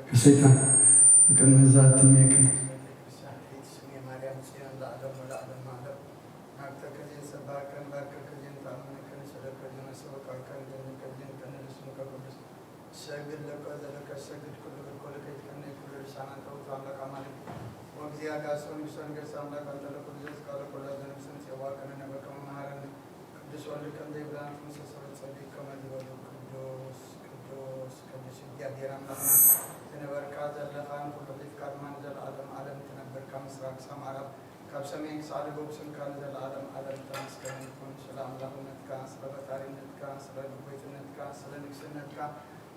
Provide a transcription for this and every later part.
ከሰይጣን ከነዛት የሚያቀ كابسمين سعد بوكسن كان ذا العالم عالم تمسكن يكون سلام له نتكا سلام تاري نتكا سلام بيت نتكا سلام نكسن نتكا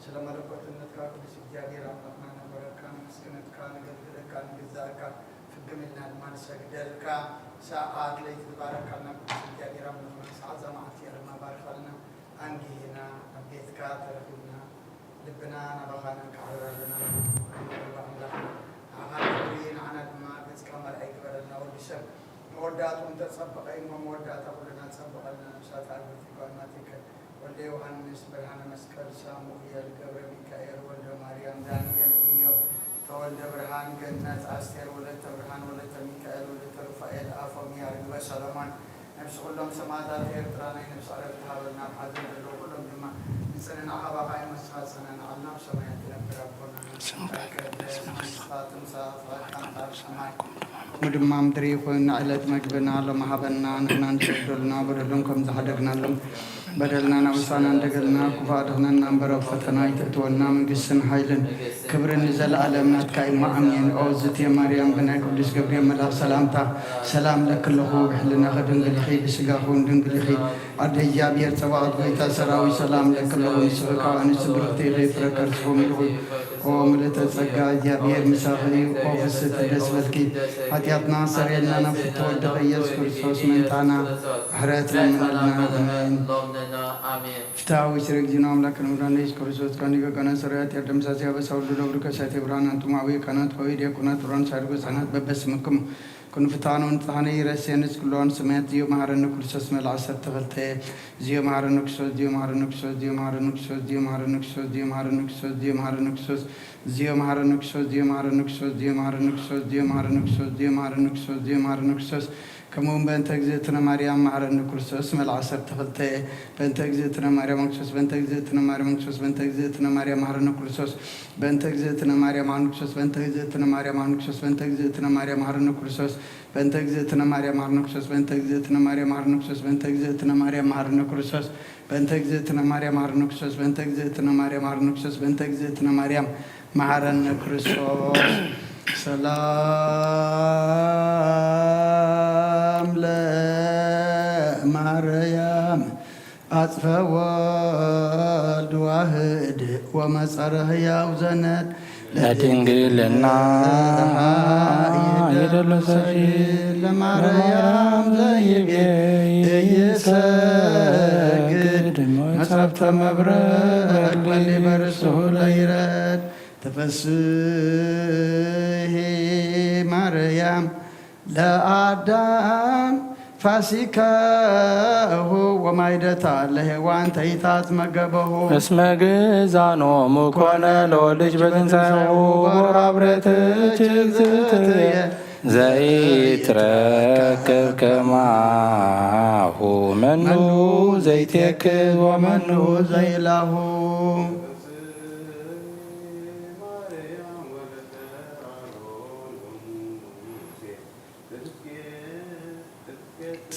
سلام ملكوت نتكا كل شيء جاهي رام لنا نبركا مسكن نتكا نقدر كان جزاكا في الجملنا المال سجدلك ساعات ليت تبارك لنا كل شيء جاهي رام لنا ساعات زمانتي رام بارك لنا أنجينا أبيتك ترفينا لبنا نبغانا كعرضنا موداتهم تصبقين ومودات أولنا تصبقنا نفسات عربة قائماتك ولد يوحنس برهان مسكر ساموئيل قبر ميكائيل ولد مريم دانيال إيوب فولد برهان جنات أستير ولد برهان ولد ميكائيل ولد رفائيل آفوميا رجوة سلمان نفس كلهم سمادات إرتراني نفس عرفتها ولنا حاضر له كلهم جمع نسنن أحبا قائم الساسنا نعلنا بسمايات ربنا مدمام دريخون علت مجبنا لما حبنا نحن نشدلنا بدلنكم زهدقنا لهم بدلنا نوسانا ندقلنا كفادنا نمبر فتنا يتتولنا من قسن حيلن كبر نزل عالمنا تكاي معمين أوزت يا مريم بنا قدس قبريل ملاك سلامتا سلام لك الله بحلنا غدن قلخي بسقاهون دن قلخي أدهيا بير سواد غيتا سراوي سلام لك الله نسبكا ونسبرتي غيفرك رسوم الوي وملت الزقا يا بير مساخي وفست دسبلكي حتياتنا سريلنا نفتو الدغيس كرسوس من تانا حرات لنا فتاوي شرك جنام لك نورانيش كرسوس كانيكا كانا سريات يردم ساسيا بساول دلوبر كساتي بران انتماوي كانت قوي دي كنات ران سارقو سانات ببسمكم كن فتانو انتحاني رسيانس كلون سميت زيو مهارنو كرسوس من العصر تغلتي زيو مهارنو كسوس زيو مهارنو كسوس زيو مهارنو كسوس زيو مهارنو كسوس زيو مهارنو كسوس زيو مهارنو كسوس زيو مهارنو كسوس زيو مهارنو كسوس زيو مهارنو كسوس زيو مهارنو كسوس زيو مهارنو كسوس زيو مهارنو كسوس كمون بنت اجزيتنا مريم مهارنو كرسوس من العصر تغلتي بنت اجزيتنا مريم كسوس بنت اجزيتنا مريم كسوس بنت اجزيتنا مريم مهارنو كرسوس بنت اجزيتنا مريم مهارنو كسوس بنت اجزيتنا مريم مهارنو كسوس بنت اجزيتنا مريم مهارنو كرسوس بنت اجزيتنا مريم مهارنو كسوس بنت اجزيتنا مريم مهارنو كسوس بنت اجزيتنا مريم مهارنو كرسوس بنت اجزيتنا مريم مهارنو كسوس بنت اجزيتنا مريم مهارنو كسوس بنت اجزيتنا مريم مهارنو كرسوس سلام لمريم أطفى والد واحد ومسره يوزنت لتنقلنا يدلسشي لمريم زيب يسجد مسرفت مبرك واللي برسه ليرد تفسه مريم لآدم فاسكه ومايدتا لهوان تيتات مقبه اسم قزانو مكونا لولج بتنساو ورابرتك زيتي زيت ركب كماه منو زيتك ومنو زيله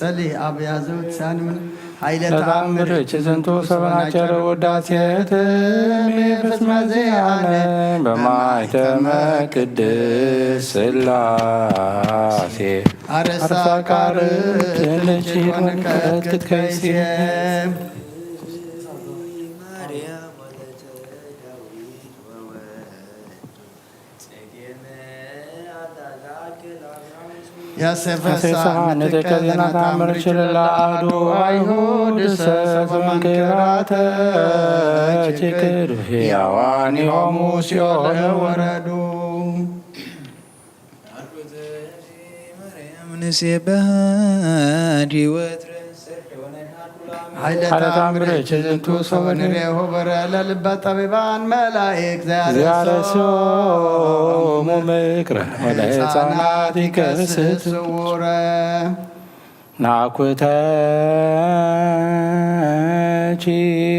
صلي أبيازوت سان من حيلة تامر چزنتو سبناچر وداسيت ميفس مزيانه بمايتم قدس سلاسي أرسا كارت لجيون كتكت كيسيم يا سفسا نتكذنا تعمر شللا أهدو أيهود سفمن كراتا چكر هيواني وموسيو وردو نسيبها دي وترسل ونهار ኃይለ ተአምርኪ ዝንቱ ሰወንሬሁ በረለ ልበ ጠቢባን መላእክት ዘያረስዮሙ ምክረ ወለሕፃናት ይከስት ስውረ ናኩተቺ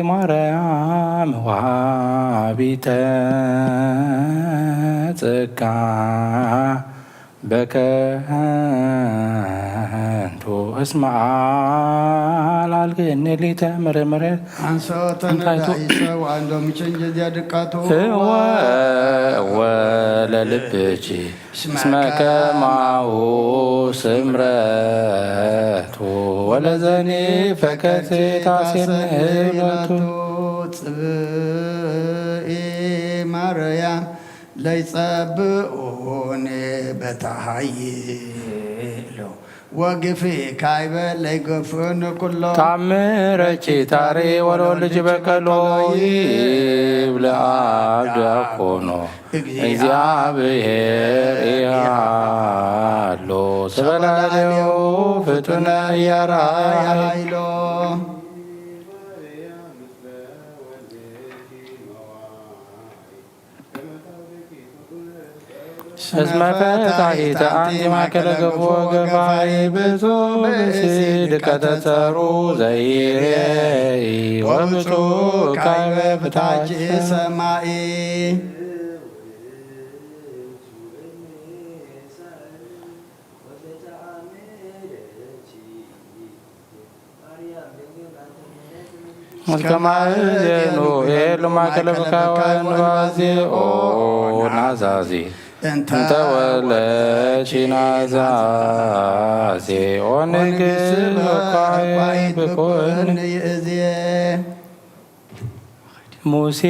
ማርያም ወሃቢተ ጸጋ በከንቱ እስመ አላልክኒ ሊተ ምርምር አንሶተ ነዳይሰው አንዶም ቸንጀ ድቃቶ ወለልብቺ እስመ ከማሁ ስምረቱ ወለዘኒ ፈከት ታሴንህበቱ ጽብኢ ማርያም ለይጸብኡኒ በታሃይሎ ወግፊ ካይበ ለይገፍን ኩሎ ታምረቺ ታሬ ወለወልጅ በቀሎ ይብለአብ ዲያቆኖ እግዚአብሔር ያሎ ስበላሌው ፍጡነ ያራያይሎ እስመ ፈታሒተ አንቲ ማእከለ ገቦ ገባይ ብዙ ብእሲድ ቀተጸሩ ዘይሬይ ወብፁ ካይበ ፍታች ሰማይ እስከማእዜኑ ኤሉ ማእከለ ብካወን ባዜኦ ናዛዚ እንተ ወለቺ ናዛዜ ኦንግል ወካይ ብኮን ይእዜ ሙሴ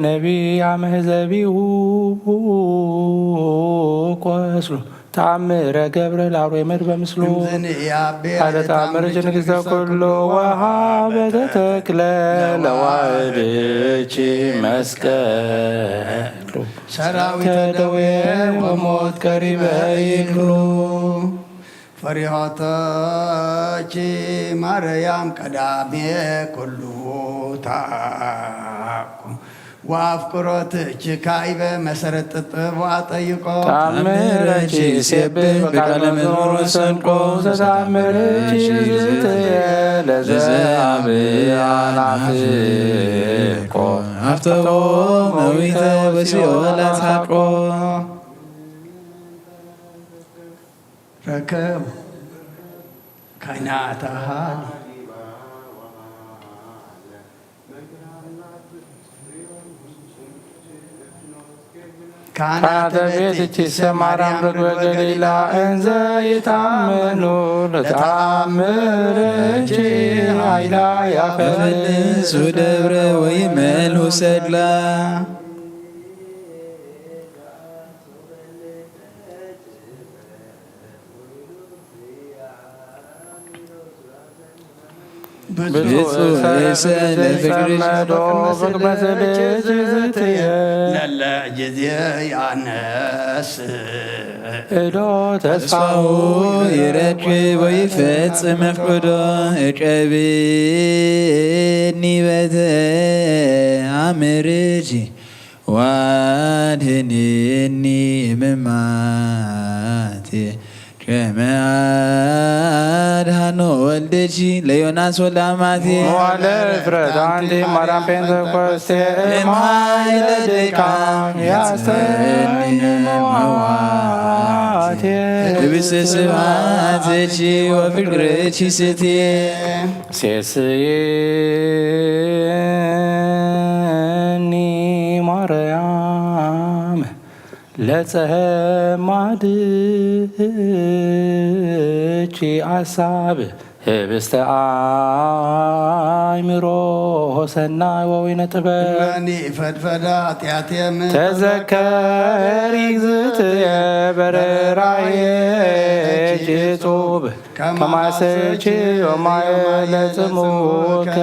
ነቢይ አመህዘቢሁ ቆስሎ ተአምረ ገብረ ላውሮ የመድ በምስሉ አለ ተአምረ ንግሥተ ኩሎ ወሀበተ ተክለ ለዋህድቺ መስቀሉ ሰራዊተ ደዌ ወሞት ቀሪበ ይክሉ ፈሪሆተቺ ማርያም ቀዳሜ ኩሉ ታኩ ወአፍቅሮትች ካይበ መሰረት ጥበብ ጠይቆ ተአምረቺ ሲብል በቃለ መዝሙር ሰንቆ ተአምረቺ ዝትየ ለዘአብያናፍቆ አፍተቦ መዊተ በሲኦል አስሐቆ ረከብ ካህናተሃ ካህናተ ቤትቺ ማርያም ርግበ ገሊላ እንዘ ይታመኑ ለተአምረቺ ኃይላ ያፈልሱ ደብረ ወይመልሁ ሰድላ ብፁዕ ሰለ ፍቅርሽ በቅመሰልች ዝትየ ለለ ጊዜ ያነስ እዶ ተስፋው ተስፋው ይረክብ ወይፈጽም መፍቅዶ እጨብኒ በተአምርኪ ዋድኅነኒ እምማቴ ከመ አድኃኖ ወልደኪ ለዮናስ ወልደ አማቴ መዋዕለ ዕፍረት አንቲ ማርያም ጴንጠቆስቴ እምኃይለ ድካም ያስተኒ መዋቴ ልብሰ ስብሐትኪ ወፍቅርኪ ስትየ ሴስየኒ ማርያም ለጸማድቺ አሳብ ህብስተ አእምሮ ሰናይ ወወይነ ጥበብ መኒ ፈድፈዳ ኃጢአቴም ተዘከሪ እግዝእትየ በርኅራኄኪ እጹብ ከማሰቺ ወማየ ለጽሙከ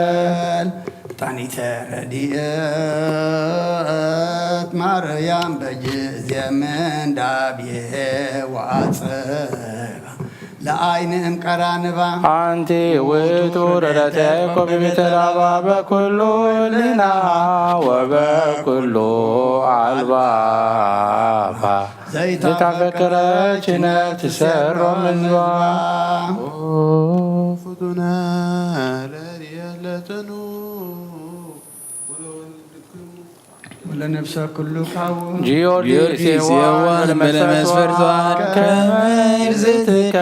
ጣኒተ ረድኤት ማርያም በጊዜ ምንዳቤ ዋጸባ ለአይንህም ቀራንባ አንቲ ውእቱ ረዳተ ያዕቆብ ቤተ ላባ በኩሉ ሕሊና ወበኩሉ አልባባ ዘይታፈቅረች ነፍስ ትሰሮ ምንባ ፍጡነ ለሪየለተኑ ወለነፍሰ ኩሉ ካው ጊዮርጊስ የዋህ በለመስፈርቷን ከመይርዝትከ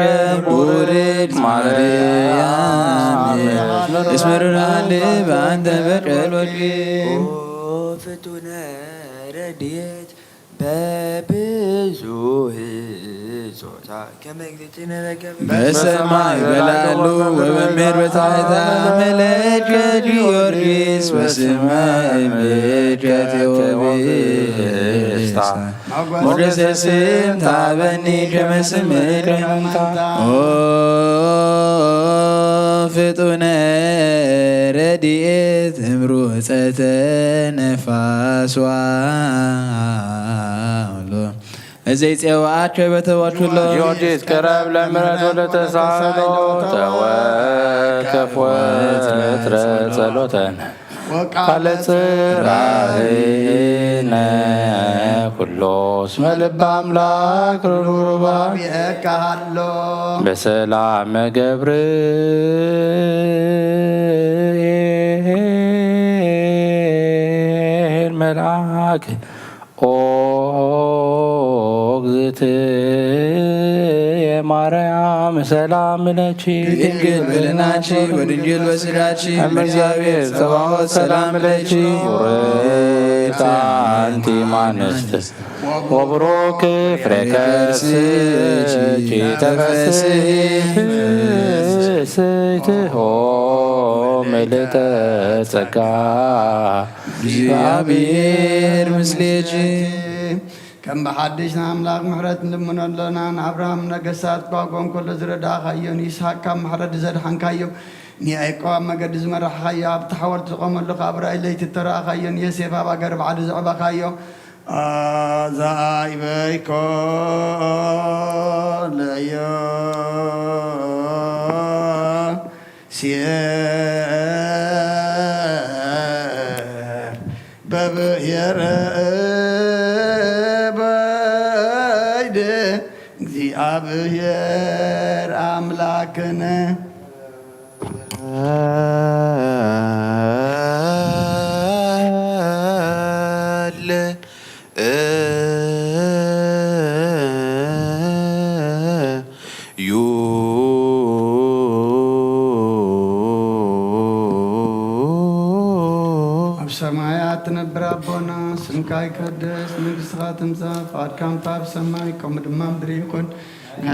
ውርድ ማርያም እስመርናል በአንተ በቀል ወድ ፍጡነ ረድኤት በብዙ ጾታ ከመግዝእትነ በሰማይ በላሉ ወበምድር በታሕታ መለከ ጊዮርጊስ በስመ እምድከ ቴዎብስታ ሞገሰ ስም ታበኒ ከመ ስምከ ኦ ፍጡነ ረድኤት እምሩፀተ ነፋስዋ እዘይ ፄዋአከ በተዋችሎ ጊዮርጊስ ቅረብ ለምሕረት ወለተሳህሎ ተወከፍ ወትረ ጸሎተነ ቃለ ጽራህነ ኩሎ እስመ ልበ አምላክ ርሩባ የካሃሎ በሰላም ገብርኤል መልአክ ኦ እግዝእትየ ማርያም ሰላም ለኪ ድንግል በድናቺ ወድንግል በስጋቺ እግዚአብሔር ጸባኦት ሰላም ለኪ ውርት አንቲ እምአንስት ወቡሩክ ፍሬ ከርሥኪ ተፈሥሒ ፍስሕት ምልዕተ ጸጋ እግዚአብሔር ምስሌኪ ከም ብሓድሽና ኣምላኽ ምሕረት ንልምነሎና ንኣብርሃም ነገሳት ጓጎም ኮሎ ዝረዳእኻዮን ይስሓቅ ካብ ማሕረዲ ዘድሓንካዮ ንያዕቆብ ኣብ መገዲ ዝመራሕኻዮ ኣብቲ ሓወልቲ ዝቖመሉ ካብ ራእይ ለይቲ እተረእኻዮን ዮሴፍ ኣብ ኣገር ባዕሊ ዘዕበኻዮ ዛይበይኮ ለዮ ሲር በብሔረ በይድ እግዚአብሔር አምላክነ ሰማያት ትነብር አቦና ስምካ ይቀደስ መንግሥትኻ ትምጻእ ፈቃድካ ኣብ ሰማይ ከምኡ ድማ ምድሪ ይኩን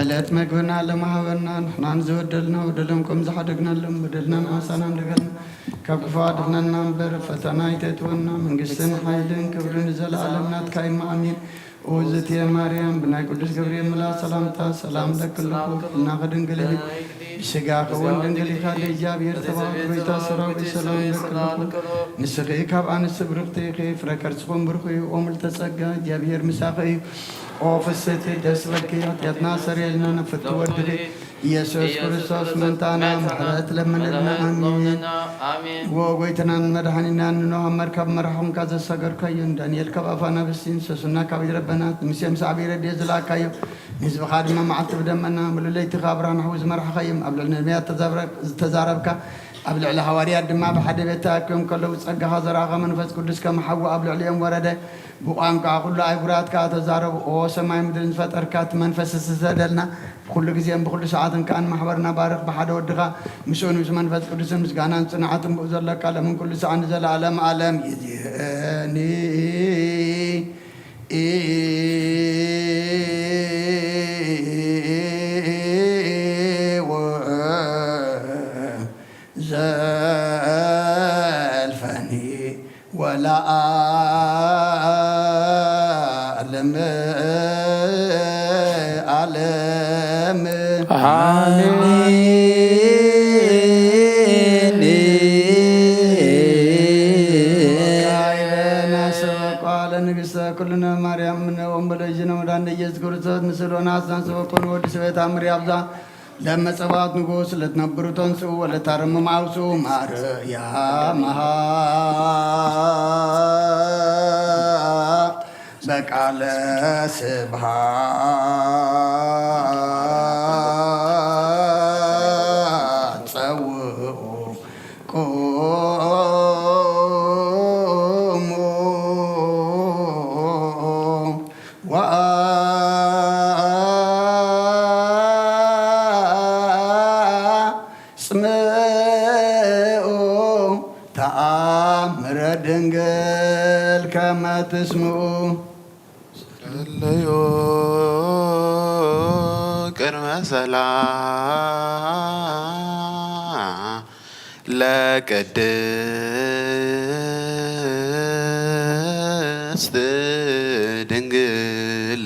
ዕለት መግብና ለማህበና ንሕና ንዝበደልና በደሎም ከም ዝሓደግናሎም በደልና ንኣሳና እንደገልና ካብ ክፉ ኣድሕነና እምበር ፈተና ይተእትወና መንግስትን ሓይልን ክብርን ዘለኣለም ናትካ ኢማ ኣሚን እውዝእትየ ማርያም ብናይ ቅዱስ ገብርኤል መልኣክ ሰላምታ ሰላም ለክልኩ እና ከድንግል ብስጋ ከወን ድንግል ኢኻ ለእግዚአብሔር ተባረክ ጎይታ ሰራዊት ሰላም ለክልኩ ንስኺ ካብ ኣንስቲ ብርክቲ ኢኺ ፍረ ከርስኹም ብርኺ እዩ ኦ ምልዕተ ጸጋ እግዚአብሔር ምሳኺ እዩ ኦ ፍስሕቲ ደስ በልኪ ኃጢአትና ሰሪየልና ነፍቲ ወድኺ ኢየሱስ ክርስቶስ መንታና ምሕረት ለምንልና አሜን ወጎይትናን መድኃኒናን ንኖሃ መርከብ መራሕኹምካ ዘሰገርካዮን ዳንኤል ካብ ኣፋ ነብስቲን ሰሱና ካብ ይረበናት ምስም ሳዕቢ ረድኤ ዝለኣካዮ ንህዝብኻ ድማ መዓልቲ ብደመና ምሉለይቲ ካብ ብርሃን ሓዊ ዝመራሕኻዮም ኣብ ልዕሊ ነቢያት ዝተዛረብካ ኣብ ልዕሊ ሃዋርያት ድማ ብሓደ ቤት ተኣኪቦም ከለዉ ጸጋኻ ዘራኸ መንፈስ ቅዱስ ከም ሓዊ ኣብ ልዕሊኦም ወረደ ብቋንቋ ኩሉ ኣህጉራትካ ተዛረቡ ኦ ሰማይ ምድርን ዝፈጠርካ እቲ መንፈስ ዝተደልና ብኩሉ ግዜን ብኩሉ ሰዓትን ከኣን ማሕበርና ባርኽ ብሓደ ወድኻ ምስኡ ምስ መንፈስ ቅዱስን ምስጋናን ጽንዓትን ብኡ ዘለካ ለምን ኩሉ ሰዓን ዘለኣለም ኣለም ይእዜኒ ዘልፈኒ ወለዓለም ዓለም አሜን ካይበናሰበቋለ ንግሥተ ኩልነ ማርያም ወንበለጅነ ወዳንደ ኢየሱስ ክርስቶስ ምስሎና አስናንሰበኮኑ ወዲ ስቤት አምሪ አብዛ ለመጸባት ንጉሥ ለትነብሩ ተንስኡ ወለታርምም አውሱ ማርያም በቃለ ስብሐት ጸውዑ ቁሙ ወአጽምዑ ተአምረ ድንግል ከመ ትስምዑ ለዮ ቅድመ ሰላም ለቅድስት ድንግል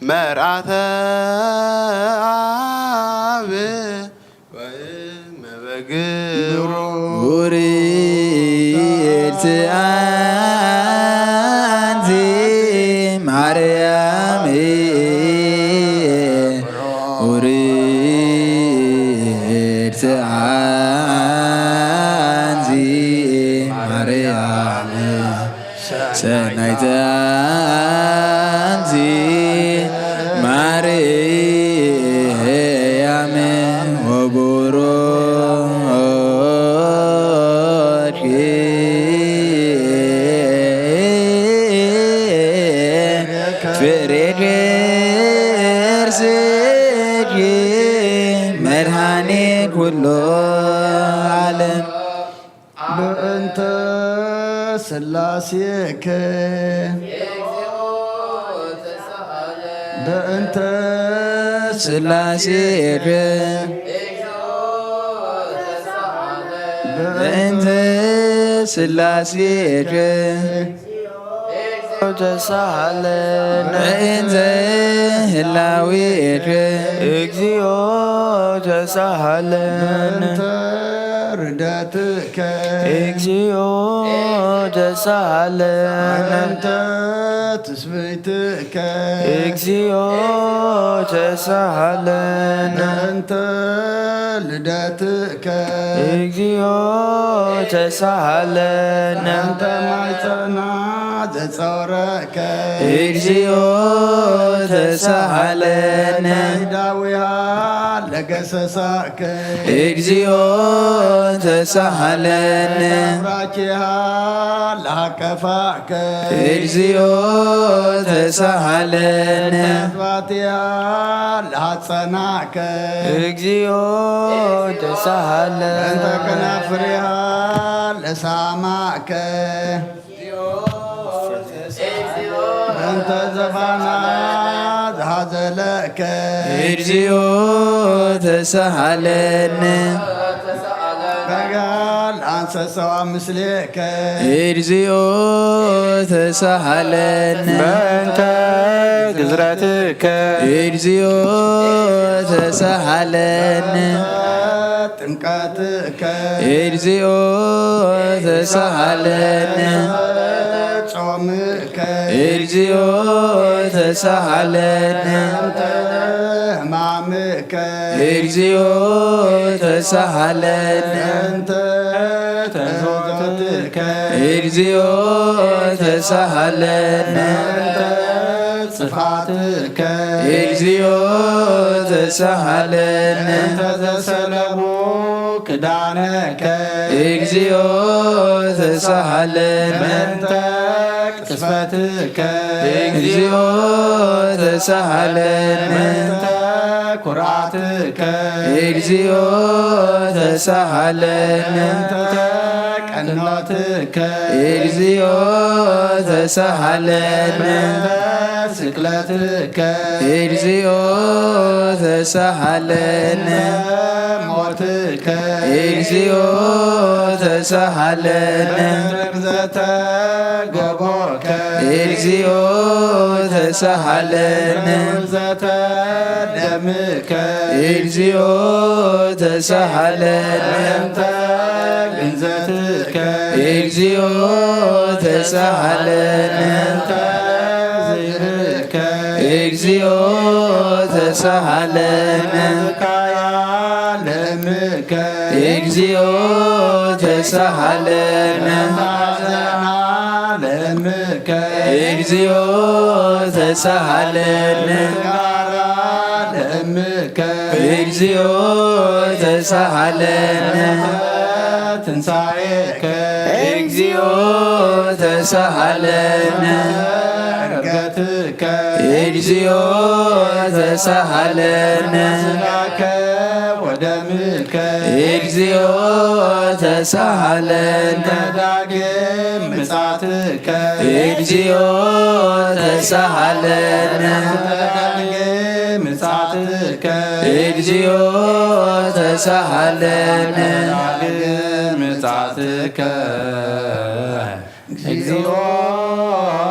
መርዓተ አብ ወእመበግብሩ ኡሪት አንቲ ማርያም ኡሪት አንቲ ማርያም ሰናይተ አንቲ ማርያም ወቡሩክ ፍሬ ከርስኪ መድኃኔ ኩሉ ዓለም በእንተ ሥላሴከ በእንተ ሥላሴከ በእንተ ሥላሴከ ተሳሃለን በእንተ ህላዌከ እግዚኦ ተሳሃለን በእንተ ርደትከ እግዚኦ ተሳሃለን በእንተ ትስብእትከ እግዚኦ ተሳሃለን በእንተ ልደትከ እግዚኦ ተሳሃለን በእንተ ማኅፀና ዘጸውረከ እግዚኦ ተሳሃለን ዳዊሃ ለገሰሳከ እግዚኦ ተሳሃለን ብራኪሃ ለሃቀፋከ እግዚኦ ተሳሃለን ባቲሃ ለሃጸናከ እግዚኦ ተሳሃለን በእንተ ከናፍሪሃ ለሳማከ በእንተ ዘባና ዘሃዘለከ እግዚኦ ተሳሃለን በጋል አንሰሰዋ ምስሌከ እግዚኦ ተሳሃለን በእንተ ግዝረትከ እግዚኦ ተሳሃለን ጥምቀትከ እግዚኦ ተሳሃለን ጾምከ እግዚኦ ተሳሃለን ሕማምከ እግዚኦ ተሳሃለን በእንተ ተዘወትከ እግዚኦ ተሳሃለን በእንተ ጽፋትከ እግዚኦ ተሳሃለን በእንተ ዘሰለሙ ክዳነከ እግዚኦ ተሳሃለን በእንተ ቅስፈትከ እግዚኦ ተሳሃለን በእንተ ኩራትከ እግዚኦ ተሳሃለን በእንተ ቀኖትከ እግዚኦ ተሳሃለን በእንተ ስቅለትከ እግዚኦ ተሳሃለን ሞትከ እግዚኦ ተሳሃለን በእንተ ግዘተ ገቦከ እግዚኦ ተሳሃለን ግዘተ ደምከ እግዚኦ ተሳሃለን በእንተ ግንዘትከ እግዚኦ ተሳሃለን በእንተ ዝርከ እግዚኦ ተሳሃለነ ለምከ እግዚኦ ተሳሃለነ ለምከ እግዚኦ ተሳሃለነ ለምከ እግዚኦ ተሳሃለነ ትንሣኤከ እግዚኦ ተሳሃለነ ዕርገትከ እግዚኦ ተሳሃለነ ሥጋከ ወደምከ እግዚኦ ተሳሃለነ ዳግም ምጽአትከ እግዚኦ ተሳሃለነ ዳግም ምጽአትከ እግዚኦ ተሳሃለነ ዳግም ምጽአትከ እግዚኦ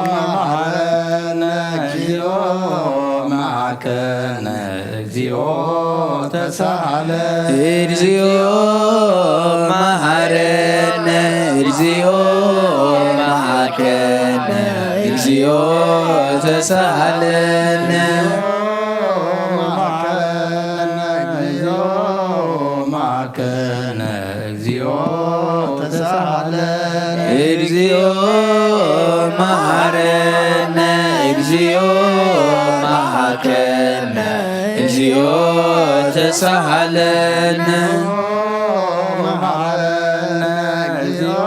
መሐረነ እግዚኦ መሐከነ እግዚኦ ተሳሃለ እግዚኦ መሐረነ እግዚኦ መሐከነ እግዚኦ ተሳሃለነ መሐከነ እግዚኦ ተሳሃለ እግዚኦ መሐረነ እግዚኦ መሐከነ እግዚኦ ተሳሃለነ መሐረነ እግዚኦ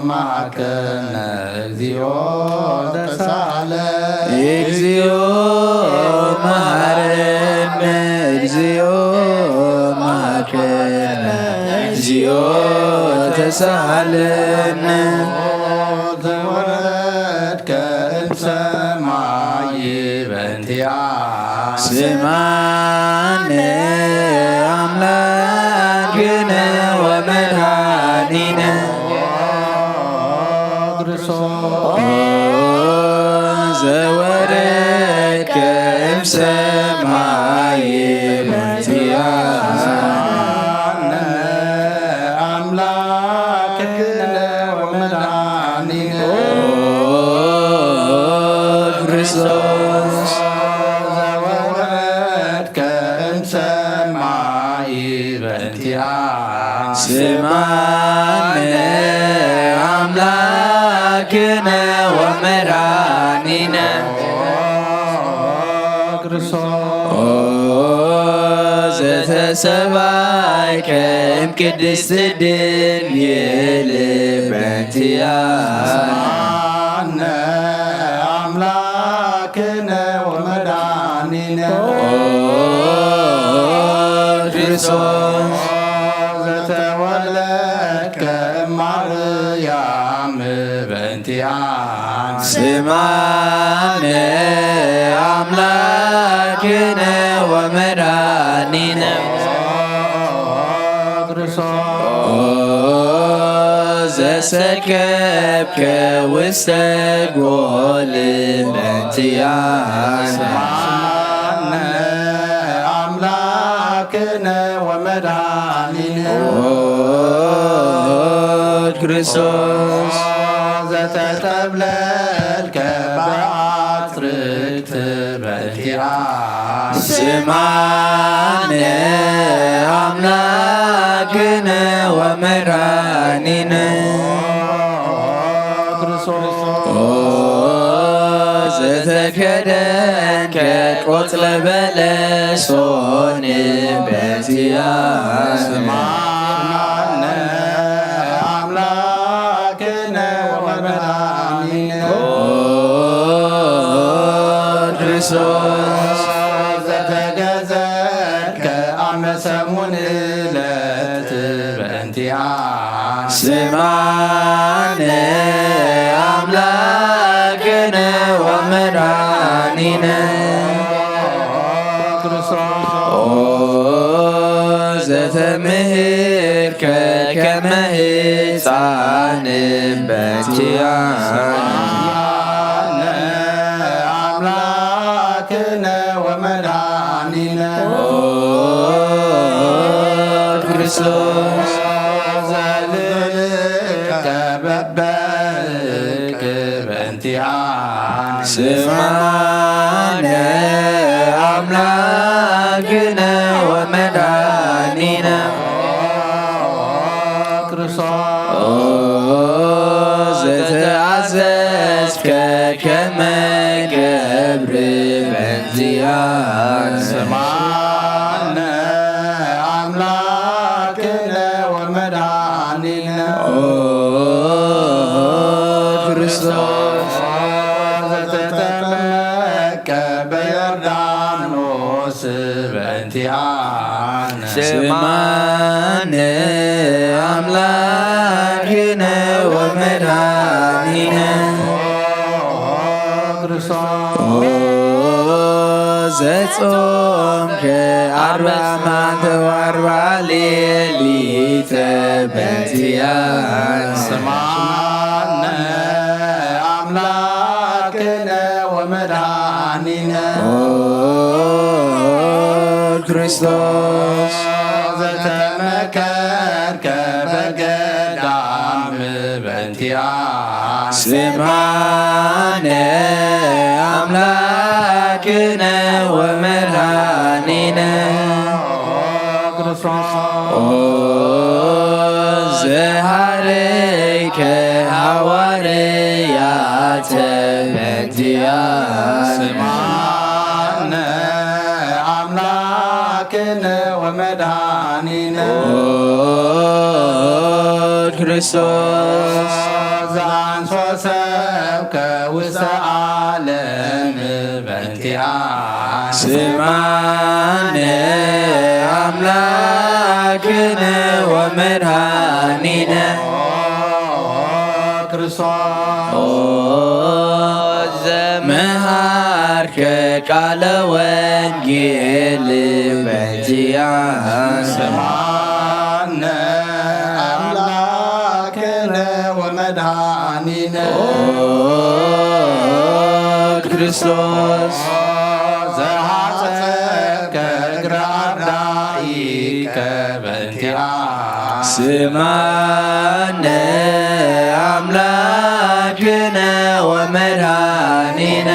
መሐከነ እግዚኦ ተሳሃለ እግዚኦ መሐረነ እግዚኦ መሐከነ እግዚኦ ተሳሃለነ ዘወረድከ እምሰማይ በእንቲአነ ስማነ አምላክነ ወመድኃኒነ ዘወረድከ እምሰማይ በእንቲአነ አምላክነ ወመድኃኒነ ክርስቶስ ዘወረድከ እምሰማይ በእንቲአነ ስማነ አምላክነ ወመድኃኒነ ዘተሰባይከ እምቅድስት ድንግል በእንቲአነ አምላክነ ወመድኃኒነ ክርስቶስ ዘተወለድከ እማርያም በእንቲአነ ስማነ አምላክነ ወመድኃኒነ ዘሰከብከ ውስተ ጎል በእንቲአነ አምላክነ ወመድኃኒነ ክርስቶስ ዘተጠብለልከ በአትርክት በእንቲአነ ስማነ አምላክነ ወመድኃኒነ ዘተከደንከ ቆጽለ በለሶን በእንቲአነ ስማነ አምላክነ ወመድኃኒነ ክርስቶስ ዘተገዘትከ አመ ሰሙን ዕለት በእንቲአነ ስማነ አምላክነ ወመድኃኒነ ዘተምህርከ ከመ ሕፃን በእንቲአነ አምላክነ ወመድኃኒነ ክርስቶስ ዘልልከ በበልክ በእንቲአነ ስማነ አምላክነ ወመድኃኒነ ዘተአዘዝከ ከመ ገብር በእንቲአነ ስማነ አምላክነ ወመድኃኒነ ክርስቶስ ዘተጠመቀ በዮርዳኖስ በእንቲአነ ስማነ አምላክነ ወመድኃኒነ ዘጾምከ 40 መዓልተ ወ40 ሌሊተ በእንቲአነ ስማነ አምላክነ ወመድኃኒነ ክርስቶስ ዘተመከርከ በገዳም በእንቲአነ ስማነ አምላክነ ወመድኃኒነ ዘሃረይከ ሐዋርያተ በእንቲአነ ስማነ አምላክነ ወመድኃኒነ ክርስቶስ ዘአንሶ ሰብከ ውስተ ዓለም በእንቲአነ ስማነ አምላክነ ወመድኃኒነ ክርስቶስ ዘመሃርከ ቃለ ወንጌል በእንቲአነ ስማነ አምላክነ ወመድኃኒነ ክርስቶስ ዘሐፀከ እግረ አርዳኢከ በእንቲአነ ስማነ አምላክነ ወመድኃኒነ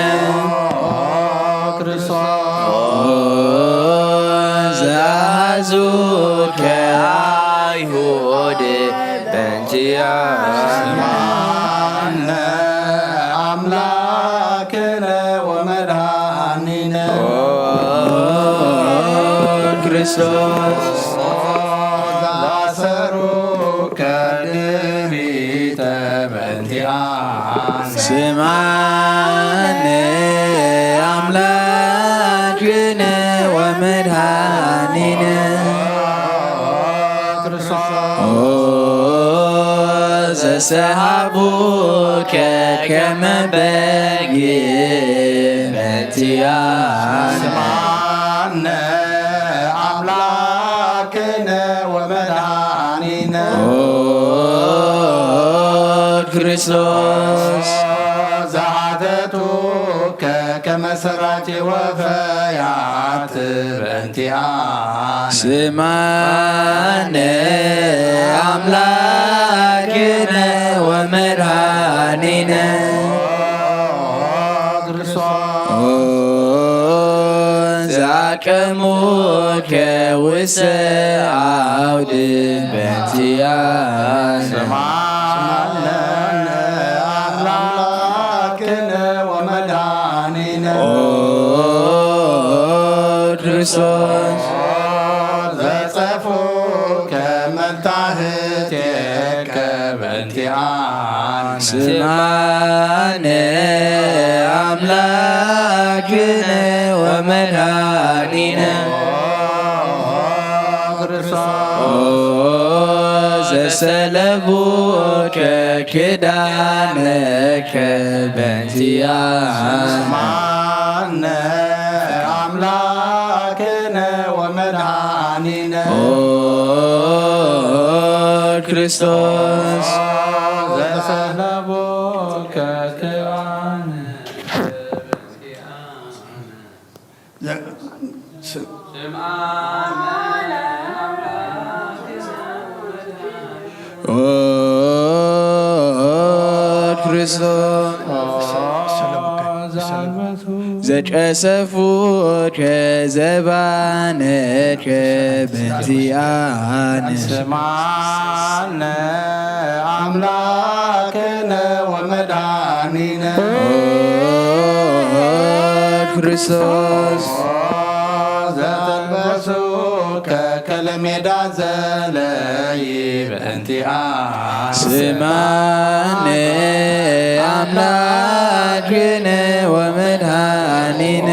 ዘአሐዙከ አይሁድ በእንቲአነ ስማነ አምላክነ ወመድኃኒነ ክርስቶስ ዘአሰሩከ ድኅሪተ በእንቲአነ ስማነ አምላክነ ወመድኃኒነ ዘሰሃቡከ ከመ በግ በእንቲአነ ስማነ አምላክነ ወመድኃኒነ ክርስቶስ ዘአተቱከ ከመ ሰራቴ ወፈያት በእንቲአነ ስማነ አምላክነ ወመድኃኒነ ዘአቅሙከ ውስተ አውድ በእንቲአነ ስማነ አምላክነ ወመድኃኒነ ክርስቶስ ዘጸፉከ መልታህቴከ በእንቲአነ ስማነ አምላክነ ወመድኃኒነ ዘሰለቡከ ክዳነከ በእንቲአነ ስማነ አምላክነ ወመድኃኒነ ክርስቶስ ዘሰለቡከ ክዳነ ክርስቶስ ዘጨሰፉከ ዘባነከ በዚአነ ስማነ አምላክነ ወመድኃኒነ ክርስቶስ ዘተልበሱ ከከለሜዳ ዘለይ በእንቲአነ ስማነ አምላክነ ወመድኃኒነ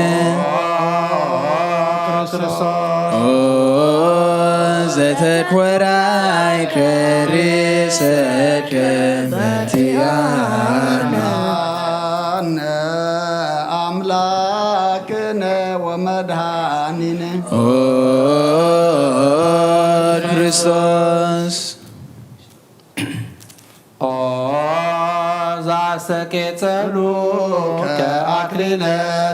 ዘተኮራይ ከሪሰከ በእንቲአነ አምላክነ ወመድኃኒነ ክርስቶስ ዛሰቄጸሉ ከአክሊለ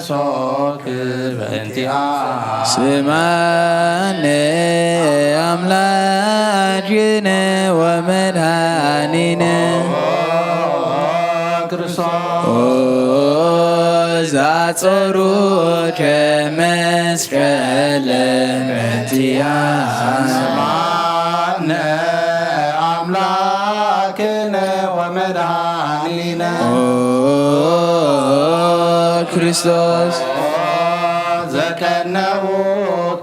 ሦክ በእንቲአነ ስማነ አምላክነ ወመድኃኒነ ዛጾሩ ከመስቀለ በእንቲአነ ስማነ አምላክነ ወመድኃኒነ ክርስቶስ ዘቀነቡ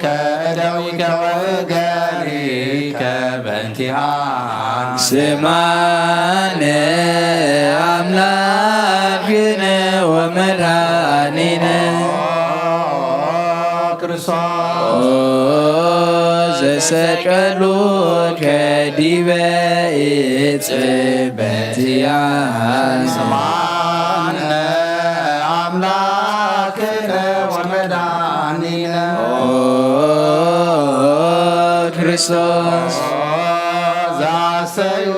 ከእደዊከ ወእገሪከ በእንቲአነ ስማነ አምላክነ ወመድኃኒነ ዘሰቀሉ ከዲበ ዕፅ በእንቲአነ ስማነ አምላክነ ወመድኃኒነ ክርስቶስ ዛሰዩ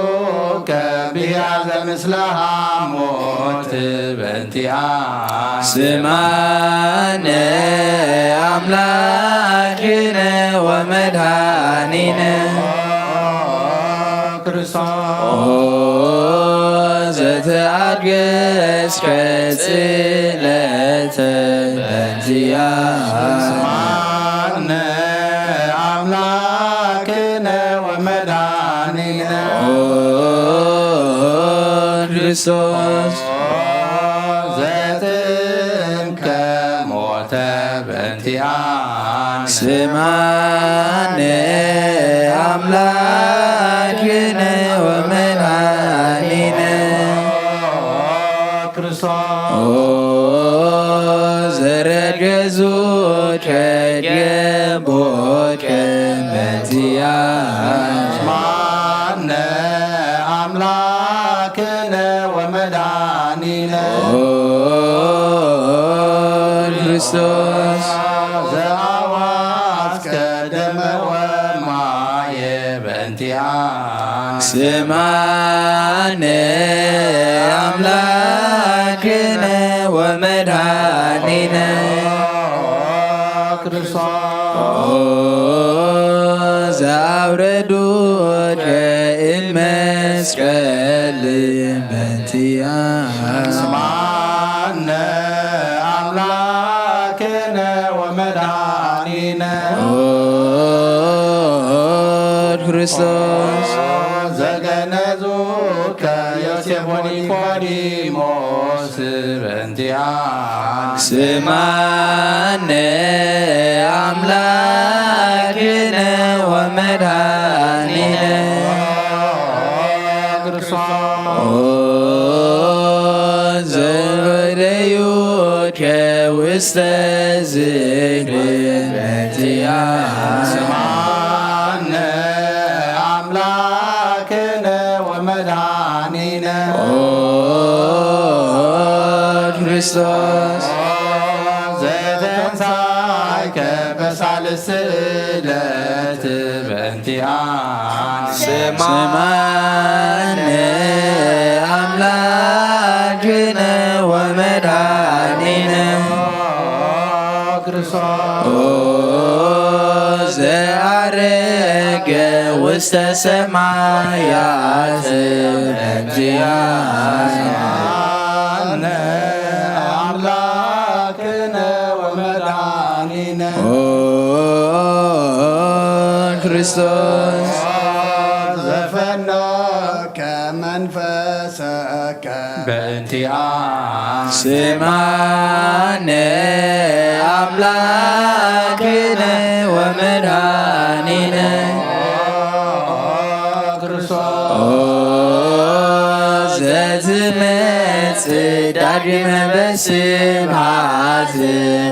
ከቢያዘ ምስለ ሐሞት በእንቲአነ ስማነ አምላክነ ወመድኃኒነ ዘተአገሥከ ጽለተ በእንቲአነ ስማነ አምላክነ ወመድኃኒነ ክርስቶስ ዘጥንከ ሞተ በእንቲአነ ስማነ አምላክነ ወመድኃኒነ ዘረገዙከ ገቦከ በእንቲአነ ስማነ አምላክነ ወመድኃኒነ ክርስቶስ ዘአዋስከ ደመ ወማየ በእንቲአነ ስማነ አምላክነ ወመድኃኒነ ዘአውረዱከ እምመስቀል በእንቲአነ ስማነ አምላክነ ወመድኃኒነ ክርስቶስ ዘገነዙከ ዮሴፍ ወኒቆዲሞስ በእንቲአነ ስማነ አምላክነ ወመድኃኒነ ዘበደዩከ ውስተ ዝክር በእንቲአነ ስማነ አምላክነ ወመድኃኒነ ክርስቶስ ዘተንሣእከ በሳልስ ዕለት በእንቲአነ ስማነ አምላክነ ወመድኃኒነ ዘዐረገ ውስተ ሰማያት በእንቲአነ አምላክነ ክርስቶስ ዘፈኖከ መንፈሰከ በእንቲአነ ስማነ አምላክነ ወመድኃኒነ ዘትመጽእ ዳግመ በስብሐት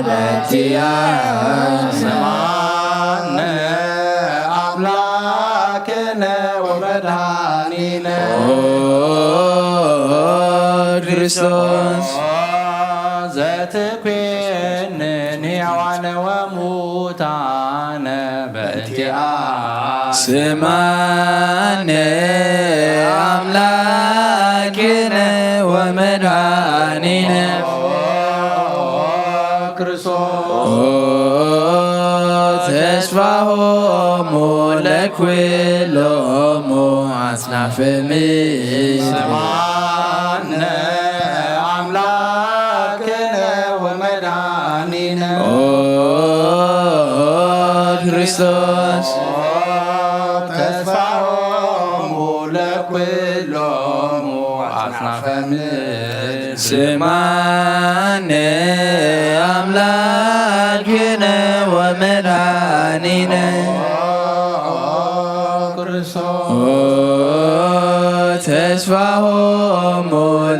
በእንቲአነ ስማነ አምላክነ ወመድኃኒነ ክርስቶስ ዘትኮንን ሕያዋነ ወሙታነ በእንቲአነ ስማነ አምላክነ ወመድኃኒነ ክርስቶስ ተስፋሆሙ ለኵሎሙ አጽናፈ ምድር ስማነ አምላክነ ወመድኃኒነ ክርስቶስ ተስፋሆሙ ለኵሎሙ አጽናፈ ምድር ስማነ አምላክነ ወመድኃኒነ ክርስቶስ ተስፋሆሙ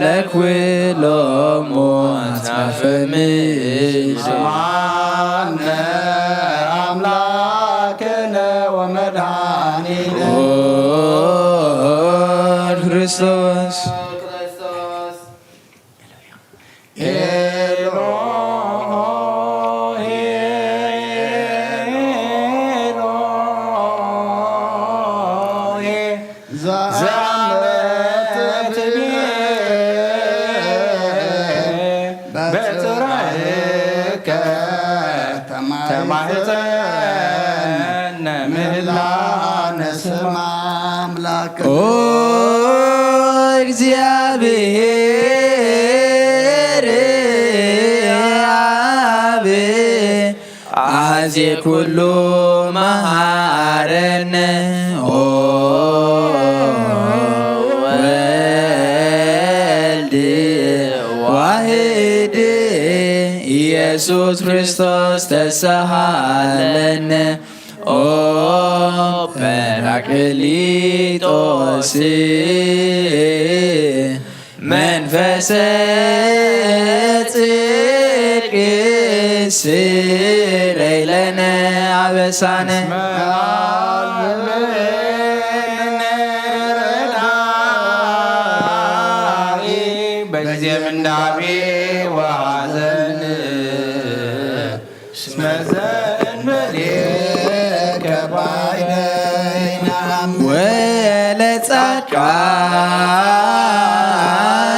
ለኵሎሙ አጽናፈ ምድር ስማነ አምላክነ ወመድኃኒነ ክርስቶስ ኤሎሄ ኤሎሄ በጽራእከ ተማኅፀነ ምህላነ ስማ አምላክ ኦ እግዚአብሔር አብ አኀዜ ኩሉ መሐረነ ኦ ወልድ ዋሕድ ኢየሱስ ክርስቶስ ተሳሃለነ ኦ ጰራቅሊጦስ መንፈሰ ጽድቅ ስረይ ለነ አበሳነ በጊዜ ምንዳቤ ወሐዘን እስመ ዘእንበሌከ ባይነይናም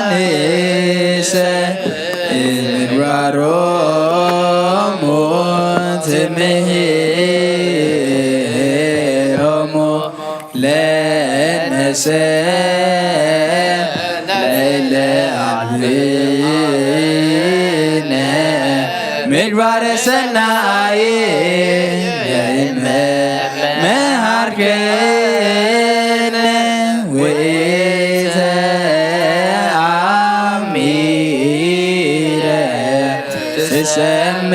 ወለጻድቃንሰ ምግባሮሙ ትምህሮሙ ለነሰ ለይለ አብነ ምግባረ ሰናይ መሃርከነ ወዘአሚረ ትሰመ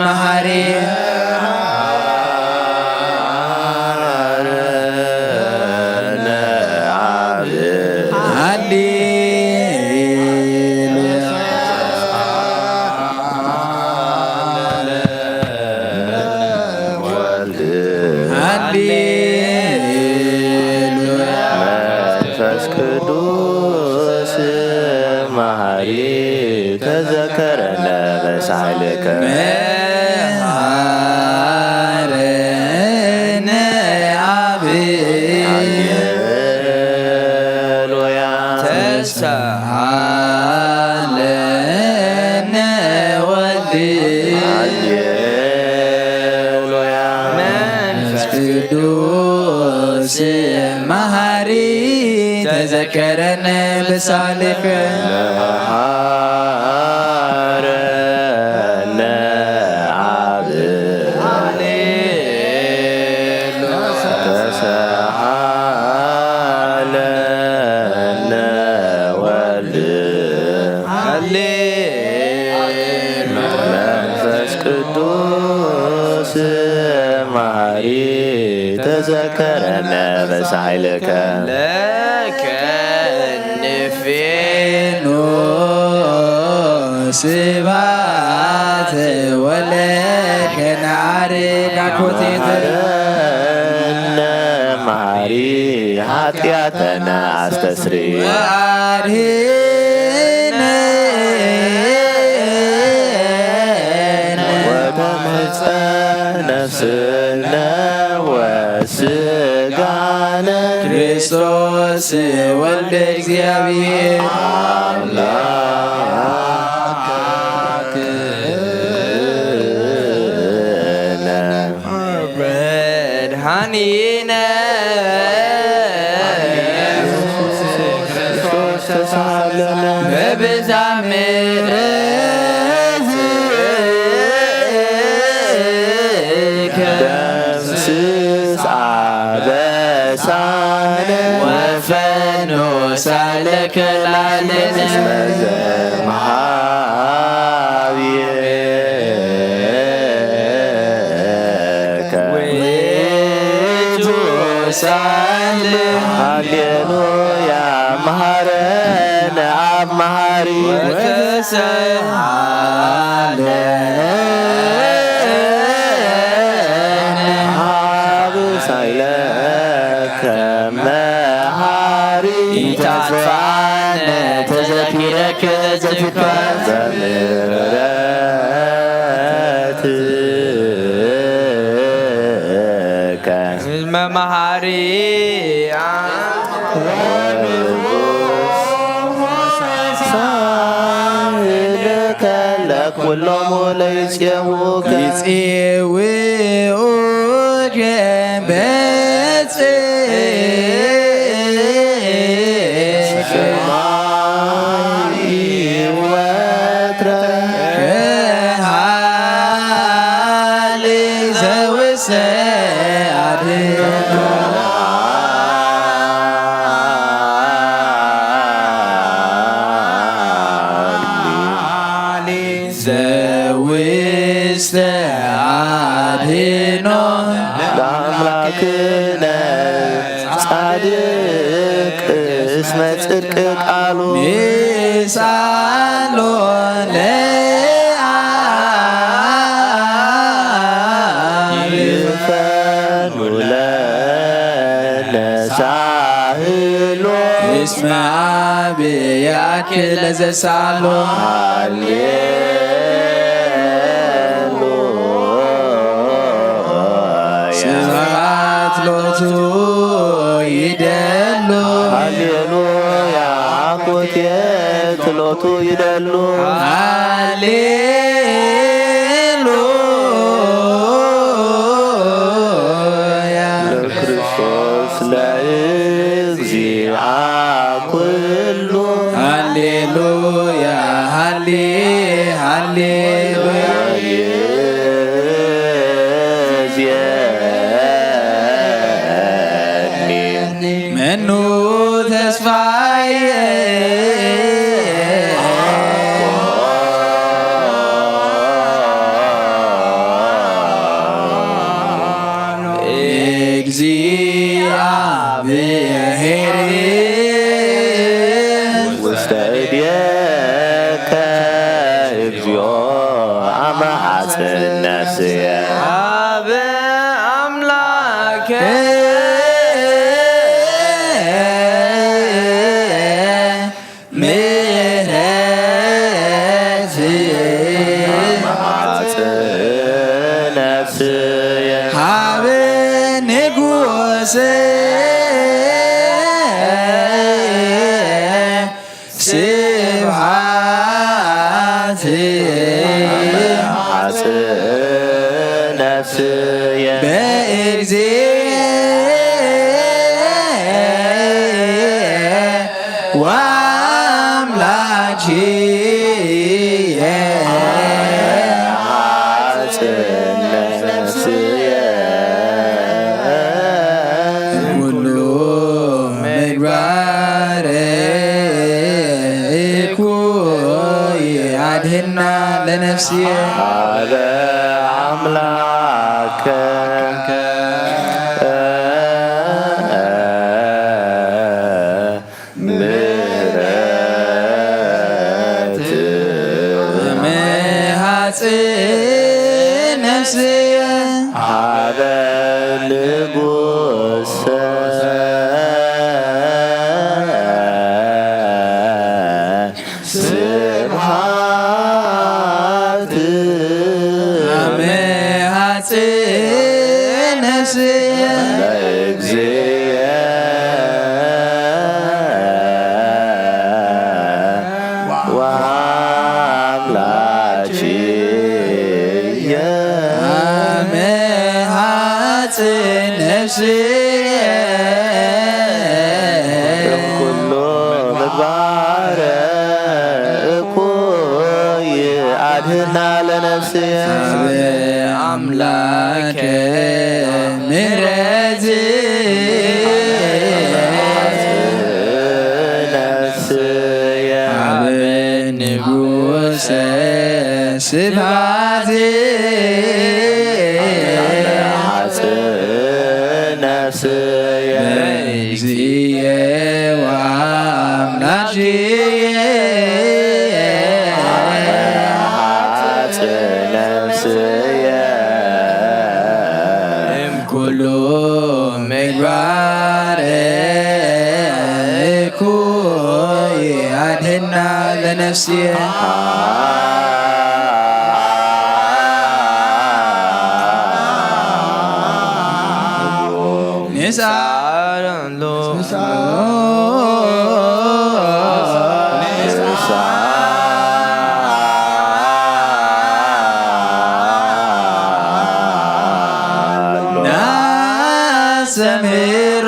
መሃሪ መንፈስ ቅዱስ መሐሪ ተዘከረነ በሳህልከ መሐረነ አብ ሃሌሉያ ተሳሃለነ ወልድ ሃሌሉያ መንፈስ ቅዱስ መሐሪ ተዘከረነ በሳልከ መሐረነ አብ ሃሌሉያ መሐሪ ተዘከረነ በሳይልከ ለከንፌኖ ስባት ወለከናርግ አኮቴተ መሐሪ ኃጢአተነ አስተስሪ ወተመጸ ነፍስነ ወስጋነ ክርስቶስ ወልደ እግዚአብሔር መድኃኒነ በብዛ ምሕረትከ ደምስስ አበሳነ ወፈኖሳለከ ላለነ ሃሌሉያ መሐረነ አብ መሐሪ አብ ሳይለከ መሐሪ ኢታጥፋነ ተዘኪረከ ዘትካል በምሕረትከ መሐሪ ሳይልከ ለኵሎሙ ለይፄውከ ይፄውኡከ በጽድቅ ሰማይ ወትረ ከሃሊ ዘውስተ አድኅኖ ዘውስተ አድኅኖ ለአምላክነ ጻድቅ እስመ ጽድቅ ቃሉ ሚሳሎ ለአብ ይፈኑ ለነ ሳህሎ እስመ አብ ያክል ዘሳሎ ስብሐት ሎቱ ይደሉ ሃሌሉያ አኮቴት ሎቱ ይደሉ ሃሌሉያ ለክርስቶስ ለእግዚአ ኩሉ ሃሌሉያ ሃሌሉያ ወይእዜኒ መኑ ተስፋዬ እግዚአብሔር ውስተ እዴከ እግዚኦ አመ ሐጽነስየ አብ አምላከ ምሕረት ሐጽነስየ ሀበ ንጉሥ ስብሐት ሐጽነስየ ወአምላኪየ ሐጽነስየ ሁሉ ምግባር እኩይ አድኅና ለነፍስየ ሀበ አምላከ ንጉሰ ስብሐት ኩሉ ምግባረ እኩይ አድህና ለነፍስየ አምላከ ምሕረት ነፍስየ ንጉሰ ስብሐት ነፍስየ እግዚእየ ወአምላክየ ነፍስየ እምኩሉ ምግባረ እኩይ አድህና ለነፍስየ ሰምሮ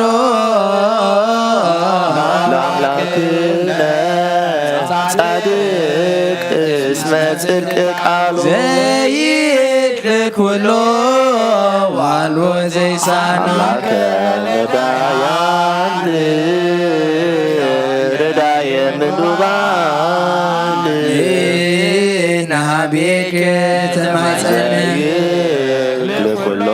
ለአምላክነ ጻድቅ እስመ ጽድቅ ቃሉ ዘይክል ኩሎ ዋልዎ ዘይሳኖ ነዳያን ረዳየ ምሉባን ናቤከ ተማጸነ ኩሎ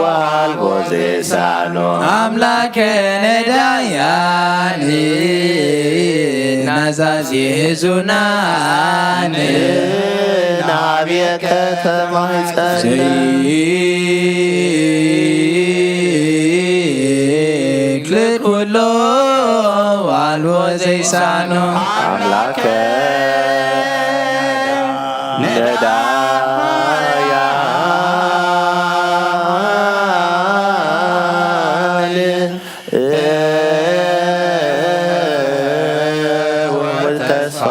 ዋልቦ ዜሳኖ አምላከ ነዳያን ናዛዚ ሕዙናን ናቤከ ተማጸነ ዘይክል ኩሎ ዋልዎ ዘይሳኖ አምላከ ነዳያን ወተስፋ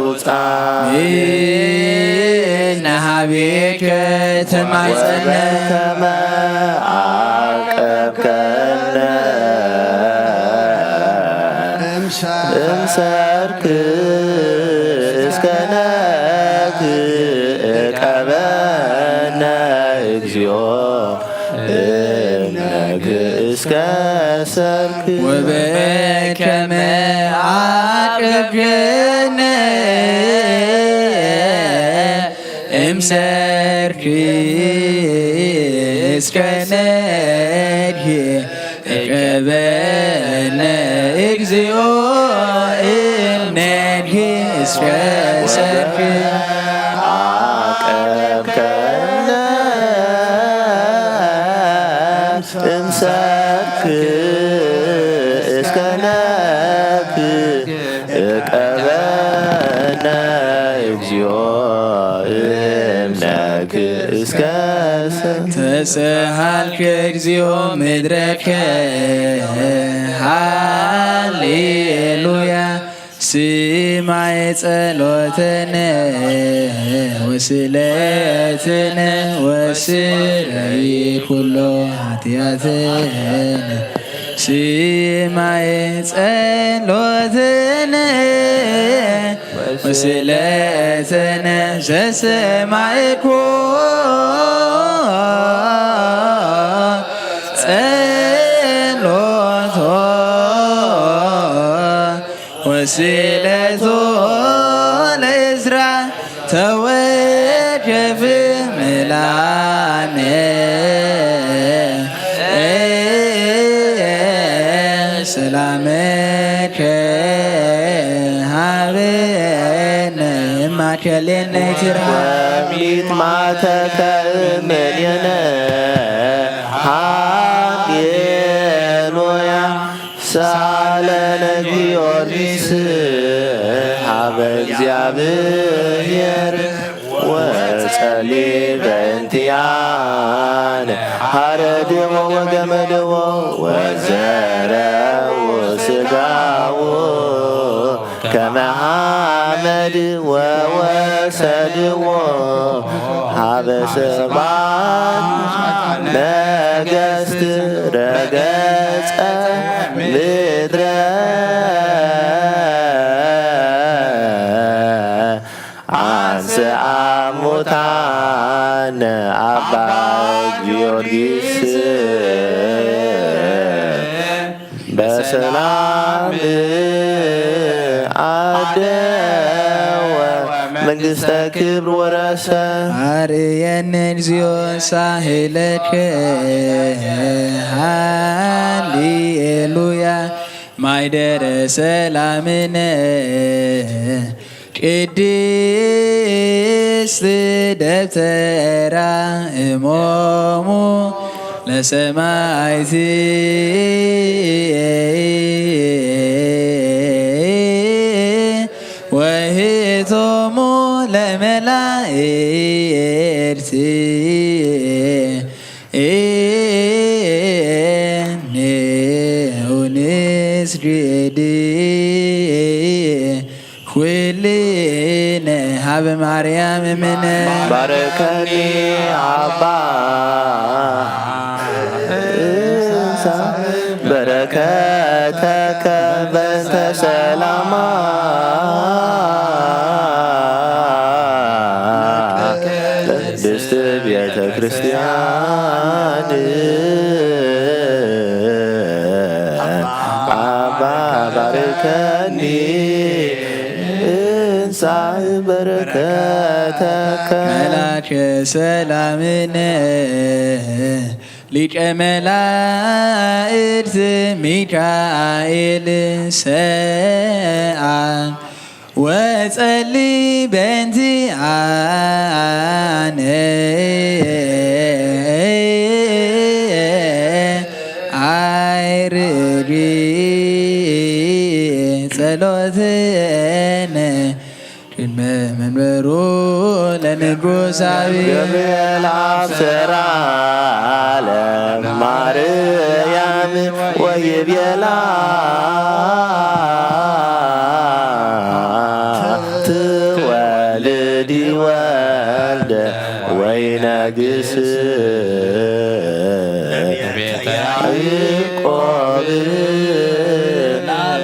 ቅቡፃን ናቤከ ተማጸነ ወበከመ አቀብከነ እምሰርክ እስከ ነግህ እቀበነ እግዚኦ እምነግህ እስከ ሰርክ ወበከመ አቅብከነ እምሰርክ እስከ ነግህ እቀበነ እግዚኦ እምነግህ እስከ ሰርክ አቀብከነ እምሰርክ እስከ ነግህ እቀበነ እግዚኦ እምነግህ እስከ ሰርክ ተሰሃልከ እግዚኦ ምድረከ ሃሌሉያ ስማይ ጸሎተነ ወስለትነ ወስረይ ኩሎ ኃጢአትነ ስማይ ጸሎተነ ወስለትነ ዘሰማይኮ ጸሎቶ ወስለቶ ለእዝራ ተወከፍ ምላነ ሰላመከ ሀበነ ማእከሌነ ይትርሃ ወምሊት አስማተከ እምኔነ ሃሌሉያ ሳለነ ጊዮርጊስ ሀበ እግዚአብሔር ወጸሊ በእንቲአነ ሀረድሞ ወገመድሞ ወዘረው ስጋዎ ከመ ሐመድ ወወሰድዎ ሀበ ሰባን ነገሥት ረገጸ ምድረ አንሥአ ሙታነ አባ ጊዮርጊስ በሰላም አደወ መንግሥተ ክብር ወረሰ አርየነ እግዚኦ ሳህለከ ሃሌሉያ ማይደረ ሰላምነ ቅድስት ደብተራ እሞሙ ለሰማዕት ወህቶሙ ለመላእክት ንስግድ ኩልነ ሀበ ማርያም እምነ ባረከኒ አባ በረከተከ በእንተ ሰላማ ቅድስት ቤተ ክርስቲያን አባ ባርከኒ እንሳእ በረከተከ መላከ ሰላምነ ሊቀ መላእክት ሚካኤል ሰአል ወጸሊ በእንቲአነ አይርግ ጸሎትነ ቅድመ መንበሩ ለንጉሳዊ ገብርኤል አብሰራ ለማርያም ወይቤላ ትወልዲ ወልደ ወይነግስ ያዕቆብ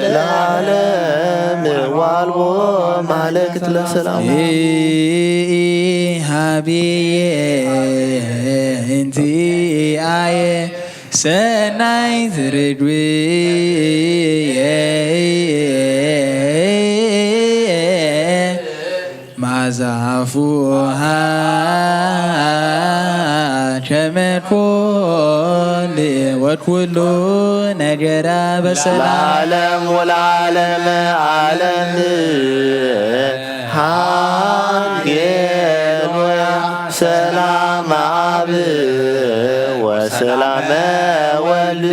ለዓለም ዋልቦ ማለክት ለሰላም ሀቢየ እንቲአየ ሰናይት ርግብየ ማዛፉሃ ቸመኮል ወኩሉ ነገራ በሰላም ለዓለም ወለዓለመ ዓለም ሃሌሉያ ሰላም አብ ወሰላመ ወልድ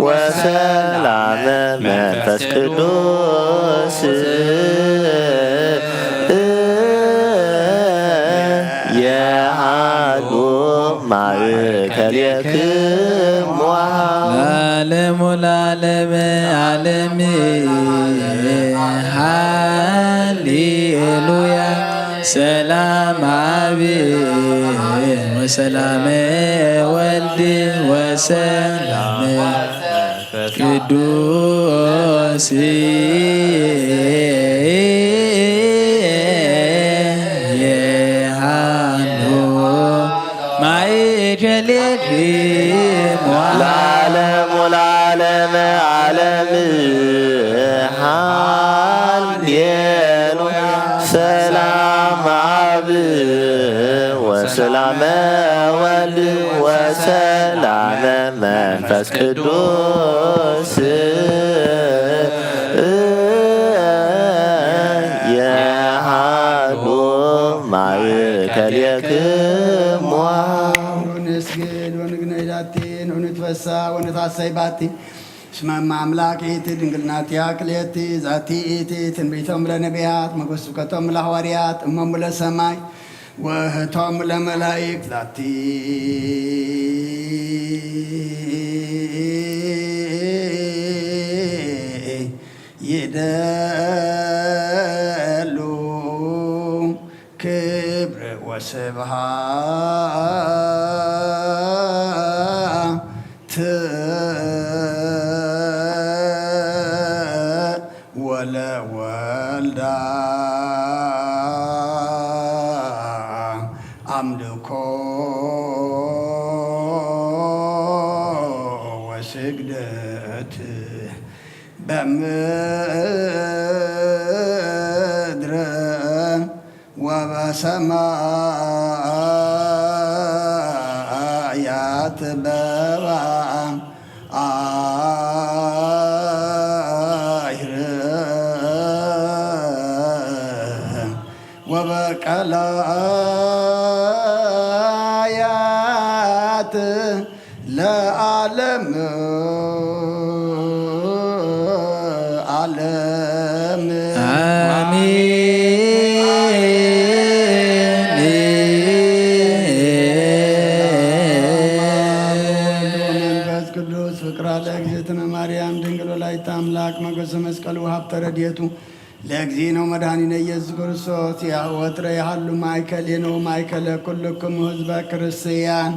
ወሰላመ መንፈስ ቅዱስ የሃሉ ማእከልክሙ ለዓለሙ ለዓለመ ዓለም ሃሌሉያ ሰላም አብ ወሰላመ ወልድ ወሰላመ ቅዱስ የሃሉ ማእከልክሙ ለዓለም ወለዓለመ ዓለም ሃሌሉያ ሰላም አብ ወሰላመ ወልድ ወሰላመ መንፈስ ቅዱስ የሃሉ ማእከልክሙ ነስግድ ወንግነይ ላቲ ወንትፈሳ ወንታሰይ ባቲ እስመ አምላክ ኢቲ ድንግልናት ያክልየቲ ዛቲ ኢቲ ትንቢቶም ለነቢያት መጎስብከቶም ለሐዋርያት እመሙ ለሰማይ ወህቶም ለመላእክት ዛቲ ይደሉ ክብር ወስብሐት ወለወልዳ አምልኮ ወስግደት በምድር ወበሰማያት በባሕር ወበቀላያት ለዓለም ዓለም መንፈስ ቅዱስ ፍቅራ ለእግዝእትነ ማርያም ድንግል ወላዲተ አምላክ መጎሰ መስቀሉ ሀብተ ረድኤቱ ለእግዚእነ መድኃኒነ ኢየሱስ ክርስቶስ ያወትረ ያህሉ ማእከሌነ ማእከለ ኩልክሙ ሕዝበ ክርስቲያን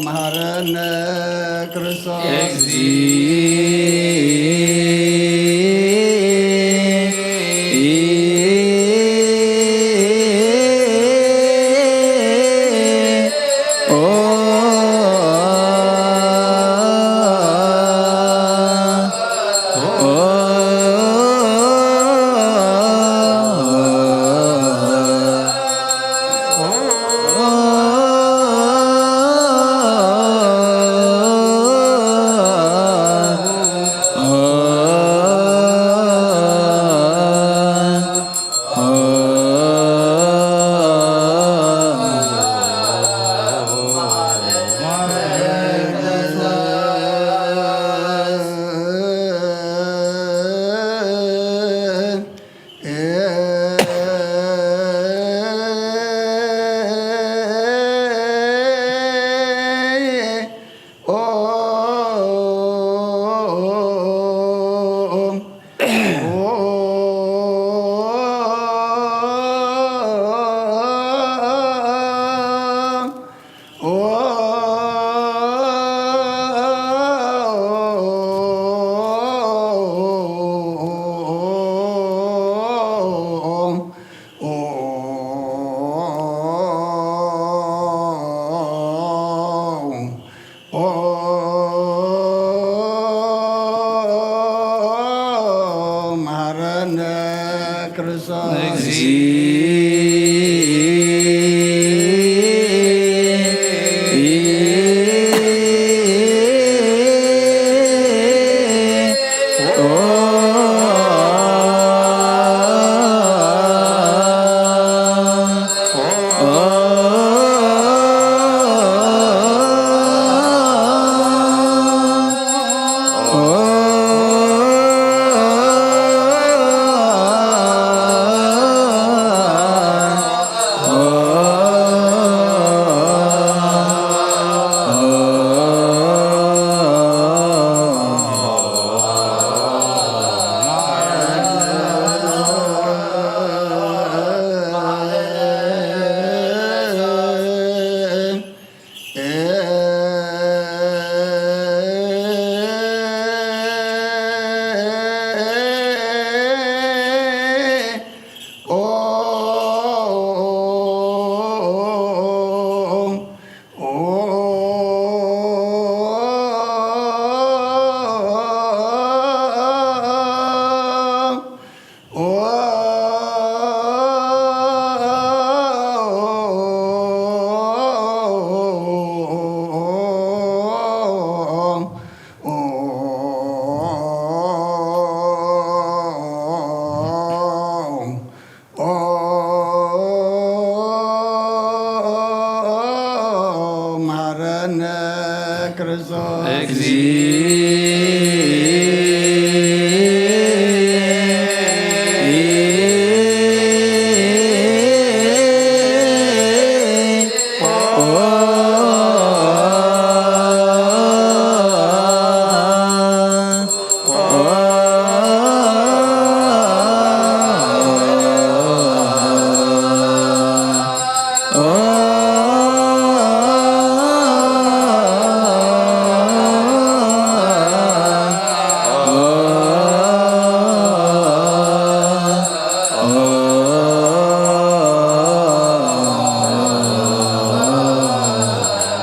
መሐረነ ክርስቶስ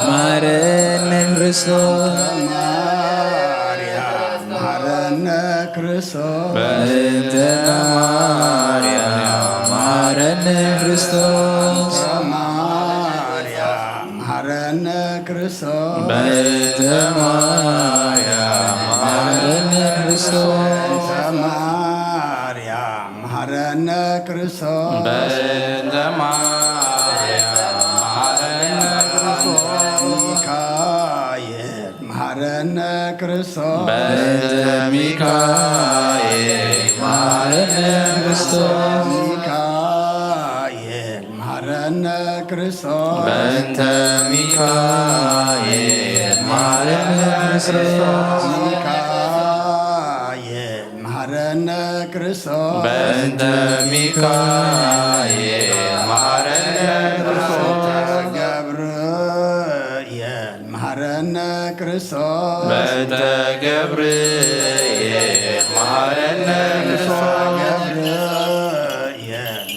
መሐረነ ክርስቶስ ማርያም መሐረነ ክርስቶስ በእንተ ማርያም መሐረነ ክርስቶስ ማርያም መሐረነ ክርስቶስ በእንተ ማርያም መሐረነ ክርስቶስ ማርያም መሐረነ ክርስቶስ በእንተ ማርያም መሐረነ ክርስቶስ ሚካኤል መሐረነ ክርስቶስ በእንተ ሚካኤል መሐረነ ክርስቶስ ሚካኤል መሐረነ ክርስቶስ በእንተ ሚካኤል መሐረነ ክርስቶስ ሚካኤል መሐረነ ክርስቶስ በእንተ ሚካኤል መሐረነ ክርስቶስ ገብርኤል መሐረነ ክርስቶስ በእንተ ገብርኤል መሐረነ ክርስቶስ ገብርኤል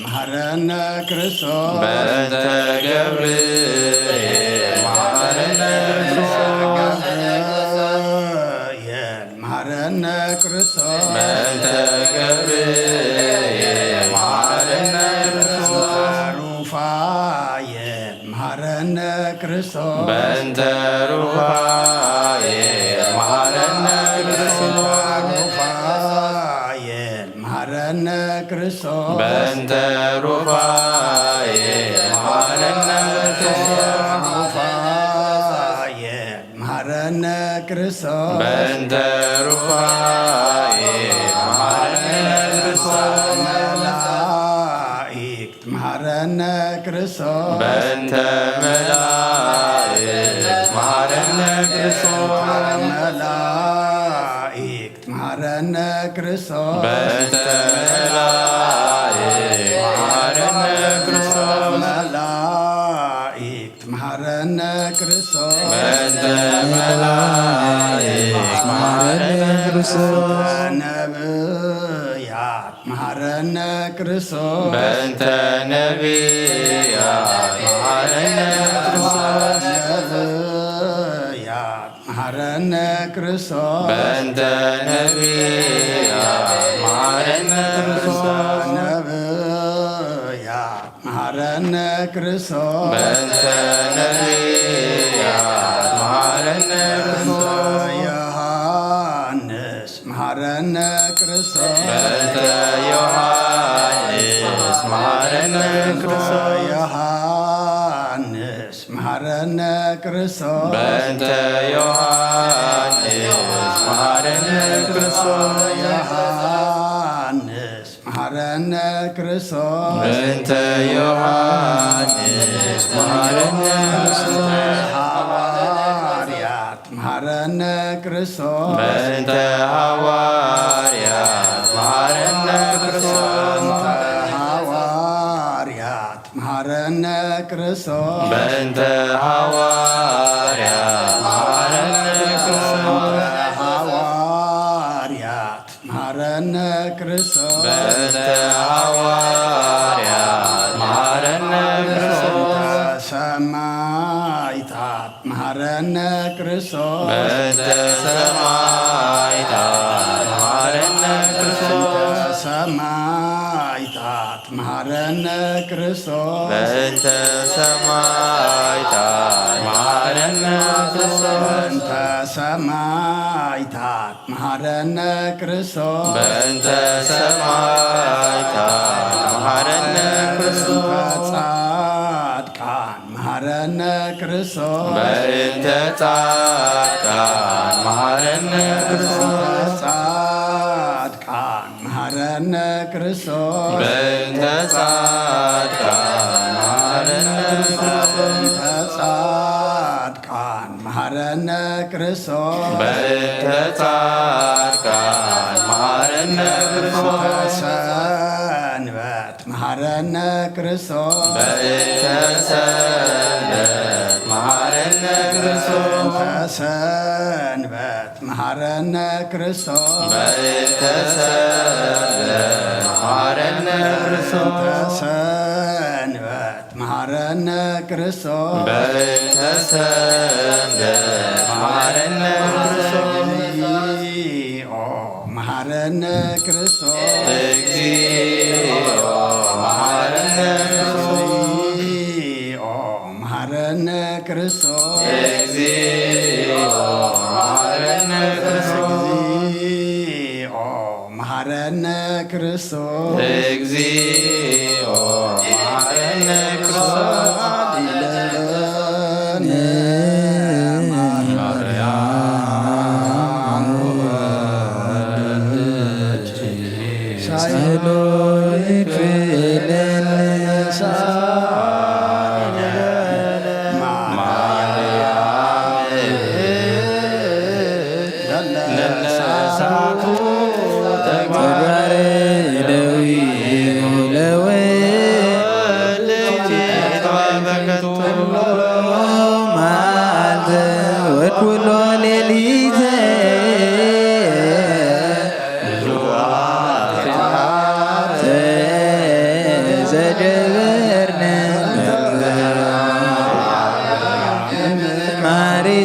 መሐረነ ክርስቶስ በእንተ ገብርኤል መሐረነ ክርስቶስ ገብርኤል መሐረነ ክርስቶስ በእንተ ገብርኤል መሐረነ ክርስቶስ ሩፋኤል መሐረነ ክርስቶስ በእንተ ሩፋኤል መሐረነ ክርስቶስ ሩፋኤል መሐረነ ክርስቶስ በእንተ ሩፋኤል መሐረነ ክርስቶስ ሩፋኤል መሐረነ ክርስቶስ በእንተ ሩፋኤል መሐረነ ክርስቶስ መላእክት መሐረነ ክርስቶስ በእንተ መላእክት መሐረነ ክርስቶስ መላእክት መሐረነ ክርስቶስ በእንተ መላእክት መሐረነ ክርስቶስ መላእክት መሐረነ ክርስቶስ በእንተ መላእክት መሐረነ ክርስቶስ ነብያት መሐረነ ክርስቶስ በእንተ ነቢያት መሐረነ ክርስቶስ ነብያት መሐረነ ክርስቶስ በእንተ ነቢያት መሐረነ ክርስቶስ ነብያት መሐረነ ክርስቶስ በእንተ ነቢያት መሐረነ ክርስቶስ ዮሐንስ መሐረነ ክርስቶስ በእንተ ዮሐንስ መሐረነ ክርስቶስ ዮሐንስ መሐረነ ክርስቶስ በእንተ ዮሐንስ መሐረነ ክርስቶስ ዮሐንስ መሐረነ ክርስቶስ በእንተ ዮሐንስ መሐረነ ክርስቶስ ሐዋርያት መሐረነ ክርስቶስ በእንተ ሐዋርያት መሐረነ ክርስቶስ ሐዋርያት መሐረነ ክርስቶስ በእንተ ሐዋርያት መሐረነ ክርስቶስ ሐዋርያት መሐረነ ክርስቶስ በእንተ ሐዋርያት መሐረነ ክርስቶስ ሰማዕታት መሐረነ ክርስቶስ በእንተ ሰማዕታት መሐረነ ክርስቶስ ሰማዕታት መሐረነ ክርስቶስ በእንተ ሰማዕታት መሐረነ ክርስቶስ በእንተ ሰማዕታት መሐረነ ክርስቶስ በእንተ ሰማዕታት መሐረነ ክርስቶስ ጻድቃን መሐረነ መሐረነ ክርስቶስ በእንተ ጻድቃን መሐረነ ክርስቶስ ጻድቃን መሐረነ ክርስቶስ በእንተ ጻድቃን መሐረነ ክርስቶስ ጻድቃን መሐረነ ክርስቶስ በእንተ ጻድቃን መሐረነ ክርስቶስ ሰንበት መሐረነ ክርስቶስ በእንተ ሰንበት መሐረነ ክርስቶስ ሰንበት መሐረነ ክርስቶስ በእንተ ሰንበት መሐረነ ክርስቶስ ሰንበት መሐረነ ክርስቶስ በእንተ ሰንበት መሐረነ ክርስቶስ መሐረነ ክርስቶስ እግዚኦ መሐረነ ክርስቶስ መሐረነ ክርስቶስ እግዚኦ መሐረነ ክርስቶስ መሐረነ ክርስቶስ እግዚኦ መሐረነ ክርስቶስ ይለነ ማርያም ሳይሎን ክፍልን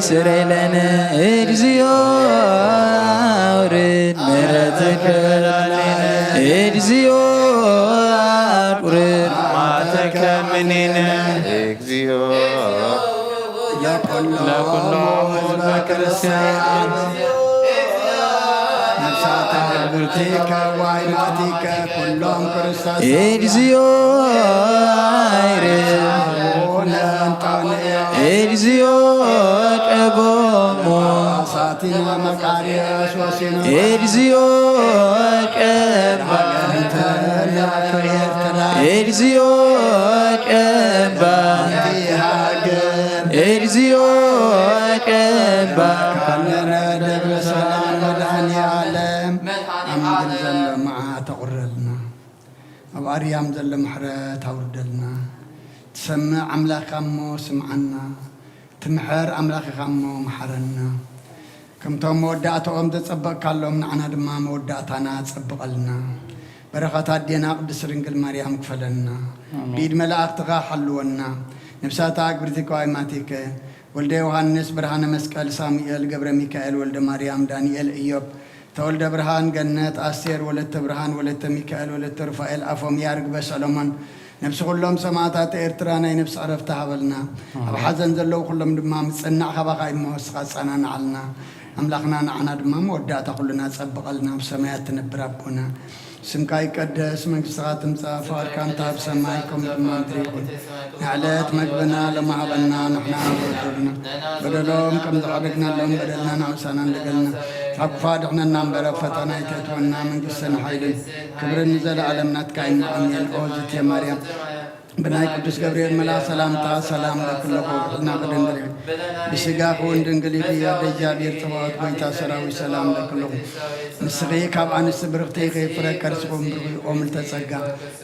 ስረለነ እግዚኦ አውርድ ምሕረትከ እግዚኦ አቁርድ ማተከ ምኔነ እግዚኦ ለኩሎሙ ለክርስቲያን ነፍሳተ ብርቲከ ዋይማቲከ ኩሎም ክርስቶስ እግዚኦ አይርድ እግዚኦ ቀቦሙ ሳቲነ መቃርዮስ ወሲኖ እግዚኦ ቀባ እግዚኦ ቀባ እግዚኦ ቀባ ካነነ ደብረ ሰላም መድኃኔ ዓለም አምድር ዘሎ መዓት ተቁረልና ኣብ ኣርያም ዘሎ ምሕረት ኣውርደልና ትሰምዕ ኣምላኽካ እሞ ስምዓና ትምሕር ኣምላኽካ እሞ መሓረና ከምቶም መወዳእትኦም ዘጸበቕካሎም ንዓና ድማ መወዳእታና ጸብቐልና በረኸት ኣዴና ቅድስት ድንግል ማርያም ክፈለና ብኢድ መላእኽትኻ ሓልወና ነብሳታ ግብርቲከ ዋይማቲከ ወልደ ዮሐንስ ብርሃነ መስቀል ሳሙኤል ገብረ ሚካኤል ወልደ ማርያም ዳንኤል ኢዮብ ተወልደ ብርሃን ገነት ኣስቴር ወለተ ብርሃን ወለተ ሚካኤል ወለተ ሩፋኤል ኣፎምያ ርግበ ሰሎሞን ነብሲ ኩሎም ሰማዕታት ኤርትራ ናይ ነብሲ ዕረፍቲ ሃበልና ኣብ ሓዘን ዘለዉ ኩሎም ድማ ምፅናዕ ካባኻ ይመወስኻ ጸናንዓልና ኣምላኽና ንዓና ድማ መወዳእታ ኩሉና ጸብቐልና ኣብ ሰማያት ትነብር ኣቦና ስምካ ይቀደስ መንግሥትኻ ትምጻእ ፍቓድካ እንተ ኣብ ሰማይ ከምኡ ድማ ምድሪ ይኹን ንዕለት መግብና ለማሃበና ንሕና ንበደሉና በደሎም ከም ዝዓደግናሎም በደልና ናውሳና እንደገልና ካብ ክፉ ኣድሕነና እምበረ ፈተና ይተእትወና መንግሥትን ሓይልን ክብርን ዘለዓለም ናትካ ይመቐሜን ኦ ዝትየ ማርያም ብናይ ቅዱስ ገብርኤል መልአክ ሰላምታ ሰላም ለክለኹ ሕና ቅድንግል ብስጋኽ እውን ድንግል ኢኺ ኣደ እግዚኣብሔር ጽባኦት ጎይታ ሰራዊት ሰላም ለክለኹ ንስኺ ካብ ኣንስቲ ብርኽቲ ኢኺ ፍረ ከርስኹም ብርኺ ኦ ምልዕተ ጸጋ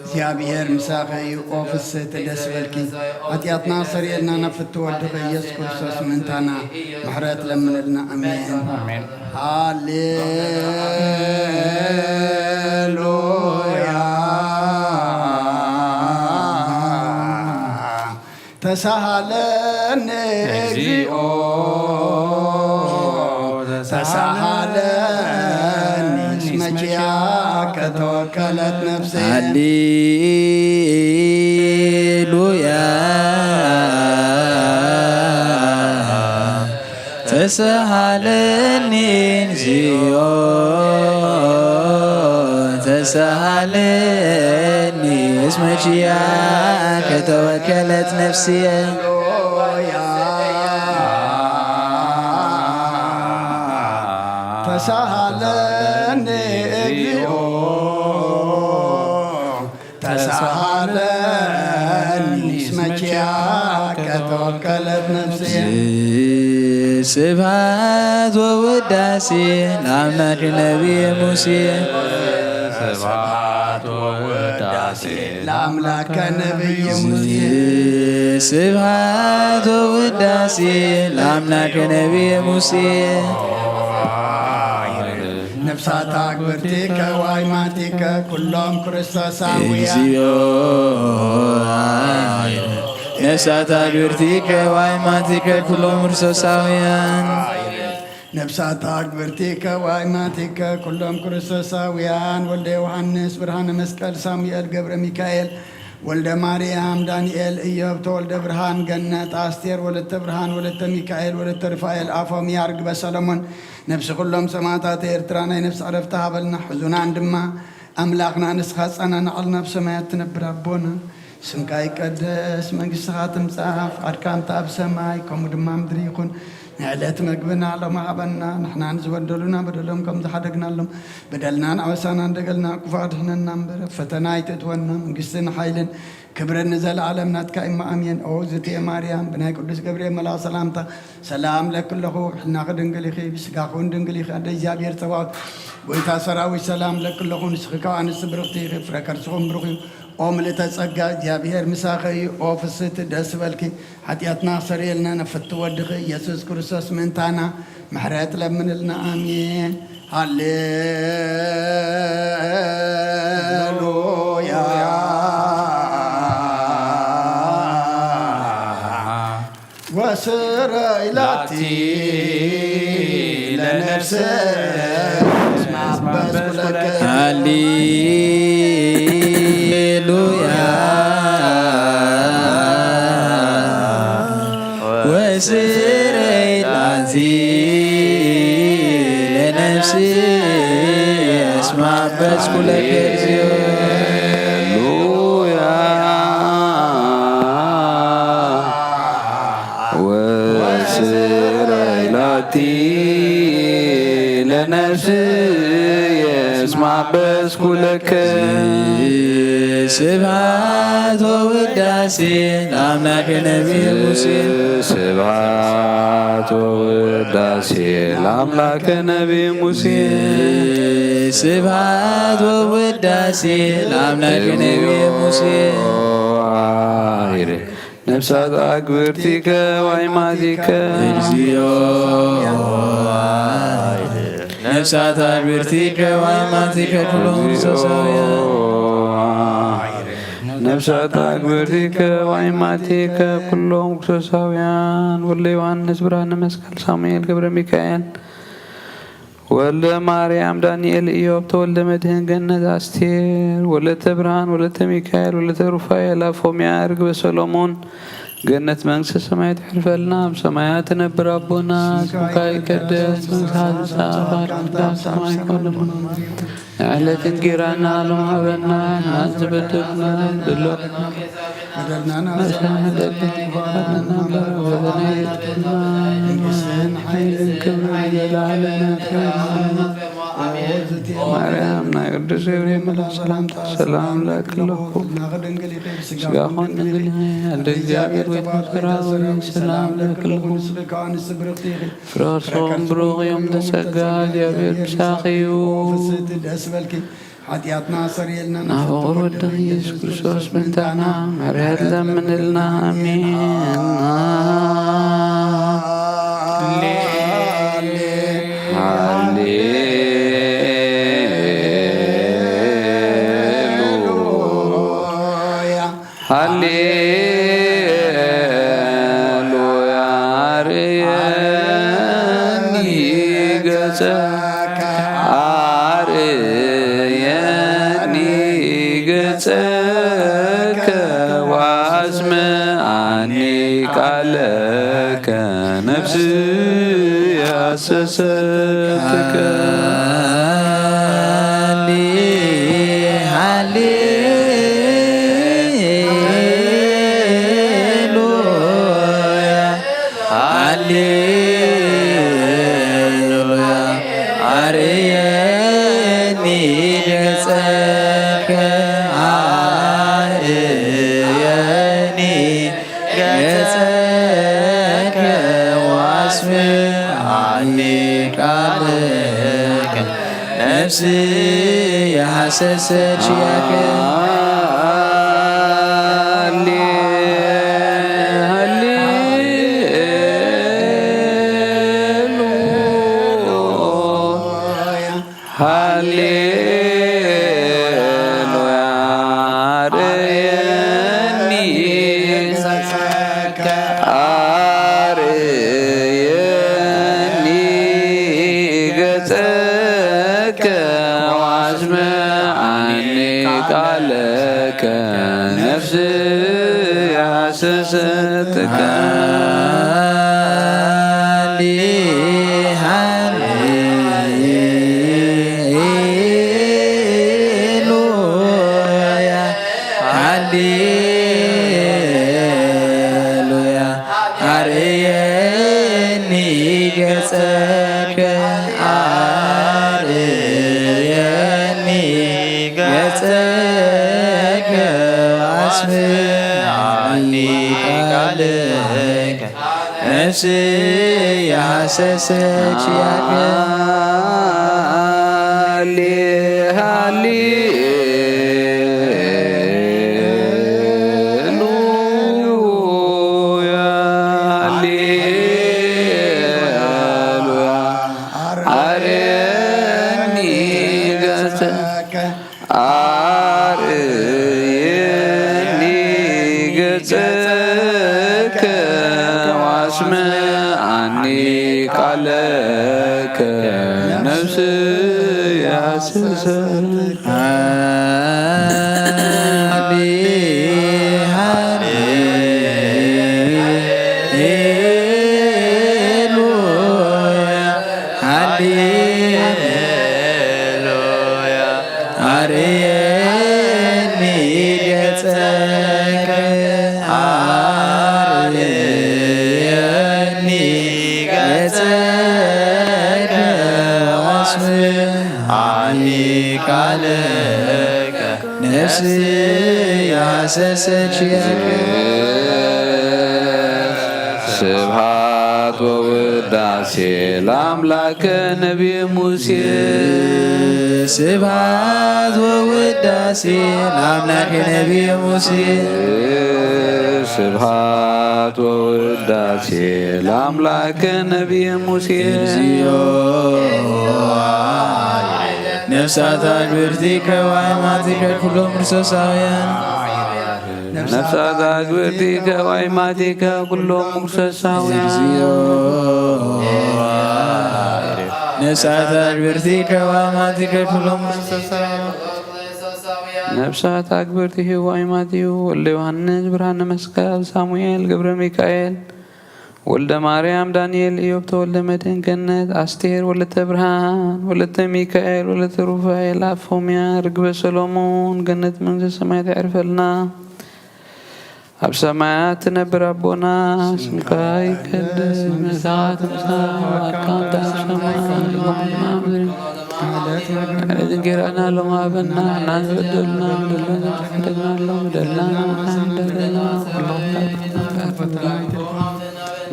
እግዚኣብሔር ምሳኺ እዩ ኦ ፍስሕቲ ደስ በልኪ ኃጢአትና ሰሪኤልና ናፍቲ ወድኺ ኢየሱስ ክርስቶስ ምእንታና ምሕረት ለምንልና ኣሜን ሃሌሉያ ተሳሃለኒ እግዚኦ ተሳሃለኒ እስመ ኪያከ ተወከለት ነፍሴ ሃሌሉያ ተሳሃለኒ እግዚኦ ተሳሃለኒ እስመ ኪያከ ተወከለት ነፍስየ ተሳሃለኒ እግዚኦ ተሳሃለኒ እስመኪያከ ተወከለት ነፍሴ ስብሐት ወውዳሴ ለአምላክ ነቢየ ሙሴ ስብሐት ወውዳሴ ለአምላከ ነቢየ ሙሴ ስብሐት ወውዳሴ ለአምላክ ነቢየ ሙሴ ነፍሳት አግብርቲከ ወአይማቲከ ኩሎም ክርስቶሳውያን እግዚኦ ነፍሳት አግብርቲከ ወአይማቲከ ኩሎም ክርስቶሳውያን ነፍሳት አግብርቲከ ወአይማቲከ ኩሎም ክርስቶሳውያን ወልደ ዮሐንስ ብርሃነ መስቀል ሳሙኤል ገብረ ሚካኤል ወልደ ማርያም ዳንኤል ኢዮብ ተወልደ ብርሃን ገነት አስቴር ወለተ ብርሃን ወለተ ሚካኤል ወለተ ርፋኤል አፎምያ ርግበ ሰሎሞን ነፍሲ ኩሎም ሰማዕታት ኤርትራ ናይ ነፍሲ ዕረፍቲ ሃበልና ሕዙናን ድማ ኣምላኽና ንስኻ ጸናንዓልና ብሰማያት ትነብር ኣቦና ስምካ ይቀደስ መንግሥትኻ ትምጻእ ፍቃድካ እንተ ኣብ ሰማይ ከምኡ ድማ ምድሪ ይኹን ንዕለት መግብና ሎማ ሃበና ንሕና ንዝበደሉና በደሎም ከም ዝሓደግናሎም በደልናን ኣበሳና እንደገልና ክፋድሕነና እምበር ፈተና ይትእትወና መንግሥትን ሓይልን ክብርን ንዘለዓለም ናትካ እማ ኣሜን ኦ ዝትየ ማርያም ብናይ ቅዱስ ገብርኤል መልኣክ ሰላምታ ሰላም ለክለኹ ሕልናኽ ድንግል ኢኺ ብስጋኹን ድንግል ኢኺ ኣደ እግዚኣብሔር ፀባዖት ጎይታ ሰራዊት ሰላም ለክለኹ ንስኺ ኣንስቲ ብርኽቲ ኢኺ ፍረ ከርስኹም ብሩኽ እዩ ኦ ምልእተ ጸጋ እግዚኣብሔር ምሳኸ እዩ ኦ ፍስቲ ደስ በልኪ ሓጢኣትና ሰሪየልና ነፈቲ ወድኺ ኢየሱስ ክርስቶስ ምእንታና ምሕረት ለምንልና ኣሜን ሃሌሉያ ወስረይላቲ ለነፍስ ማበስኩለከ ሃሌሉያ ወስረይላቲ ለነፍስ እስማበስኩለከ እግዚኦ ወስረይላቲ ለነፍስ እስማበስኩለከ ስብሐት ወውዳሴ ለአምላክ ነቢየ ሙሴ ስብሐት ወውዳሴ ለአምላከ ነቢየ ሙሴ ስብሐት ወውዳሴ ለአምላክ ነቢየ ሙሴ ነፍሳት አግብርቲከ ወአይማቲከ እግዚኦ ነፍሳት አግብርቲከ ወአይማቲከ ኩሎም ክርስቶሳውያን ነፍሳት አግብርቲከ ወአይማቲከ ኩሎም ክርስቶሳውያን ወልደ ዮሐንስ ብርሃነ መስቀል ሳሙኤል ገብረ ሚካኤል ወልደ ማርያም ዳንኤል ኢዮብ ተወልደ መድህን ገነት አስቴር ወለተ ብርሃን ወለተ ሚካኤል ወለተ ሩፋኤል አፎምያ ርግበ ሰሎሞን ገነት መንግሥተ ሰማያት ያልፈልና በሰማያት ነብር አቦና ስምካ ይቀደስ መንግሥትከ ሰማይ ኮነ ዕለት እንጀራና ሎም ሀበና ናንተ በደልና ብሎ ማርያም ናይ ቅዱስ ገብርኤል መልአክ ሰላምታ ሰላም ለክለኹ ስጋኹን ድንግል እንደ እግዚአብሔር ወይ ተፈራ ሰላም ለክለኹ ፍረሶም ብሩኽ እዮም ተጸጋ እግዚአብሔር ምሳኺ እዩ ኃጢአትና ሰሪየልና ናፍቅር ወድኽ ኢየሱስ ክርስቶስ ምንታና ምሕረት ለምንልና አሜን ሃሌሉያ አርየኒ ገጸከ አርየኒ ገጸከ ወአስምዓኒ ቃለከ ነፍስየ ሐሰሰትከ ሃሌሉያ አስምዓኒ ቃልከ ነፍስ የሐሰሰች ያከ ነፍስ ያሰሰች ያከ ነፍስ ያሰሰች ስብሐት ወውዳሴ ለአምላከ ነቢየ ሙሴ ስብሐት ወውዳሴ ለአምላከ ነቢየ ሙሴ ስብሐት ወውዳሴ ለአምላከ ነቢየ ሙሴ ነፍሳት አግብርቲከ ወአእማቲከ ኩሎም ርሰሳውያን ነፍሳት አግብርቲከ ወአእማቲከ ኩሎም ርሰሳውያን ነፍሳት አግብርቲከ ወአእማቲከ ኩሎም ርሰሳውያን ነፍሳት አግብርቲከ ወአእማቲከ ወልደ ዮሐንስ ብርሃነ መስቀል ሳሙኤል ገብረ ሚካኤል ወልደ ማርያም ዳንኤል ኢዮብ ተወልደ መድኅን ገነት አስቴር ወለተ ብርሃን ወለተ ሚካኤል ወለተ ሩፋኤል አፎምያ ርግበ ሰሎሞን ገነት መንግሥተ ሰማያት ያዕርፈልና። ኣብ ሰማያት ትነብር አቦና ስምከ ይቀደስ ምጽአት አካንተ ሰማይ እንጀራና ለማበና እናንዘደልና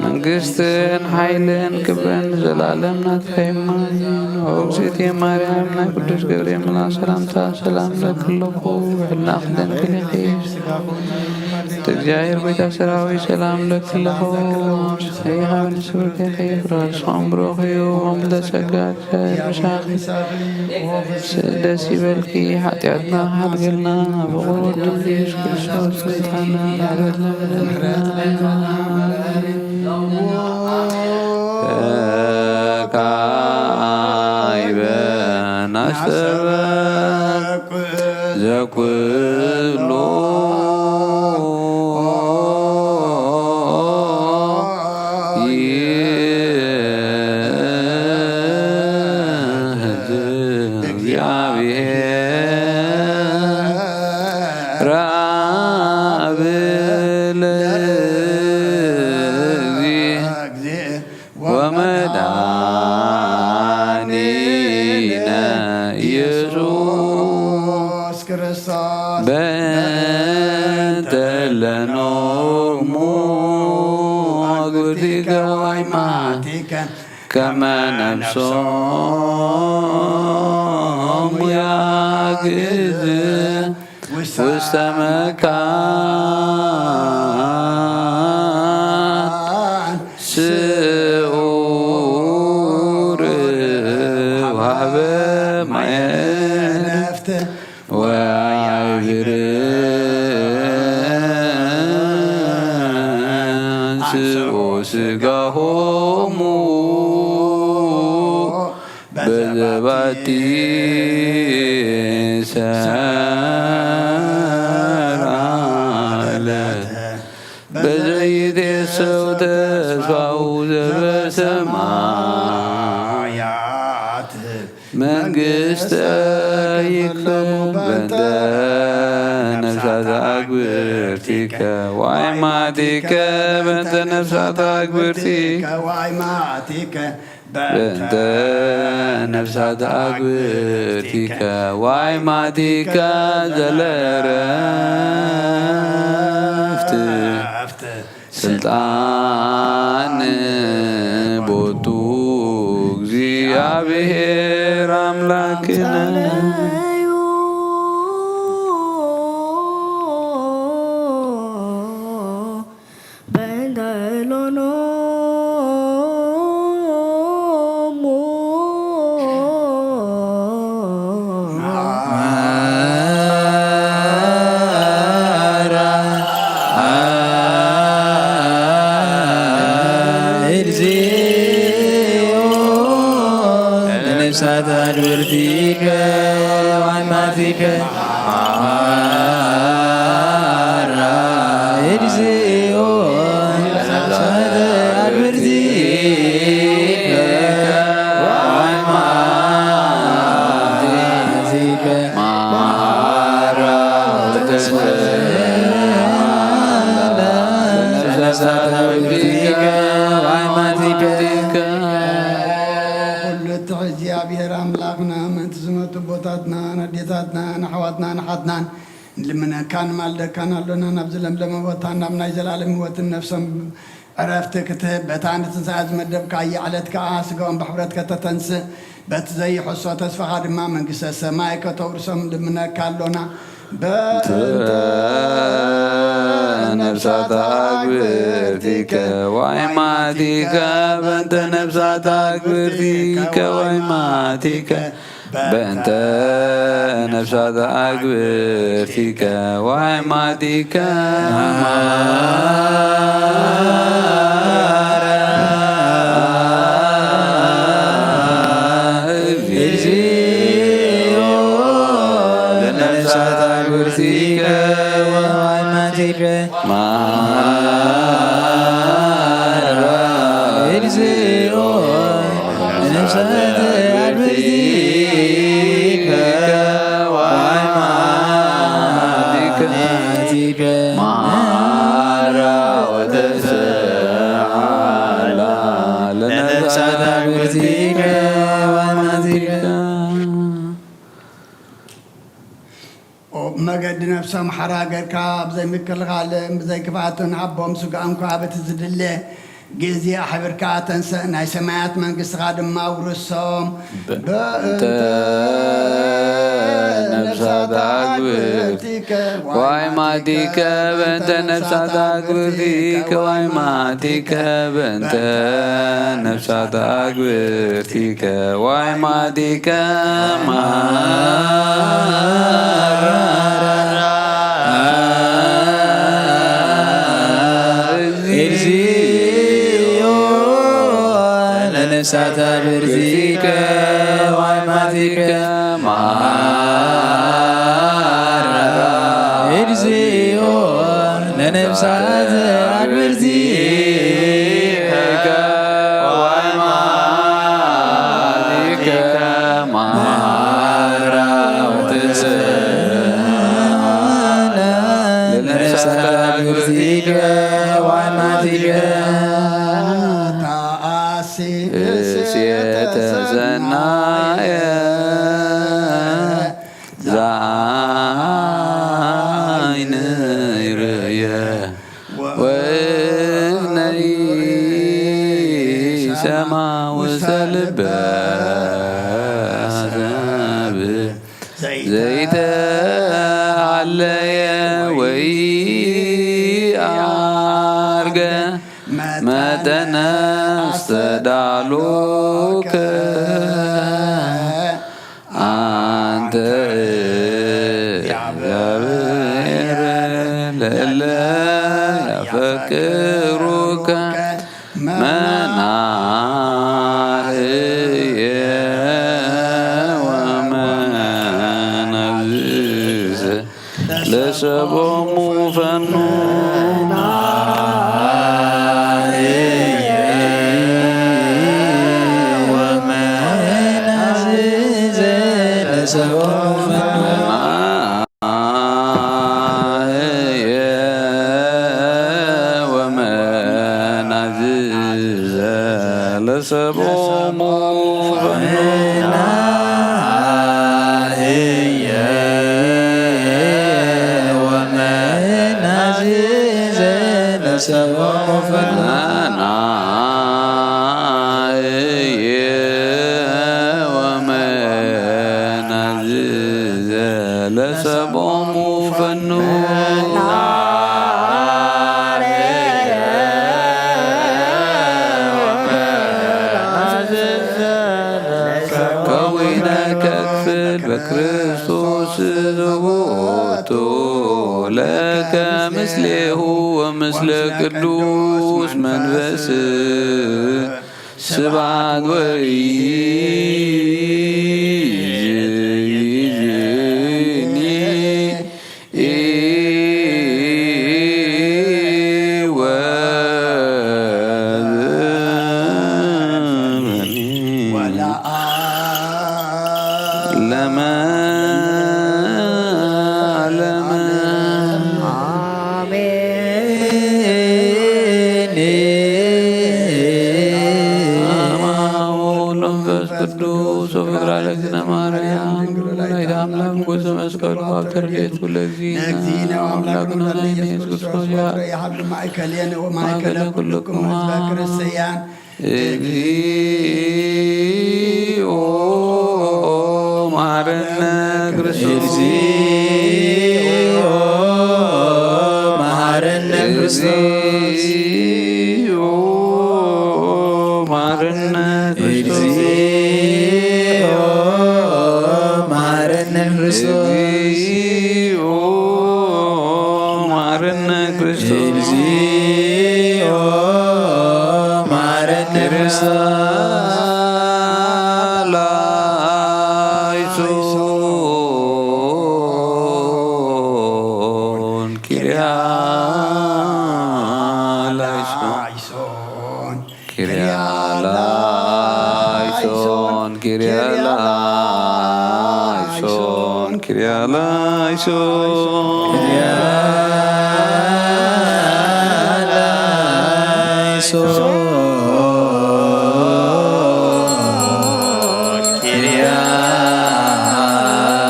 መንግስትን ኃይልን ክብርን ዘላለም ናትከይማ ኦግዝእቴ ማርያም ናይ ቅዱስ ገብርኤል መልአክ ሰላምታ ሰላም ለክለኩ ሕላኽ ደንግልኺስ እግዚአብሔር ቤተ ሰራዊት ሰላም ለክለኩ ሰይሃን ስብከ ይፍራስም ብሮኺዮ ወምለጸጋ ከብሻኺ ደስ ይበልኪ ኃጢአትና ሓድግልና ብቁርበት ኢየሱስ ክርስቶስ ጌታና ካይበን አስተበቅ ዘኩሎ Ben ብርቲከ ዋይማቲከ ከመ ነፍሶሙ ያግዝ ውስተ መካን ስዑር ወሀበ ማየ ወአይብር አንሥኦ ሥጋሆሙ በዘባቲ ሰራለት በዘይትየሰው ተስፋው ዘበሰማያት መንግሥተ ይክፈል በእንተ ነፍሳተ አግብርቲከ ወአይማቲከ በእንተ ነፍሳተ አግብርቲከ በእንተ ነፍሳተ አግብርቲከ ወአይማቲከ ዘለረፍት ስልጣን ቦቱ እግዚአብሔር አምላክነ ነፍሳተ አግብርቲከ ወአይማቲከ እግዚኦ ነፍሳተ አግብርቲከ ወአይማቲከ ነፍሳተ አግብርቲከ ወአይማቲከ እግዚአብሔር አምላክና ምንት ዝመቱ ቦታትና ነዴታትና ናሕዋትና ናሓትናን ልምነካን ማልደካን አሎና ናብዚ ለምለመ ቦታ ናብናይ ዘላለም ህይወትን ነፍሶም ዕረፍቲ ክትህብ በታ ንትንሣኤ ዝመደብካ የዕለት ከዓ ስጋኦም ብሕብረት ከተተንስእ በቲ ዘይሕሶ ተስፋኻ ድማ መንግስተ ሰማይ ከተውርሶም ልምነካ አሎና በእንተ ነፍሳተ አግብርቲከ ወአይማቲከ በእንተ ነፍሳተ አግብርቲከ ወአይማቲከ በእንተ ነፍሳተ አግብርቲከ ወአይማቲከ እግዚኦ ነፍሳተ አግብርቲከ ወአይማቲከ ማራ ወተሰአላ ለነፍሳተ አግብርቲከ ወአይማቲከ መገዲ ነፍሶም ሓራ ጌርካ ብዘይ ምክልኻልን ብዘይ ክፍኣትን ሃቦም ስጋኦም ከዓ በቲ ዝድለ ጊዜ ኣሕቢርካ ተንስእ ናይ ሰማያት መንግስትኻ ድማ ውርሶም በእንተ ነፍሳተ አግብርቲከ ወአይማቲከ በእንተ ነፍሳተ አግብርቲከ ወአይማቲከ በእንተ ነፍሳተ አግብርቲከ ወአይማቲከ ነፍሳተ አግብርቲከ ወአይማቲከ እግዚኦ ለነፍሳተ አግብርቲከ ወአይማቲከ ማራ ወተሰአላ ለነፍሳተ አግብርቲከ ወአይማቲከ እሴተ ሰናየ ዘአይን ይርየ ወእዝነይ ይሰማ ውስተ ልበ አሕዛብ ዘይተሃለየ ወኢዐርገ መጠነ አስተዳሎከ አንተ እግዚአብሔር ለእለ ያፈቅሩከ መናህየ ወመናዝዘ ለሰቦሙ ፈኑ ለሰቦሙ መናህየ ወመናዝዘ ለሰቦሙ መናህየ ወመናዝዘ ለሰቦሙ ፈኑ በክርስቶስ ዝውቱ ለከ ምስሌሁ ወምስለ ቅዱስ መንፈስ ስብሐት ወይእዜኒ ቅዱስ ወፍቅር ለእግዝእትነ ማርያም ወላዲተ አምላክ ወዘመስቀሉ አብተርዴቱ ለእግዚእነ አምላክነ ኢየሱስ ክርስቶስ ማእከለ ኩልክሙ ሕዝበ ክርስቲያን እግዚኦ መሐረነ ክርስቶስ መሐረነ ክርስቶስ መሐረነ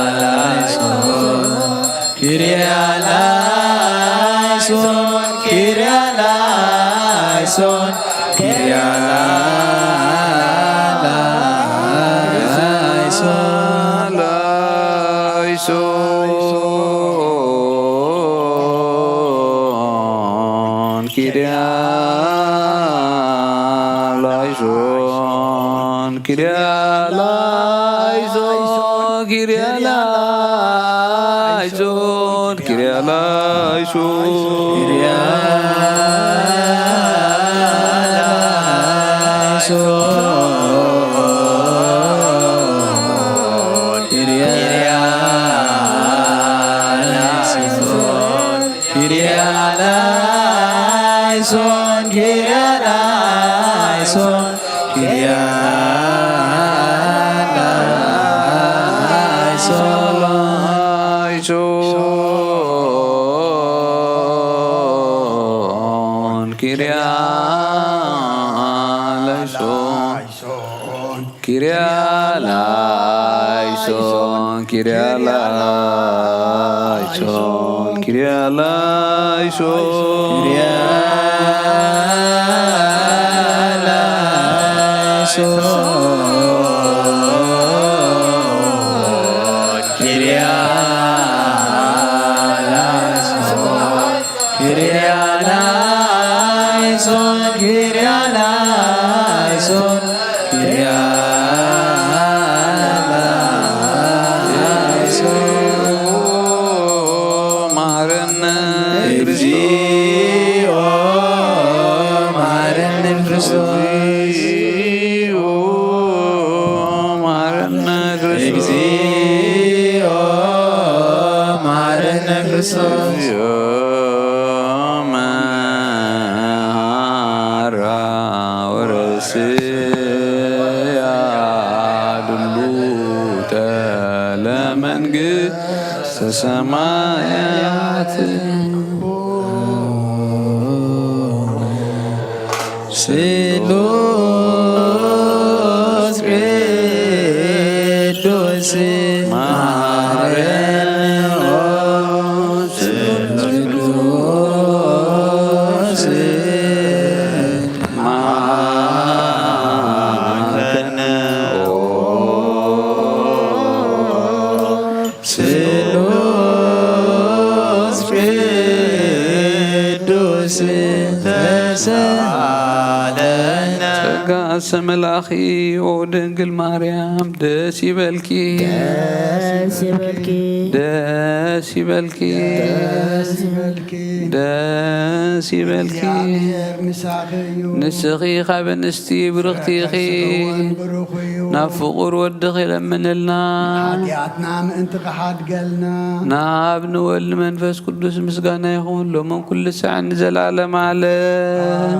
Kyrie ሰማያት ስሉስ ቅዱስ ማረን ስሉስ ማረን ስምላኺ ወድንግል ማርያም ደስ ይበልኪ ደስ ይበልኪ ደስ ይበልኪ ንስኺ ካብ እንስቲ ብርኽቲ ኢኺ ናብ ፍቑር ወድኺ ይለምንልና ናብ ንወልድ መንፈስ ቅዱስ ምስጋና ይኹን ሎምን ኩሉ ሰዓት ንዘላለም ዓለም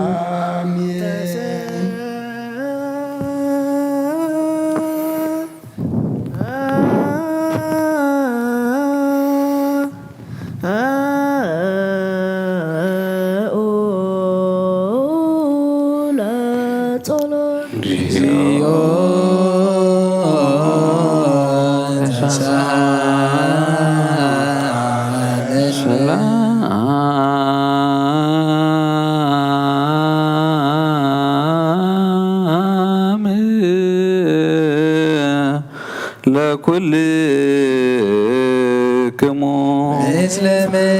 ለኩልክሙ ምስለ መንፈስ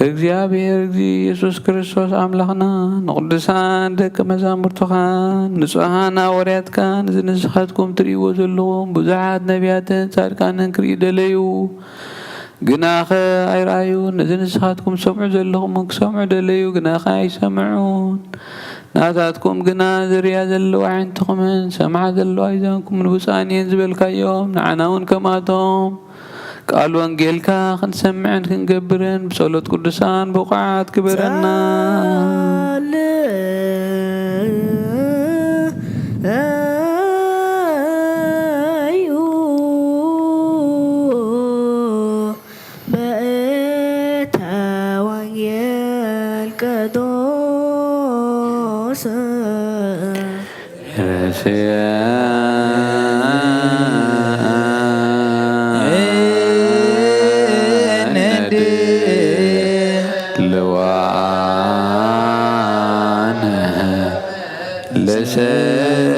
እግዚአብሔር ኢየሱስ ክርስቶስ አምላኽና ንቅዱሳን ደቀ መዛሙርትኻን ንጹሓን ሐዋርያትካን ዝንስኻትኩም ትርእይዎ ዘለኹም ብዙሓት ነቢያትን ጻድቃንን ክርኢ ደለዩ ግናኸ ኣይረኣዩን ነዚ ንስኻትኩም ሰምዑ ዘለኹም ክሰምዑ ደለዩ ግናኸ ኣይሰምዑን ናታትኩም ግና ዝርያ ዘለዋ ዓይንትኹምን ሰምዓ ዘለዋ ኣእዛንኩምን ብፃን እየን ዝበልካዮም ንዓና እውን ከማቶም ቃል ወንጌልካ ክንሰምዕን ክንገብርን ብጸሎት ቅዱሳን ብቑዓት ግበረና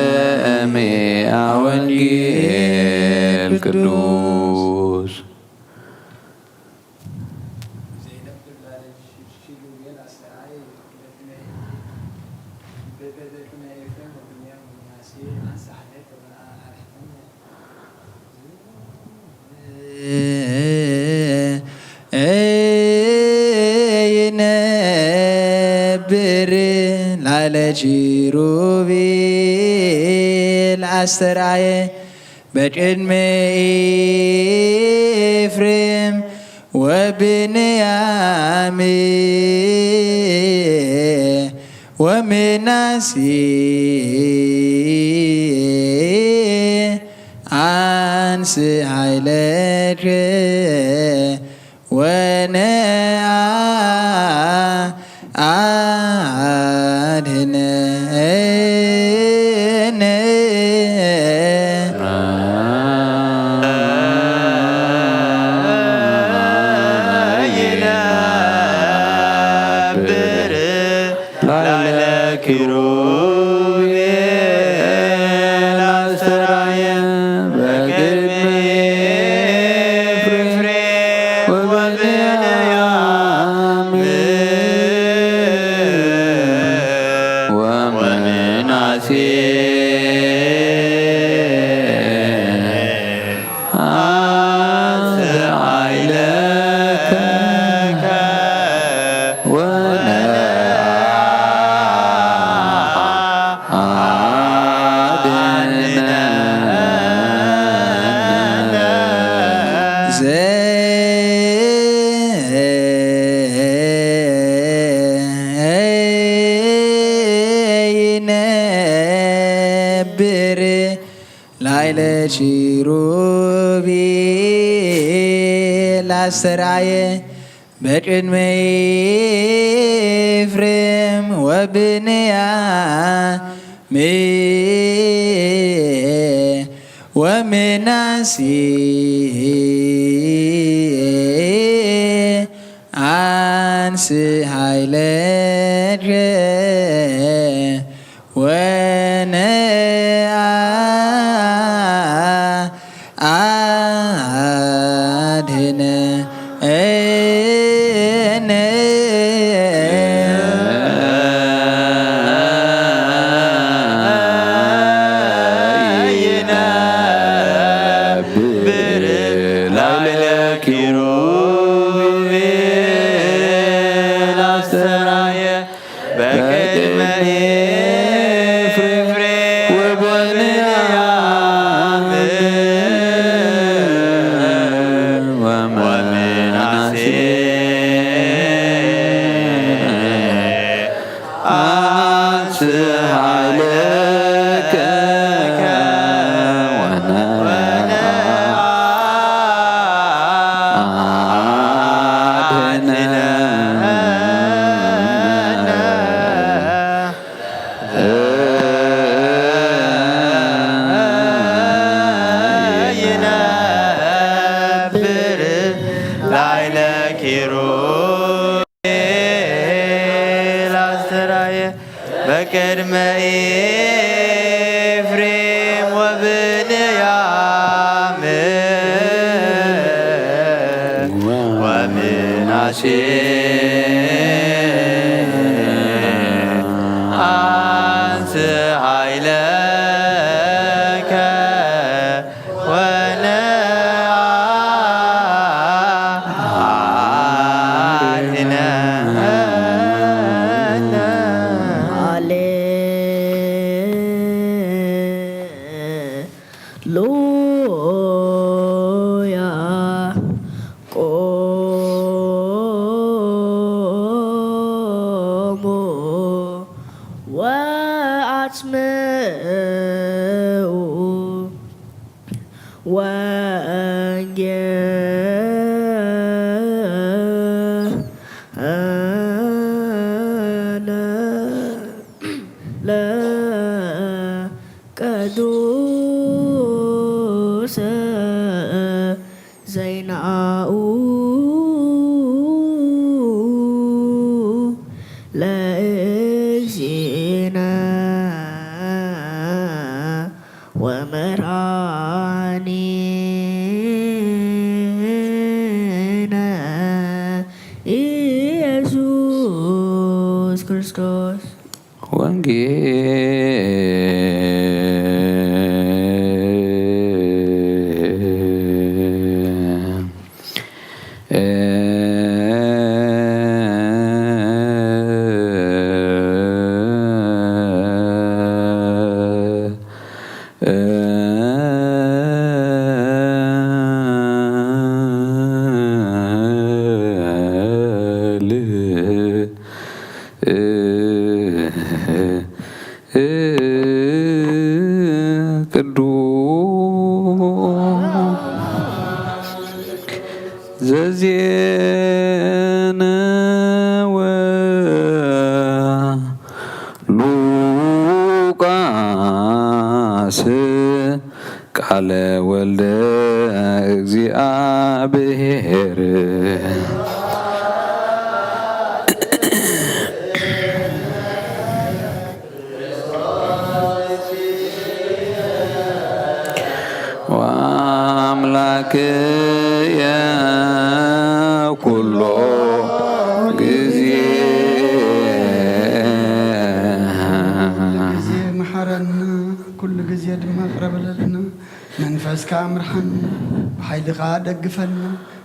ለሰሚዐ ወንጌል ቅዱስ ይነብር ላለ ኪሩቤል አስተርአየ በቅድመ ኤፍሬም ወብንያሚን ወምናሴ አንስ ኃይለከ ወነአ አድኅነነ ኪሩቤል አስተርአየ በቅድመ ኤፍሬም ወብንያም ወምናሴ አንስ ኃይለከ ወነአ አድኅነነ በቅድመ ኤፍሬም ወብንያም ወምናሴ አንስ ኃይለከ ወነአ ለቅዱስ ዘይናኡ ለእግዚእነ ወመድኃኒነ ኢየሱስ ክርስቶስ ዘዜነወ ሉቃስ ቃለ ወልደ እግዚአብሔር ወአምላክየ ኩሎ ጊዜ መሐረና ኩሉ ጊዜ ድማ ቅረበለልና መንፈስካ ምርሐና ብሓይልኻ ደግፈና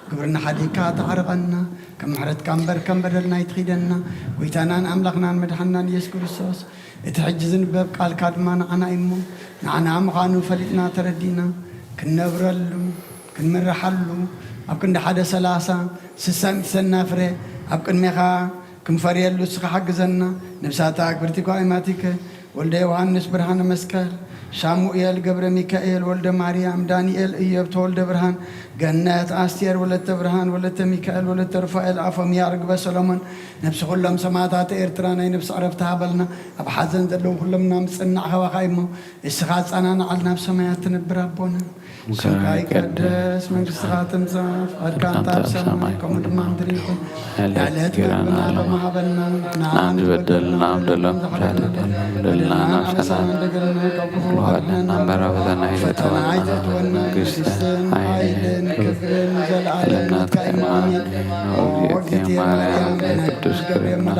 ግብርና ሓዲካ ተዓርቐና ከም ምሕረትካ እምበር ከም በደልና ይትኺደና ጎይታናን ኣምላኽናን መድሓናን ኢየሱስ ክርስቶስ እቲ ሕጂ ዝንበብ ቃልካ ድማ ንዓና እሞ ንዓና ምዃኑ ፈሊጥና ተረዲና ክንነብረሉ ክንምርሓሉ ኣብ ክንዲ 130 60 ሰናፍረ ኣብ ቅድሜኻ ክንፈርየሉ እስኻ ሓግዘና ነብሳታ ግብርቲ ጓይማቲከ ወልደ ዮሃንስ ብርሃነ መስቀል شاموئيل قبر ميكائيل ولد مريم دانيال إيوب ولد برهان جنات أستير ولد برهان ولد ميكائيل ولد رفائيل أفهم يارق بسلمان نفس كلهم سماعات إيرترانا نفس عرفتها بلنا أبحزن ذلهم كلهم نام سنع هوا قايمو استغاث أنا على نفس ما يتنبرابونا سكاي قدس من استغاث مزاف أركان تابسما كمد ما ندريكم علت بنا لما بنا نعم بدل نعم دلهم بدلنا نفسنا وهذا نمبر بدنا يتوانا قصة عين لنا كمان وجدت مريم قدس كريم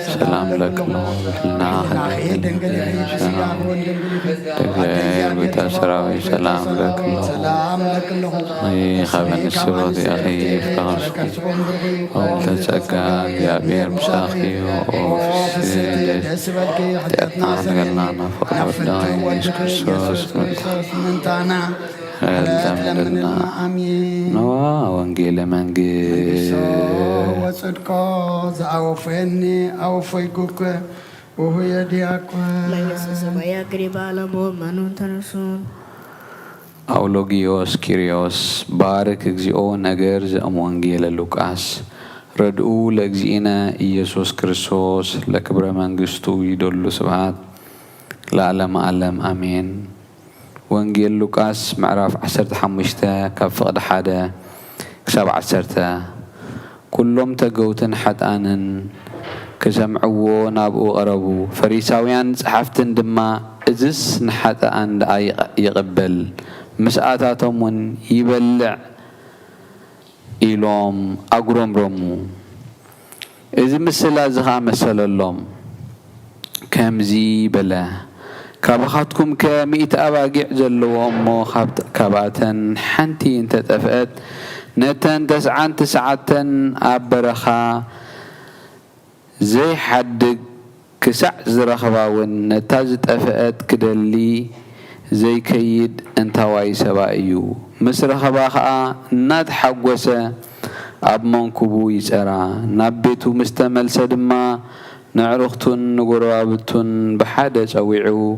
سلام لك لنا تغير بتسرع سلام لك أي خبر السبب يا أخي فارس وتسكى يا بير مساخي وفسدس تأتنا فقدنا يسكسوس نوا وانجيل منجي وصدقا زعوفني أو فيكوك وهو يديكوا Langis sebaya keriba alamu manun tanasun. አውሎጊዮስ ኪሪዮስ ባርክ እግዚኦ ነገር ዘእም ወንጌለ ሉቃስ ረድኡ ለእግዚእነ ኢየሱስ ክርስቶስ ለክብረ መንግስቱ ይደሉ ስብሐት ለዓለም ዓለም አሜን። ወንጌል ሉቃስ ምዕራፍ 15 ካብ ፍቕዲ 1 ክሳብ 10 ኩሎም ተገውትን ሓጣንን ክሰምዕዎ ናብኡ ቀረቡ። ፈሪሳውያን ጸሓፍትን ድማ እዝስ ንሓጣን ደኣ ይቕበል مسأتاتهم يبلع إلهم أقرم رمو إذا مثلا زها مثلا اللهم كم زي بلا كابخاتكم كمئة أواقع جلوا أمو كباتن حنتي انت تفقت نتن 9 أبرخا زي حد كسع زرخباون نتاج تفقت كدلي زي كيد انتواي سبايو مصر خباخا ناد حقوسه اب منكبو يصرا نابيتو مستمل سدما نعرختن نغرابتن بحاده صويعو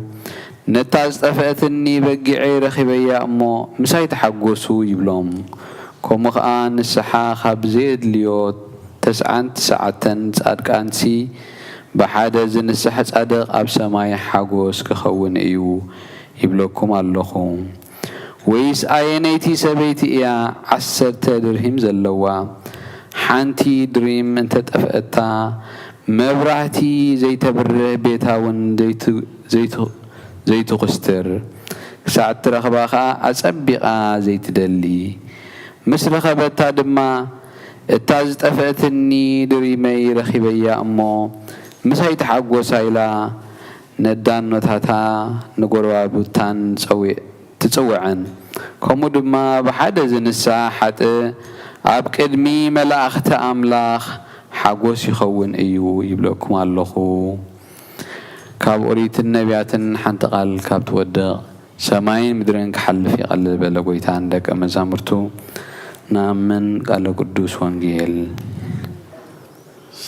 نتاز طفاتني بقعي رخبيا امو مساي تحقوسو يبلوم كومخا نسحا خب زيد ليوت 9 صادقانسي بحاده زنسح صادق اب سماي حقوس كخون ايو يبلوكم اللهم ويس آينيتي سبيتي يا 10 درهم زلوا حانتي دريم انت تفقتا مبراتي زي تبره بيتاون زي تقستر ساعة رخباخا أصبقا زي تدلي مثل خبتا دما التاز تفقتني دريمي رخبيا أمو مساي تحقو سايلا ندان نتاتا نغرابوتان تتصوعن كمو دما بحد زنسا حتى اب قدمي ملائكه املاخ حغوس يخون ايو يبلكم اللهو كاب اوريت النبياتن حنت قال كاب تودق سماين مدرن كحلف يقلل بلغويتا عندك مزامرتو نامن قال قدوس وانجيل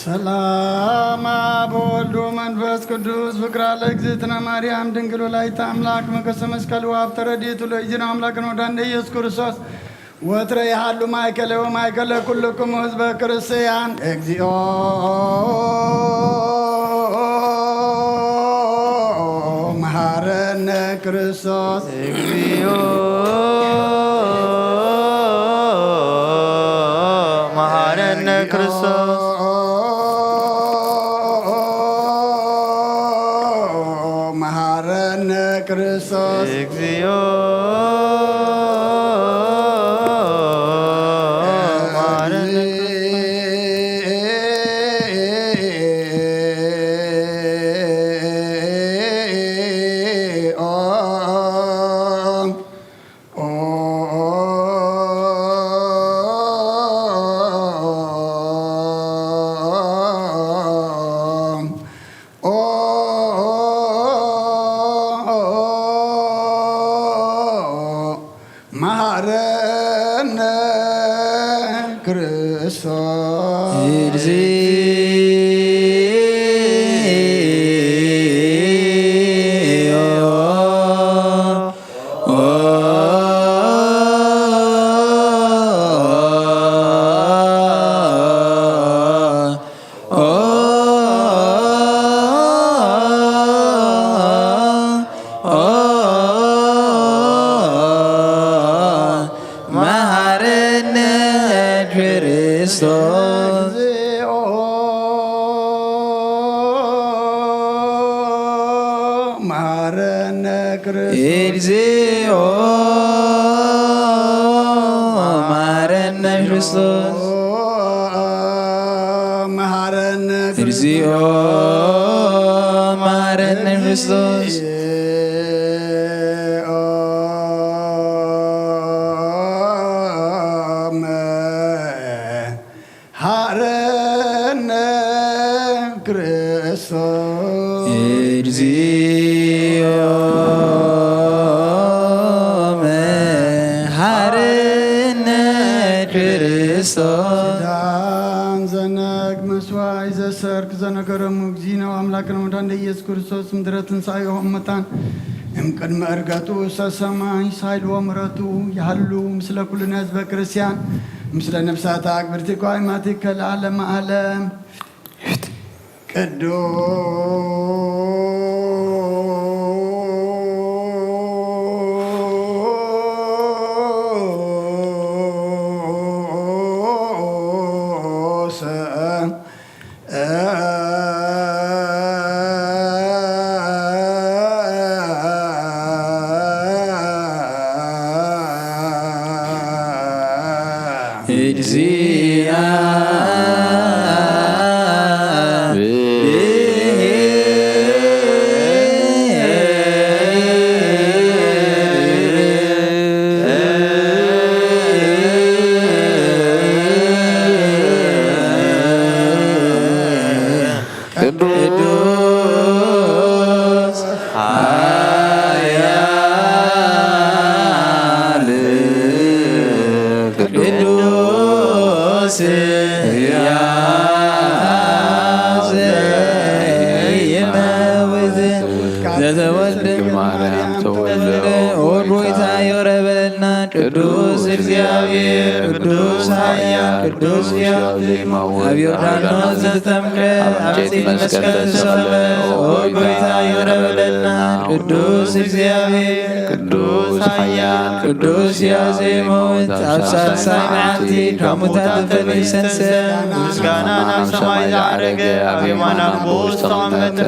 سلام أبو منفس قدوس فكرة لكزتنا مريم دنقلو لايتا أملاك مقسم اسكالو أبترديتو لإجنا أملاك نودان ديس كرسوس وتري حالو مايكل ومايكل كلكم حزب كرسيان اكزيو مهارن كرسوس اكزيو مهارن كرسوس Christos exio Christos እግዚኦ መሐረነ ክርስቶስ መሐረነ እግዚኦ መሐረነ ክርስቶስ መሐረነ ክርስቶስ እግዚኦ መሐረነ ክርስቶስ ዳን ዘነግ መስዋይ ዘሰርክ ዘነገረሙ እግዚእነ አምላክነ ወመድኃኒነ ኢየሱስ ክርስቶስ ምድረ ትንሣኤሁ እሙታን እምቅድመ ዕርገቱ ሰሰማይ ሳይልዎ ምሕረቱ ያህሉ ምስለ ኩልነ ህዝበ ክርስቲያን ምስለ ነፍሳት አክብርቲ ቋይማቲከ ለዓለመ ዓለም ቅዱስ ቅዱስ ኃያል ቅዱስ ሕያው ዘኢይመውት ዘተወልደ ማርያም ተወልደ ወልድ ጌታ ይወረበልና ቅዱስ እግዚአብሔር ቅዱስ ኃያል ቅዱስ ሕያው አብ ዮርዳኖስ ዘተጠምቀ አብፄት መስቀል ተሰቅለ ወልድ ጌታ ይወረበልና ቅዱስ እግዚአብሔር ቅዱስ ኃያል ቅዱስ ሕያው ዘኢይመውት ኣብ ሳልሳይ መዓልቲ ካብ ሙታን ዝፈልይ ሰንሰለት ምስጋና ናብ ሰማይ ዝዓረገ ኣብ የማና ቦስ ተቐመጠ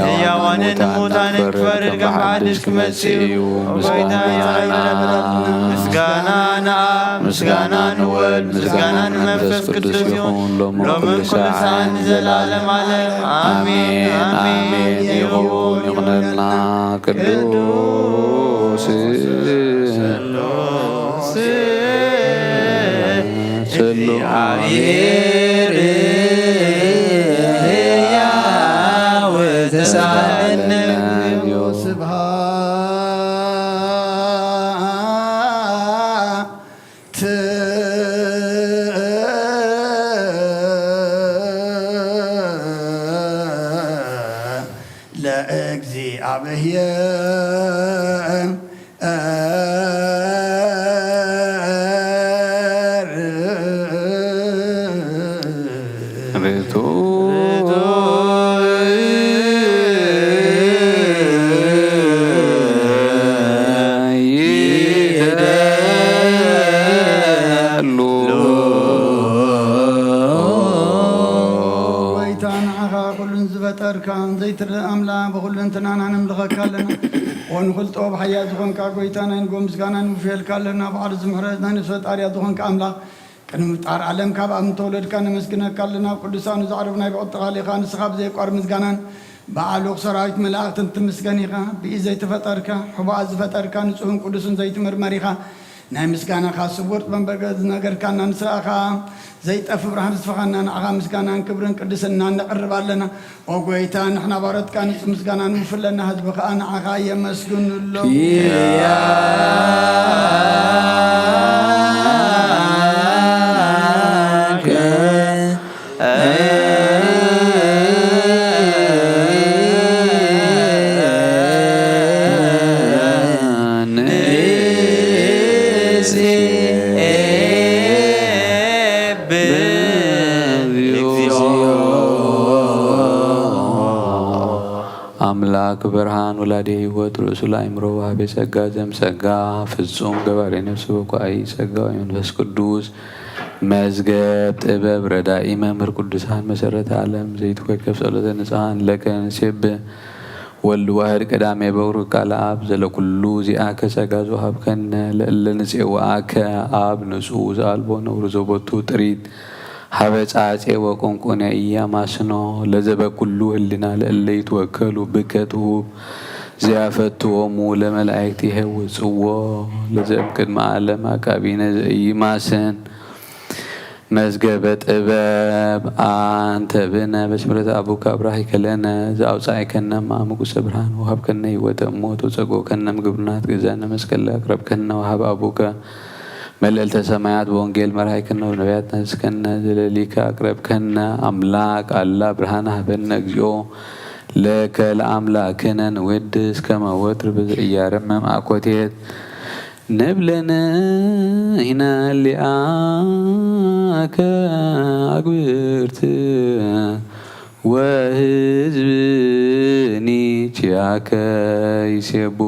ሕያዋንን ሙታንን ክፈርድ ከም ሓድሽ ክመጽእ እዩ ጎይታ ምስጋና ንኣብ ምስጋና ንወልድ ምስጋና ንመንፈስ ቅዱስ ይኹን ሎምን ኩሉ ሰዓት ንዘላለም ዓለም ኣሜን ኣሜን ይኹን ይኹነልና ቅዱስ እግዚአብሔር ሕያው ተሳለነ ስብሐት ለእግዚአብሔር ዘይትርእ ኣምላኽ ብኩልንትናና ንምልኸካ ኣለና ወንኩልጦ ብሓያል ዝኾንካ ጎይታ ናይ ንጎ ምስጋና ንምፍየልካ ኣለና ባዕሉ ዝምሕረት ናይ ነፍሲ ፈጣርያ ዝኾንካ ኣምላኽ ቅድሚ ምፍጣር ዓለም ካብ ኣብ ምተወለድካ ነመስግነካ ኣለና ቅዱሳኑ ዛዕረብ ናይ ብቕጥኻ ሊኻ ንስኻ ብዘይቋር ምስጋናን በዓሉቕ ሰራዊት መላእኽትን ትምስገን ኢኻ ብኢድ ዘይተፈጠርካ ሕቡኣት ዝፈጠርካ ንጹህን ቅዱስን ዘይትምርመር ኢኻ ናይ ምስጋናኻ ስውርት መንበርገ ዝነገርካና ንስኻ ዘይጠፍ ብርሃን ዝፈኻና ንዓኻ ምስጋናን ክብርን ቅድስና ነቕርብ ኣለና ኦ ጎይታ ንሕና ባሮትካ ንጹህ ምስጋና ንምፍለና ህዝቢ ከዓ ንዓኻ የመስግኑሎ አምላክ ብርሃን ወላዴ ሕይወት ርእሱ ለአእምሮ ዋህቤ ጸጋ ዘምጸጋ ፍጹም ገባሬ ነፍስ በኳይ ጸጋዊ መንፈስ ቅዱስ መዝገብ ጥበብ ረዳኢ መምህር ቅዱሳን መሰረተ ዓለም ዘይትኮከብ ጸሎተ ንጽሐን ለከ ንሴብ ወልድ ዋህድ ቀዳሜ በውር ቃል አብ ዘለኩሉ ዚአከ ጸጋዞ ሀብከነ ለእለንፄዋአከ አብ ንጹሕ ዘአልቦ ነውር ዘቦቱ ጥሪት ሀበ ጻጼ ወቆንቆነ ኢያማስኖ ለዘበኩሉ ህሊና ለእለ ይትወከሉ ብከ ትሁብ ዘያፈትዎሙ ለመላእክት ይሄውጽዎ ለዘእምቅድመ ዓለም አቃቢነ ዘኢይማስን መዝገበ ጥበብ አንተ ብነ በስምረት አቡከ አብራሂከ ለነ ዘአውጻእከነ እምአመቁሰ ብርሃን ወሀብከነ ሕይወተ እሞት ወጸጎከነ እምግብርናት ገዛነ መስቀል አቅረብከነ ወሀበ አቡከ መልዕልተ ሰማያት በወንጌል መርሃይከነ ወነቢያት ነስከነ ዘለሊከ አቅረብከነ አምላክ አላ ብርሃነ ሀበነ እግዚኦ ለከ ለአምላክነ ንወድስ ከመ ወትር በዘኢያረምም አኮቴት ነብለነ ሂና ሊአከ አግብርት ወህዝብኒ ቺአከ ይሴቡ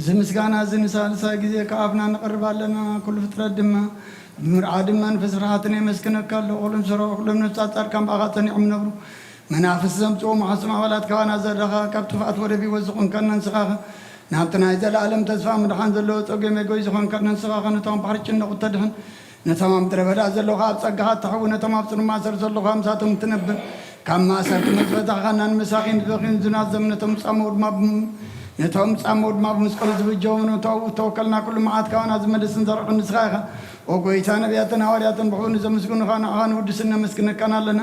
ዝምስጋና ዝንሳልሳ ጊዜ ከአፍና እንቀርባለና ኩሉ ፍጥረት ድማ ብምርዓድ መንፈስ ፍርሃትን የመስክነካለሁ ሁሉም ስሮ ሁሉም ነፍሳት ጻድቃን ባኻተን ይዕም ነብሩ መናፍስ ዘምጽኦ ማሕሱም ኣባላት ካባና ዘረኻ ካብ ጥፍኣት ወደፊ ወዝኹን ከነ ንስኻኸ ናብቲ ናይ ዘለኣለም ተስፋ ምድሓን ዘለዎ ፀገም መጎይ ዝኾን ከነ ንስኻኸ ነቶም ባሕሪ ጭንቕ ተድሕን ነቶም ኣብ ምድረ በዳ ዘለኹ ኣብ ፀጋኻ እትሕው ነቶም ኣብ ፅኑዕ ማሰር ዘለኹ ኣምሳቶም ትነብር ካብ ማሰርቲ መዝፈታኻ ናንመሳኺን ዝበኺን ዝናዘም ነቶም ፃመው ድማ ነቶም ጻመው ድማ ብመስቀሉ ዝብጀው ነቶም ተወከልና ኩሉ መዓት ካባና ዝመልስን ዘርዑን ንስኻ ኢኻ ኦ ጎይታ ነቢያትን ሃዋርያትን ብሕውን ዘመስግኑኻ ንዓኻ ንውድስን ነመስግነካና ኣለና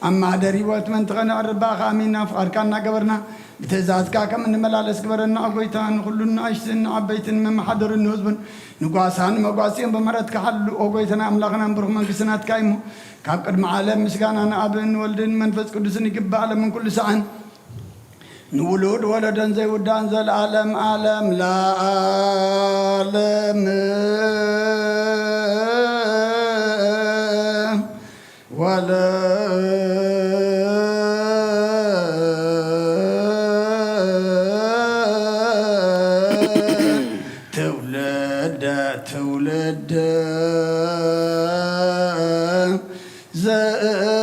ኣብ ማህደር ሂወት መንትኸ ንዕርባኻ ኣሚንና ፍቓድካ እናገበርና ብትእዛዝካ ከም እንመላለስ ግበረና ጎይታ ንኩሉ ንኣሽትን ንዓበይትን መማሓደርን ንህዝብን ንጓሳን መጓሲን ብምሕረትካ ሓሉ ኦ ጎይታና ኣምላኽና ንብሩኽ መንግስትናትካ እሞ ካብ ቅድሚ ዓለም ምስጋና ንኣብን ወልድን መንፈስ ቅዱስን ይግባእ ዓለምን ኩሉ ሰዓን ንውሉድ ወለደን ዘይውዳን ዘለዓለም ዓለም ለዓለም ወለ ትውልደ ትውልድ ለዓለም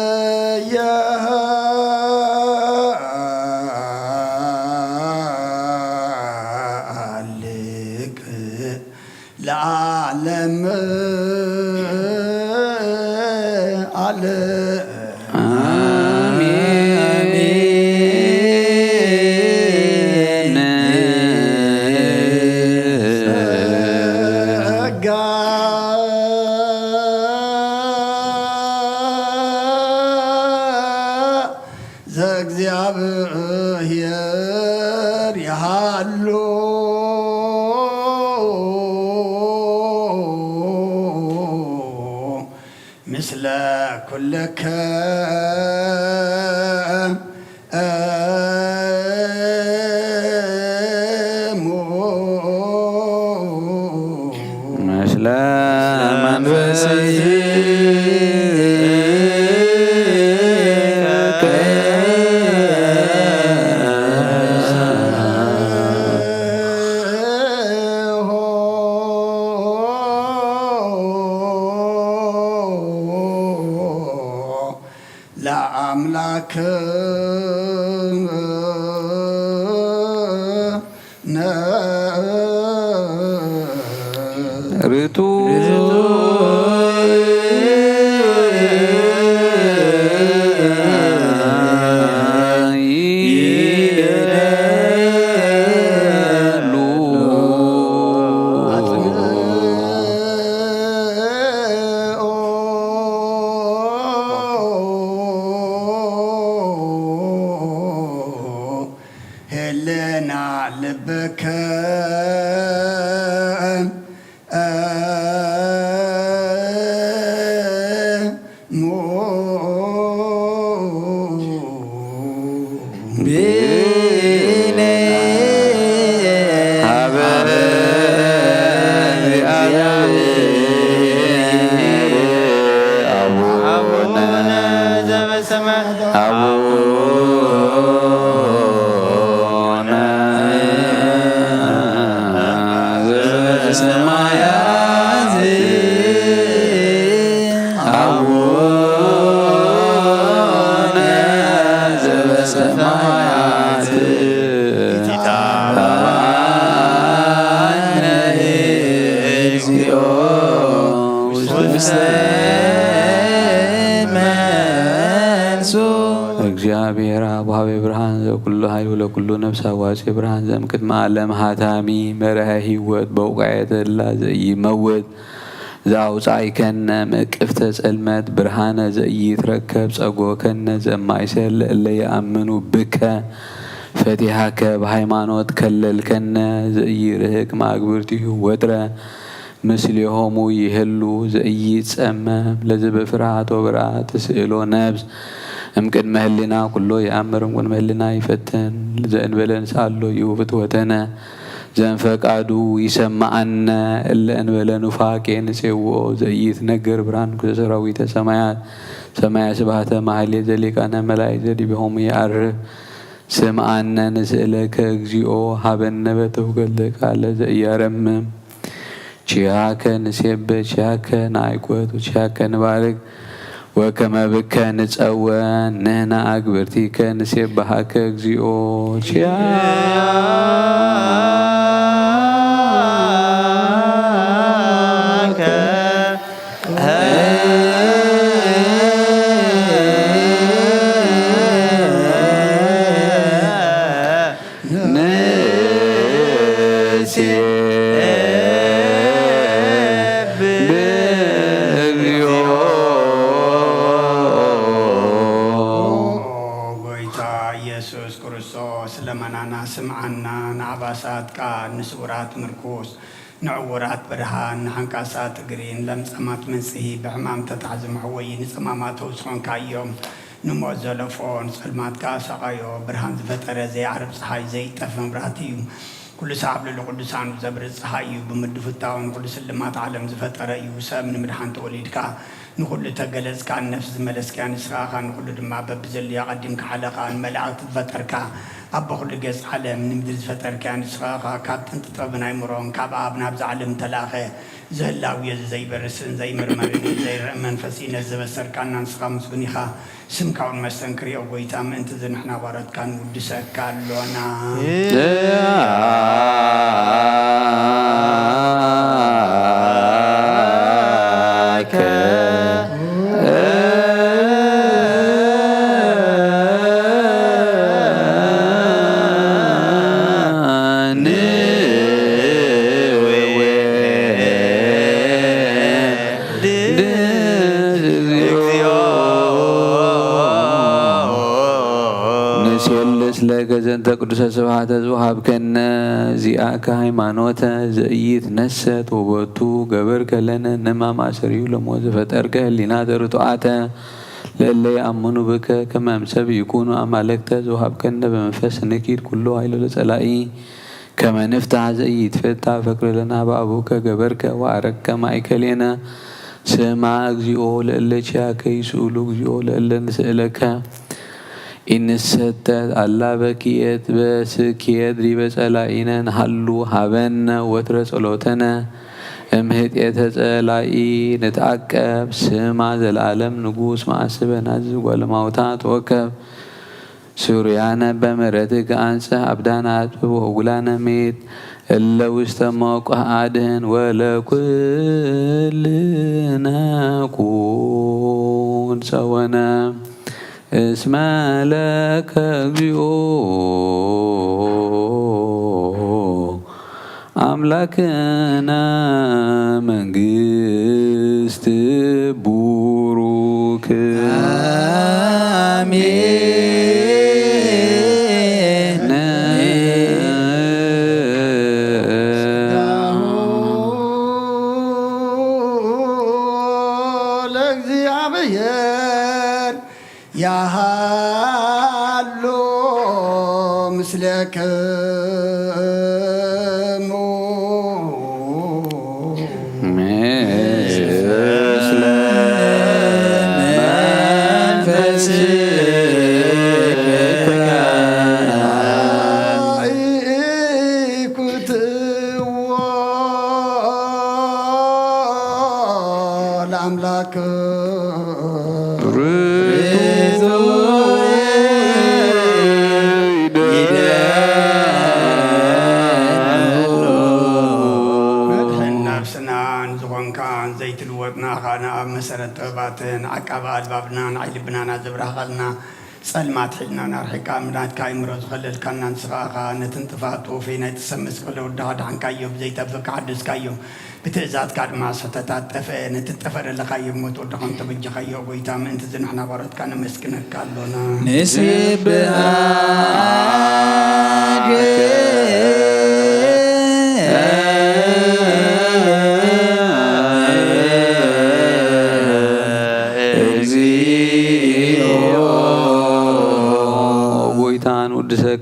አለ ዘእግዚአብሔር ያሃሉ ምስለ ኩልከ ምስለ መንፈስህ ለአምላክ ርቱ هلنا لبك be ዘበሰማያት ኢታብአነ እግዚኦ ውስተ መንሱ እግዚአብሔር አብ ወሀበ ብርሃን ዘኩሉ ኃይል ወለኩሉ ነፍስ አዋፄ ብርሃን ዘእምቅድመ ዓለም ሀታሚ መርሀ ሕይወት በውቃየተ እላ ዘኢይመውት ዘአውፃእከነ እምእቅፍተ ጽልመት ብርሃነ ዘኢይትረከብ ጸጎከነ ዘማይሰል እለ ይአምኑ ብከ ፈቲሐከ በሃይማኖት ከለልከነ ዘኢይርህቅ ማግብርቲሁ ወጥረ ምስሌሆሙ ይህሉ ዘኢይጸመም ለዘበፍርሃት ወብርሃት ስእሎ ነብስ እምቅድመ ህሊና ኩሎ የአምር እምቅድመ ህሊና ይፈትን ዘእንበለ ንስአሎ ይውፍት ወተነ ዘንፈቃዱ ይሰማዓነ እለ እንበለ ኑፋቄ ንፄውኦ ዘኢይትነገር ብርሃን ኩለ ሰራዊተ ሰማያት ሰማያ ስብሐተ ማህሌት ዘሊቃነ መላእክት ዘዲቤሆሙ ይዐርፍ ስምዓነ ንስእለከ እግዚኦ ሀበነ በተውከለ ቃለ ዘኢያረምም ቺያከ ንሴብሕ ቺያከ ንአይቆት ወቺያከ ንባርክ ወከመ ብከ ንጸወን ንሕነ አግብርቲከ ንሴብሐከ እግዚኦ ቺያከ ስምዓና ንዓባሳት ቃል ንስውራት ምርኩስ ንዕውራት ብርሃን ንሓንቃሳት እግሪን ለምፀማት መንጽሂ ብሕማም ተታሕዚ መሕወይ ንፅማማት ተውስኾንካ እዮም ንሞት ዘለፎ ንፀልማትካ ሰቃዮ ብርሃን ዝፈጠረ ዘይዓርብ ፀሓይ ዘይጠፍ መብራህቲ እዩ ኩሉ ሰዓብ ልሉ ቅዱሳኑ ዘብርፅ ፀሓይ እዩ ብምድፍታውን ኩሉ ስልማት ዓለም ዝፈጠረ እዩ ሰብ ንምድሓን ተወሊድካ ንኩሉ ተገለጽካ ነፍሲ ዝመለስካ ንስኻኻ ንኩሉ ድማ በብዘልያ ቀዲምካ ሓለኻ ንመላእክቲ ዝፈጠርካ ኣብ ኩሉ ገጽ ዓለም ንምድሪ ዝፈጠርካ ንስኻኻ ካብ ጥንቲ ጥበብን ኣይምሮን ካብ ኣብ ናብዚ ዓለም ተላኸ ዝህላውየ ዘይበርስን ዘይምርመርን ዘይርአ መንፈሲ ነዚ ዘበሰርካና ንስኻ ምስጉን ኢኻ ስምካ እውን መስተንክርዮ ጎይታ ምእንቲ ዝንሕና ባረትካ ንውድሰካ ኣሎና ዘንተ ቅዱሰ ስብሐተ ዝውሃብከነ ዚአከ ሃይማኖተ ዘኢይትነሰት ወቦቱ ገበርከ ለነ ንማማሰሪዩ ለሞት ዘፈጠርከ ህሊናተ ርቱዓተ ለእለ ይአምኑ ብከ ከመ እምሰብ ይኩኑ አማልክተ ዝውሃብከነ በመንፈስ ንኪድ ኩሎ ኃይሎ ለጸላኢ ከመ ንፍታሕ ዘኢይትፈታሕ ፈቅረ ለነ በአቡከ ገበርከ ወአረከ ማእከሌነ ስማ እግዚኦ ለእለ ቺያከ ይስእሉ እግዚኦ ለእለ ንስእለከ ኢንሰተት አላ በኪየት በስኪየት ዲበ ጸላኢነ ንሃሉ ሃበነ ወትረ ጸሎተነ እምህጤተ ጸላኢ ንትዓቀብ ስማ ዘለዓለም ንጉስ ማዕስበና ዝጓለማውታ ተወከብ ሱርያነ በምሕረትከ አንጽሕ አብዳናት ወጉላነ ሜት እለ ውስተ መውቅዕ አድህን ወለኩልነ ኩን ሰወነ እስመ ለከ እግዚኦ አምላክነ መንግስት ቡሩክ አሜን ለእግዚአብሔር ያሃሎ ምስለክሙ ምስለ መንፈስከ ኢኩትዎ ለአምላክ سماواتن عقبا البابنا نعيلبنا نزبرهلنا ጸልማት ሒልና ናርሒካ ምናት ካይምሮዝ ኸለል ካናን ስኻኻ ነትንጥፋቱ ፊና የተሰምስ ከለው ዳዳንካዮ ዘይተብካ አድስካዮ በትእዛዝ ካድማ ሰተታጠፈ ነትጠፈረለካዮ ሞት ወደኸን ተበጀኻዮ ጎይታ ምንት ዝንሕና ባረትካ ነመስክነካሎና ንስብሃ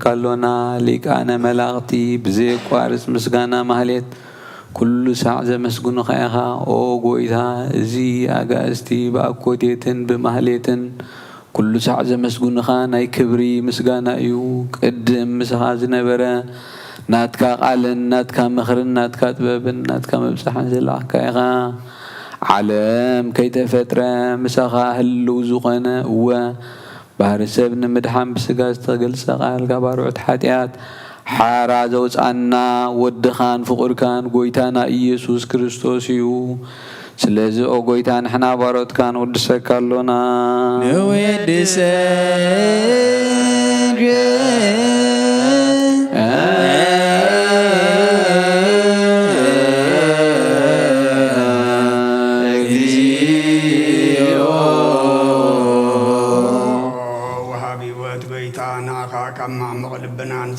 ካሎና ሊቃነ መላእክቲ ብዘይ ቋርጽ ምስጋና ማህሌት ኩሉ ሰዓት ዘመስግኑ ኸያኻ ኦ ጎይታ እዚ አጋእስቲ በአኮቴትን በማህሌትን ኩሉ ሰዓት ዘመስግኑኻ ናይ ክብሪ ምስጋና እዩ ቅድም ምስኻ ዝነበረ ናትካ ቃልን ናትካ ምኽርን ናትካ ጥበብን ናትካ መብጽሐን ዘለዓካ ኢኻ ዓለም ከይተፈጥረ ምስኻ ህልው ዝኾነ እወ ባህር ሰብ ንምድሓን ብስጋ ዝተገልጸ ቃል ጋባርዑት ሓጢአት ሓራ ዘውፃና ወድኻን ፍቁርካን ጎይታና ኢየሱስ ክርስቶስ እዩ ስለዚ ኦ ጎይታ ንሕና ባሮትካ ንወድሰካ ኣሎና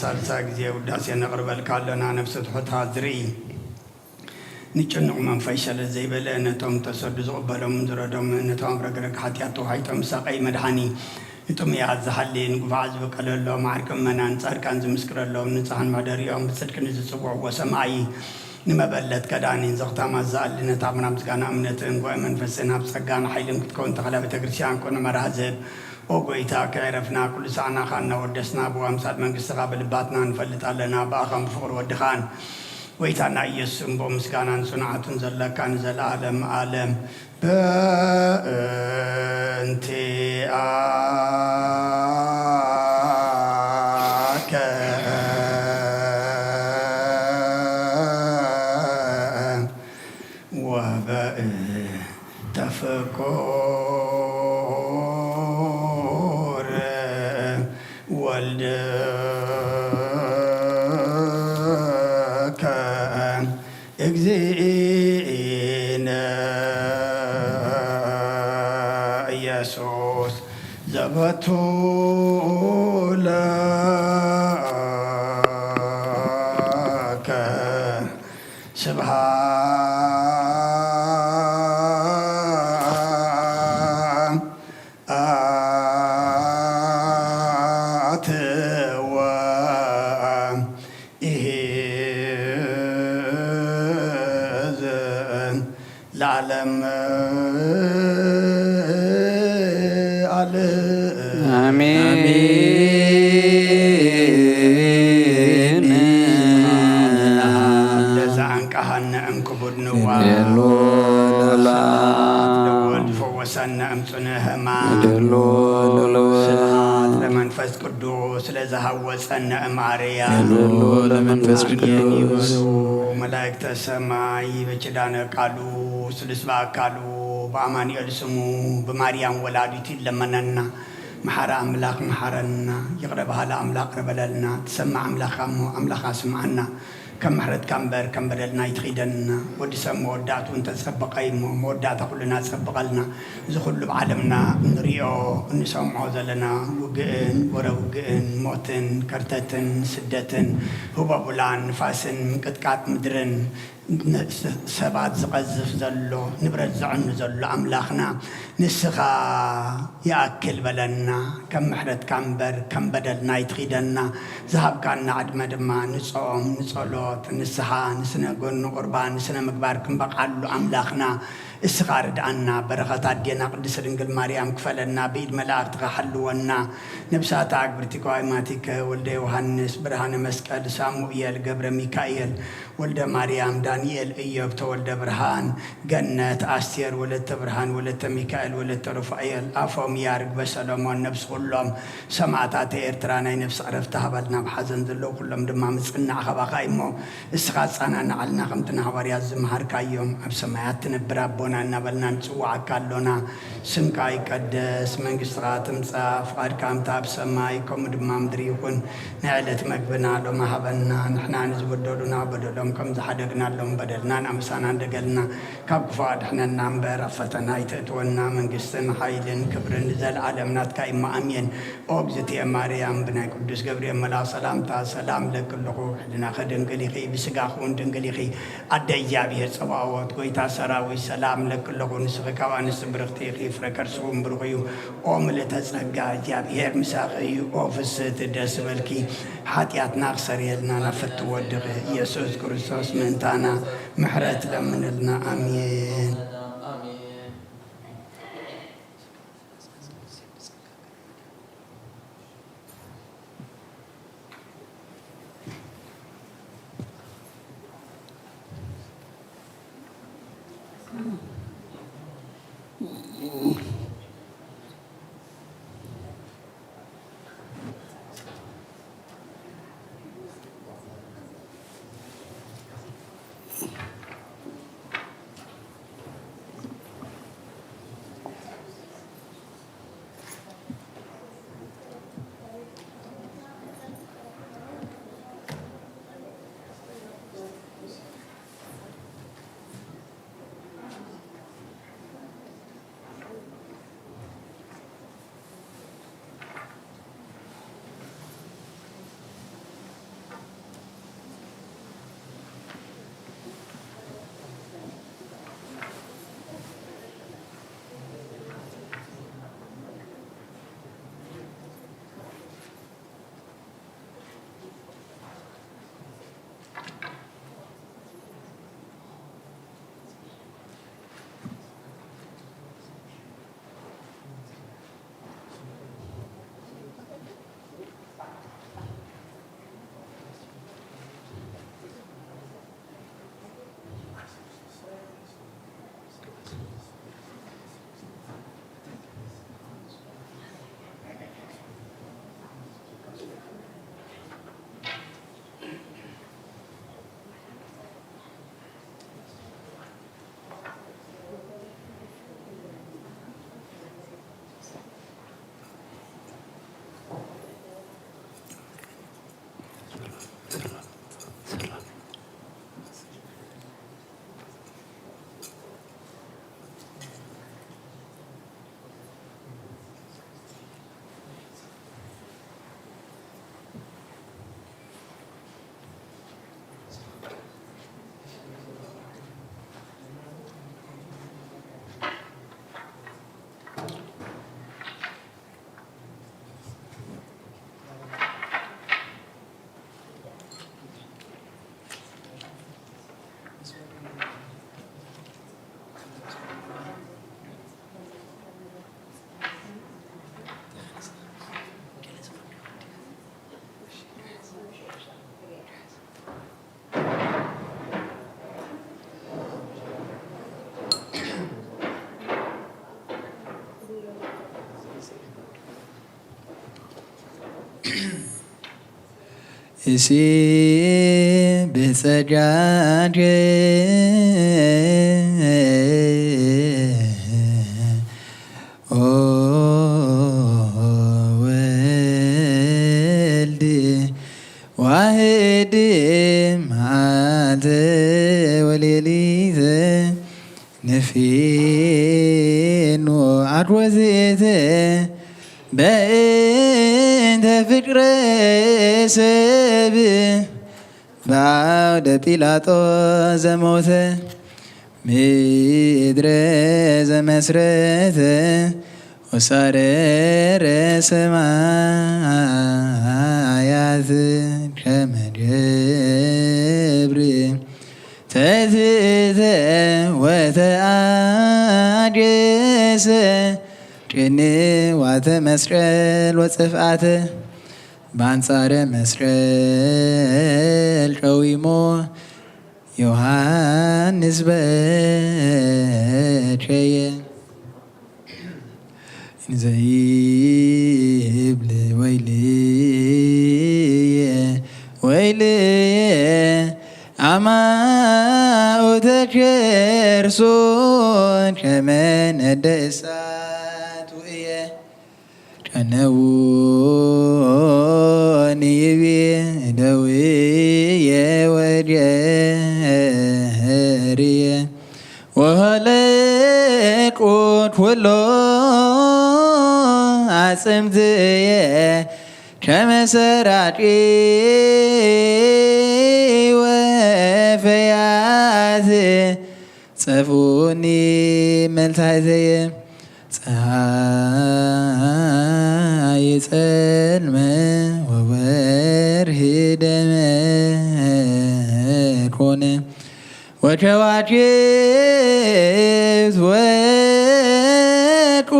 ሳልሳ ጊዜ ውዳሴ ነቅርበልካ ኣለና ነፍሲ ትሑታ ዝርኢ ንጭንቕ መንፈስ ሸለ ዘይበለ ነቶም ተሰዱ ዝቕበሎም ዝረዶም ነቶም ረግረግ ሓጢኣት ተዋሒጦም ሳቀይ መድሓኒ እቶም እያ ዝሃሊ ንጉባዕ ዝበቀለሎም ዓርቅም መናን ጻድቃን ዝምስክረሎም ንፅሓን ማደሪኦም ብፅድቂ ንዝፅውዕዎ ሰማይ ንመበለት ከዳኒን ዘኽታማ ዝኣልነት ኣብና ምስጋና እምነትን ጉባኤ መንፈስን ኣብ ጸጋን ሓይልን ክትከውን ተኸላ ቤተክርስትያን ኮነ መራህዝብ ኦ ጎይታ ከዕረፍና ኩሉ ሰዓና ኻና ወደስና ብዋምሳት መንግሥትኻ በልባትና እንፈልጥ ኣለና ብኣኻን ብፍቕሪ ወድኻን ጎይታና ኢየሱስ እምቦ ምስጋናን ጽኑዓትን ዘለካ ንዘለዓለም ዓለም በእንቲአከ ወበእንተፍቆ ኢየሱስ ዘበቱለከ ስብሃት ወኢሕዝን ለዓለም አሜን ለዛንቃሃና እንክቡድ ንዋ ለወልድ ፈወሰና እምጽንህማ ለመንፈስ ቅዱስ ለዛሃወፀና እማርያም ለመንፈስ ቅዱስ መላእክተ ሰማይ በኪዳነ ቃሉ ስልስባ አካሉ በአማኑኤል ስሙ በማርያም ወላዲት ይለመነና محر أملاك محرنا يقرب هلا أملاك ربلنا تسمع أملاك أملاك سمعنا كم محرد كمبر كم بدلنا يتخيدنا ودسم مودات وانت تسبق أيمو مودات كلنا تسبق لنا زخل بعالمنا نريو نسمع عزلنا وجئن ورا وجئن موتن كرتتن سدتن هو بولان فاسن كتكات مدرن سبعة زقزف زلو نبرد زعن زلو أملاخنا نسخا يأكل بلنا كم محرد كمبر كم بدلنا يتخيدنا ذهب كان عد مدما نصوم نصلوت نسخا نسنا قرن قربان نسنا مقبار كم بقالو أملاخنا اسخارد عنا بركات دينا قدس رنجل مريم كفلنا بيد ملاك حلونا نبسات عقبرتك وعماتك ولد يوحنس برهان مسكال ساموئيل قبر ميكائيل ولد مريم دانيال ايوب تولد برهان جنة استير ولد برهان ولد ميكائيل ولد رفائيل افهم يارق بسلامون نفس كلهم سمعتات ارترانا نفس عرفتها بدنا بحزن ذلو كلهم دما مسقنا خبا قايمو اسخاص انا نعلنا قمتنا حواريات زمهار كايوم ابسمايات نبرابون ሆናና በልናን ጽዋዕ ካሎና ስምካ ይቀደስ መንግስትኻ ትምጻእ ፍቃድካ ኣብ ሰማይ ከምኡ ድማ ምድሪ ይኹን ናይ ዕለት መግብና ሎሚ ሃበና ንሕና ንዝበደሉና በደሎም ከም ዝሓደግናሎም በደልናን ኣምሳና እንደገልና ካብ ክፉእ ኣድሕነና እምበር ኣብ ፈተና ይተእትወና መንግስትን ሓይልን ክብርን ዘለዓለም ናትካ ኢማ ኣሜን ኦ እግዝእትየ ማርያም ብናይ ቅዱስ ገብርኤል መልኣክ ሰላምታ ሰላም ለክልኹ ሕድናኸ ድንግል ኢኺ ብስጋኽ እውን ድንግል ኢኺ ኣደ እግዚኣብሔር ፀባዖት ጎይታ ሰራዊት ሰላም ለክልኹ ንስኺ ካብ ኣንስቲ ብርኽቲ ኢኺ ፍረ ከርስኹም ብሩኽ እዩ ኦ ምልዕተ ጸጋ እግዚኣብሔር ምሳኺ እዩ ኦ ፍስሕቲ ደስ በልኪ ሓጢኣትና ክሰርየልና ናፈቲ ወድኺ ኢየሱስ ክርስቶስ ምእንታና ምሕረት ለምንልና ኣሜን እሲ በጸዳጅ ኦ ወልድ ዋህድ መዓልተ ወሌሊት ነፊኑ አድወዝተ በእንተ ፍቅረ ሰብ በአውደ ጲላጦስ ዘሞተ ምድረ ዘመስረተ ወሳረረ ሰማያት ከመ ደብር ተትሕተ ወተአጀሰ ቅንዋተ መስቀል ወጽፍአተ በአንጻረ መስቀል ቀዊሞ ዮሐንስ በቸየ እንዘይብል ወይልየ አማኦተ ከርሶ ጨነውን ይቤ ደውየ ወጀርየ ወለቁት ሁሎ አጽምትየ ከመሰራቂ ወፈያት ጸፉኒ መልታዘየ ፀሐይ ጸልመ ወወርህ ደመ ኮነ ወከዋክብት ወርቁ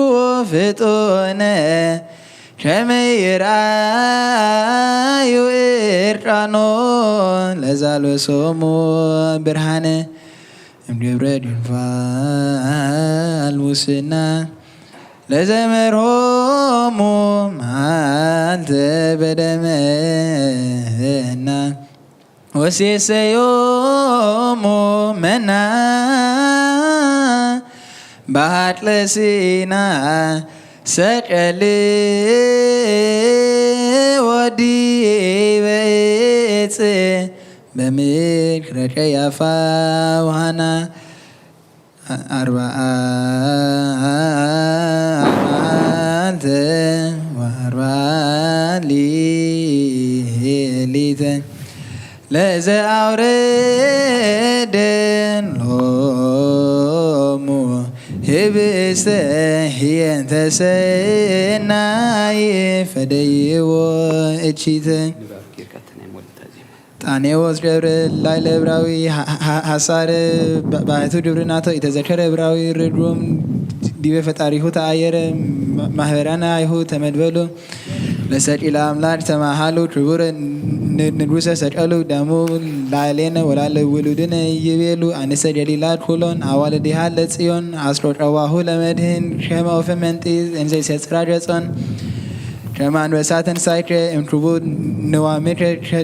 ፍጡነ ከመ ይርአዩ ዕርቃኖ ለዛልወሶሙ ብርሃነ እምደብረ ድንፋል ሙስና ለዘመርሆሙ መዓልተ በደመና ወሴሰዮሙ መና በሃጥለ ሲና ሰቀል ወዲበ ዕፅ በምክረ ቀያፋ ወሐና 40 መዓልተ ወ40 ሌሊተ ለዘአውረደን ሎሙ ህብስተ ሂየንተ ሰናይ ፈደይዎ እቺተ ጣኔዎስ ደብረ ላይ ለዕብራዊ ሐሳረ ባሕቱ ድብርናቶ የተዘከረ ዕብራዊ ርድሮም ዲበ ፈጣሪሁ ተአየረ ማህበራነ አይሁ ተመድበሉ ለሰጪላ አምላክ ተማሃሉ ክቡረ ንጉሰ ሰቀሉ ደሙ ላዕሌነ ወላለ ውሉድነ ይቤሉ አንሰ ጀሊላት ሁሎን አዋልዲሃ ለጽዮን አስሮ ጨዋሁ ለመድህን ሸመ ወፈ መንጢዝ እንዘ ይሴጽራ ገጾን ሸመ አንበሳ ተንሳይከ እምክቡ ንዋምከ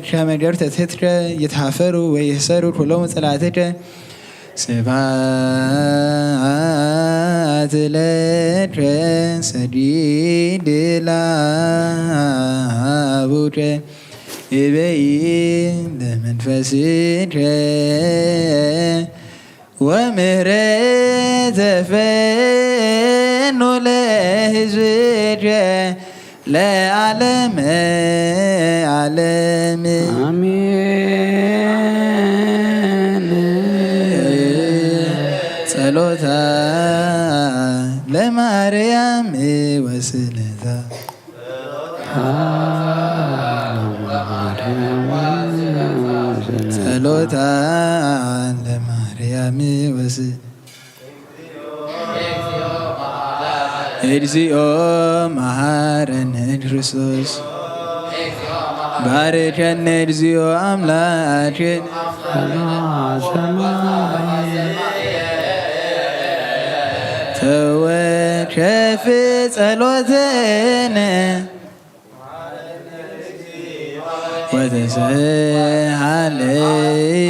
ሸመ ገርተ ትትከ ይትሃፈሩ ወይህሰሩ ኩሎሙ ጽላትከ ስብሐት ለከ ሰዲድ ላቡከ ይቤይ ለመንፈስከ ወምህረተ ፈኖ ለሕዝብከ ለዓለመ ዓለም አሜን። ጸሎታ ለማርያም ወስለታ ጸሎታ ለማርያም ወስ እግዚኦ መሐረነ ክርስቶስ ባርከነ እግዚኦ አምላክን ተወከፍ ጸሎተነ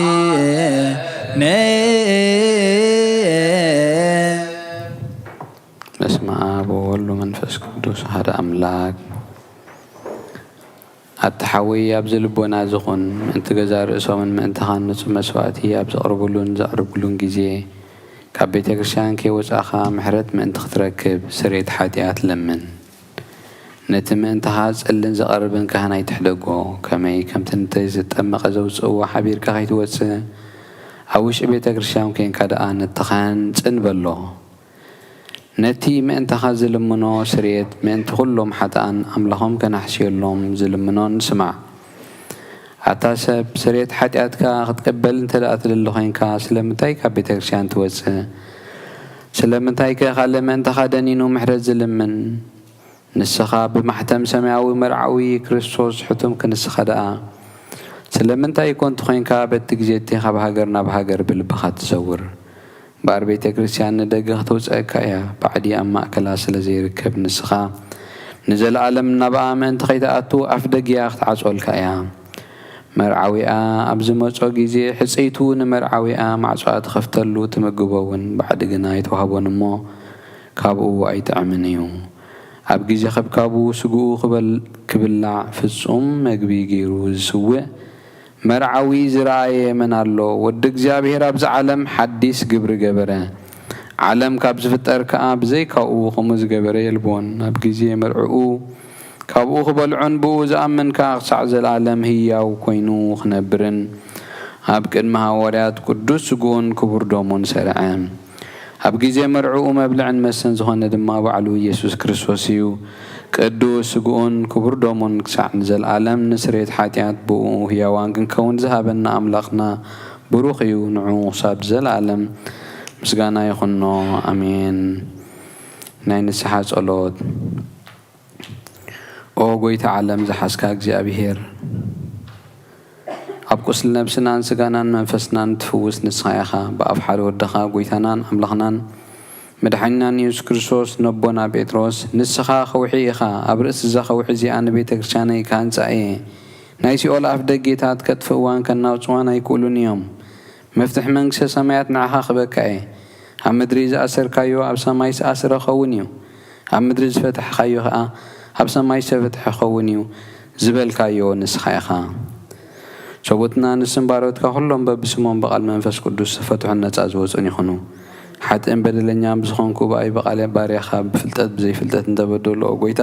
ወተሰሃለነ በስመ አብ ወወልድ ወመንፈስ ቅዱስ ሓደ አምላክ አትሐወይ ኣብ ዝልቦና ዝኹን ምእንቲ ገዛ ርእሶምን ምእንቲ ኻንፁ መስዋእቲ ኣብ ዘቕርብሉን ጊዜ ካብ ቤተ ክርስቲያን ከይወፃእኻ ምሕረት ምእንቲ ክትረክብ ስርየት ሓጢኣት ለምን ነቲ ምእንትኻ ጽልን ዘቐርብን ካህናይ ትሕደጎ ከመይ ከምቲ እንተይ ዝጠመቐ ዘውፅእዎ ሓቢርካ ከይትወፅእ ኣብ ውሽጢ ቤተ ክርስቲያን ኮንካ ደኣ ነቲ ካህን ጽንበሎ ነቲ ምእንትኻ ዝልምኖ ስርየት ምእንቲ ኩሎም ሓጥኣን ኣምላኾም ከናሕስየሎም ዝልምኖ ንስማዕ ኣታ ሰብ ስርየት ሓጢኣትካ ክትቀበል እንተ ደኣ ትልሊ ኮይንካ ስለምንታይ ካብ ቤተ ክርስቲያን ትወፅእ ስለምንታይ ከ ካልእ ምእንትኻ ደኒኑ ምሕረት ዝልምን ንስኻ ብማሕተም ሰማያዊ መርዓዊ ክርስቶስ ሕቱም ክንስኻ ደኣ ስለምንታይ ኮንቲ ኮይንካ በቲ ግዜቲ ካብ ሃገር ናብ ሃገር ብልብኻ ትዘውር ባር ቤተ ክርስቲያን ንደገ ክትውፅአካ እያ ባዕዲ ኣብ ማእከላ ስለ ዘይርከብ ንስኻ ንዘለኣለም ናብኣ ምእንቲ ከይተኣቱ ኣፍ ደጊያ ክትዓፅወልካ እያ መርዓዊኣ ኣብ ዝመፆ ግዜ ሕፀይቱ ንመርዓዊኣ ማዕፅኣ ትኸፍተሉ ትምግቦ እውን ባዕዲ ግና ይተዋህቦን እሞ ካብኡ ኣይጥዕምን እዩ ኣብ ግዜ ከብካቡ ስግኡ ክብላዕ ፍጹም መግቢ ገይሩ ዝስውዕ መርዓዊ ዝረኣየ መን ኣሎ ወዲ እግዚኣብሔር ኣብዚ ዓለም ሓዲስ ግብሪ ገበረ ዓለም ካብ ዝፍጠር ከዓ ብዘይካኡ ከምኡ ዝገበረ የልቦን ኣብ ግዜ መርዕኡ ካብኡ ክበልዑን ብኡ ዝኣምን ከዓ ክሳዕ ዘለዓለም ህያው ኮይኑ ክነብርን ኣብ ቅድሚ ሃዋርያት ቅዱስ ስግኡን ክቡር ደሙን ሰርዐ ኣብ ግዜ መርዕኡ መብልዕን መስተን ዝኾነ ድማ ባዕሉ ኢየሱስ ክርስቶስ እዩ ቅዱስ ስግኡን ክቡር ደሙን ክሳዕ ንዘለዓለም ንስርየት ሓጢኣት ብኡ ህያዋን ክንከውን ዝሃበና ኣምላኽና ብሩኽ እዩ ንዑ ክሳብ ዘለዓለም ምስጋና ይኹኖ ኣሜን ናይ ንስሓ ጸሎት ኦ ጎይታ ዓለም ዝሓስካ እግዚኣብሔር ኣብ ቁስሊ ነብስናን ስጋናን መንፈስናን ትፍውስ ንስኻ ኢኻ ብኣፍ ሓደ ወድኻ ጎይታናን ኣምላኽናን መድሓኒናን ኢየሱስ ክርስቶስ ነቦና ጴጥሮስ ንስኻ ኸውሒ ኢኻ ኣብ ርእሲ እዛ ኸውሒ እዚኣ ንቤተ ክርስቲያነይ ካህንፃ እየ ናይ ሲኦል ኣፍ ደጌታት ከጥፍእዋን ከናውፅዋን ኣይክእሉን እዮም መፍትሒ መንግስቲ ሰማያት ንዓኻ ክበካ እየ ኣብ ምድሪ ዝኣሰርካዮ ኣብ ሰማይ ዝኣስረ ኸውን እዩ ኣብ ምድሪ ዝፈትሕካዮ ከዓ ኣብ ሰማይ ዝተፈትሐ ኸውን እዩ ዝበልካዮ ንስኻ ኢኻ ሰቦትና ንስምባሮትካ ኩሎም በብስሞም በቓል መንፈስ ቅዱስ ዝፈትሑን ነፃ ዝወፁን ይኹኑ ሓጥእን በደለኛን ብዝኾንኩ ብኣይ በቓል ባርያኻ ብፍልጠት ብዘይፍልጠት እንተበደሎ ጎይታ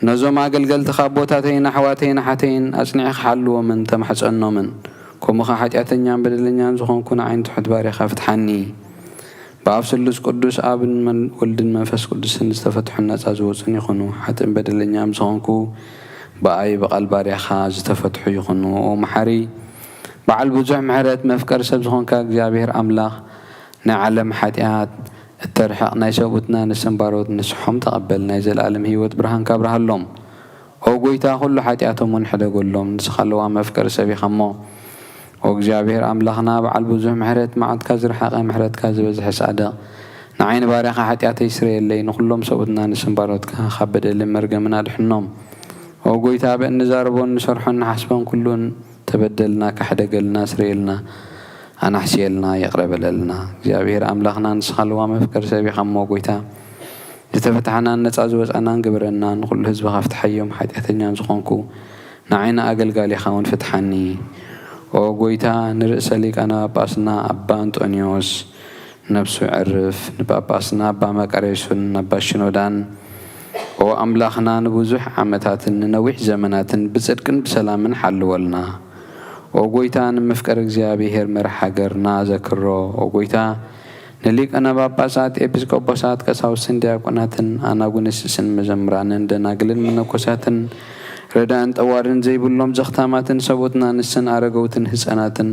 ነዞም ኣገልገልትኻ ቦታተይን ኣሕዋተይን ሓተይን ኣጽኒዕኻ ሓልዎምን ተማሕፀኖምን ከምኡኻ ሓጢኣተኛን በደለኛን ዝኾንኩ ንዓይን ትሑት ባርያኻ ፍትሓኒ ብኣብ ስሉስ ቅዱስ ኣብን ወልድን መንፈስ ቅዱስን ዝተፈትሑን ነፃ ዝወፁን ይኹኑ ሓጥእን በደለኛን ዝኾንኩ ብኣይ በቓል ባርያኻ ዝተፈትሑ ይኹኑ ኦ መሓሪ በዓል ብዙሕ ምሕረት መፍቀር ሰብ ዝኾንካ እግዚኣብሔር ኣምላኽ ናይ ዓለም ሓጢኣት እተርሕቕ ናይ ሰቡትና ንስምባሮት ንስሖም ተቐበል ናይ ዘለዓለም ህይወት ብርሃን ካብርሃሎም ኦ ጎይታ ኩሉ ሓጢኣቶምን ሕደገሎም ንስኻለዋ መፍቀር ሰብ ኢኻ እሞ ኦ እግዚኣብሔር ኣምላኽና በዓል ብዙሕ ምሕረት መዓትካ ዝረሓቐ ምሕረትካ ዝበዝሐ ጻድቕ ንዓይኒ ባርያኻ ሓጢኣተይ ይስረየለይ ንኩሎም ሰቡትና ንስምባሮትካ ካብ በደልን መርገምን ኣድሕኖም ኦ ጎይታ በእንዛረቦን ንሰርሖን ንሓስቦን ኩሉን ተበደልና ካሕደገልና ስረየልና ኣናሕስየልና የቕረበለልና እግዚኣብሔር ኣምላኽና ንስኻለዋ መፍቀር ሰብ ኢኻ እሞ ጎይታ ዝተፈትሐናን ነፃ ዝወፃናን ግብረና ንኩሉ ህዝብኻ ፍትሐዮም ሓጢኣተኛን ዝኾንኩ ንዓይነ ኣገልጋሊ ኢኻ እውን ፍትሓኒ ኦ ጎይታ ንርእሰ ሊቃነ ጳጳስና ኣባ አንጦኒዎስ ነብሱ ዕርፍ ንጳጳስና ኣባ መቃርዮስን ኣባ ሽኖዳን ኦ ኣምላኽና ንብዙሕ ዓመታትን ንነዊሕ ዘመናትን ብጽድቅን ብሰላምን ሓልወልና ኦ ጎይታ ንምፍቀር እግዚኣብሔር መርሕ ሃገርና ዘክሮ ኦ ጎይታ ንሊቃነ ጳጳሳት ኤጲስቆጶሳት ቀሳውስትን ዲያቆናትን ኣናጉንስስን መዘምራንን ደናግልን መነኮሳትን ረዳእን ጠዋርን ዘይብሎም ዘኽታማትን ሰቦትና ንስን ኣረገውትን ህፃናትን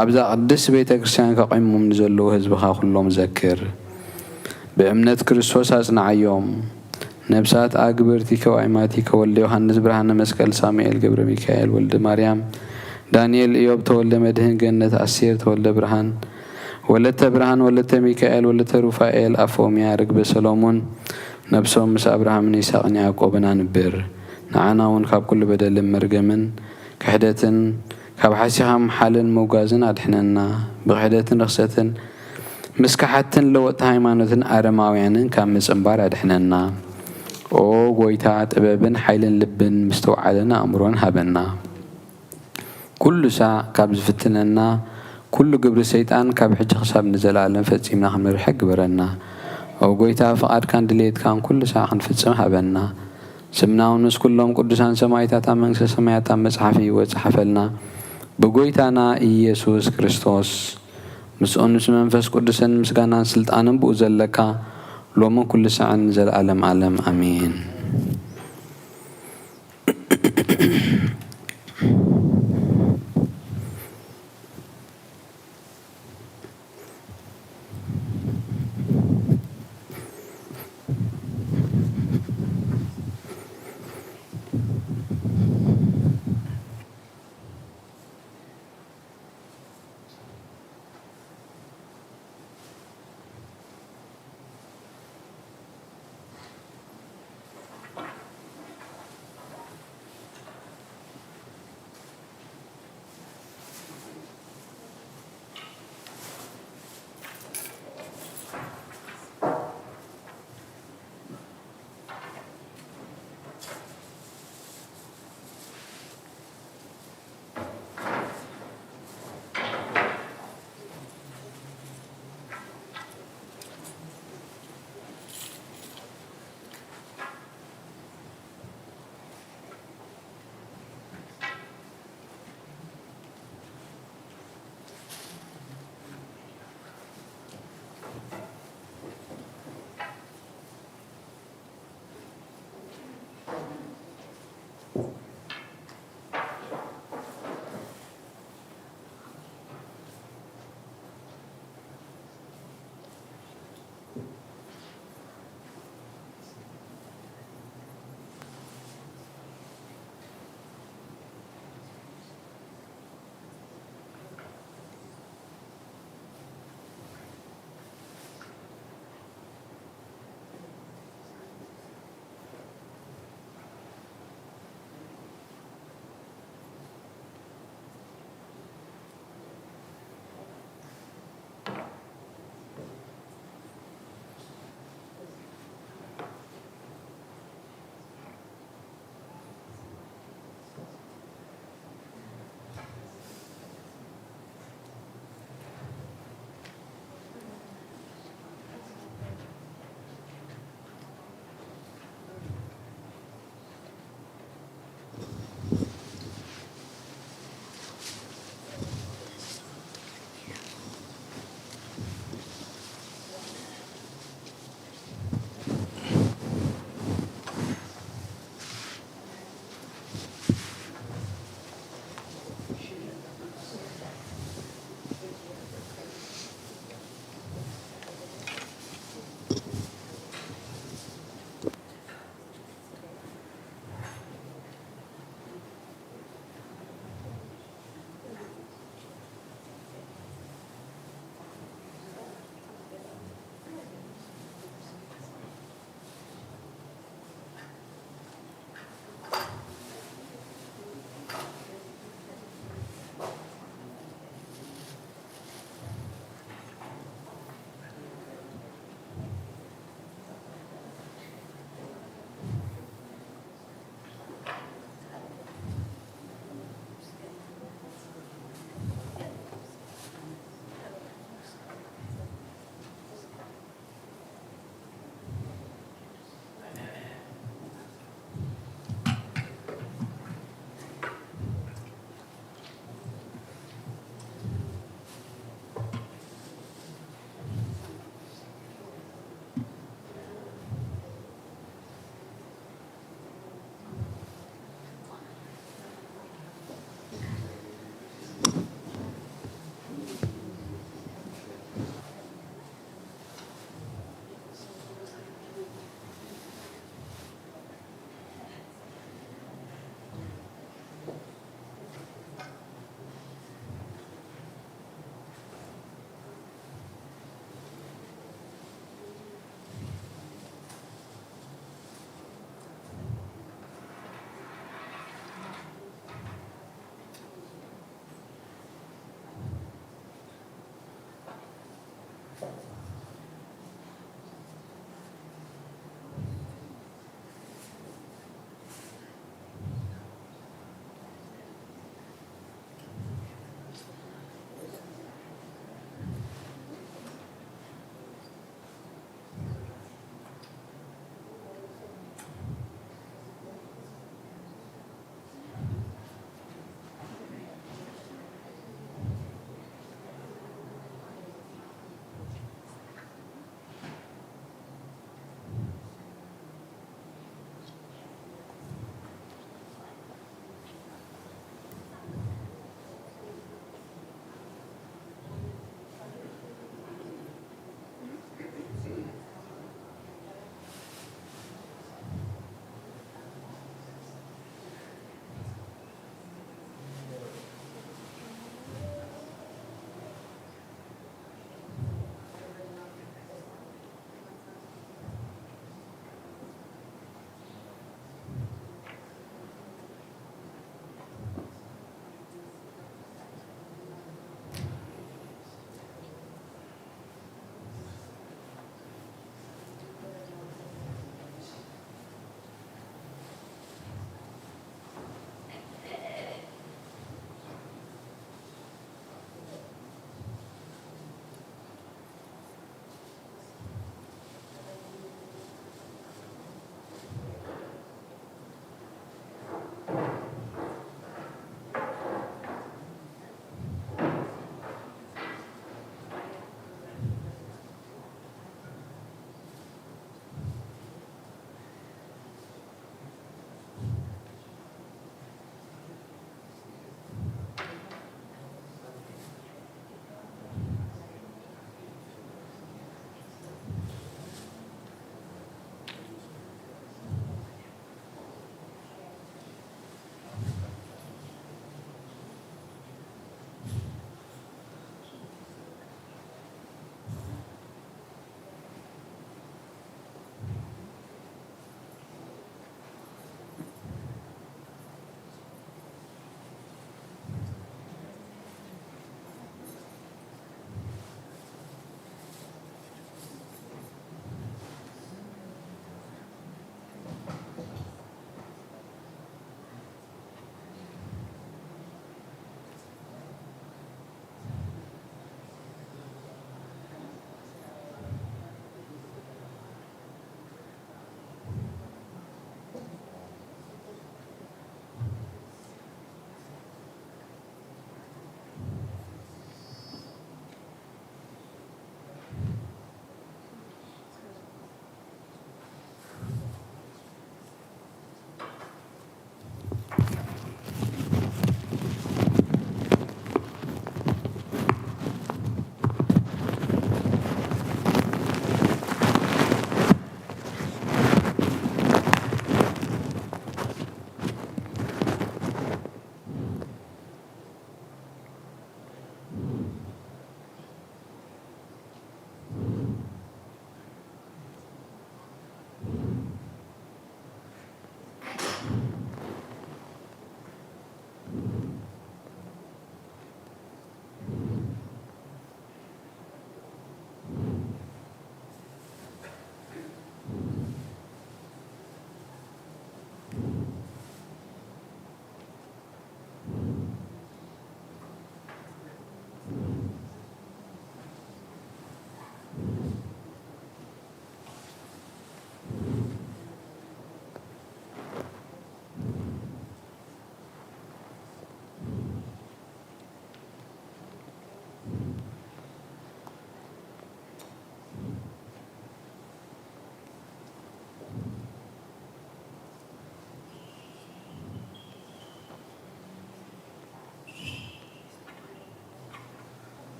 ኣብዛ ቅድስ ቤተ ክርስቲያን ከቆይሞም ንዘለዉ ህዝብኻ ኩሎም ዘክር ብእምነት ክርስቶስ ኣጽናዓዮም ነብሳት ኣግብርቲ ከዋይማቲ ከወልደ ዮሃንስ ብርሃነ መስቀል ሳሙኤል ገብረ ሚካኤል ወልደ ማርያም ዳንኤል ኢዮብ ተወልደ መድህን ገነት ኣሴር ተወልደ ብርሃን ወለተ ብርሃን ወለተ ሚካኤል ወለተ ሩፋኤል ኣፎምያ ርግበ ሰሎሞን ነብሶም ምስ ኣብርሃምን ይስሐቅን ያዕቆብን አንብር ንዓና እውን ካብ ኩሉ በደልን መርገምን ክሕደትን ካብ ሓሲኻ ምሓልን መጓዝን ኣድሕነና ብክሕደትን ርክሰትን ምስካሓትን ለወጥቲ ሃይማኖትን ኣረማውያንን ካብ ምፅምባር ኣድሕነና ኦ ጎይታ ጥበብን ሓይልን ልብን ምስተውዓልን ኣእምሮን ሃበና ኩሉ ሳዕ ካብ ዝፍትነና ኩሉ ግብሪ ሰይጣን ካብ ሕጂ ክሳብ ንዘላለም ፈጺምና ክንመርሕ ግበረና ኦ ጎይታ ፍቓድካን ድሌትካን ኩሉ ሳዕ ክንፍጽም ሃበና ስምናውን ምስ ኩሎም ቅዱሳን ሰማዕታት ኣብ መንግስቲ ሰማያት ኣብ መጽሓፍ ይወጽሓፈልና ብጎይታና ኢየሱስ ክርስቶስ ምስኡን ምስ መንፈስ ቅዱስን ምስጋናን ስልጣንን ብኡ ዘለካ ሎምን ኩሉ ሳዕን ዘለዓለም ዓለም ኣሜን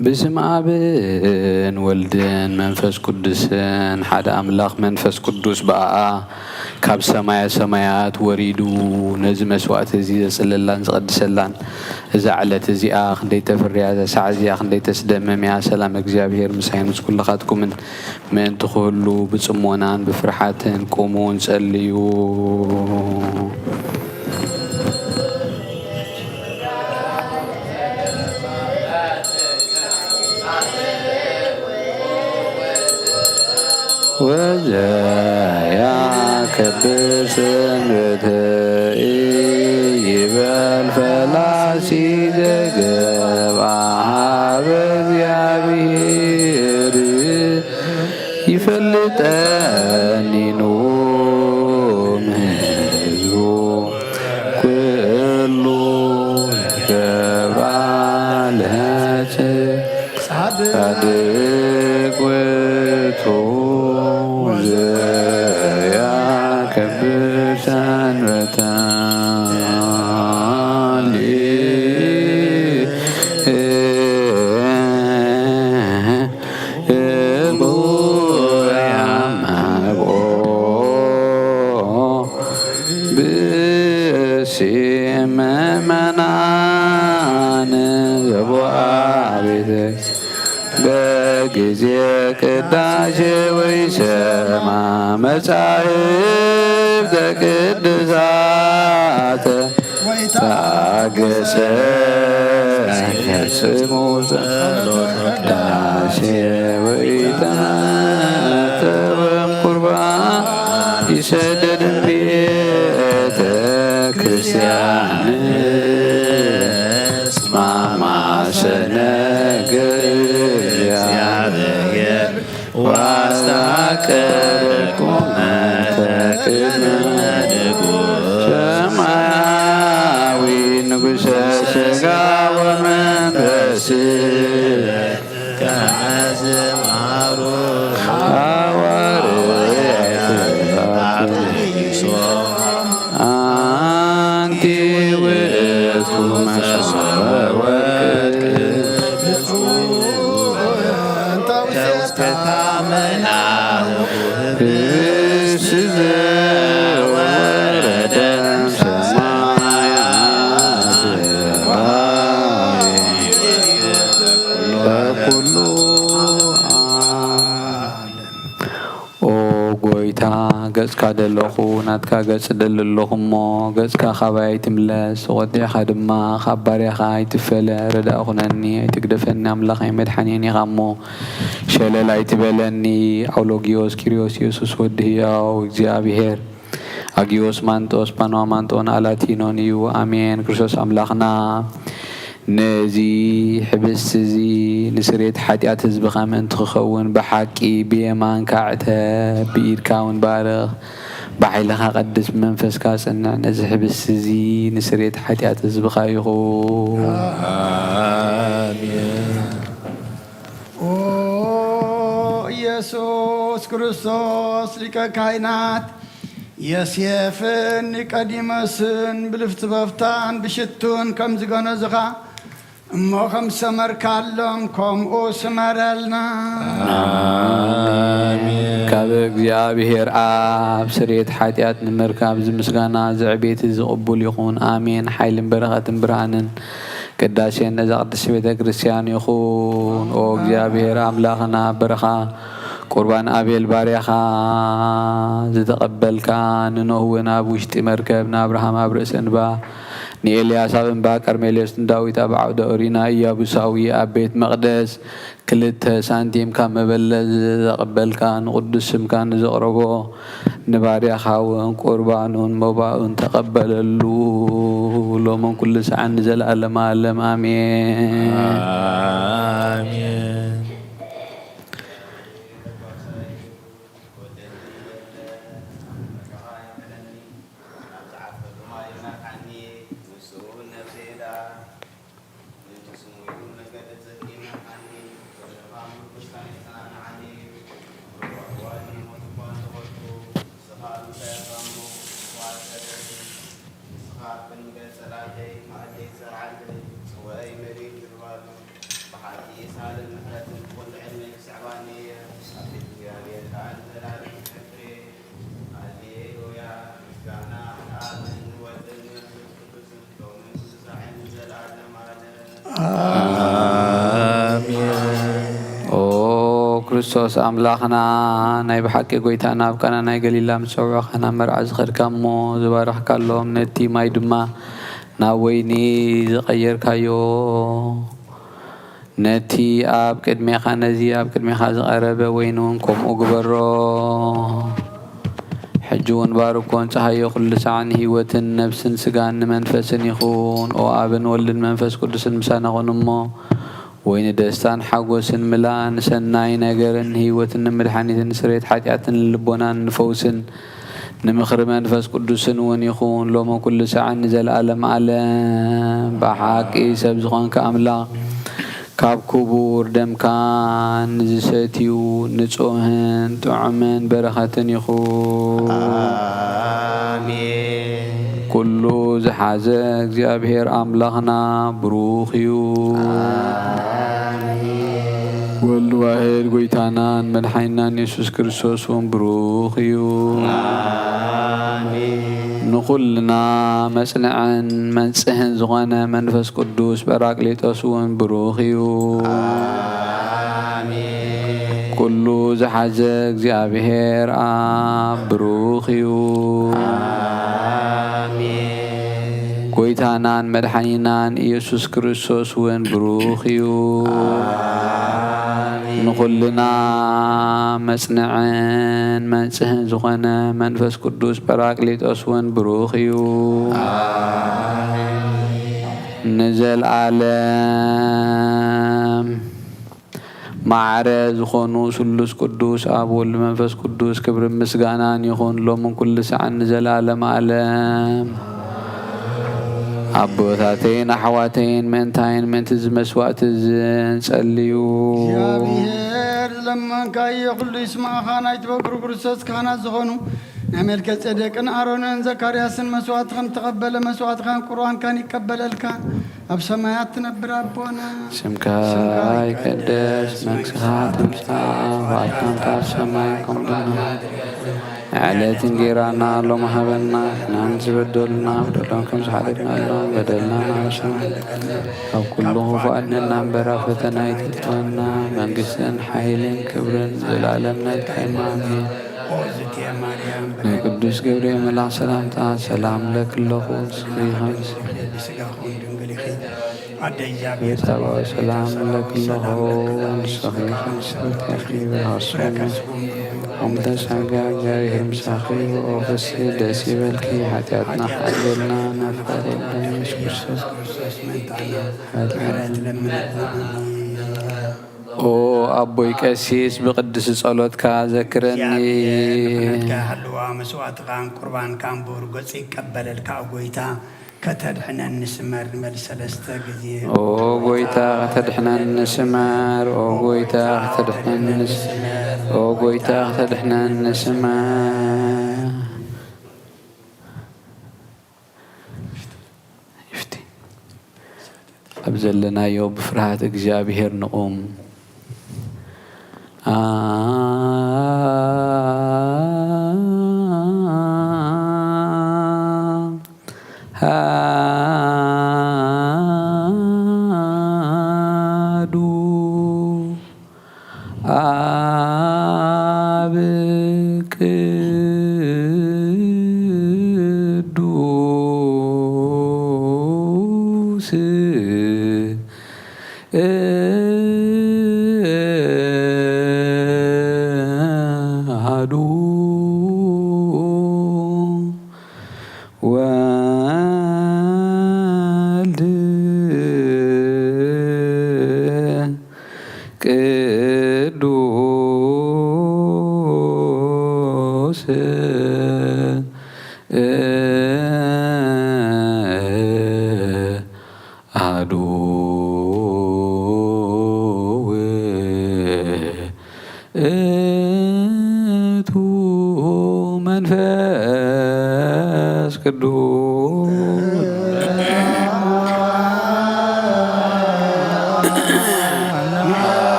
بسم آبن ولدن منفس قدسن حدا أملاخ منفس قدس بقى كاب سمايات وريدو نزم سوات زي سللان قدسلان إذا علت زي آخ ديت فريا سعزي آخ ديت سدمم يا سلام እግዚአብሔር مسحين كل خاتكم من تخلوا بصمونان بفرحاتن قومون صليوا وجايا كبر سنبتي يبال فلاسي دقب عهاب እግዚአብሔር يفلتني نوم هزو كله كبالهات صادق وتو ቅዳሴ ወይሰማ መጻሕፍ ቅዱሳት ታገሰ ፈጽሙ ቅዳሴ ወይተመተወም ቁርባን ይሰደድን ቤተ ክርስቲያን ማማሰነገ واستكبركم سماوي نقص سقا ومنفس كأزمار أنت وإسو مسوى ገጽካ ደለኹ ናትካ ገጽ ደለለኹሞ ገጽካ ኻባይ ትምለስ ወዲዕኻ ድማ ካብ ባርያኻ ኣይትፈለ ረዳእ ኹነኒ ኣይትግደፈኒ ኣምላኸይ መድሓኒን ኢኻ እሞ ሸለል ኣይትበለኒ ኣውሎጊዮስ ኪርዮስ ኢየሱስ ወዲ ሕያው እግዚኣብሔር ኣጊዮስ ማንጦስ ፓኖዋ ማንጦን ኣላቲኖን እዩ ኣሜን ክርስቶስ ኣምላኽና ነዚ ሕብስቲ እዚ ንስሬት ሓጢኣት ህዝብኻ ምእንቲ ክኸውን ብሓቂ ብየማን ካዕተ ብኢድካ እውን ባርኽ ብሓይልኻ ቀድስ ብመንፈስካ ጽንዕ ነዚ ሕብስቲ እዚ ንስሬት ሓጢኣት ህዝብኻ ይኹን ኦ ኢየሱስ ክርስቶስ ሊቀ ካህናት የሴፍን ኒቆዲሞስን ብልፍቲ በፍታን ብሽቱን ከም ዝገነዝኻ እሞ ከም ሰመርካሎም ከምኡ ስመረልና ካብ እግዚኣብሔር ኣብ ስርየት ሓጢኣት ንምርካብ ዝምስጋና ዝዕቤት ዝቕቡል ይኹን ኣሜን ሓይልን በረኸትን ብርሃንን ቅዳሴን ነዛ ቅድስቲ ቤተ ክርስቲያን ይኹን ኦ እግዚኣብሔር ኣምላኽና በረኻ ቁርባን ኣቤል ባርያኻ ዝተቐበልካ ንኖህ እውን ኣብ ውሽጢ መርከብ ንኣብርሃም ኣብ ርእሲ እንባ ንኤልያስ ኣብ እምባ ቀርሜሎስ ንዳዊት ኣብ ዓውደ ኦሪና ኢያቡሳዊ ኣብ ቤት መቕደስ 2 ሳንቲም ካብ መበለት ዘቐበልካ ንቅዱስ ስምካ ንዘቕረቦ ንባርያኻ እውን ቁርባኑን መባኡን ተቐበለሉ ሎምን ኩሉ ሰዓት ንዘለኣለመ ዓለም ኣሜን አሜን። Bahati ክርስቶስ አምላኽና ናይ ብሓቂ ጎይታና ኣብ ቃና ናይ ገሊላ ምስ ፀውዖኻና መርዓ ዝኸድካ እሞ ዝባረኽካሎም ነቲ ማይ ድማ ናብ ወይኒ ዝቐየርካዮ ነቲ ኣብ ቅድሜኻ ነዚ ኣብ ቅድሜኻ ዝቐረበ ወይኒ እውን ከምኡ ግበሮ ሕጂ እውን ባርኮን ፀሃዮ ኩሉ ሰዓን ህይወትን ነብስን ስጋን ንመንፈስን ይኹን ኦ ኣብን ወልድን መንፈስ ቅዱስን ምሳና ኹን እሞ ወይኒ ደስታን ሓጎስን ምላን ሰናይ ነገርን ህይወትን ንምድሓኒትን ስሬት ሓጢኣትን ልቦናን ንፈውስን ንምኽሪ መንፈስ ቅዱስን እውን ይኹን ሎሞ ኩሉ ሰዓን ንዘለኣለም ዓለም ብሓቂ ሰብ ዝኾንካ ኣምላኽ ካብ ክቡር ደምካ ንዝሰትዩ ንጹህን ጥዑምን በረኸትን ይኹን አሜን ኩሉ ዝሓዘ እግዚአብሔር አምላኽና ብሩኽ እዩ ወልድ ዋሕድ ጎይታናን መድሓኒናን ኢየሱስ ክርስቶስ እውን ብሩኽ እዩ ንኹልና መጽንዕን መንጽህን ዝኾነ መንፈስ ቅዱስ ጰራቅሊጦስ እውን ብሩኽ እዩ ኩሉ ዝሓዘ እግዚአብሔር ኣብ ብሩኽ እዩ ጎይታናን መድሓኒናን ኢየሱስ ክርስቶስ እውን ብሩኽ እዩ ንኹልና መጽንዕን መንጽህን ዝኾነ መንፈስ ቅዱስ ጰራቅሊጦስ እውን ብሩኽ እዩ ንዘለዓለም ማዕረ ዝኾኑ ስሉስ ቅዱስ ኣብ ወልድ መንፈስ ቅዱስ ክብሪ ምስጋናን ይኹን ሎምን ኩሉ ሰዓን ንዘለዓለም ዓለም አቦታቴን አሕዋቴን መንታይን ምንቲ ዝመስዋዕት ዝንጸልዩ እግዚአብሔር ለመንካየ ሁሉ ይስማዕኻ ናይቲ በኩር ክርስቶስ ካህናት ዝኾኑ ናይ መልከ ጼዴቅን አሮንን ዘካርያስን መስዋዕትኸን ተቐበለ መስዋዕትኻን ቁርባንካን ይቀበለልካ ኣብ ሰማያት ትነብር ኣቦና ስምካ ይቀደስ መንግሥትኻ ትምጻእ ባዕልካ ኣብ ሰማይ ከምኡ'ውን ዕለት እንጀራና ሎሚ ሃበና ንሕናን ዝበደሉና በደሎም ከም ዝሓደግናልና በደልና ናብስና ካብ ኩሉ ክፉእ ኣድነና እምበር ኣብ ፈተና ኣይተእትወና መንግስትን ሓይልን ክብርን ዘለዓለም ናይካ ኣሜን ንቅዱስ ገብርኤል መልአክ ሰላምታ ሰላም ለክለኹ ስኺኸንስ ቤታዊ ሰላም ለክለኹ ስኺኸንስ ተኺበ ومتسعك جارهم ساخي وغسل دسي بالكي حتياتنا حجلنا نفر الدنيش كرسوس او أبوي كاسيس بقدس صلوتك ذكرني حلوة مسوات غان قربان كان بورغوس يقبل الكاغويتا كتدحنا نسمر مل سلسته غزي او غويتا كتدحنا نسمر او غويتا كتدحنا نسمر او غويتا كتدحنا نسمر يفتي ابزلنا يوم بفرحة እግዚአብሔር نقوم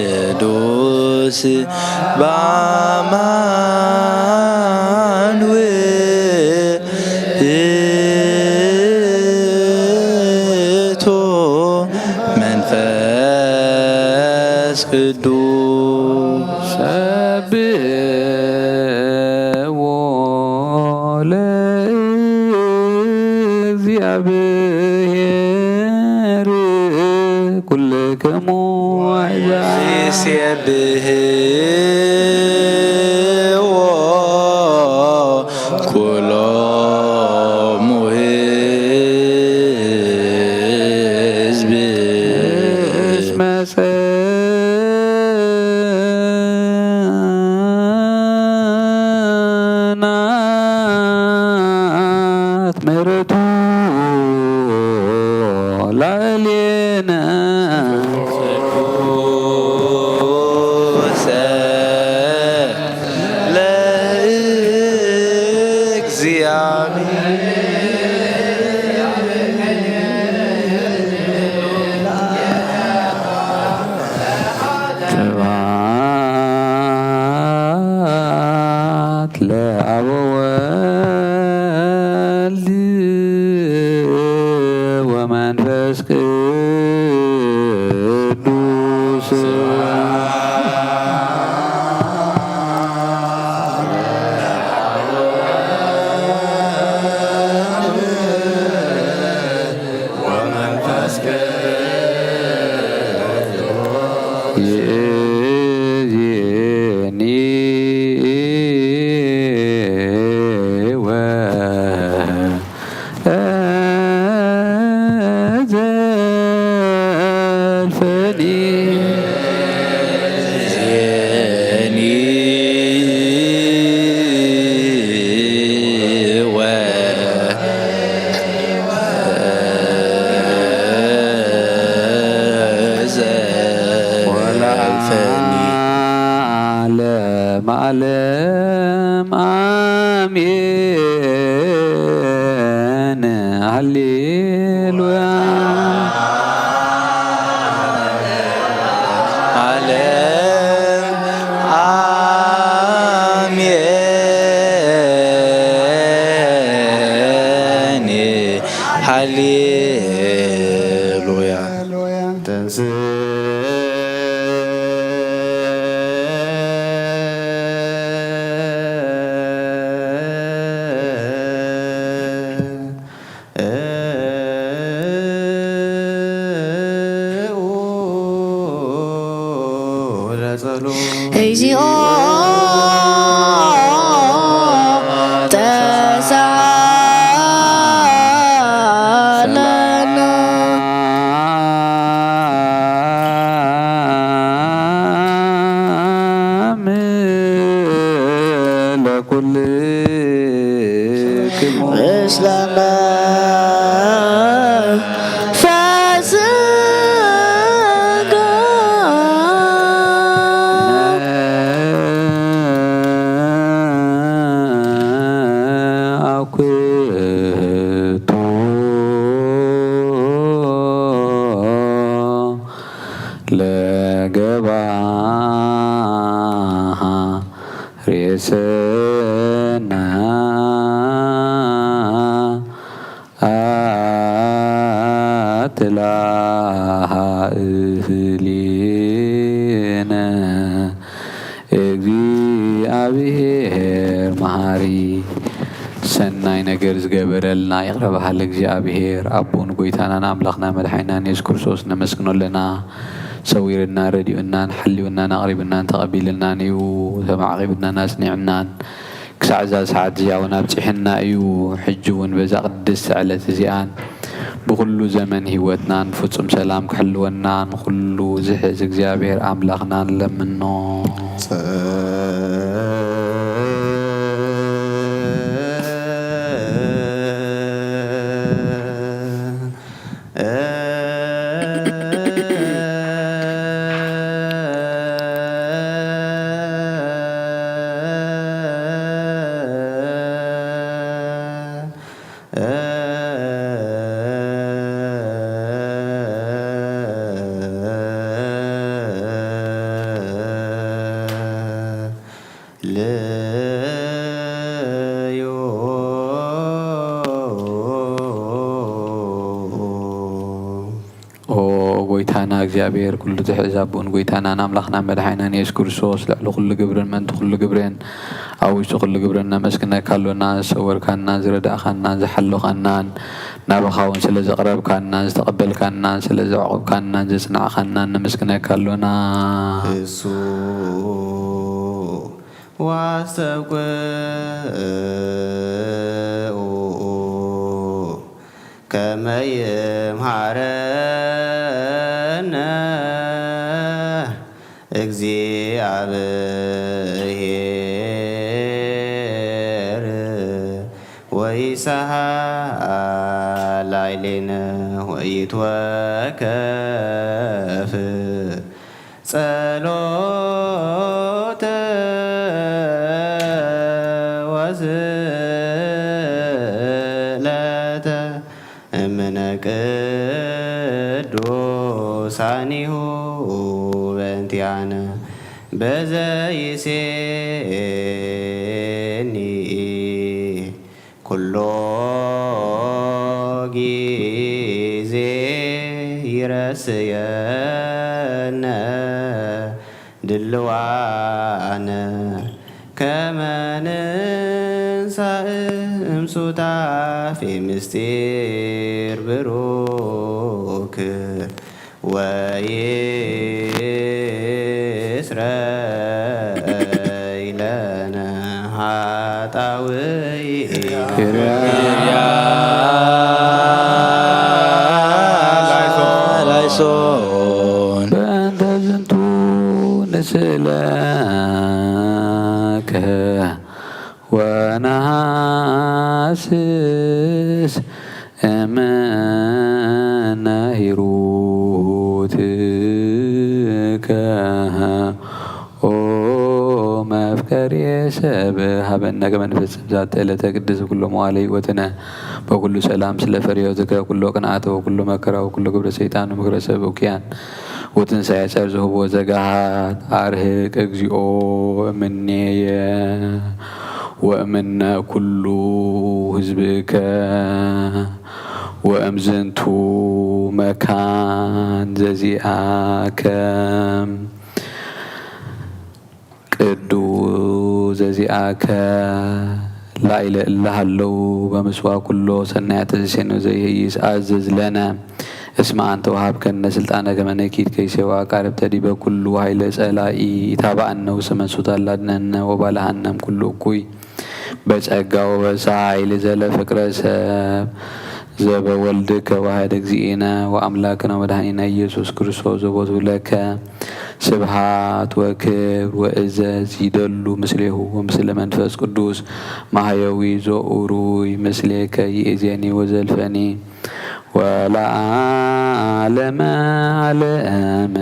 ቅዱስ በአማን ውእቱ መንፈስ ቅዱስ ሰብሕዎ ለእግዚአብሔር ኩልክሙ አሕዛብ ይሴብሕዎ ኩሎሙ ሕዝብ እስመ ጸናት ምሕረቱ ላዕሌነ ቅዱስ ስብሐት ለአብ ወወልድ ወመንፈስ ቅዱስ ይእዜኒ ወዘልፈኒ ዓለም ዓለም አሜን ሃሌሉያ ዓለም አሜን ሃሌሉያ እግዚኦ ተሳሃለነ ምስለ መንፈስከ አኩቶ ለገባህ ሬሰና አትላሃ እህሊነ እግዚአብሔር መሐሪ ሰናይ ነገር ዝገበረልና ይቅረባሃል እግዚአብሔር አቦን ጎይታናን አምላኽና መድሓኒናን ኢየሱስ ክርስቶስ ነመስግኖለና ሰዊርና ረዲኡናን ሓሊውናን ኣቕሪብናን ተቐቢልናን እዩ ተማዕቂብናን ኣጽኒዕናን ክሳዕ እዛ ሰዓት እዚኣ እውን ኣብፅሕና እዩ ሕጂ እውን በዛ ቅድስቲ ዕለት እዚኣን ብኩሉ ዘመን ሂወትናን ፍጹም ሰላም ክሕልወና ንኩሉ ዝሕዝ እግዚአብሔር ኣምላኽና ንለምኖ ልዮ ጎይታና እግዚአብሔር ኩሉ ትሕዛቡን ጎይታና አምላኽና መድኃኒና ኢየሱስ ክርስቶስ ልዕሊ ኩሉ ግብርን መንቲ ኩሉ ግብርን ኣብ ውሽጢ ኩሉ ግብርን ነመስግነካ ኣሎና ዝሰወርካና ዝረዳእካና ዝሓለኻናን ናብኻ እውን ስለ ዘቕረብካና ዝተቐበልካና ስለ ዘዕቆብካና ዘጽናዕካና ነመስግነካ ኣሎና እሱ ዋስተብቅዑ ከመ ይምሃረነ እግዚአብሔር ወይሳሃላይሌነ ወይትወከፍ ጸሎተ ወስእለተ እምነ ቅዱሳኒሁ በእንቲአነ በዘይሴኒ ኩሎ ጊዜ ይረስየነ ድልዋነ ከመ ንንሣእ እምሱታፌ ምስጢር ብሩክ ወይስረይ ለነ ላይሶን በእንተ ዝንቱ ንስእለከ ወነሐስስ እምነ ሂሩትከ ኦ መፍቀሬ ሰብ ሀበነ ከመ ንፈጽም ዛተ ዕለተ ቅድስ ኩሎ መዋዕለ ሕይወትነ በኩሉ ሰላም ስለ ፈሪሆትከ ኩሎ ቅንዓተ ወኩሎ መከራ ወኩሎ ግብረ ሰይጣን ወምክረ ሰብ እኩያን ወትንሣኤ ጸር ዝህቦ ዘጋሃት አርህቅ እግዚኦ እምኔየ ወእምነ ኩሉ ህዝብከ ወእምዝንቱ መካን ዘዚአከ ቅዱስ ዘዚአከ ላዕለ እልሃለው በምስዋ ኩሎ ሰናያተ ዝሴኖ ዘይህይስ አዘዝ ለነ እስመ አንተ ወሀብከነ ስልጣነ ከመ ነኪድ ከይሴዋ ቃርብተ ዲበ ኩሉ ኃይለ ጸላኢ ኢታብአነ ውስተ መንሱት አላድነነ ወባልሐነም ኩሉ እኩይ በጸጋ ወበኃይል ዘለ ፍቅረ ሰብ ዘበወልድከ ዋህደ እግዚእነ ወአምላክነ ወመድኃኒነ ኢየሱስ ክርስቶስ ዘቦቱ ለከ ስብሐት ወክብር ወእዘዝ ይደሉ ምስሌሁ ወምስለ መንፈስ ቅዱስ ማህየዊ ዘኡሩይ ምስሌከ ይእዜኒ ወዘልፈኒ ወለዓለመ ዓለመ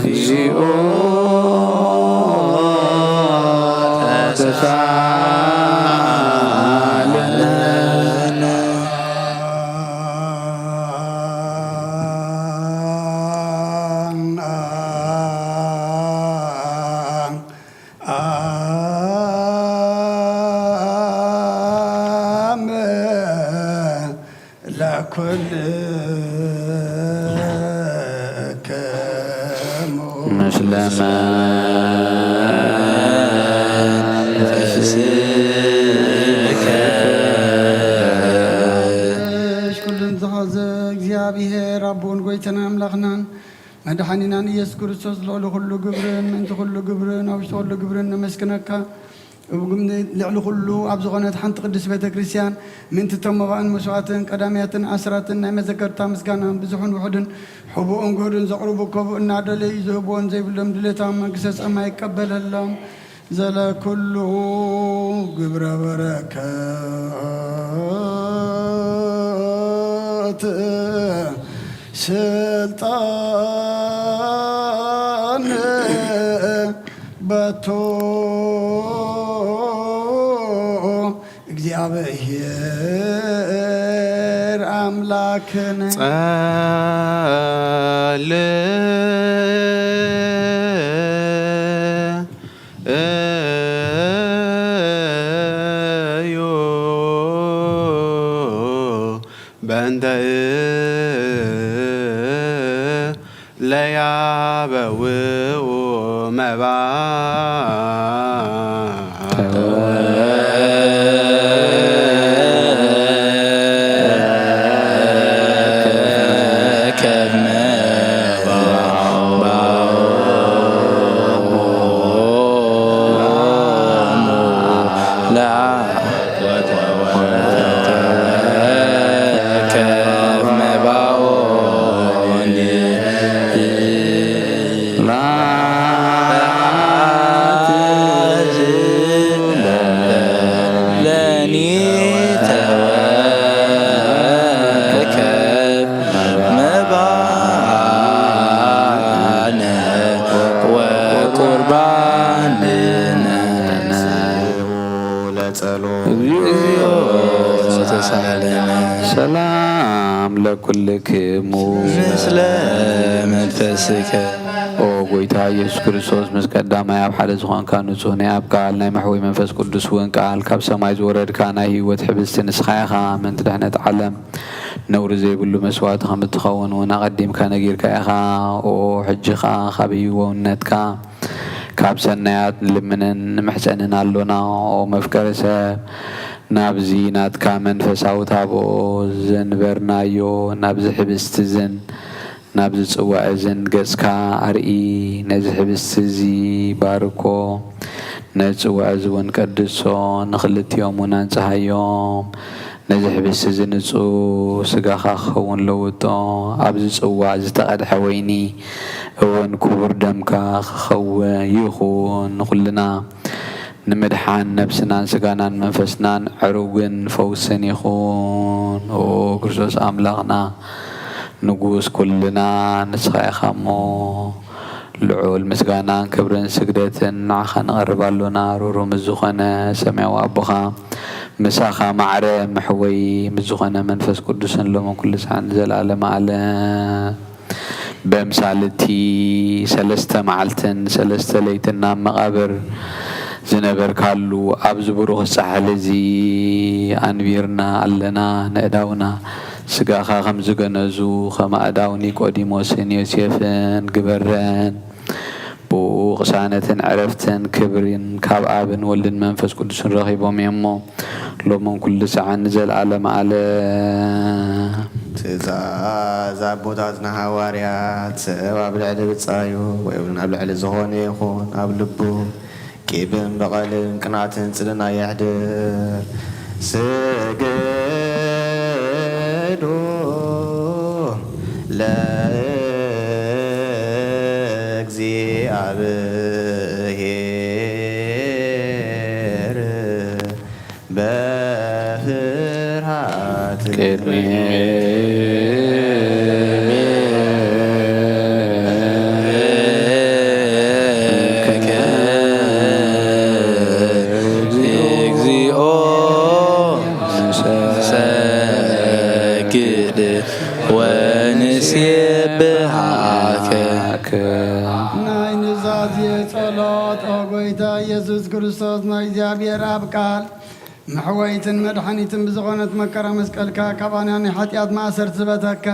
እግዚኦ ተሳለነ ኩሉን ዝሓዘ እግዚአብሔር አቦን ጎይተና አምላኽናን መድኃኒናን ኢየሱስ ክርስቶስ ልዕሊ ኩሉ ግብርን ምንቲ ኩሉ ግብርን ኣብ ውሽጢ ኩሉ ግብርን ነመስግነካ ልዕሊ ኩሉ ኣብ ዝኾነት ሓንቲ ቅዱስ ቤተ ክርስቲያን ምንቲ ተመባእን መስዋዕትን ቀዳምያትን ኣስራትን ናይ መዘከርታ ምስጋና ብዙሑን ውሑድን ሕቡእን ጉህድን ዘቕርቡ ከብኡ እናደለዩ ዝህብዎን ዘይብሎም ድሌታዊ መንግስተ ሰማይ ይቀበለሎም ዘለኩሉ ግብረ በረከት ስልጣን በቶ እግዚአብሔር አምላክን ጸልዩ በእንተ ለያበውኡ መባ ሰላም ለኩልክሙ ምስለ መንፈስከ ኦ ጎይታ ኢየሱስ ክርስቶስ ምስ ቀዳማይ ኣብ ሓደ ዝኾንካ ንጹህ ናይ ኣብ ቃል ናይ ማሕወይ መንፈስ ቅዱስ እውን ቃል ካብ ሰማይ ዝወረድካ ናይ ህይወት ሕብስቲ ንስኻ ኢኻ ምንቲ ድሕነት ዓለም ነውሪ ዘይብሉ መስዋዕቲ ከም እትኸውን እውን ኣቐዲምካ ነጊርካ ኢኻ ኦ ሕጂ ኸ ካብ ህይወውነትካ ካብ ሰናያት ንልምንን ንምሕፀንን ኣሎና ኦ መፍቀሪ ሰብ ናብዚ ናትካ መንፈሳዊ ታብኦ ዘንበርናዮ ናብዚ ሕብስቲ እዝን ናብዚ ጽዋዕ እዝን ገጽካ ኣርኢ ነዚ ሕብስቲ እዚ ባርኮ ነዚ ጽዋዕ እዚ እውን ቀድሶ ንኽልቲኦም እውን አንጽሃዮም ነዚ ሕብስቲ እዚ ንጹህ ስጋኻ ክኸውን ለውጦ ኣብዚ ጽዋዕ ዝተቐድሐ ወይኒ እውን ክቡር ደምካ ክኸውን ይኹን ንኹልና ንምድሓን ነብስናን ስጋናን መንፈስናን ዕሩግን ፈውስን ይኹን ኦ ክርስቶስ ኣምላኽና ንጉስ ኩልና ንስኻ ኢኻ እሞ ልዑል ምስጋናን ክብርን ስግደትን ንዓኻ ነቐርብ ኣሎና ሩሩም ምስ ዝኾነ ሰማያዊ ኣቦኻ ምሳኻ ማዕረ መሕወይ ምስ ዝኾነ መንፈስ ቅዱስን ሎምን ኩሉ ሰዓት ንዘለኣለመ ዓለም በምሳልቲ 3 መዓልትን 3 ለይትን ናብ መቓብር ዝነበርካሉ ኣብዚ ብሩኽ ጻሕሊ እዚ ኣንቢርና ኣለና ንእዳውና ስጋኻ ከም ዝገነዙ ከም ኣእዳው ኒቆዲሞስን ዮሴፍን ግበረን ብኡ ቅሳነትን ዕረፍትን ክብርን ካብ ኣብን ወልድን መንፈስ ቅዱስን ረኺቦም እሞ ሎሞን ኩሉ ሰዓት ንዘለኣለመ ዓለም ትእዛዝ ኣቦታትና ሃዋርያት ሰብ ኣብ ልዕሊ ብፃዩ ወይ እውን ኣብ ልዕሊ ዝኾነ ይኹን ኣብ ልቡ ቂብን በቐልን ቅንዓትን ጽልና የሕድር ስገዶ ለእግዚአብሔር በፍርሃት ናይ ንዛዝ የጸሎት ኦ ጎይታ ኢየሱስ ክርስቶስ ናይ እግዚአብሔር ኣብ ቃል መሕወይትን መድኃኒትን ብዝኾነት መከራ መስቀልካ ካባና ናይ ሓጢአት ማእሰር ዝበተካ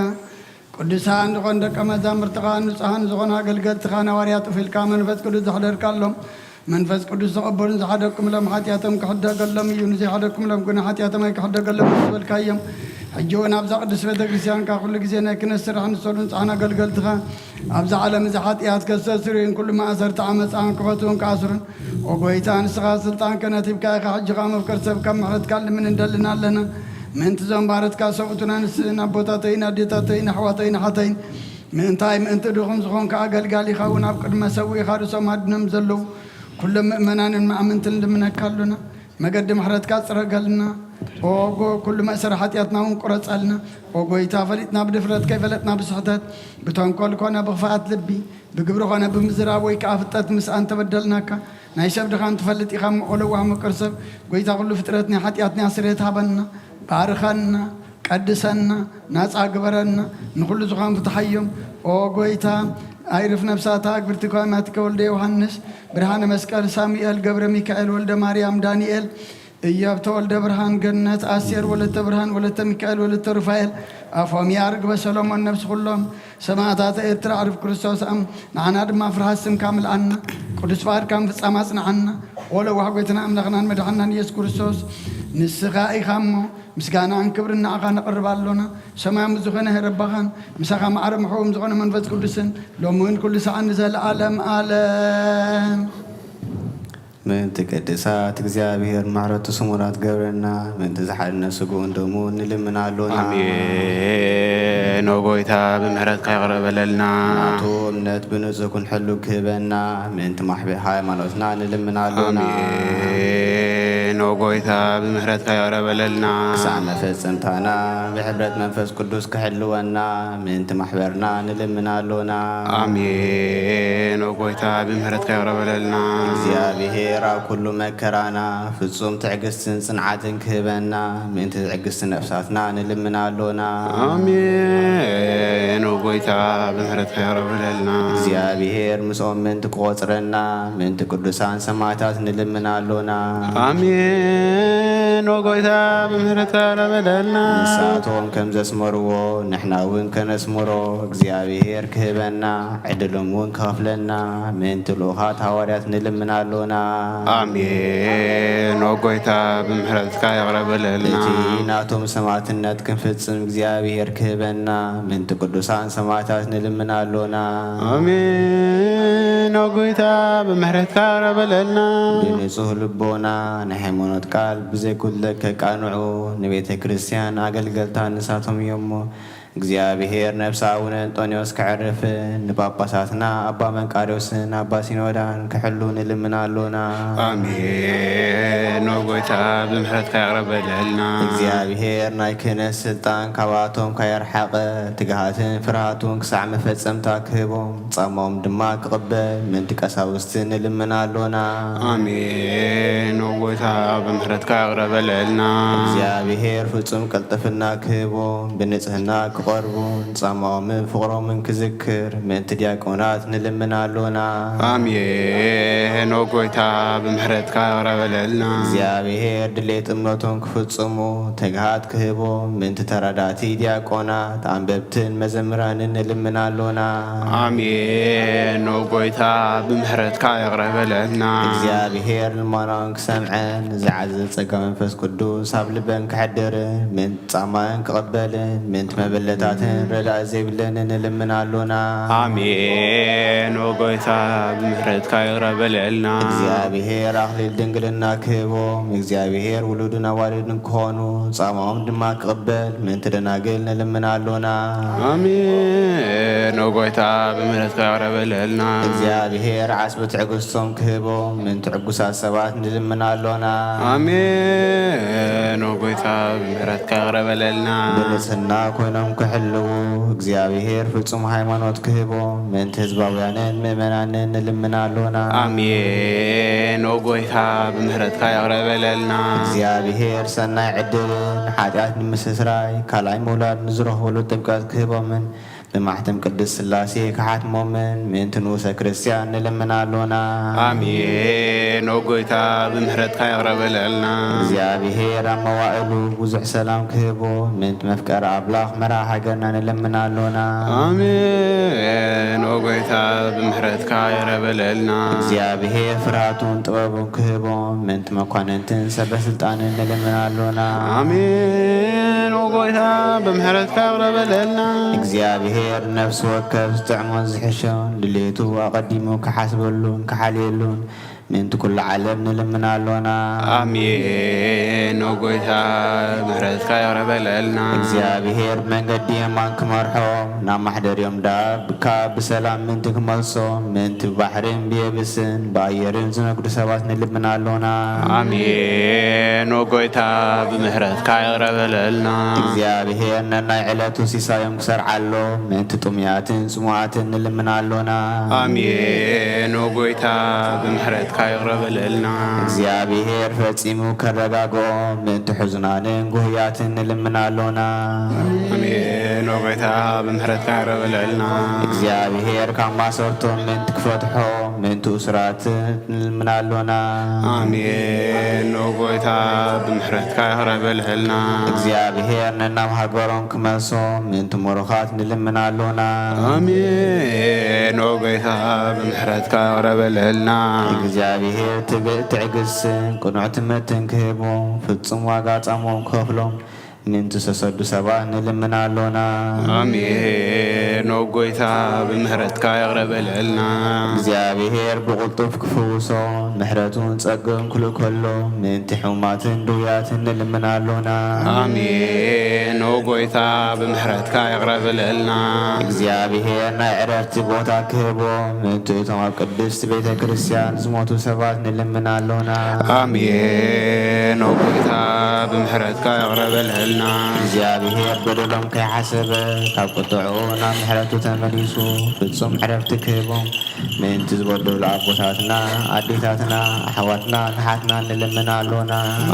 ቅዱሳን ዝኾን ደቀ መዛሙርትኻ ንጹሃን ዝኾኑ ኣገልገልትኻ ነዋርያት ጡፊልካ መንፈስ ቅዱስ ዘሕደርካሎም መንፈስ ቅዱስ ዝቕበሉን ዝሓደቅምሎም ሓጢአቶም ክሕደገሎም እዩ ንዘይሓደቅምሎም ግን ሓጢአቶም ኣይክሕደገሎም ዝበልካዮም ሕጂ እውን ኣብዛ ቅዱስ ቤተ ክርስቲያንካ ኩሉ ግዜ ናይ ክነት ስራሕ ንሰሉ ንጹሃን ኣገልገልትኻ ኣብዛ ዓለም እዚ ሓጢአት ከስተስርዩን ኩሉ ማእሰርቲ ዓመፃን ክፈትውን ከኣስሩን ኦ ጎይታ ንስኻ ስልጣን ከነቲብካ ኢኻ ሕጂ ኻ መፍቀር ሰብ ካብ ምሕረትካ ልምን እንደልና ኣለና ምእንቲ ዞም ባረትካ ሰብኡቱና ንስእን ኣቦታተይን ኣዴታተይን ኣሕዋተይን ሓተይን ምእንታይ ምእንቲ ድኹም ዝኾንካ ኣገልጋሊ ኢኻ እውን ኣብ ቅድመ ሰዊኡ ኢኻ ርእሶም ኣድኖም ዘለዉ ኩሎም ምእመናንን መኣምንትን ልምነካ ኣሉና መገዲ ምሕረትካ ፅረገልና اوغو كل ما سر حطياتنا ونقرص لنا اوغو يتافلتنا بدفرت كيفلتنا بسحتات بتنقل كنا بخفات لبي بقبر كنا بمزراب ويكافتت مس انت بدلناكا ناي شب دخان تفلت يخم اولو وهم قرصب قويتا كل فترتنا حطياتنا سريتها بنا بارخنا قدسنا ناص اغبرنا نكل زخان فتحيم اوغويتا አይርፍ ነፍሳታ ብርቱካናት ወልደ ዮሐንስ ብርሃነ መስቀል ሳሙኤል ገብረ ሚካኤል ወልደ ማርያም ዳንኤል ኢያብተ ወልደ ብርሃን ገነት አስቴር ወለተ ብርሃን ወለተ ሚካኤል ወለተ ሩፋኤል አፎሚያ ርግበ ሰሎሞን ነፍስ ሁሉም ሰማዕታት ኤርትራ አርፍ ክርስቶስ ንዓና ድማ ፍርሃት ስም ካምልአና ቅዱስ ባር ካም ፍጻማ ጽናዓና ወለ ዋህጎይትና አምላኽናን መድኃኒና ኢየሱስ ክርስቶስ ንስኻ ኢኻሞ ምስጋናን ክብርና አኻ ነቅርባለና ሰማያም ዝኾነ ረባኻን ምሳኻ ማዕረ ምሕዎም ዝኾነ መንፈስ ቅዱስን ሎሙን ኩሉ ሰዓን ዘለዓለም ዓለም من تقدسات እግዚአብሔር ማረቱ ስሙራት ገብረና من ተዛሐነ ስጉን ደሙ ንልምናለና አሜን ወጎይታ በምህረት ካይቀርበለልና አቶ እምነት ብንጹኩን ሕሉ ክበና من ተማሕበ ሃይማኖትና ንልምናለና አሜን ወጎይታ በምህረት ካይቀርበለልና ሳመ ፈጽምታና በሕብረት መንፈስ ቅዱስ ከሕልወና من ተማሕበርና ንልምናለና አሜን ወጎይታ በምህረት ካይቀርበለልና እግዚአብሔር ራብ ኩሉ መከራና ፍጹም ትዕግስትን ጽንዓትን ክህበና ምን ትዕግስት ነፍሳትና ንልምናለና አሜን ወጎይታ በምህረት ካይቀርበለልና እግዚአብሔር ምስኦም ምን ትቆጽረና ምን ቅዱሳን ሰማዕታት ንልምናለና አሜን ወጎይታ በምህረት ካይቀርበለልና ንሳቶም ከም ዘስመርዎ ንሕናውን ከነስምሮ እግዚአብሔር ክህበና ዕድሎምን ከፍለና ምን ትልኡኻት ሐዋርያት ንልምናለና አሜን ወጎይታ በምህረት ካይቀርበለልና ናቶም ሰማዕትነት ክንፍጽም እግዚአብሔር ክህበና ምን ቅዱሳን ሰማዕታት ንልምናለና አሜን ወጎይታ በምህረት ካይቀርበለልና ንጹህ ልቦና ንሃይማኖት ቃል ብዘይኩለከ ቃንዑ ንቤተ ክርስቲያን አገልገልታ ንሳቶም እዮሞ እግዚአብሔር ነፍሳውን አንጦኒዮስ ከዕርፍ ንጳጳሳትና አባ መንቃሪዎስን አባ ሲኖዳን ከሕሉ ንልምናለና አሜን ወጎይታ በምህረት ካይቀርበለልና እግዚአብሔር ናይ ክህነት ስልጣን ካባቶም ካየርሓቐ ትግሃትን ፍርሃቱን ክሳዕ መፈጸምታ ክህቦም ጻሞም ድማ ክቕበል ምንቲ ቀሳውስቲ ንልምናለና አሜን ወጎይታ በምህረት ካይቀርበለልና እግዚአብሔር ፍጹም ቅልጥፍና ክህቦም ብንጽህና قربون صمام فقرهم كذكر من تدياقونات نلمنالونا آمين وقويتا بمحرت كايقربلنا እግዚአብሔር ድሌት እምነቶም ክፍጽሙ ተግሃት ክህቦ من ተተረዳቲ ዲያቆናት አንበብትን መዘምራንን ንልምናለና آمين وقويتا بمحرت كايقربلنا እግዚአብሔር ልመናን ክሰምዐን ዝዓዝዝ ጸጋ መንፈስ ቅዱስ ኣብ ልበን ክሕድርን من ጻማን ክቕበልን من መበለ ታትን ረዳ ዘይብለን ንልምናለና አሜን ወጎይታ በምህረት ካይቀርበለልና እግዚአብሔር አክሊል ድንግልና ክህቦም እግዚአብሔር ውሉድን አዋልድን ክሆኑ ጻማኦም ድማ ክቕበል ምን ትደናግል ንልምናለና አሜን ወጎይታ በምህረት ካይቀርበለልና እግዚአብሔር ዓስቢ ትዕግስቶም ክህቦም ምን ትዕጉሳት ሰባት ንልምናለና አሜን ወጎይታ በምህረት ካይቀርበለልና ብንጽህና ኮይኖም ክሕልው እግዚአብሔር ፍጹም ሃይማኖት ክህቦም ምን ህዝባውያንን ምእመናንን ንልምናለና አሜን ወጎይታ በምህረት ካይቀርበለልና እግዚአብሔር ሰናይ ዕድልን ኃጢአት ንምስስራይ ካልኣይ ምውላድ ንዝረኽበሉ ጥምቀት ክህቦምን بمحتم قدس سلاسي كحات مومن من تنوس كريستيان نلمنالونا آمين وقويتا بمحرت كايقربلنا እግዚአብሔር አመዋዕሉ ብዙሕ ሰላም ክህቦ ምን መፍቀር አምላኽ መራሓ ገና ንለምናለና አሜን ወጎይታ በምህረት ካይቀርበለልና እግዚአብሔር ፍርሃቱን ጥበቡን ክህቦ ምን መኳንንትን ሰበስልጣንን ንለምናለና አሜን ወጎይታ በምህረት ካይቀርበለልና እግዚአብሔር ነፍስ ወከፍ ጥዕሞን ዝሕሾን ድሌቱ አቀዲሙ ክሓስበሉን ክሓልየሉን من كل عالم نلمنا لنا آمين وقويتا مهرتك يا رب لنا እግዚአብሔር መንገዲ የማንክ መርሖ ናብ ማሕደር ዮም ዳ ብካ ብሰላም ምንቲ ክመልሶ ምንቲ ባሕርን ብየብስን ብኣየርን ዝነግዱ ሰባት ንልምና ኣለና آمين وقويتا بمهرتك يا رب لنا እግዚአብሔር ነናይ ዕለቱ ሲሳዮም ክሰርዓሎ ምንቲ ጥሙያትን ጽሙዓትን ንልምና ኣለና آمين وقويتا بمهرتك يا رب لنا እግዚአብሔር ፈጺሙ ከረጋግኦ ምንቲ ሕዙናንን ጉህያትን ንልምና ኣለና آمين وقويتا بمهرتك يا رب لنا እግዚአብሔር ካብ ማሰብቶም ምንቲ ክፈትሖ ምንቲ እስራት ንልምና ኣለና آمين وقويتا بمهرتك يا رب لنا እግዚአብሔር ነናብ ሃገሮም ክመልሶ ምንቲ ሙሩኻት ንልምና ኣለና آمين وقويتا بمهرتك يا رب لنا እግዚአብሔር ትዕግስትን ቅኑዕ ትምህርትን ክህቦ ፍጹም ዋጋ ጻሞም ከፍሎም ምንቲ ዝተሰዱ ሰባት ንልምና ኣለና آمين وقويتا بمهرتك يا رب لنا እግዚአብሔር ብቕልጡፍ ክፍውሶ ምሕረቱን ጸግን ኩሉ ከሎ ምንቲ ሕሙማትን ድውያትን ንልምና ኣለና آمين وقويتا بمهرتك يا رب لنا እግዚአብሔር ናይ ዕረፍቲ ቦታ ክህቦ ምንቲ እቶም ኣብ ቅድስቲ ቤተ ክርስቲያን ዝሞቱ ሰባት ንልምና ኣለና آمين وقويتا بمهرتك يا رب لنا እግዚአብሔር በደሎም ከይሓሰበ ካብ ቁጥዑ ናብ ምሕረቱ ተመሊሱ ፍጹም ዕረፍቲ ክህቦም ምንቲ ዝበደሉ ኣቦታትና ኣዴታትና ኣሕዋትና ንሓትና ንልምና ኣለና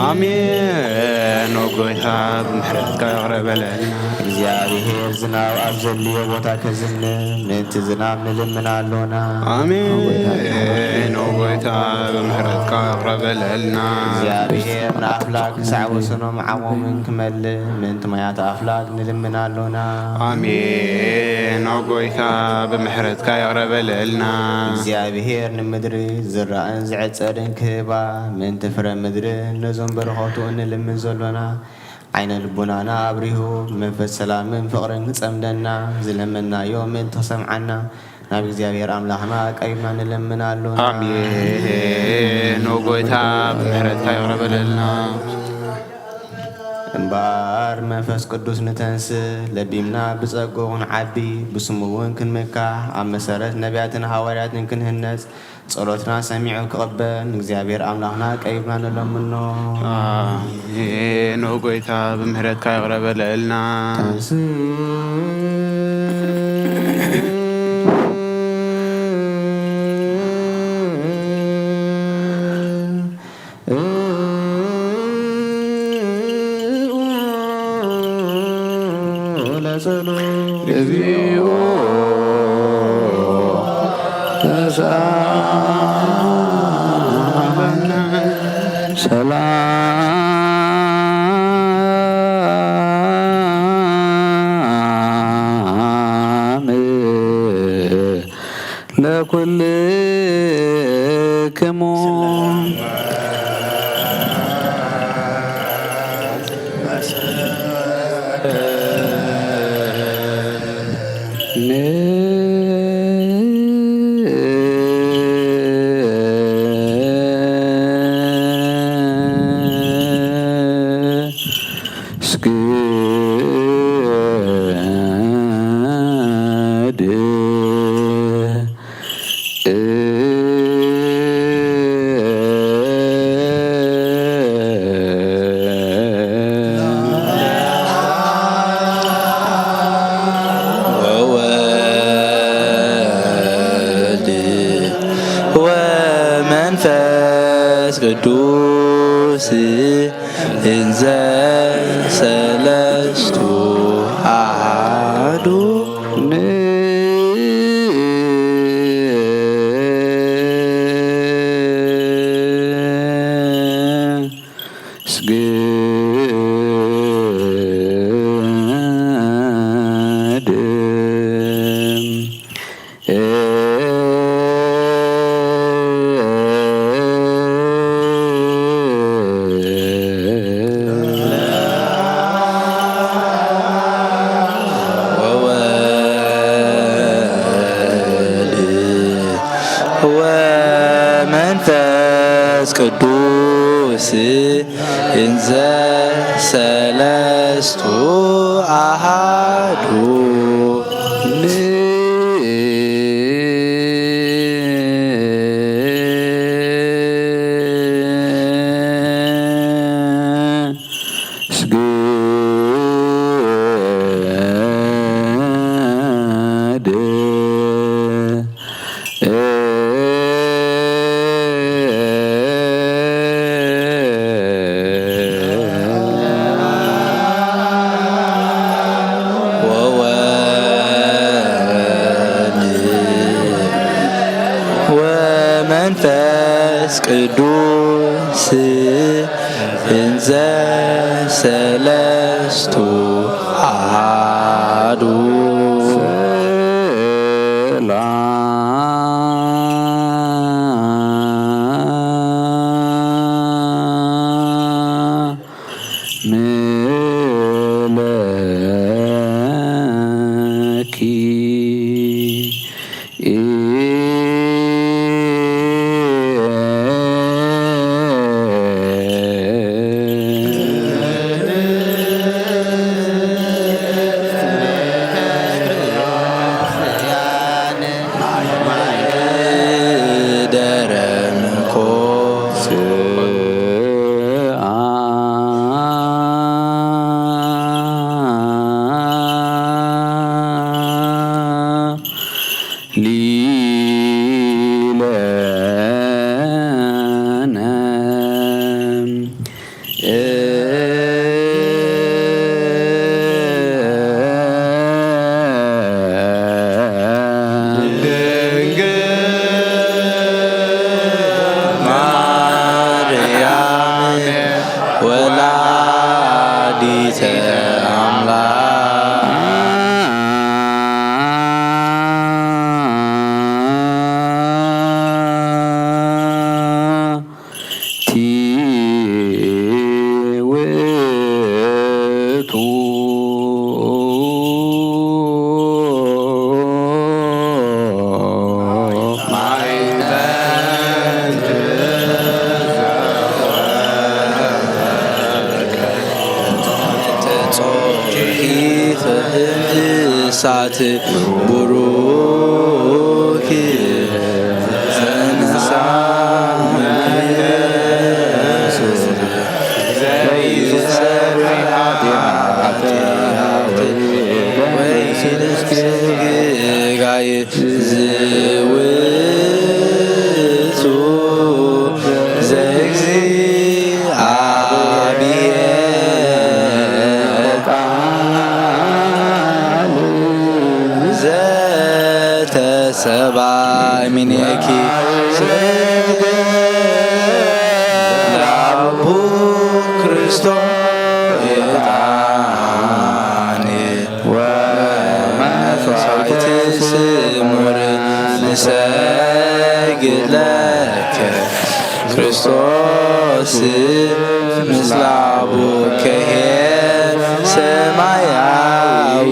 آمين وقويتا بمهرتك يا رب لنا እግዚአብሔር ዝናብ ኣብ ዘልዮ ቦታ ከዝንብ ምንቲ ዝናብ ንልምና ኣለና آمين وقويتا بمهرتك يا رب لنا እግዚአብሔር ንኣፍላክ ክሳዕ ወሰኖም ዓሞምን ክመልእ ምንቲ ማያት ኣፍላክ ንልምና ኣለና آمين وقويتا بمهرتك يا رب لنا እግዚአብሔር ንምድሪ ዝራእን ዝዕጸድን ክህባ ምንቲ ፍረ ምድሪ ነዞም በረኸቱ እንልምን ዘሎና ዓይነ ልቡናና ኣብሪሁ መንፈስ ሰላምን ፍቕርን ክጸምደና ዝለመናዮ ምንቲ ክሰምዓና ናብ እግዚአብሔር ኣምላኽና ቀሪብና ንልምና ኣለና آمين وقويتا بمهرتك يا رب لنا እምበር መንፈስ ቅዱስ ንተንስ ለቢምና ብጸጎውን ዓቢ ብስሙ እውን ክንምካሕ ኣብ መሰረት ነቢያትን ሃዋርያትን ክንህነጽ ጸሎትና ሰሚዑ ክቕበል ንእግዚአብሔር ኣምላኽና ቀሪብና ንለምኖ آمين وقويتا بمهرتك يا رب لنا እግዚኦ ሰላም ለኩልክሙ ቅዱስ እንዘ ሰለስቱ አሐዱ ቅዱስ እንዘ ሰለስቱ አሃዱ መንፈስ ቅዱስ እንዘ ሰለስቱ አሐዱ ሳት ቡሩክ ተነሳ ጋይ ዝውቱ ዘግዚ ሰባይ ሚኔኪ ላቡ ክርስቶስ የጣኔ ወመስዋዕት ስሙር ንሰግድ ለከ ክርስቶስ ምስላቡ ከሄር ሰማያዊ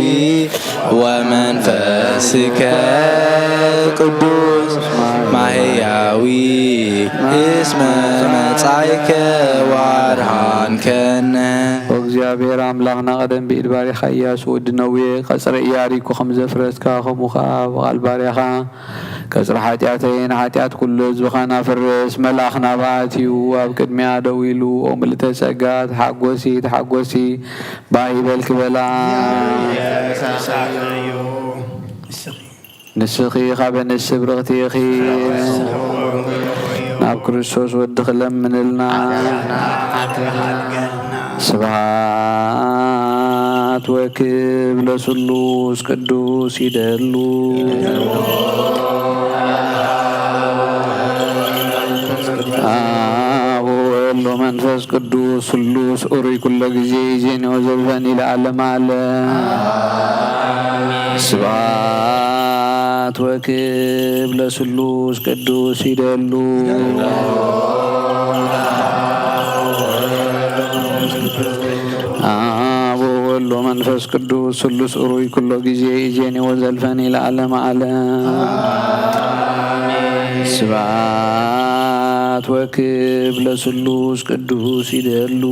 ወመንፈስከ ቅዱስ ማህያዊ እስመ መጻእከ ዋርሃንከነ እግዚአብሔር አምላክና ቀደም ብኢድ ባሪኻ ኢያሱ ወዲ ነዌ ቀጽረ ኢያሪኮ ከም ዘፍረስካ ከምኡ ከዓ ብቓል ባሪኻ ቀጽረ ሓጢአተይን ሓጢአት ኩሉ ህዝብኻ ናፍርስ መልኣኽ ናብኣትዩ ኣብ ቅድሚያ ደው ኢሉ ኦ ምልዕተ ጸጋ ተሓጐሲ ተሓጐሲ ባይበል ክበላ ንስኺ ኻበ ንስ ብርኽቲ ኢኺ ናብ ክርስቶስ ወዲ ክለምንልና ስብሃት ወክብ ለስሉስ ቅዱስ ይደሉ አብ ወወልድ ወመንፈስ ቅዱስ ስሉስ ኡሩይ ኩሎ ጊዜ ይእዜኒ ወዘልፈኒ ለዓለመ ዓለም ስብሃት ወክብ ለስሉስ ቅዱስ ይደሉ አብ ወወልድ ወመንፈስ ቅዱስ ስሉስ ኡሩይ ኩሎ ጊዜ ይእዜኒ ወዘልፈኒ ለዓለመ ዓለም ስብሃት ወክብ ለስሉስ ቅዱስ ይደሉ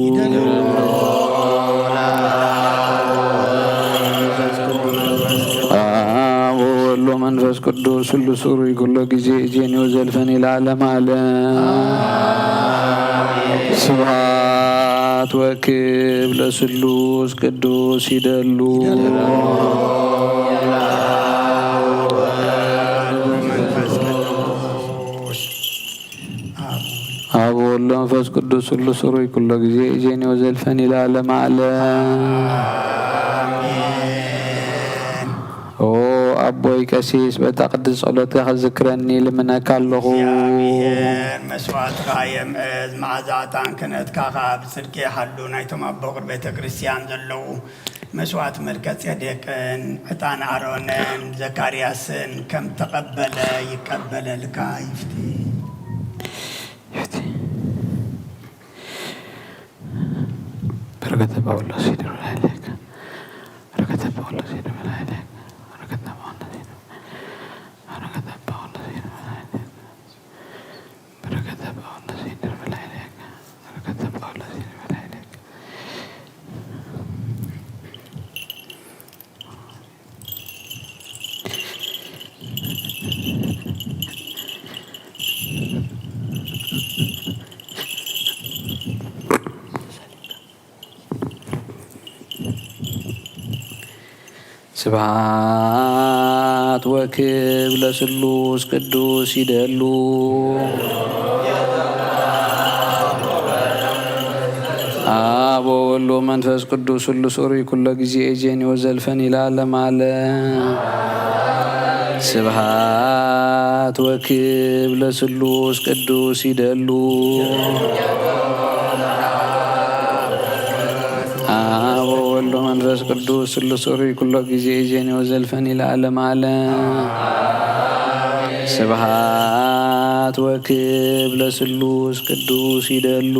አብ ወወልድ ወመንፈስ ቅዱስ ሁሉ ሱሩይ ኩሎ ጊዜ እጄን ወዘልፈን ለዓለም ዓለም ስብሐት ወክብ ለስሉስ ቅዱስ ይደሉ አብ ወወልድ ወመንፈስ ቅዱስ ሁሉ ሱሩይ ኩሎ ጊዜ እጄን ወዘልፈን ለዓለም ዓለም ኦ አቦይ ቀሲስ በተቅድስ ጸሎትህ ዝክረኒ ልምነካ ኣለኹ መስዋዕትካ የምዕዝ መዓዛታን ክነትካ ብጽድቂ ሓሉ ናይቶም ኣቦ ቅድሚ ቤተ ክርስቲያን ዘለዉ መስዋዕት መልከ ጼዴቅን ዕጣን ኣሮንን ዘካርያስን ከም ተቐበለ ይቀበለልካ ይፍቲ በረከተ ጳውሎስ ይድረሳለክ በረከተ ጳውሎስ ይድረሳለክ ስብሐት ወክብ ለስሉስ ቅዱስ ይደሉ አብ ወወልድ ወመንፈስ ቅዱስ ሁሉ ሱሩይ ኩሎ ጊዜ እጄን ወዘልፈን ለዓለም ዓለም ስብሐት ወክብ ለስሉስ ቅዱስ ይደሉ አብ ወወልድ ወመንፈስ ቅዱስ ሁሉ ሱሩይ ኩሎ ጊዜ እጄን ወዘልፈን ለዓለም ዓለም ስብሐት ወክብ ለስሉስ ቅዱስ ይደሉ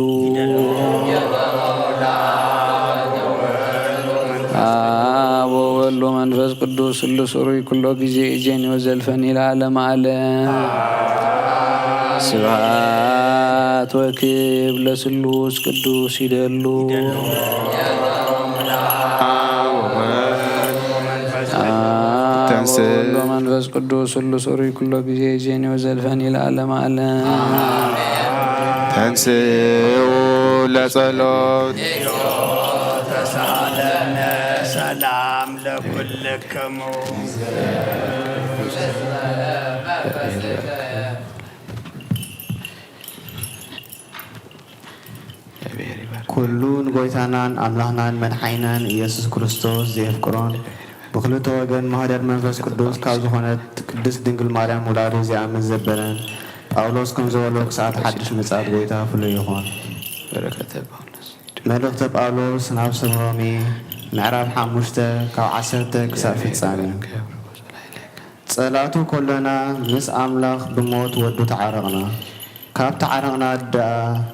አብ ወወልድ ወመንፈስ ቅዱስ ሁሉ ሱሩይ ኩሎ ጊዜ እጄን ወዘልፈን ለዓለም ዓለም ስብሐት ወክብ ለስሉስ ቅዱስ ይደሉ መንፈስ ቅዱስ ሁሉ ሱሩይ ኩሎ ጊዜ እጄን ወዘልፈን ለዓለም ዓለም ተንሥኡ ለጸሎት ተሳለነ ሰላም ለኩልክሙ ኩሉን ጎይታናን አምላኽናን መድሓይናን ኢየሱስ ክርስቶስ ዘየፍቅሮን ብክልተ ወገን ማህደር መንፈስ ቅዱስ ካብ ዝኾነት ቅድስት ድንግል ማርያም ውላዱ ዝኣምን ዘበለን ጳውሎስ ከም ዝበሎ ክሳብ ሓድሽ ምጽኣት ጎይታ ፍሉይ ይኹን። መልእኽተ ጳውሎስ ናብ ሰብ ሮሜ ምዕራፍ 5 ካብ 10 ክሳብ ፍጻሜ ጸላቱ ኮለና ምስ ኣምላኽ ብሞት ወዱ ተዓረቕና ካብ ተዓረቕና ደኣ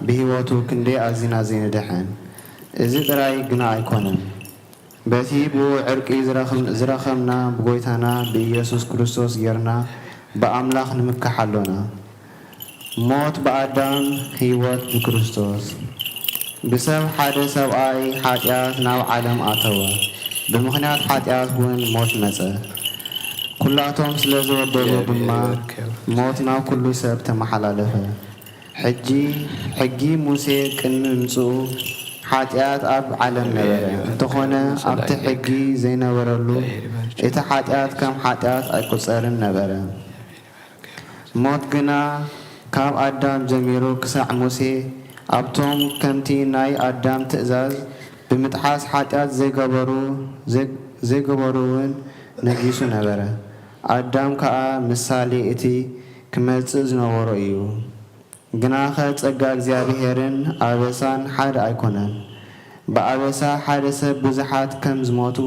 ብሂወቱ ክንደይ ኣዝና ዘይንድሕን እዚ ጥራይ ግና ኣይኮነን በቲ ብዕርቂ ዝረኸምና ብጎይታና ብኢየሱስ ክርስቶስ ጌርና በኣምላኽ ንምካሕ ኣሎና ሞት ብኣዳም ህይወት ብክርስቶስ ብሰብ ሓደ ሰብኣይ ሓጢኣት ናብ ዓለም ኣተወ ብምኽንያት ሓጢኣት እውን ሞት መጸ ኩላቶም ስለ ዝበደሉ ድማ ሞት ናብ ኩሉ ሰብ ተመሓላለፈ ሕጂ ሙሴ ቅድሚ ምምጽኡ ሓጢኣት ኣብ ዓለም ነበረ እንተኾነ ኣብቲ ሕጊ ዘይነበረሉ እቲ ሓጢኣት ከም ሓጢኣት ኣይቈጸርን ነበረ ሞት ግና ካብ ኣዳም ጀሚሩ ክሳዕ ሙሴ ኣብቶም ከምቲ ናይ ኣዳም ትእዛዝ ብምጥሓስ ሓጢኣት ዘይገበሩ እውን ነጊሱ ነበረ ኣዳም ከዓ ምሳሌ እቲ ክመጽእ ዝነበሮ እዩ ግናኸ ጸጋ እግዚአብሔርን ኣበሳን ሓደ ኣይኮነን ብኣበሳ ሓደ ሰብ ብዙሓት ከም ዝሞቱ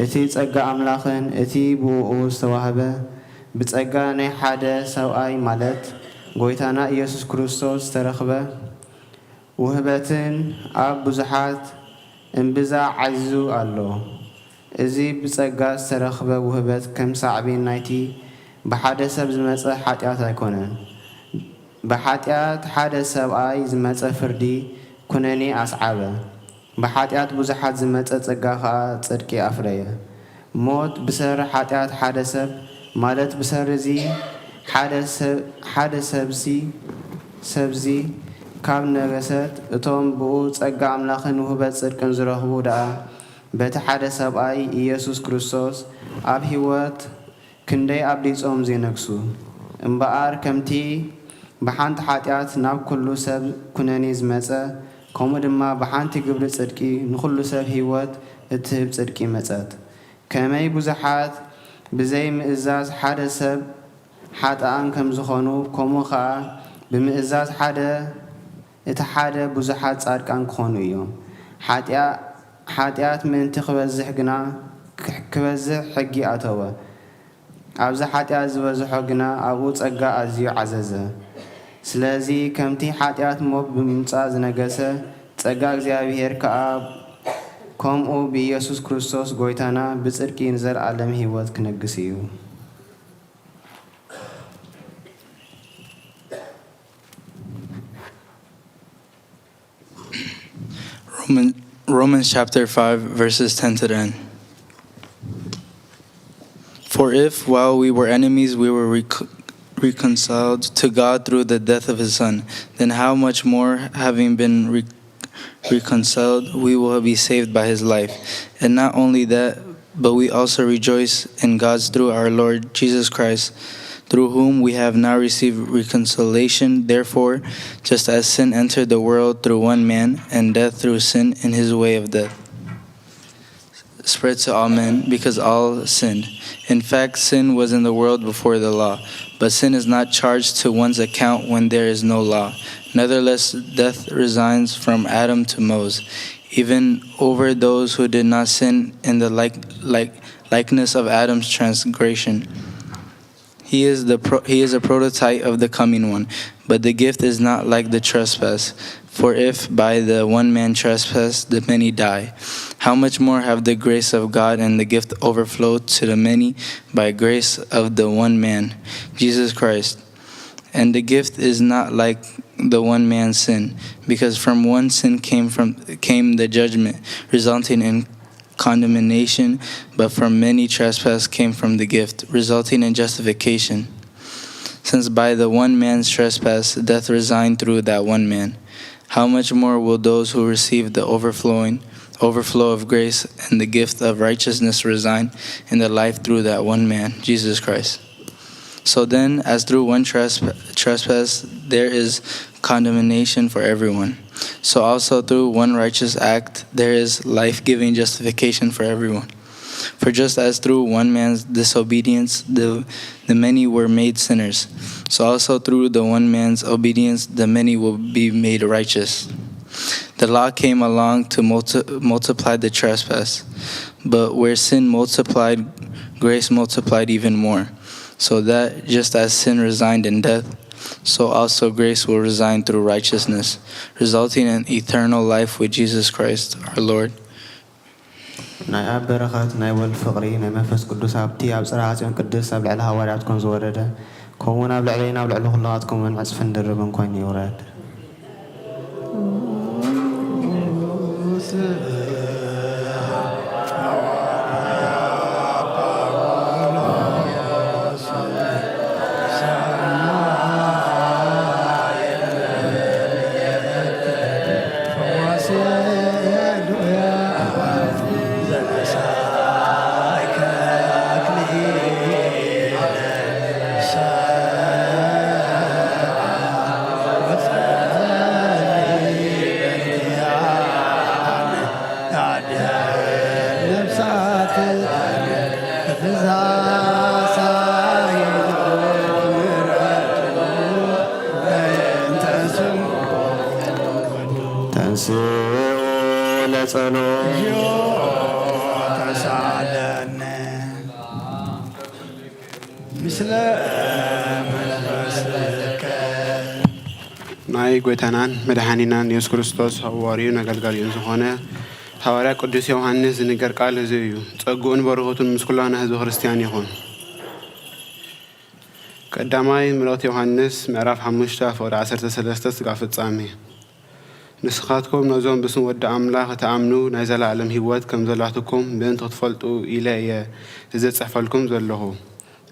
እቲ ጸጋ ኣምላኽን እቲ ብኡኡ ዝተዋህበ ብጸጋ ናይ ሓደ ሰብኣይ ማለት ጎይታና ኢየሱስ ክርስቶስ ዝተረኽበ ውህበትን ኣብ ብዙሓት እምብዛ ዓዚዙ ኣሎ እዚ ብጸጋ ዝተረኽበ ውህበት ከም ሳዕቤን ናይቲ ብሓደ ሰብ ዝመጸ ሓጢኣት ኣይኮነን بحاتيات حدا سبعي زمت فردي كنني أصعبة بحاتيات بزحات زمت تزقاها تصدقي أفرية موت بسر حاتيات حدا سب مالت بسر زي حدا سبزي كاب نغست اتوم بو ጸጋ አምላኽን ውህበት ጽድቅን ዝረኽቡ ደኣ በቲ ሓደ ሰብኣይ ኢየሱስ ክርስቶስ ኣብ ህይወት ክንደይ ኣብሊጾም ዘይነግሱ እምበኣር ከምቲ ብሓንቲ ሓጢኣት ናብ ኩሉ ሰብ ኩነኔ ዝመጸ ከምኡ ድማ ብሓንቲ ግብሪ ጽድቂ ንኩሉ ሰብ ህይወት እትህብ ጽድቂ መጸት ከመይ ብዙሓት ብዘይ ምእዛዝ ሓደ ሰብ ሓጥኣን ከም ዝኾኑ ከምኡ ከዓ ብምእዛዝ እቲ ሓደ ብዙሓት ጻድቃን ክኾኑ እዮም ሓጢኣት ምእንቲ ክበዝሕ ግና ክበዝሕ ሕጊ ኣተወ ኣብዚ ሓጢኣት ዝበዝሖ ግና ኣብኡ ጸጋ ኣዝዩ ዓዘዘ ስለዚ ከምቲ ሓጢኣት ሞት ብምምጻእ ዝነገሰ ጸጋ እግዚኣብሔር ከዓ ከምኡ ብኢየሱስ ክርስቶስ ጎይታና ብጽድቂ ንዘለኣለም ህይወት ክነግስ እዩ Romans chapter 5, verses 10 to the end. For if, while we were enemies, we were reconciled to God through the death of his Son, then how much more, having been reconciled, we will be saved by his life. And not only that, but we also rejoice in God through our Lord Jesus Christ, through whom we have now received reconciliation. Therefore, just as sin entered the world through one man, and death through sin in his way of death spread to all men, because all sinned. In fact, sin was in the world before the law, but sin is not charged to one's account when there is no law. Nevertheless, death resigns from Adam to Moses, even over those who did not sin in the likeness of Adam's transgression. He is a prototype of the coming one, but the gift is not like the trespass. For if by the one man trespass the many die, how much more have the grace of God and the gift overflowed to the many by grace of the one man, Jesus Christ. And the gift is not like the one man's sin, because from one sin came the judgment, resulting in condemnation, but from many trespass came from the gift, resulting in justification. Since by the one man's trespass death resigned through that one man, how much more will those who receive the overflow of grace and the gift of righteousness resign in the life through that one man, Jesus Christ. So then, as through one trespass there is condemnation for everyone, so also through one righteous act there is life-giving justification for everyone. For just as through one man's disobedience the many were made sinners, so also through the one man's obedience the many will be made righteous. The law came along to multiply the trespass, but where sin multiplied, grace multiplied even more, so that just as sin resigned in death, so also grace will resign through righteousness, resulting in eternal life with Jesus Christ our Lord. ናይ ኣብ በረኸት ናይ ወልድ ፍቕሪ ናይ መንፈስ ቅዱስ ኣብቲ ኣብ ጽርሐ ጽዮን ቅድስ ኣብ ልዕሊ ሃዋርያትኩም ዝወረደ ከምኡውን ኣብ ልዕለይና ኣብ ልዕሊ ኩላትኩምን ዕፅፍን ድርብን ኮይኑ ይውረድ ናይ ጎይታናን መድኃኒናን ኢየሱስ ክርስቶስ ሐዋርያውን አገልጋዩን ዝኾነ ሐዋርያ ቅዱስ ዮሐንስ ዝነገር ቃል እዚ እዩ ጸጉኡን በረኸቱን ምስ ኩላና ህዝበ ክርስቲያን ይኹን ቀዳማይ ምልኦት ዮሐንስ ምዕራፍ 5 ፍቅሪ 13 እስካብ ፍጻሜ ንስኻትኩም ነዞም ብስም ወዲ ኣምላኽ ተኣምኑ ናይ ዘለዓለም ህይወት ከም ዘላትኩም ብእንተ ክትፈልጡ ኢለ እየ ዝፅሕፈልኩም ዘለኹ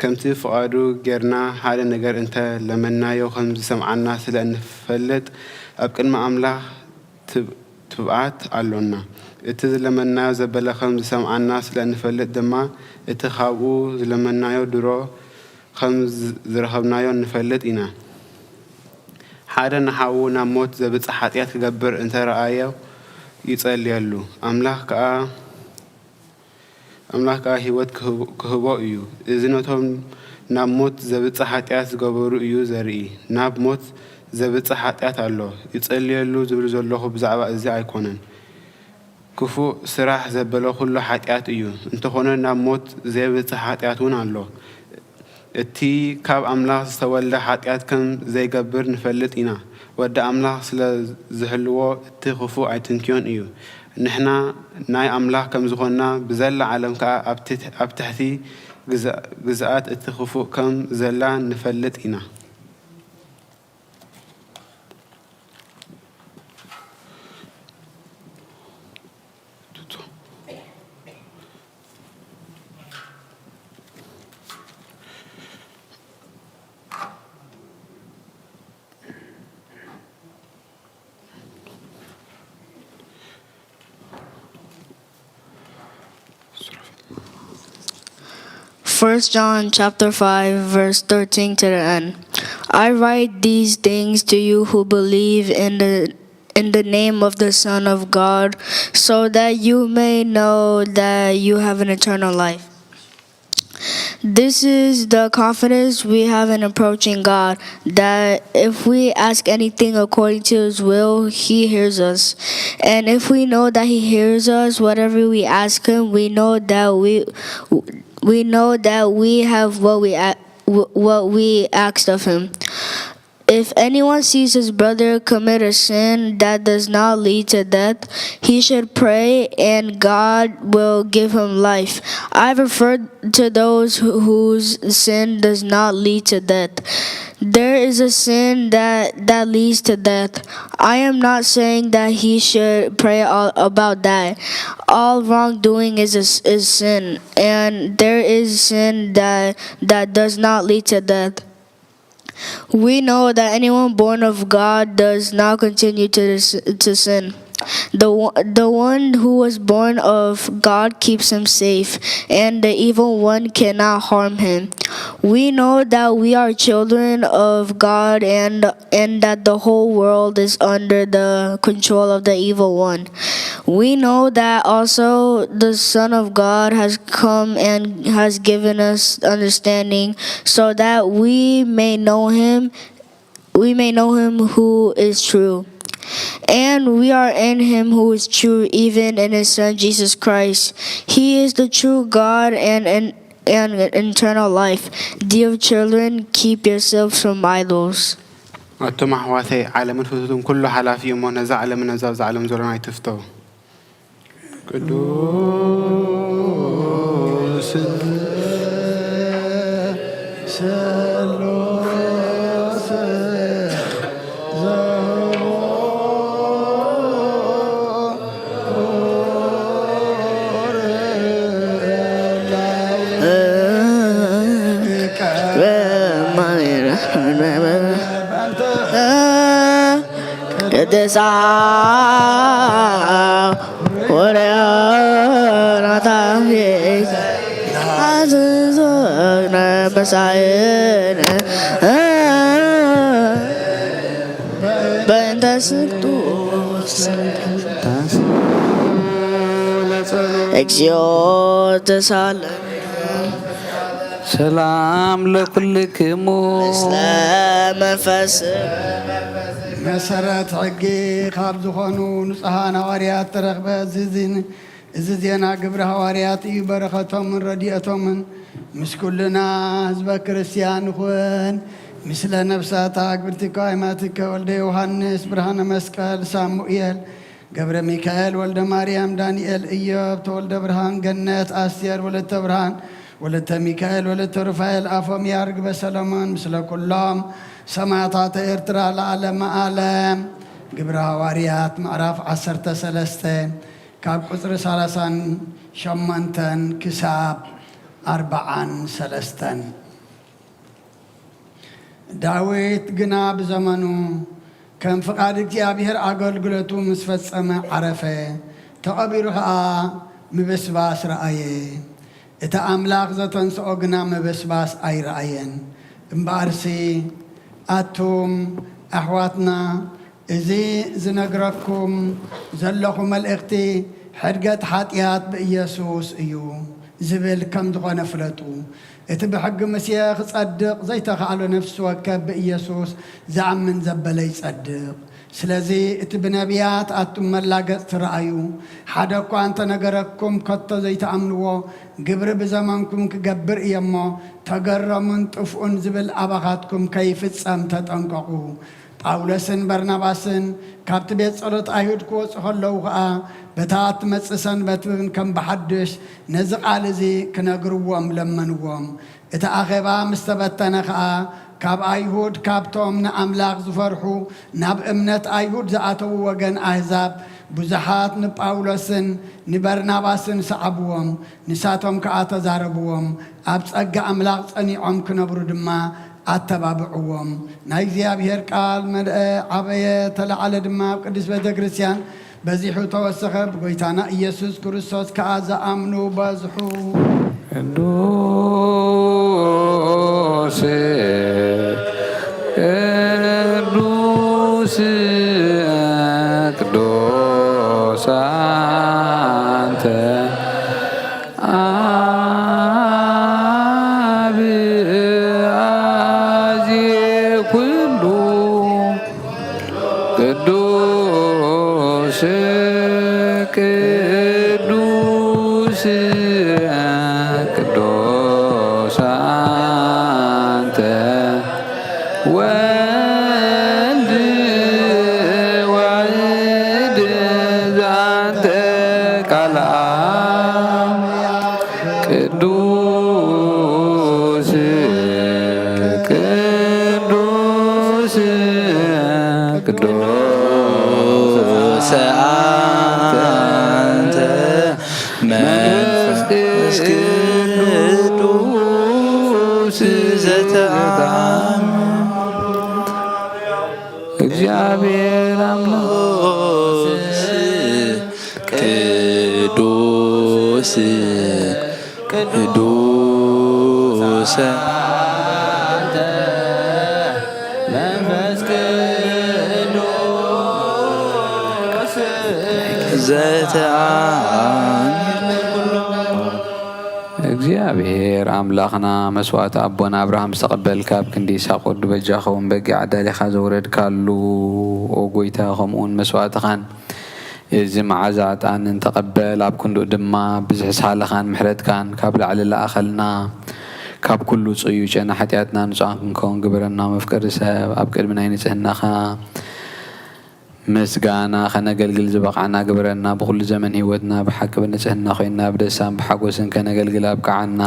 ከምቲ ፍቓዱ ጌርና ሓደ ነገር እንተ ለመናዮ ከም ዝሰምዓና ስለ እንፈልጥ ኣብ ቅድሚ ኣምላኽ ትብዓት ኣሎና እቲ ዝለመናዮ ዘበለ ከም ዝሰምዓና ስለ እንፈልጥ ድማ እቲ ካብኡ ዝለመናዮ ድሮ ከም ዝረኸብናዮ እንፈልጥ ኢና ሓደ ንሓዉ ናብ ሞት ዘብፅሕ ሓጢኣት ክገብር እንተረኣዮ ይጸልየሉ ኣምላኽ ከዓ ህይወት ክህቦ እዩ እዚ ነቶም ናብ ሞት ዘብፅሕ ሓጢኣት ዝገበሩ እዩ ዘርኢ ናብ ሞት ዘብፅሕ ሓጢኣት ኣሎ ይጸልየሉ ዝብል ዘለኹ ብዛዕባ እዚ ኣይኮነን ክፉእ ስራሕ ዘበለ ኩሉ ሓጢኣት እዩ እንተኾነ ናብ ሞት ዘብፅሕ ሓጢኣት እውን ኣሎ እቲ ካብ ኣምላኽ ዝተወልደ ሓጢኣት ከም ዘይገብር ንፈልጥ ኢና ወዲ ኣምላኽ ስለ ዝህልዎ እቲ ክፉእ ኣይትንክዮን እዩ ንሕና ናይ ኣምላኽ ከም ዝኾንና ብዘላ ዓለም ከዓ ኣብ ትሕቲ ግዝኣት እቲ ክፉእ ከም ዘላ ንፈልጥ ኢና First John chapter 5 verse 13 to the end. I write these things to you who believe in the name of the Son of God, so that you may know that you have an eternal life. This is the confidence we have in approaching God, that if we ask anything according to His will, He hears us. And if we know that He hears us, whatever we ask Him, we know that we have what we asked of Him. If anyone sees his brother commit a sin that does not lead to death, he should pray and God will give him life. I referred to those whose sin does not lead to death. There is a sin that leads to death. I am not saying that he should pray about that. All wrongdoing is sin, and there is sin that does not lead to death. We know that anyone born of God does not continue to sin. The one who was born of God keeps him safe, and the evil one cannot harm him. We know that we are children of God and that the whole world is under the control of the evil one. We know that also the Son of God has come and has given us understanding so that we may know him who is true. And we are in him who is true, even in his Son Jesus Christ. He is the true God and eternal life. Dear children, keep yourselves from idols. أتوم أحواتي عالم فتوتم كله حلافي يوم نزعل من نزعل من زورنا يتفتو قدوس ሰላም ለኩልክሙ መንፈስ መሰረት ሕጊ ካብ ዝኾኑ ንጹሓን ሐዋርያት ተረኽበ እዚ ዜና ግብረ ሐዋርያት እዩ በረኸቶምን ረድኤቶምን ምስ ኩልና ህዝበ ክርስቲያን ይኹን ምስለ ነፍሳት አግብርቲከ ሃይማኖትከ ወልደ ዮሐንስ ብርሃነ መስቀል ሳሙኤል ገብረ ሚካኤል ወልደ ማርያም ዳንኤል ኢዮብ ተወልደ ብርሃን ገነት አስቴር ወለተ ብርሃን ወለተ ሚካኤል ወለተ ሩፋኤል አፎምያ ርግበ ሰሎሞን ምስለ ኩሎም ሰማዕታት ኤርትራ ለዓለመ ዓለም ግብረ ሐዋርያት ምዕራፍ 13 ካብ ቁፅሪ 38 ክሳብ 43 ዳዊት ግና ብዘመኑ ከም ፍቃድ እግዚአብሔር አገልግሎቱ ምስ ፈጸመ ዓረፈ ተቐቢሩ ከዓ ምብስባስ ረአየ እቲ አምላኽ ዘተንስኦ ግና ምብስባስ ኣይረአየን እምበኣርሲ ኣቱም ኣሕዋትና እዚ ዝነግረኩም ዘለኹ መልእኽቲ ሕድገት ሓጢአት ብኢየሱስ እዩ ዝብል ከም ዝኾነ ፍለጡ እቲ ብሕጊ መስየ ክጸድቕ ዘይተኻእሎ ነፍሲ ወከብ ብኢየሱስ ዝኣምን ዘበለ ይጸድቕ ስለዚ እቲ ብነቢያት ኣቱም መላገጽ ትረአዩ ሓደ እኳ እንተነገረኩም ከቶ ዘይተኣምንዎ ግብሪ ብዘመንኩም ክገብር እየ እሞ ተገረሙን ጥፍኡን ዝብል ኣባኻትኩም ከይፍጸም ተጠንቀቑ ጳውሎስን በርናባስን ካብቲ ቤት ጸሎት ኣይሁድ ክወፁ ከለዉ ከዓ በታት መጽእ ሰንበትን ከም ብሓድሽ ነዚ ቃል እዚ ክነግርዎም ለመንዎም እቲ ኣኼባ ምስ ተበተነ ከዓ ካብ ኣይሁድ ካብቶም ንኣምላኽ ዝፈርሑ ናብ እምነት ኣይሁድ ዝኣተዉ ወገን ኣሕዛብ ብዙሓት ንጳውሎስን ንበርናባስን ሰዓብዎም ንሳቶም ከዓ ተዛረብዎም ኣብ ጸጋ ኣምላኽ ጸኒዖም ክነብሩ ድማ ኣተባብዕዎም ናይ እግዚአብሔር ቃል መልአ ዓበየ ተለዓለ ድማ ኣብ ቅዱስ ቤተ ክርስቲያን በዚሑ ተወሰኸ ብጎይታና ኢየሱስ ክርስቶስ ከዓ ዝኣምኑ በዝሑ ቅዱስ አንተ እግዚአብሔር አምላክ ቅዱስ ቅዱስ አንተ መንፈስ ቅዱስ ዘተአን እግዚአብሔር አምላኽና መስዋዕት አቦና አብርሃም ዝተቀበል ካብ ክንዲ ይስሐቅ ወዲ በጃኸውን በጊዕ ዓዳሊኻ ዘውረድካሉ ኦ ጎይታ ከምኡውን መስዋዕትኻን እዚ መዓዛ ዕጣንን ተቐበል ኣብ ክንዱኡ ድማ ብዙሕ ሳልኻን ምሕረትካን ካብ ላዕሊ ለኣኸልና ካብ ኩሉ ጽዩ ጨና ሓጢኣትና ንጹዓን ክንከውን ግብረና መፍቀሪ ሰብ ኣብ ቅድሚ ናይ ንጽህናኻ ምስጋና ከነገልግል ዝበቃዕና ግብረና ብኩሉ ዘመን ህይወትና ብሓቂ ብንጽህና ኮይና ብደስታን ብሓጎስን ከነገልግል ኣብቅዓና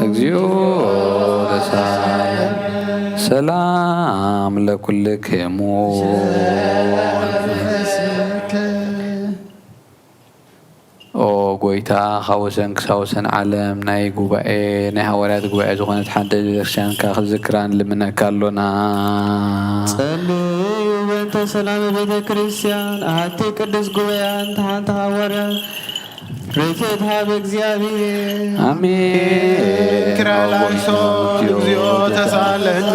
እግዚኦ ተሳለን ሰላም ለኩልክሙ ኦ ጎይታ ካብ ወሰን ክሳብ ወሰን ዓለም ናይ ጉባኤ ናይ ሃዋርያት ጉባኤ ዝኾነት ሓንቲ ቤተክርስትያንካ ክዝክራን ልምነካ ኣሎና ጸልዩ በእንተ ሰላም ቤተ ክርስቲያን ኣሐቲ ቅዱስ ጉባኤያን ሓንቲ ሃዋርያት ርክት ሃብ እግዚአብሔር አሜን ክራላይሶ እግዚኦ ተሳለና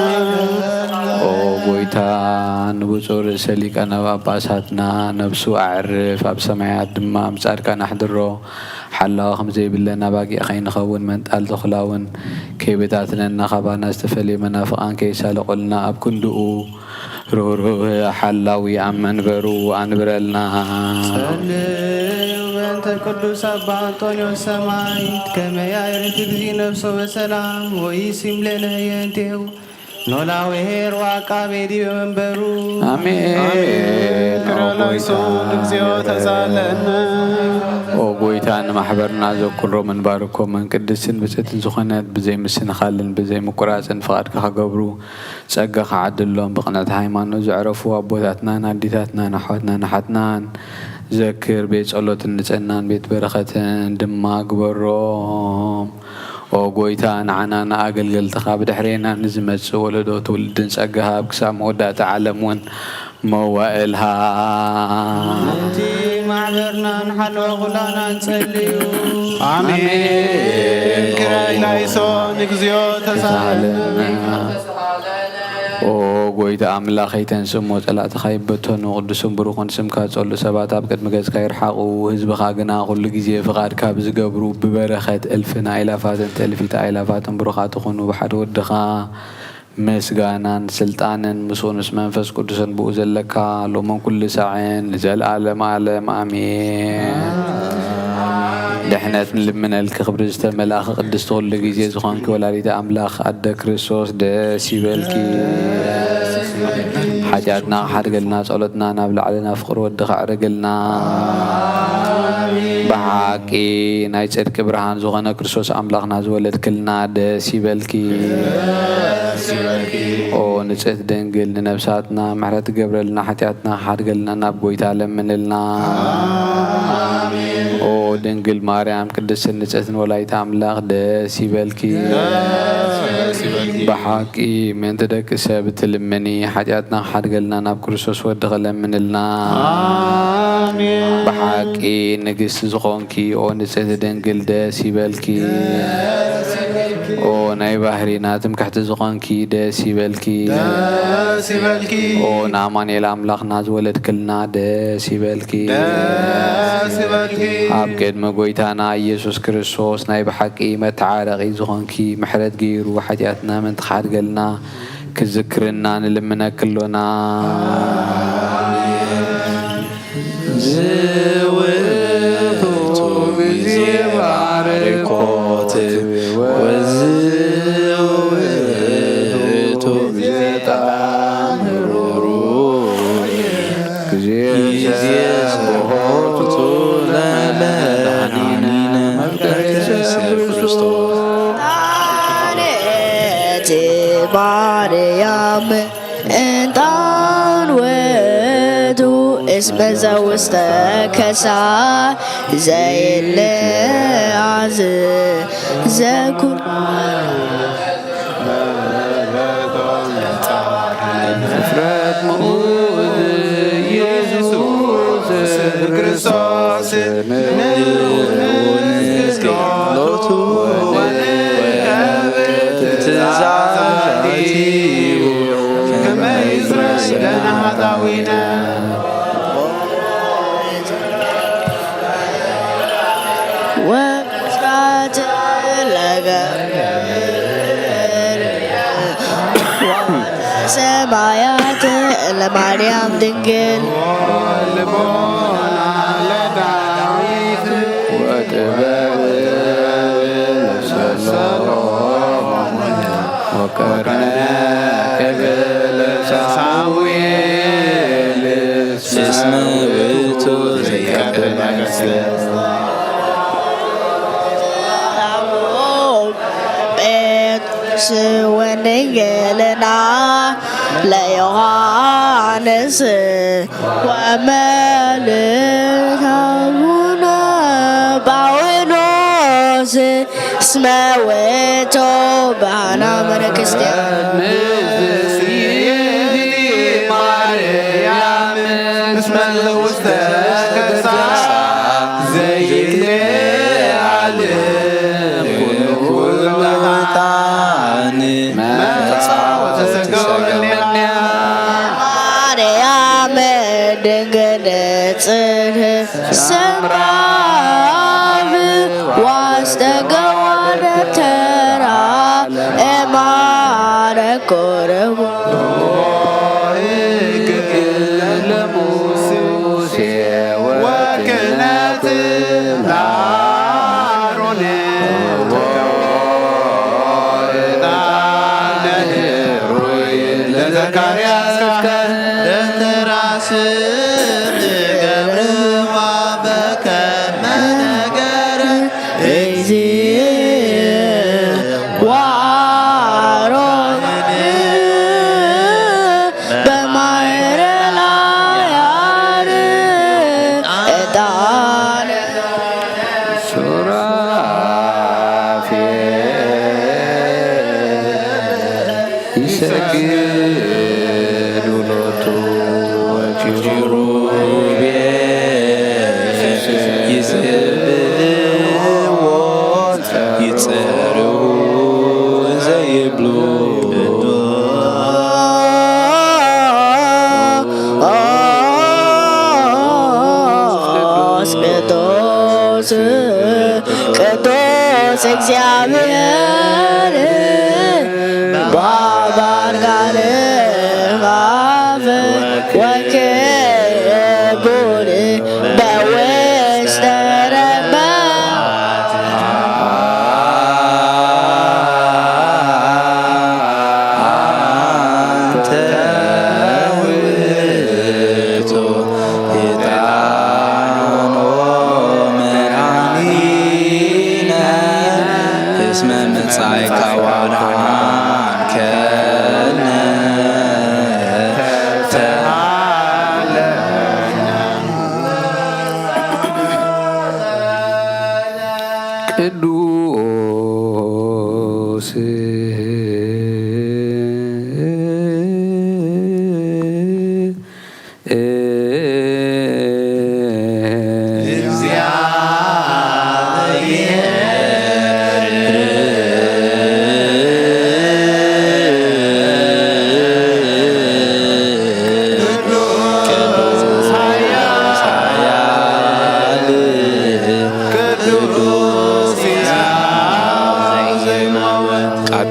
ኦ ጎይታ ንብፁዕ ርእሰ ሊቃነ ጳጳሳትና ነብሱ ኣዕርፍ ኣብ ሰማያት ድማ ምጻድቃን ኣሕድሮ ሓላዊ ከምዘይብለና ባጊዕ ከይንኸውን መንጣል ተኽላውን ከይበታትነና ኻባና ዝተፈለየ መናፍቃን ከይሳለቆልና ኣብ ክንድኡ ርህሩህ ሓላዊ ኣብ መንበሩ ኣንብረልና ጸልዩ በእንተ ቅዱስ አባ አንጦንዮስ ሰማዕት ከመ ያዕርፍ እግዚእ ነፍሶ በሰላም ወይሲም ለነ የንቴሁ ኖላዊ ኄር ወዐቃቤ ዲበ መንበሩ አሜን ክራላይሶ እግዚኦ ተሳለነ وقويتان محبرنا ذكر من باركم من قدسين بسيتن زخنات بزي مسن خالن بزي مقراسن فقدك خقبرو سقخ عدلهم بقنات هايمان زعرفوا أبواتنا ناديتاتنا نحوتنا نحتنان ذكر بيت صلوت النسنان بيت برختن دماغ بروم وقويتان عنانا أقل تخاب دحرينا نزمت ولدو تولدن سقها بكسام ودا تعلمون موائلها انتي معبرنا نحلو غلانا نسليو آمين كراي لايسون اكزيو تسالنا وقويت أملاخي تنسمو تلات خيبتون وقدسون بروخون سمكات صلو سبات أبقد مقاز كاير حقو وهزب خاقنا كل جزيه فقاد كابز قبرو ببرخات ألفنا إلافات تلفيت إلافات بروخات خونو بحد ودخا مسغانان سلطانن مسونس منفس قدسن بوزلكا لومن كل ساعين زل عالم عالم آمين دحنات لمن الكخبر استملاخ قدس طول لجيزي زخانك ولاريد أملاخ أدى كريستوس داسي بالكي حاجاتنا حرقلنا صلتنا نابل علينا فقر ودخع رقلنا بحاكي نايتسر كبرهان زغانا كريستوس أملاخنا زولد كلنا داسي بالكي او نسيت دنقل لنفساتنا محرت قبر لنا حتياتنا حرقلنا نابقوي تعلم من لنا او دنقل ماريام قدس نسيت ولايت أملاخ داسي بالكي بحاكي من تدك سابت لمني حاجاتنا حرقلنا ناب كريستوس ودغل من لنا بحاكي نقس زغونكي او نسيت دنقل داسي بالكي او ناي بحري ناتم كحت زغونكي داسي بالكي او نامان يلا أملاخ ناز ولد كلنا داسي بالكي أبقد مقويتانا يسوس كريستوس ناي بحاكي متعارغي زغونكي محرد غير وحاجاتنا من تخاد قلنا كذكرنا نلمنا كلنا زويتو بزي باركوتي وزويتو بزي تامروري كزي بوهوتو لالانينا مبكرس كريستوس مريم انت ودو اسم زوجتك ساعة زي اللي زكور فرات مؤذ يسوس كريستوس كما إسرائيل لنا هداوينا ومسرات سمايات لمريم دنجل لبونا لدعيث وكرنا كبل ساويل اسم بيتو زيك المكسل ونجلنا ليوحنس وملكنا بعونوس سماويتو بحنا مركستيان مريم اسم الوسطى زي اللي علم كل تاني ما تسقون مريم دنجلت سمراب واستقوان ترى امار كرب وكانت نارون لزكريا دتراس قبر ما بكى ይሰግድ ውሎቱ ኪሩቤል ይጽብዎ ይጸርው ዘይብሉ ቅዱስ እግዚአብሔር በአባር ጋር አብ ወክቡር በውስተ ረባት አንተ ውእቱ ዕጣኖ መድኃኒነ እስመ መጻእከ ወአድኃንከነ ቅዱስ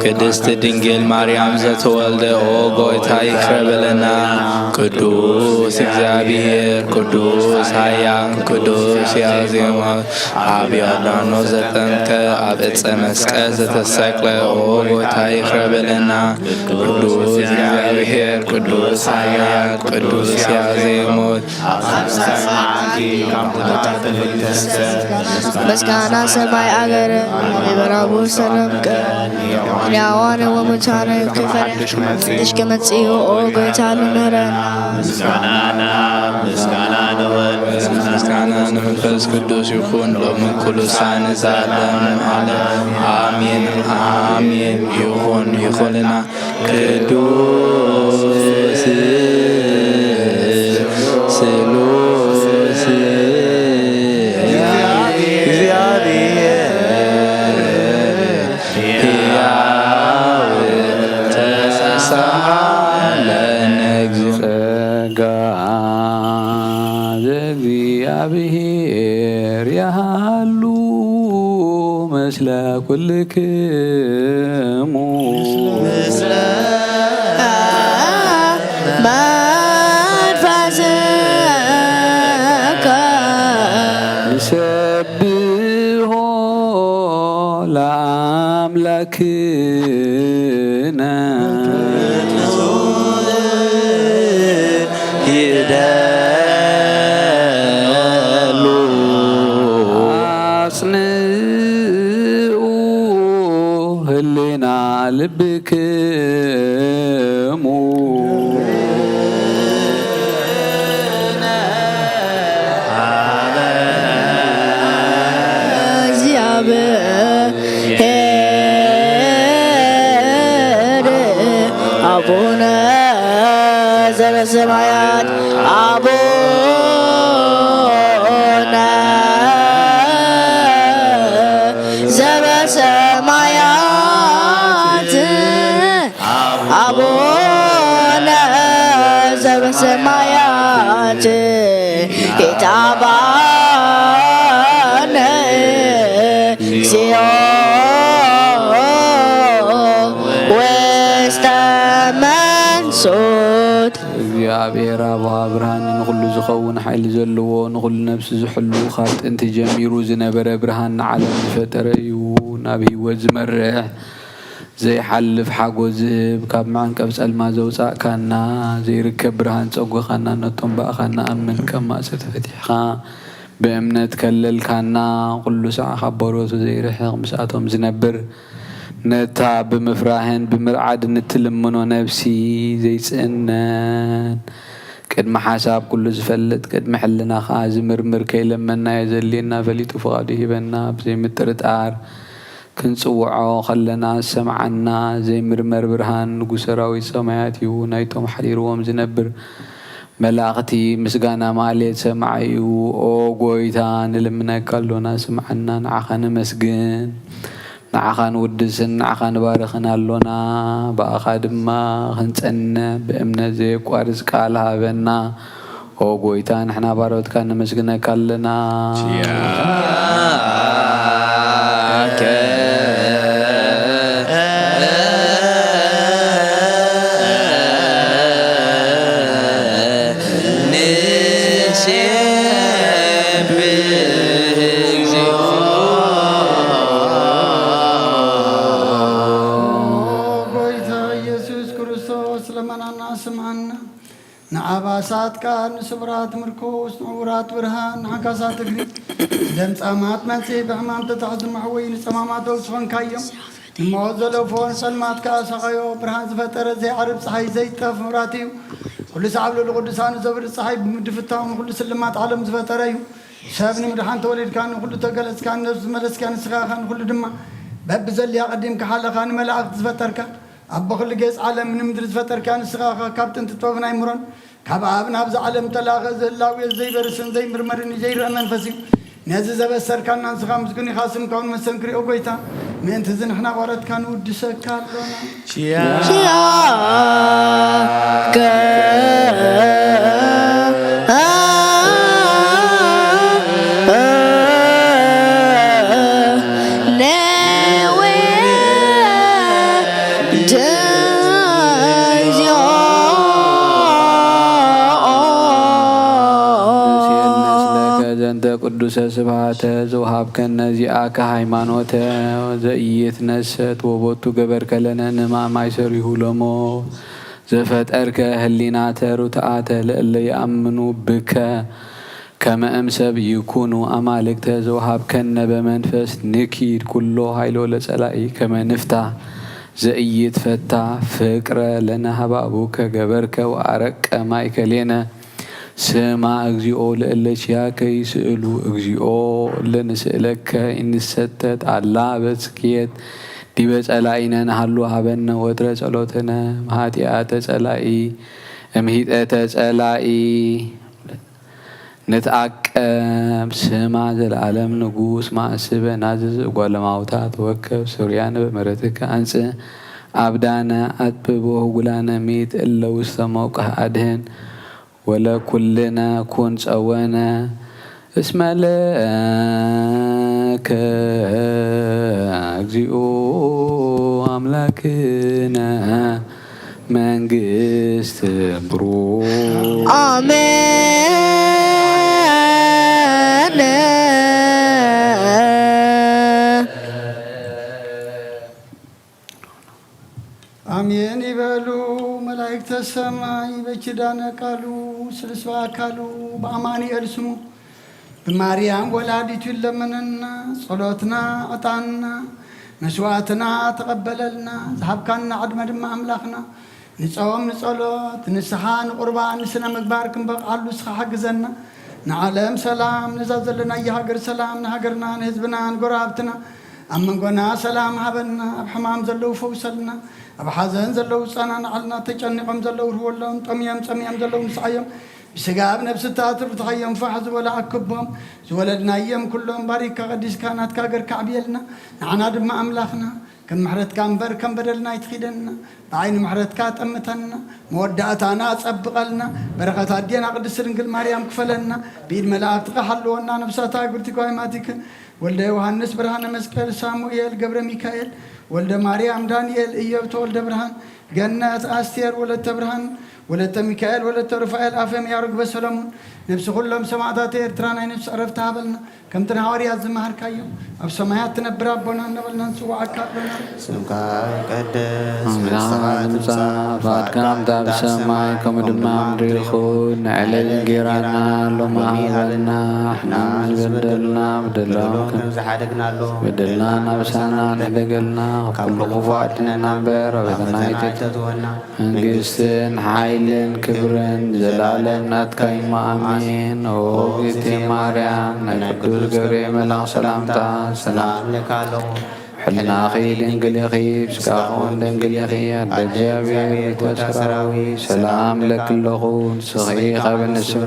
ቅድስት ድንግል ማርያም ዘተወልደ ኦ ጎይታ ይቅር በለና። ቅዱስ እግዚአብሔር ቅዱስ ኃያል ቅዱስ ያዜማ አብ ያዳኖ ዘጠንከ አብ ዕፀ መስቀል ዘተሰቅለ ኦ ጎይታ ይቅር በለና። ቅዱስ እግዚአብሔር ቅዱስ ኃያል ቅዱስ ያዜሞ ምስጋና ሰማይ አገረ የበራቡ ሰረምቀ ያዋነ ወሙታነ ክፈረ ድሽ ከመጽዮ ኦ ጎይታ ልምህረን ምስጋና ለመንፈስ ቅዱስ ይሁን ሎምን ኩሉ ሳነ ዘዓለም ዓለም አሜን አሜን ይሁን ይሁንና ቅዱስ ስሉስ እግዚአብሔር ሕያው ተሳለነ ጸጋ ዘእግዚአብሔር ያሃሉ ምስለ ኩልክሙ መንፈስከ ሰብሖ ለአምላክነ ይደሉ አጽንዑ ህሊና ልብክሙ አቡነ ዘበሰማያት አቡነ ዘበሰማያት አቡነ ዘበሰማያት ይትባረክ እግዚኦ ውስተ መንሱት እግዚአብሔር አብሃ ብርሃን ንኩሉ ዝኸውን ሓይሊ ዘለዎ ንኩሉ ነብሲ ዝሕሉ ካብ ጥንቲ ጀሚሩ ዝነበረ ብርሃን ንዓለም ዝፈጠረ እዩ። ናብ ህይወት ዝመርሕ ዘይሓልፍ ሓጎስ ዝህብ ካብ መዓንቀብ ጸልማ ዘውፃእካና ዘይርከብ ብርሃን ፀጉኻና ነቶም ባእኻና ኣምን ከም ማእሰ ተፈቲሕኻ ብእምነት ከለልካና ኩሉ ሰዓ ካብ በሮቱ ዘይርሕቕ ምስኣቶም ዝነብር ነታ ብምፍራህን ብምርዓድ ንትልምኖ ነብሲ ዘይፅእነን ቅድሚ ሓሳብ ኩሉ ዝፈልጥ ቅድሚ ሕልና ከዓ ዝምርምር ከይለመና የዘልየና ፈሊጡ ፍቓዱ ሂበና ብዘይ ምጥርጣር ክንጽውዖ ኸለና ሰምዓና ዘይምርመር ብርሃን ንጉሠ ሰራዊት ሰማያት እዩ ናይቶም ሓሊርዎም ዝነብር መላእኽቲ ምስጋና ማሌት ሰማዓዩ ኦ ጎይታ ንልምነካ ኣሎና ስምዓና ንዓኻ ንመስግን ንዓኻ ንውድስን ንዓኻ ንባርኽን ኣሎና ብኣኻ ድማ ክንጸነ ብእምነት ዘየቋርጽ ቃል ሃበና ኦ ጎይታ ንሕና ባሮትካ ንመስግነካ ኣለና نعباساتك نسبرات مركوس نعورات برهان نحكاسات تقريب دم سامات منسي بحمام تتعز المحوي نسمامات وصفن كايم موزلو فون سلماتك سخيو برهان زفتر زي عرب صحي زي تفمراتيو كل سعب له القدسان زبر الصحي بمدفتهم كل سلمات عالم زفتريو شابني مدحان توليد كان كل تقلس كان نفس ملس كان سخاخان كل دم باب زل يقدم كحالة خان ملاك زفترك أبو كل جيس عالم من مدرس زفتر كان سخاخا كابتن تتوفنا يمرن كابابنا بز عالم تلاغ زلاوي زي برسن زي مرمرني زي رأمن فسيم نازل زبسر كان ناس خامس كوني خاسم كون مسنكري أوقيتا من تزن إحنا ورد كان ودسك كارلونا ቅዱሰ ስብሐተ ዘውሃብከነ ዚአከ ሃይማኖተ ዘኢይትነሰት ወቦቱ ገበርከ ለነ ንማማይ ሰሪሁ ሎሞ ዘፈጠርከ ህሊናተ ሩትዓተ ለእለ ይአምኑ ብከ ከመ እምሰብ ይኩኑ አማልክተ ዘውሃብከነ በመንፈስ ንኪድ ኩሎ ኃይሎ ለጸላኢ ከመ ንፍታ ዘኢይትፈታ ፍቅረ ለነ ሀባቡከ ገበርከ ወአረቀ ማእከሌነ ስማ እግዚኦ ለእለችያከ ይስእሉ እግዚኦ ለንስእለከ እንሰተት አላ በስኬት ዲበ ጸላኢነ ናሃሉ ሃበነ ወትረ ጸሎተነ ማኃጢአተ ጸላኢ እምሂጠተ ጸላኢ ንትዓቀብ ስማ ዘለዓለም ንጉስ ማእስበ ናዝዝ ጓለማውታ ተወከብ ሱርያነ በመረትከ አንጽእ አብዳነ አጥብቦ ጉላነ ሚት እለ ውስተ መውቅህ አድህን ولا كلنا كون سوانا اسم لك اجزئو املاكنا منجست برو آمين آمين يبلو ملائكة السماء بكدانا قالوا سلسوا قالوا بأماني ألسمو بماريام ولادت لمننا صلاتنا أطعنا مسواتنا تقبللنا ذهب كان عدم دم أملاخنا نصوم نصلات نسحان قربان نسنا مقباركم بقالو سخا حقزنا نعلم سلام نزازلنا يهاجر سلام نهاجرنا نهزبنا نقرابتنا أما قلنا سلام هبنا بحمام زلو فوسلنا أبحزن زلو صنان علنا تجنقم زلو هولهم طميم زلو مسعيم بسقاب نفس التاتر تخيم فحز ولا عكبهم زولدنا أيام كلهم باريكا قديس كانت كاقر كعبيلنا نعنا دم أملاخنا كم محرت كان بر كم بدلنا يتخيدنا بعين محرت كات أمتنا مودعتنا تسبقلنا بركات دينا قدس رنقل مريم كفلنا بيد ملاك تقحلونا نفساتها قلتك وإماتك ولد يوحنس برهان مسكال ساموئيل قبر ميكائيل ولد مريم دانيال إيوب ولد برهان جنات أستير ولد برهان ولد ميكائيل ولد رفائيل أفهم يا رب سلامون نفس كلهم سمعتها ترانا نفس عرفتها بلنا كم تنهاري الزمهر كايو أب سمايات نبرا بنا نبلنا نسوا عكابنا سمك قدس فات كم تاب سماي كم دمام ريخو نعلن جيرانا لما هلنا احنا بدلنا بدلنا نفسنا نبقلنا كل قواتنا نبر وبدنا يتتونا انجستن حيلن كبرن زلالن نتكايم آمين وقتي مريم نقدر قريم الله سلامتا سلام لك ሕልናኺ ድንግል ኢኺ ብስካኹን ድንግል ኢኺ ኣደ እግዚኣብሔር ቤተሰራዊ ሰላም ለክለኹ ንስኺ ኸብ ንስም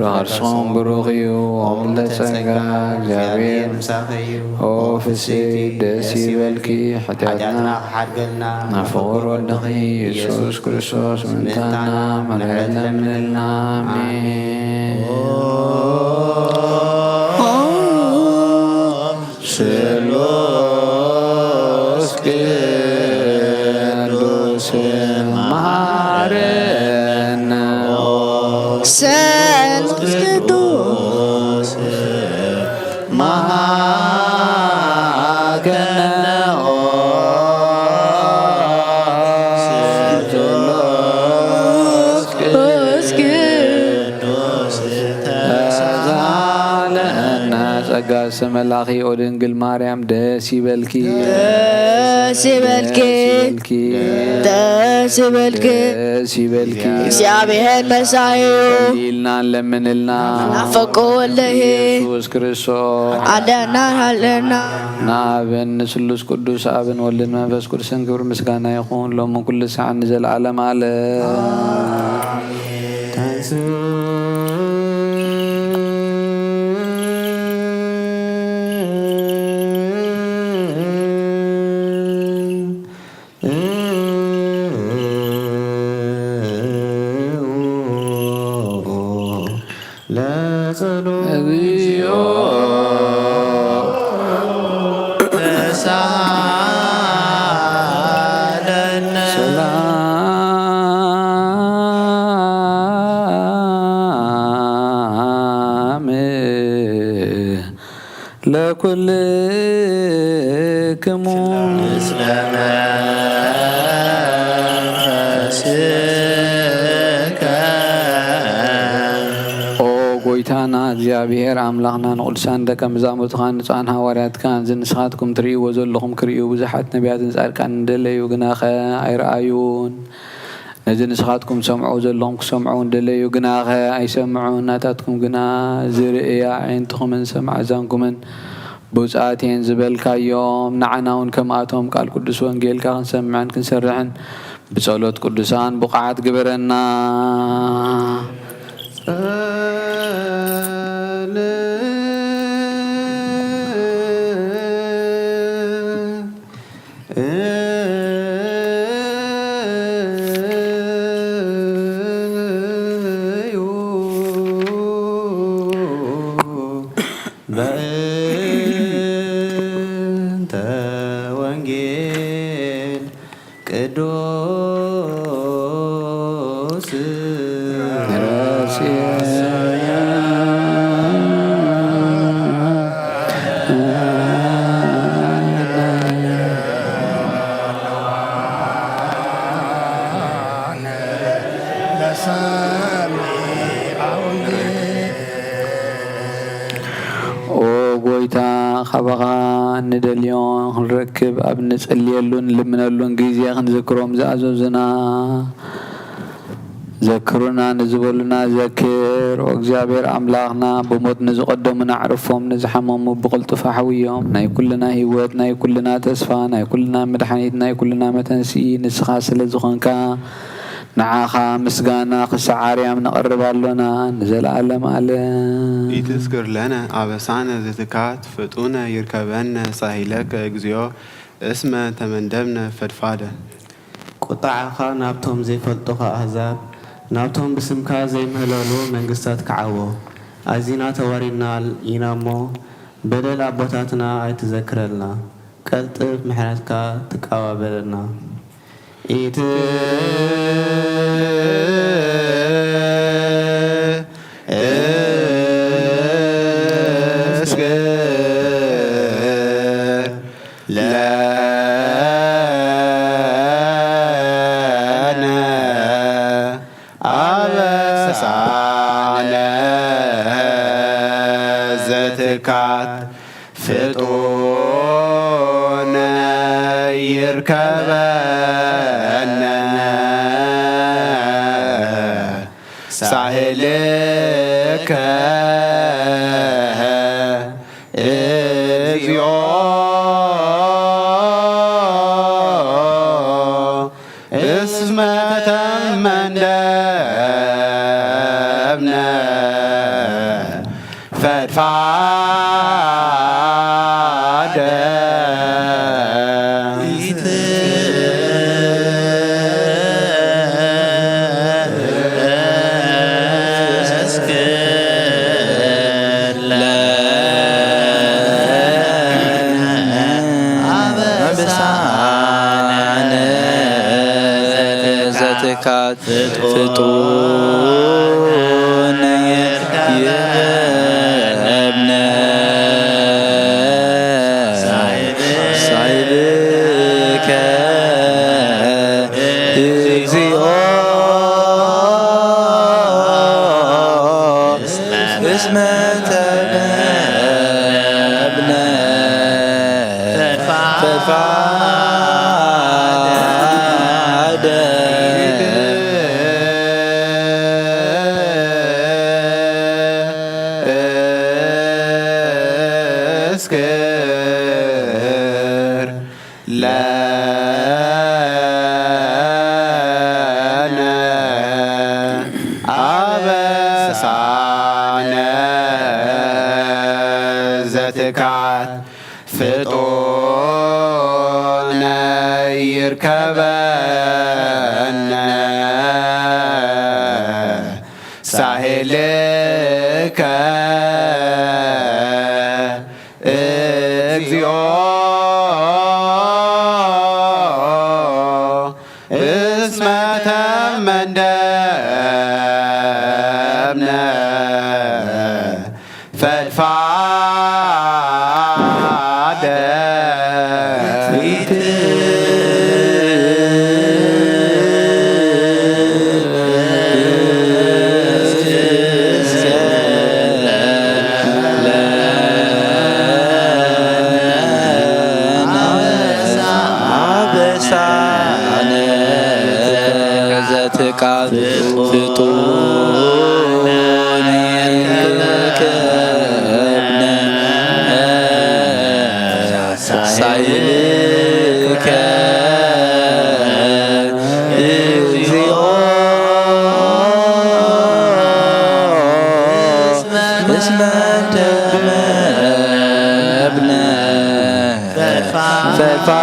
ረኸርስኹም ብሩኽ እዩ ወምልተ ጸጋ እግዚኣብሔር ኦ ፍስሕቲ ደስ ይበልኪ ሓጢኣትና ሓድገልና ናፍቑር ወድኺ ኢየሱስ ክርስቶስ ምንታና መድሓኒት ለምንልና አሜን ስሉስ ቅዱስ መሐረነ ስሉስ ቅዱስ መሐረነ ጸጋ ስመላኺ ኦ ድንግል ማርያም ደስ ይበልኪ ደስ ይበልኪ ደስ ይበልኪ ደስ ይበልኪ እግዚአብሔር መሳዩ ኢልና ለምንልና ናፈቆ ወለሄ ኢየሱስ ክርስቶስ አዳናሃለና ናብን ስሉስ ቅዱስ አብን ወልድን መንፈስ ቅዱስን ክብር ምስጋና ይኹን ሎሙ ኩሉ ሰዓት ንዘለዓለም አለ ለኩልክሙ ጎይታና እግዚአብሔር አምላኽና ንቅዱሳን ደቀ መዛሙርትኻን ንጹሓን ሃዋርያትካን ንስኻትኩም ትርእይዎ ዘለኹም ክርእዩ ብዙሓት ነቢያትን ጻድቃን እንደለዩ ግናኸ ኣይረኣዩን ነዚ ንስኻትኩም ሰምዑ ዘለኹም ክሰምዑ እንደለዩ ግናኸ ኣይሰምዑን ናታትኩም ግና ዝርእያ ዓይንትኹምን ሰምዓ ዛንኩምን ብውፃት እየን ዝበልካዮም ንዓና እውን ከምኣቶም ቃል ቅዱስ ወንጌልካ ክንሰምዕን ክንሰርሕን ብጸሎት ቅዱሳን ብቕዓት ግበረና በእንተ ወንጌል ቅዱስ ጎይታ ኻባኻ እንደልዮን ክንረክብ ኣብ ንጸልየሉን ልምነሉን ጊዜ ክንዝክሮም ዝኣዘዙና ዘክሩና ንዝበሉና ዘክር እግዚአብሔር አምላኽና ብሞት ንዝቀደሙና አዕርፎም ንዝሐመሙ ብቅልጡፍ ሓውዮም ናይ ኩልና ህይወት ናይ ኩልና ተስፋ ናይ ኩልና መድሓኒት ናይ ኩልና መተንሲ ንስኻ ስለ ዝኾንካ ንዓኻ ምስጋና ክሳዓርያም ነቕርባሎና ንዘለዓለም ዓለም ኢትዝክር ለነ አበሳነ ዘትካት ፍጡነ ይርከበነ ሳሂለከ እግዚኦ እስመ ተመንደብነ ፈድፋደ ቁጣዓኻ ናብቶም ዘይፈልጡኻ ኣህዛብ ናብቶም ብስምካ ዘይምህለሉ መንግስታት ክዓዎ ኣዚና ተወሪና ኢና እሞ በደል ኣቦታትና ኣይትዘክረልና ቀልጥፍ ምሕረትካ ትቃወበለና ፍጡነ ይርከበነ ሳህልከ እግዚኦ ፈድፋደ ፍጡነ ይህብነ ሳይልከ እግዚኦ እስመ ተበብነ ፈድፋደ እስክር ለነ አበሳነ ዘትካት ፍጡነ ይርከበነ ሳሄልከ እግዚኦ እስመ ተመንደብነ ፈድፋደ ፍጡነ ይርከብነ ሳይልከ እግዚኦ እስመ ተመብነ ፈድፋደ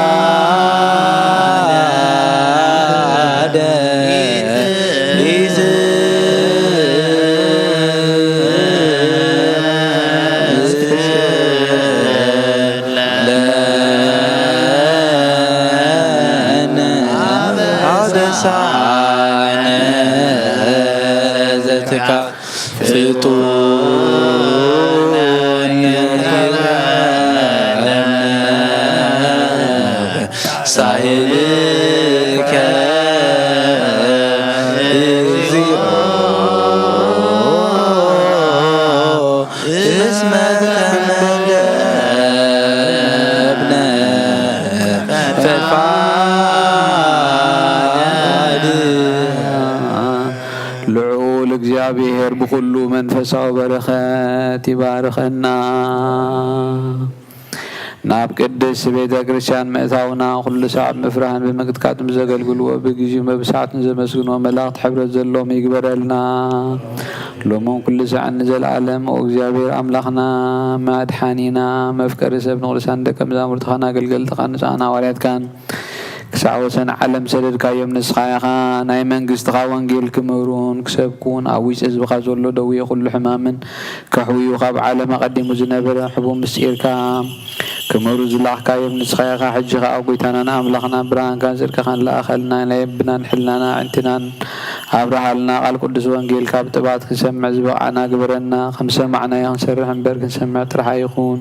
ፍጡነ ሳይልከ እግዚኦ እስመ ተመንደብነ ፈድፋደ ልዑል እግዚአብሔር ብኩሉ መንፈሳዊ በረኸት ይባርከና ናብ ቅድስ ቤተ ክርስቲያን ምእታውና ኩሉ ሰዓት ምፍራህን ብምቅጥቃጥም ዘገልግልዎ ብግዚኡ መብሳዕትን ዘመስግኖ መላእክት ሕብረት ዘለዎም ይግበረልና ሎሞን ኩሉ ሰዓት ንዘለዓለም ኦ እግዚአብሔር ኣምላኽና መድሓኒና መፍቀሪ ሰብ ንቅዱሳን ደቀ መዛሙርትኻን ኣገልገልትኻ ንፃና ዋርያትካን ክሳብ ወሰን ዓለም ሰደድካዮም ንስኻ ኢኻ ናይ መንግስትኻ ወንጌል ክምሩን ክሰብኩን ኣብ ውሽጢ ህዝብኻ ዘሎ ደዌ ኩሉ ሕማምን ከሕውዩ ካብ ዓለም ኣቐዲሙ ዝነበረ ሕቡብ ምስጢርካ ክምሩ ዝለኣኽካዮም ንስኻ ኢኻ ሕጂ ከዓ ጎይታናን ኣምላኽና ብርሃንካን ጽድቅኻን ለኣኸልና ናይ ብናን ሕልናና ዕንትናን ኣብርሃልና ቃል ቅዱስ ወንጌል ካብ ጥባት ክንሰምዕ ዝበቕዓና ግብረና ከም ሰማዕናዮ ክንሰርሕ እምበር ክንሰምዕ ጥራሕ ይኹን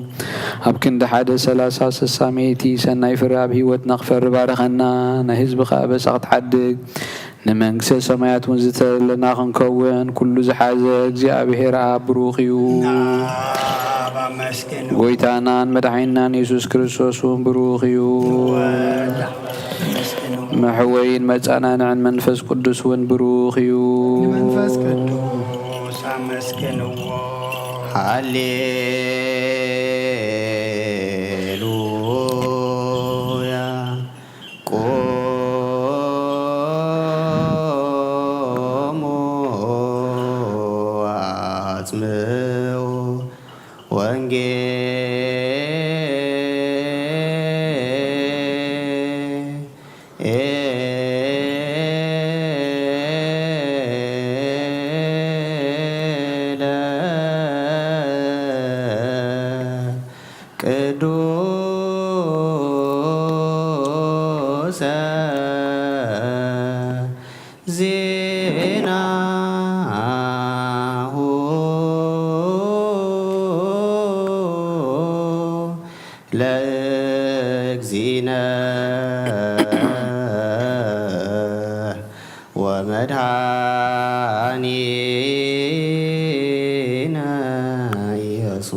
ኣብ ክንዲ 1:30-60 ሰናይ ፍረ ኣብ ሂወትና ክፈሪ ባረኸና ናይ ህዝብኻ በፃ ክትሓድግ ንመንግስተ ሰማያት እውን ዝተለና ክንከውን ኩሉ ዝሓዘ እግዚኣብሔር ኣብ ብሩኽ እዩ ጎይታናን መድሓኒናን ኢየሱስ ክርስቶስ እውን ብሩኽ እዩ محوين مجانا عن منفس قدس ونبروخيو منفس قدوس أمسكنو هاليلويا قوموا واتموا ቅዱሰ ዜናሁ ለእግዚእነ ወመድኃኒነ ኢየሱስ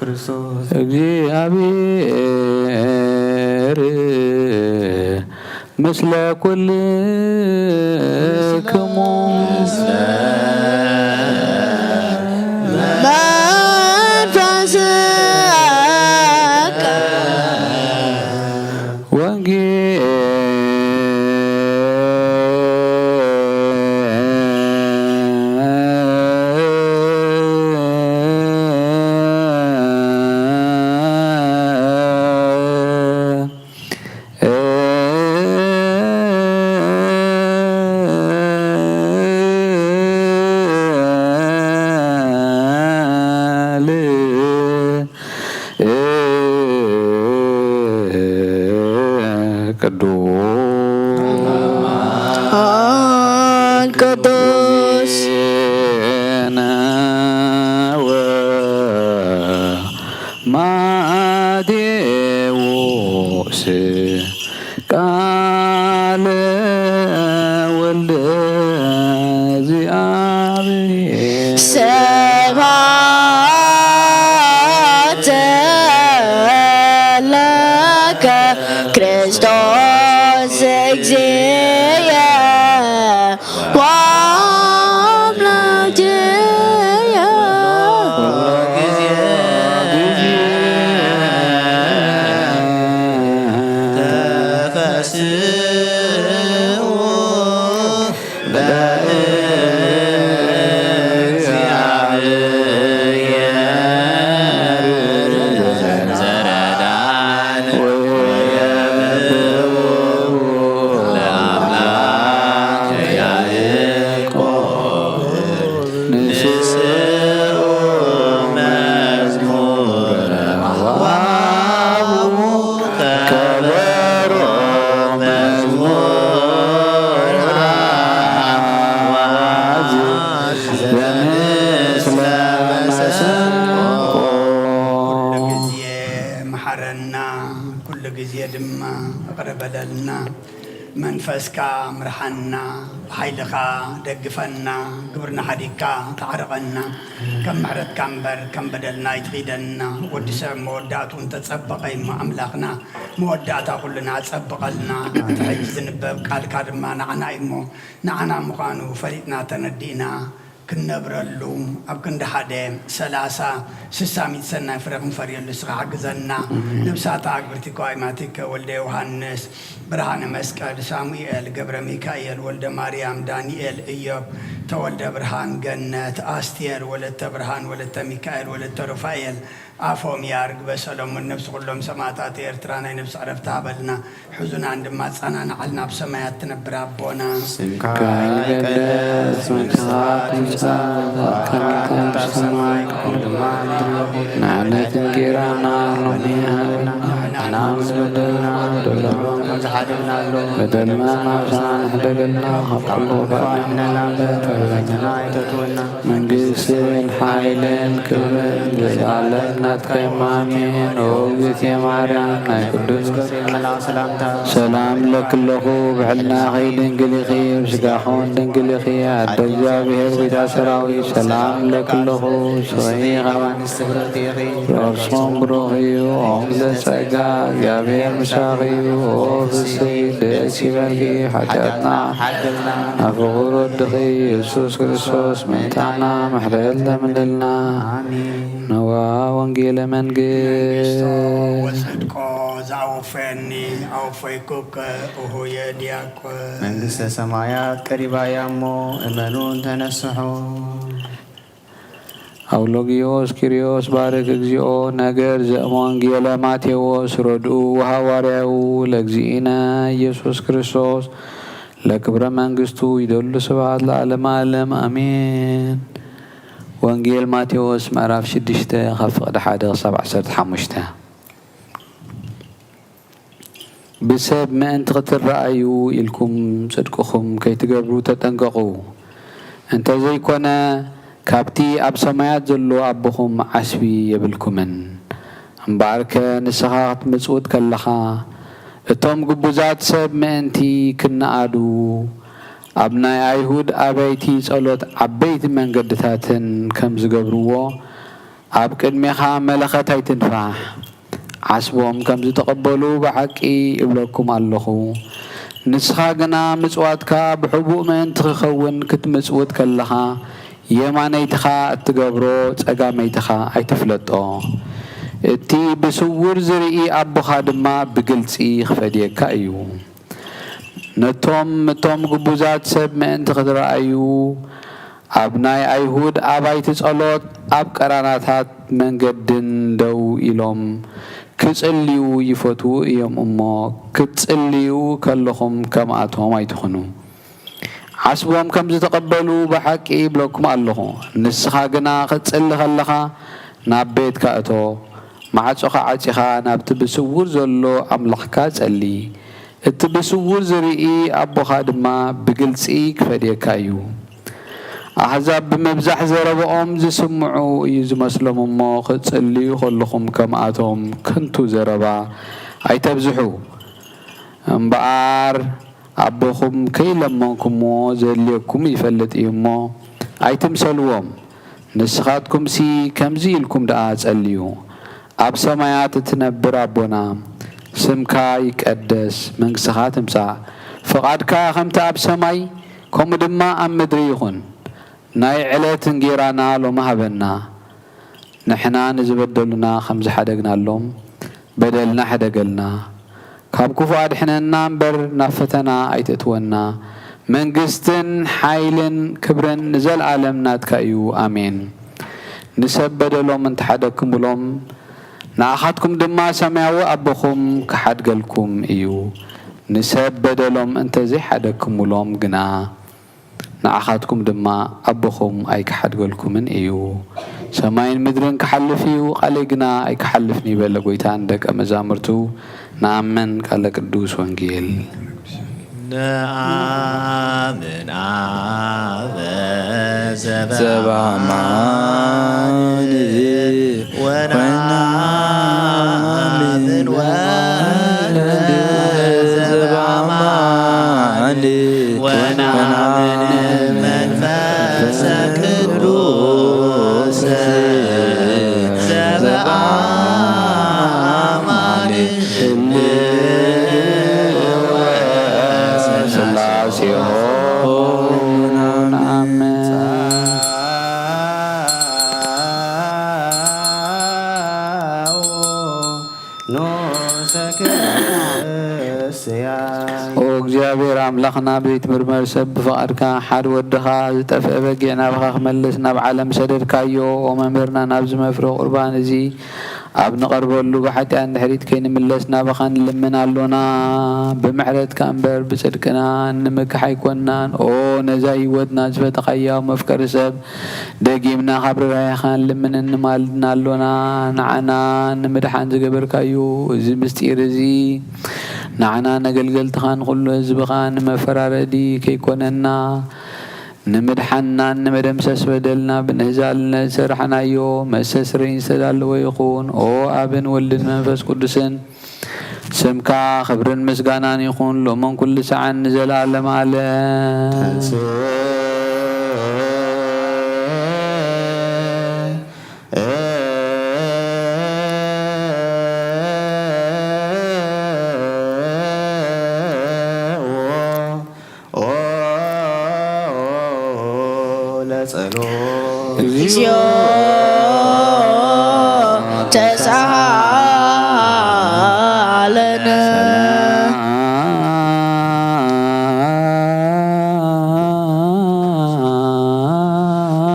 ክርስቶስ እግዚአብሔር ምስለ ኩልክሙ ቅዱስ ማቴዎስ ቃለ ወልደ እግዚአብሔር ስብሐት ለከ ክርስቶስ እግዚእየ ወአምላክየ ተፈስሑ በእግዚአብሔር ዘረዳን ወየብህዎ ለአምላክ ያዕቆብ ንስኡ መዝሙረ ዋው ከበሮ መዝሙር አዋዝ ዘምስለ መሰንቆ ኩሉ ጊዜ መሐረና ኩሉ ጊዜ ድማ እቅርበለልና መንፈስካ ምርሓና ብሓይልኻ ደግፈና ግብርና ሓዲግካ ተዓርቐና ከም ምሕረትካ እምበር ከም በደልና ይትኺደና ወዲ ሰብ መወዳእቱ እንተፀበቐ እሞ ኣምላኽና መወዳእታ ኩልና ፀብቐልና እቲ ሕጂ ዝንበብ ቃልካ ድማ ንዓና እሞ ንዓና ምዃኑ ፈሊጥና ተነዲእና ክንነብረሉ ኣብ ክንዲ ሓደ 30 60 ሰናይ ፍረ ክንፈርየሉ ስኻ ሓግዘና ነብሳታ ኣግብርቲ ኳይማቲከ ወልደ ዮሃንስ ብርሃነ መስቀል ሳሙኤል ገብረ ሚካኤል ወልደ ማርያም ዳንኤል ኢዮብ ተወልደ ብርሃን ገነት ኣስቴር ወለተ ብርሃን ወለተ ሚካኤል ወለተ ሩፋኤል ኣፎምያ ርግበ ሰሎሞን ነብሲ ኩሎም ሰማዕታት ኤርትራ ናይ ነብሲ ዕረፍቲ ሃበልና ሕዙናን ድማ ጸናንዓልና ብሰማያት ትነብር ኣቦና ስምካ ይቀደስ መንግሥትካ ትምጻእ ከመ በሰማይ ከማሁ ድማ ንዕለት እንጀራና ሎሚ ሃበና ንሕና ምስ በደልና በደልናሎም ከምዝሓደግናሎ በደልና ናብስና ንሕደገልና ካብ ኩሉ ባእንሕነና ተበላይተና ኣይተትወና መንግሥትን ሓይልን ክብርን ዘለዓለም ናትካ አሜን። ኦ እግዝእትየ ማርያም ናይ ቅዱስ ገብርኤል መልአክ ሰላምታ ሰላም ለክለኹ ብሕልና ድንግል ኢኺ ብስጋኹን ድንግል ኢኺ ኣደ እግዚአብሔር ጌታ ሰራዊት ሰላም ለክለኹ ስወይ ኸባንስ ትብረት ኢኺ ረብሶም ብሩኽ እዩ ኦም ዘጸጋ እግዚአብሔር ምሳኺ እዩ ኦ ፍስሕት ደስ ይበልኪ ሓጢአትና ሓደግና ኣብ ፍቑር ወድኺ ኢየሱስ ክርስቶስ ምእንታና ምሕረት ለምልልና ነዋ ወንጌለ መንግሥት ወጽድቆ ዘአውፈኒ አውፈይኩከ እሁየ ዲያቆን መንግሥተ ሰማያት ቀሪባ እያ እሞ እመኑን ተነስሑ አውሎጊዮስ ኪሪዮስ ባርክ እግዚኦ ነገር ዘእሞንጌለ ማቴዎስ ረድኡ ወሐዋርያው ለእግዚእነ ኢየሱስ ክርስቶስ ለክብረ መንግስቱ ይደሉ ስብሐት ለዓለመ ዓለም አሜን። ወንጌል ማቴዎስ ምዕራፍ 6 ካብ ፍቅዲ 1 ክሳብ 15 ብሰብ ምእንቲ ክትረአዩ ኢልኩም ጽድቅኹም ከይትገብሩ ተጠንቀቁ እንተዘይኮነ ካብቲ ኣብ ሰማያት ዘሎ ኣቦኹም ዓስቢ የብልኩምን እምበኣርከ ንስኻ ክትምጽውት ከለኻ እቶም ግቡዛት ሰብ ምእንቲ ክነኣዱ ኣብ ናይ ኣይሁድ ኣበይቲ ጸሎት ዓበይቲ መንገድታትን ከም ዝገብርዎ ኣብ ቅድሜኻ መለኸት ኣይትንፋሕ ዓስቦም ከም ዝተቐበሉ ብሓቂ እብለኩም ኣለኹ ንስኻ ግና ምጽዋትካ ብሕቡእ ምእንቲ ክኸውን ክትምጽውት ከለኻ የማነይትኻ እትገብሮ ጸጋመይትኻ ኣይትፍለጦ እቲ ብስውር ዝርኢ ኣቦኻ ድማ ብግልጺ ክፈድየካ እዩ ነቶም ግቡዛት ሰብ ምእንቲ ክትረአዩ ኣብ ናይ ኣይሁድ ኣባይቲ ጸሎት ኣብ ቀራናታት መንገድን ደው ኢሎም ክጽልዩ ይፈትዉ እዮም እሞ ክትጽልዩ ከለኹም ከምኣቶም ኣይትኹኑ ዓስቦም ከም ዝተቐበሉ ብሓቂ ይብለኩም ኣለኹ ንስኻ ግና ክትጽሊ ከለኻ ናብ ቤትካ እቶ ማዕጾኻ ዓጺኻ ናብቲ ብስውር ዘሎ ኣምላኽካ ጸሊ እቲ ብስውር ዝርኢ ኣቦኻ ድማ ብግልጺ ክፈድየካ እዩ ኣሕዛብ ብምብዛሕ ዘረብኦም ዝስምዑ እዩ ዝመስሎም እሞ ክትጽልዩ ከለኹም ከምኣቶም ከንቱ ዘረባ ኣይተብዝሑ እምበኣር ኣቦኹም ከይለመንኩምዎ ዘድልየኩም ይፈልጥ እዩ እሞ ኣይትምሰልዎም ንስኻትኩምሲ ከምዚ ኢልኩም ደኣ ጸልዩ ኣብ ሰማያት እትነብር ኣቦና ስምካ ይቀደስ መንግሥትኻ ትምጻእ ፍቓድካ ከምቲ ኣብ ሰማይ ከምኡ ድማ ኣብ ምድሪ ይኹን ናይ ዕለት እንጌራና ሎሚ ሃበና ንሕና ንዝበደሉና ከም ዝሓደግናሎም በደልና ሕደገልና ካብ ክፉእ ኣድሕነና እምበር ናብ ፈተና ኣይተእትወና መንግስትን ሓይልን ክብርን ንዘለዓለም ናትካ እዩ ኣሜን ንሰብ በደሎም እንተሓደግኩምሎም ንኣኻትኩም ድማ ሰማያዊ ኣቦኹም ክሓድገልኩም እዩ ንሰብ በደሎም እንተዘይሓደግኩምሎም ግና ንኣኻትኩም ድማ ኣቦኹም ኣይክሓድገልኩምን እዩ ሰማይን ምድርን ክሓልፍ እዩ ቃለይ ግና ኣይክሓልፍን ይበለ ጎይታ ንደቀ መዛሙርቱ ንኣምን ቃለ ቅዱስ ወንጌል نآمن زبامان ونآمن زبامان ونآمن منفس قدوس زبامان እግዚአብሔር አምላኽና ቤት ምርመር ሰብ ብፍቃድካ ሓደ ወድኻ ዝጠፍአ በጊዕ ናብኻ ክመልስ ናብ ዓለም ሰደድካዮ መምህርና ናብ ዝመፍረ ቁርባን እዚ ኣብ ንቐርበሉ ብሓጢኣት ድሕሪት ከይንምለስ ናብኻ ንልምን ኣሎና ብምሕረትካ እምበር ብጽድቅና ንምክሕ ኣይኮንናን ኦ ነዛ ህይወትና ዝፈተኻያ መፍቀሪ ሰብ ደጊምና ካብ ርራይኻ ንልምን እንማልድና ኣሎና ንዓና ንምድሓን ዝገበርካዩ እዚ ምስጢር እዚ ንዓና ነገልገልትኻ ንኹሉ ህዝብኻ ንመፈራረዲ ከይኮነና ንምድሓንና ንመደምሰስ በደልና ብንህዛልነት ሰራሕናዮ መሰስረኝ ዝተዳለወ ይኹን ኦ ኣብን ወልድን መንፈስ ቅዱስን ስምካ ክብርን ምስጋናን ይኹን ሎሞን ኩሉ ሰዓን ንዘለዓለም ዓለም እግዚኦ ተሳሃለነ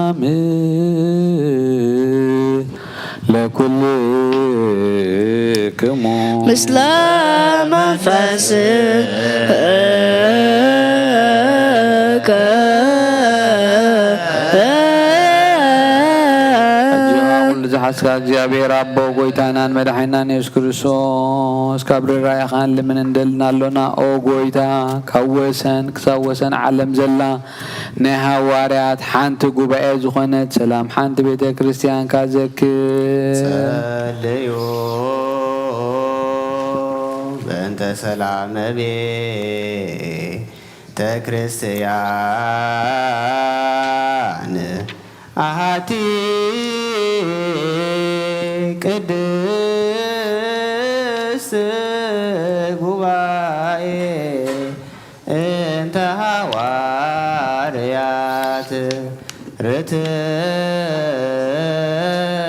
አሜን ምስለ መንፈስከ ዝሓስካ እግዚአብሔር አቦ ጎይታናን መድሓኒናን ኢየሱስ ክርስቶስ ካብ ርራይኻን ልምን እንደልና ኣሎና ኦ ጎይታ ካብ ወሰን ክሳብ ወሰን ዓለም ዘላ ናይ ሃዋርያት ሓንቲ ጉባኤ ዝኾነት ሰላም ሓንቲ ቤተ ክርስቲያን ካዘክር ጸልዩ በእንተ ሰላም ቤተ ክርስቲያን አሐቲ ቅድስት ጉባኤ እንተ ሐዋርያት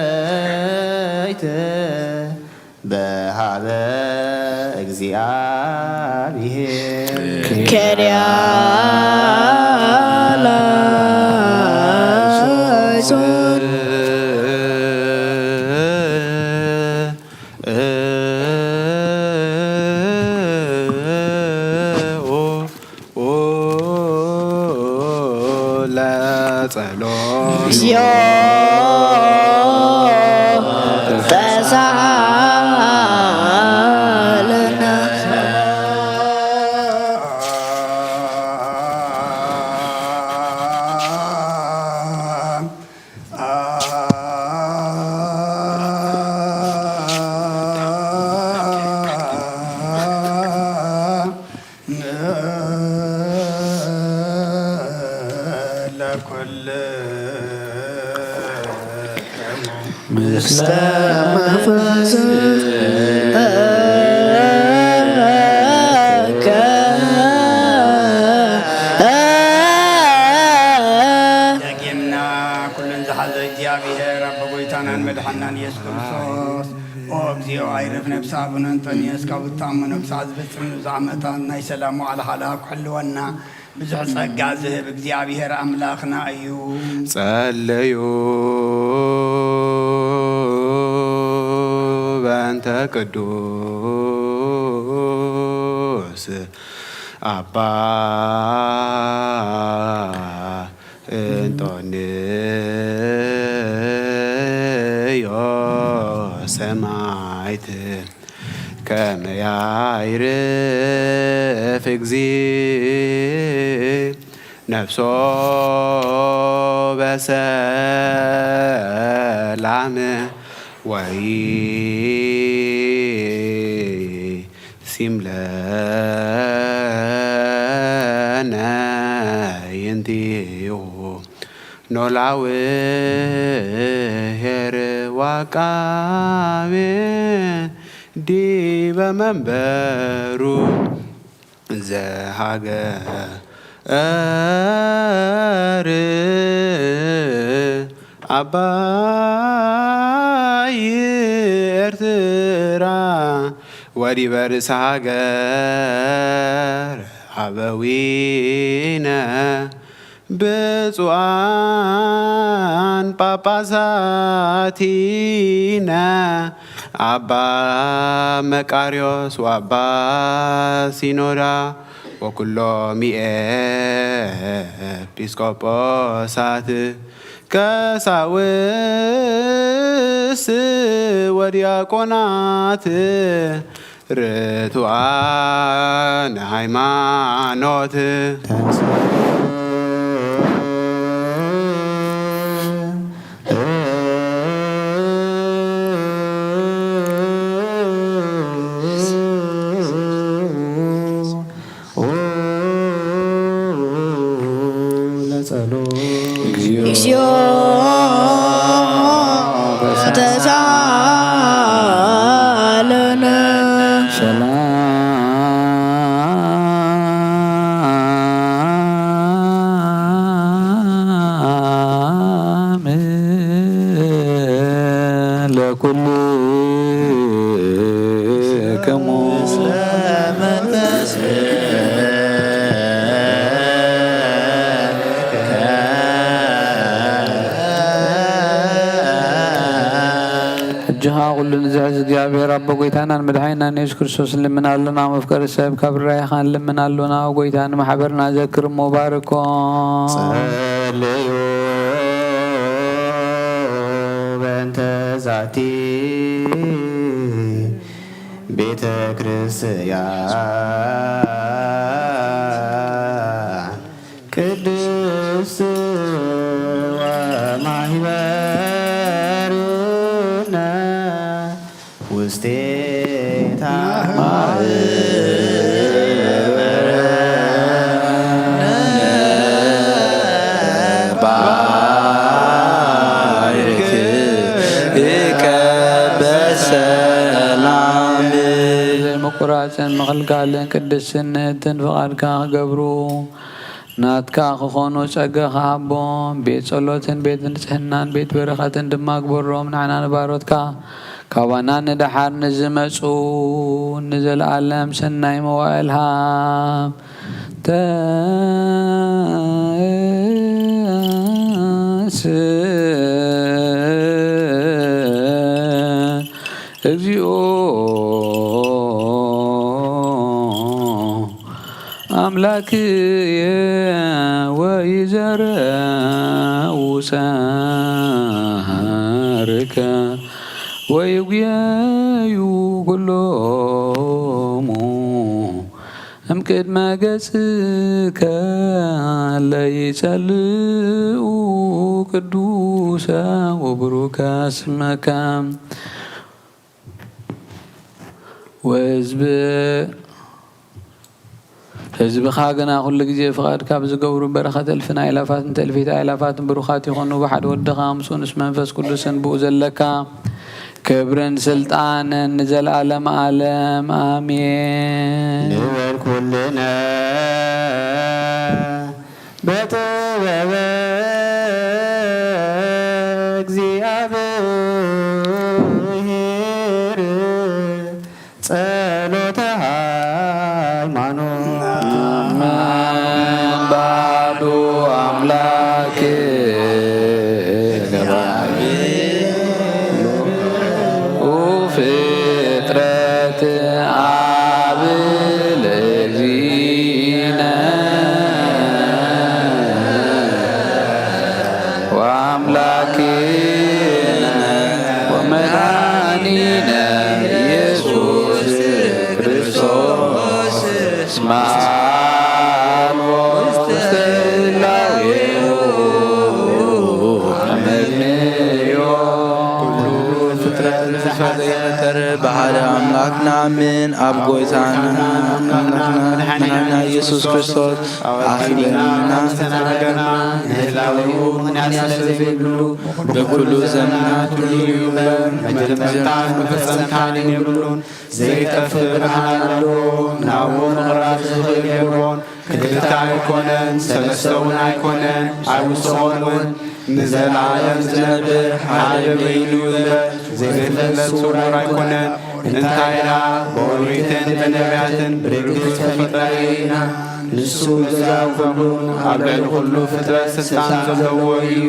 ርትዕት በሃበ እግዚአብሔር ከሪያላይሶን እግዚኦ ተሳሃለነ ምስለ መንፈስከ ዳግምና ኩለን ዝሓዘ እግዚአብሔር አብ ጎይታናን መድሓኒናን ኢየሱስ ክርስቶስ ኦ እግዚኦ አይረፍ ነብሳ አቡነ አንጦንዮስ ካብ እተኣመኑ ክሳብ ዝፍፅም ዝዓመታት ናይ ሰላም ዋዕላ ሓላ ክሕልወና ብዙሕ ጸጋ ዝህብ እግዚአብሔር ኣምላኽና እዩ። ጸለዩ በእንተ ቅዱስ አባ እንጦንዮስ ሰማዕት ከመ ያዕርፍ እግዚእ ነፍሶ በሰላም ሲምለነ ይንቲሁ ኖላዊ ሄር ዋቃቤ ዲበ መንበሩ ዘሃገር አባይ ኤርትራ ወዲበ ርእሰ ሃገር አበዊነ ብፁዓን ጳጳሳቲነ አባ መቃርዮስ ወአባ ሲኖዳ ወኩሎም ኤጲስቆጶሳት ቀሳውስት ወዲያቆናት ርቱዓን ሃይማኖት እግዚኦ ተሳሃለነ ሰላም ለኩልክሙ እጅሃ ኩሉ ኩሉ ንዝሕዝ እግዚአብሔር አቦ ጎይታናን መድኃኒናን ኢየሱስ ክርስቶስ እንልምናለና መፍቀሪ ሰብ ካብ ራእይኻ እንልምናለና ጎይታን ማሕበርና ዘክር ሙባረኮ ጸልዩ በእንተ ዛቲ ቤተ ክርስቲያን ቅድስት ወማሕበርነ ውስቴታ ቁራጽን መኽልጋልን ቅድስነትን ፍቓድካ ክገብሩ ናትካ ክኾኑ ጸጋኻ ኣቦም ቤት ጸሎትን ቤት ንጽሕናን ቤት በረኸትን ድማ ግበሮም ንዓና ንባሮትካ ካባና ንድሓር ንዝመፁ ንዘለኣለም ሰናይ መዋዕል ሃብ እግዚኦ አምላክየ ወይዘረው ጸርከ ወይጉየዩ ኩሎሙ እምቅድመ ገጽከ ለይጸልኡ ቅዱሰ ወቡሩከ ስመከ ወሕዝብ ህዝብኻ ግና ኩሉ ግዜ ፍቓድካ ብዝገብሩ በረኸት እልፍን ኣእላፋትን ተእልፊት ኣእላፋትን ብሩኻት ይኾኑ ብሓደ ወድኻ ምስኡ ምስ መንፈስ ቅዱስን ብኡ ዘለካ ክብርን ስልጣንን ንዘለኣለም ዓለም ኣሜን ንበል ኩልነ በጥበበ እግዚአብሔር ጸሎተ ሃይማኖት ባዶ አምላክ ፍጥረት አብ ለዚነ ወአምላክነ ወመድኃኒነ ኢየሱስ ክርስቶስ በሓደ አምላክ ናምን ኣብ ጎይታና መድኃኒና ኢየሱስ ክርስቶስ ኣኽቢርና ዝተናገርና ንህላዊኡ ምክንያት ስለዘይብሉ በኩሉ ዘመናት መጀመርታን መፈጸምታን የብሉን ዘይጠፍእ ብርሃን ኣለዎ ናብኡ ምቕራብ ዝኽእል ገብሮን ክልተ ኣይኮነን ሰለስተ እውን ኣይኮነን ኣይውስኾን እውን ንዘለዓለም ዝነብር ሓደ በይኑ ዘይፍለጥ ስውር ኣይኮነን እንታይና በኦሪትን በነቢያትን ብርግጽ ተፈጠረ ኢና ንሱ ገዛው ኩሉ ኣብ ልዕሊ ኩሉ ፍጥረት ስልጣን ዘለዎ እዩ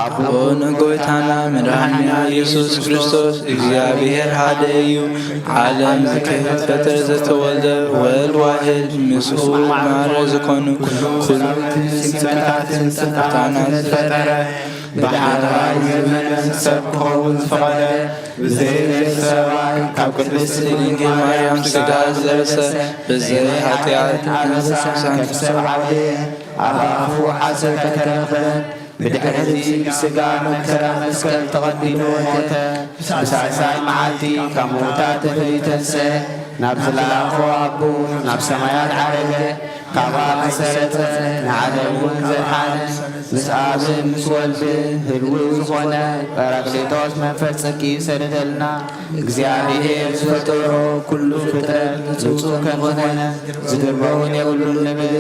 ኣቦ ንጎይታና መድኃኒና ኢየሱስ ክርስቶስ እግዚአብሔር ሓደ እዩ ዓለም ዝከፈተ ዝተወልደ ወልድ ዋሕድ ምስኡ ማዕረ ዝኾኑ ኩሉ ስልጣናትን ስልጣናት ዝፈጠረ ብሓዳይ ዘመን ሰብ ክኸውን ዝፈቐደ ብዘይሰብኣይ ካብ ቅድስቲ ድንግል ማርያም ሥጋ ዝለበሰ ብዘይ ኃጢአት ዓበሳን ሰብ ዓበየ ኣብ ኣፉ ሓሰር ተተረኽበን ብድሕሪ ብሥጋ መከራ መስቀል ተቐዲሙ ሞተ ብሳዕሳይ መዓልቲ ካብ ሙዉታት ተፈሊተንሰ ናብ ዝለኣኾ ኣቦ ናብ ሰማያት ዓረገ ካብኣ መሰረተ ንዓለም እውን ዘድሓነ ምስ ኣብን ምስ ወልድን ህልው ዝኾነ ጰራቅሊጦስ መንፈስ ጽቂ ሰደደልና እግዚኣብሔር ዝፈጠሮ ኩሉ ፍጥረት ንጽጹእ ከም ዝኾነ ዝግርበውን የብሉን ንብል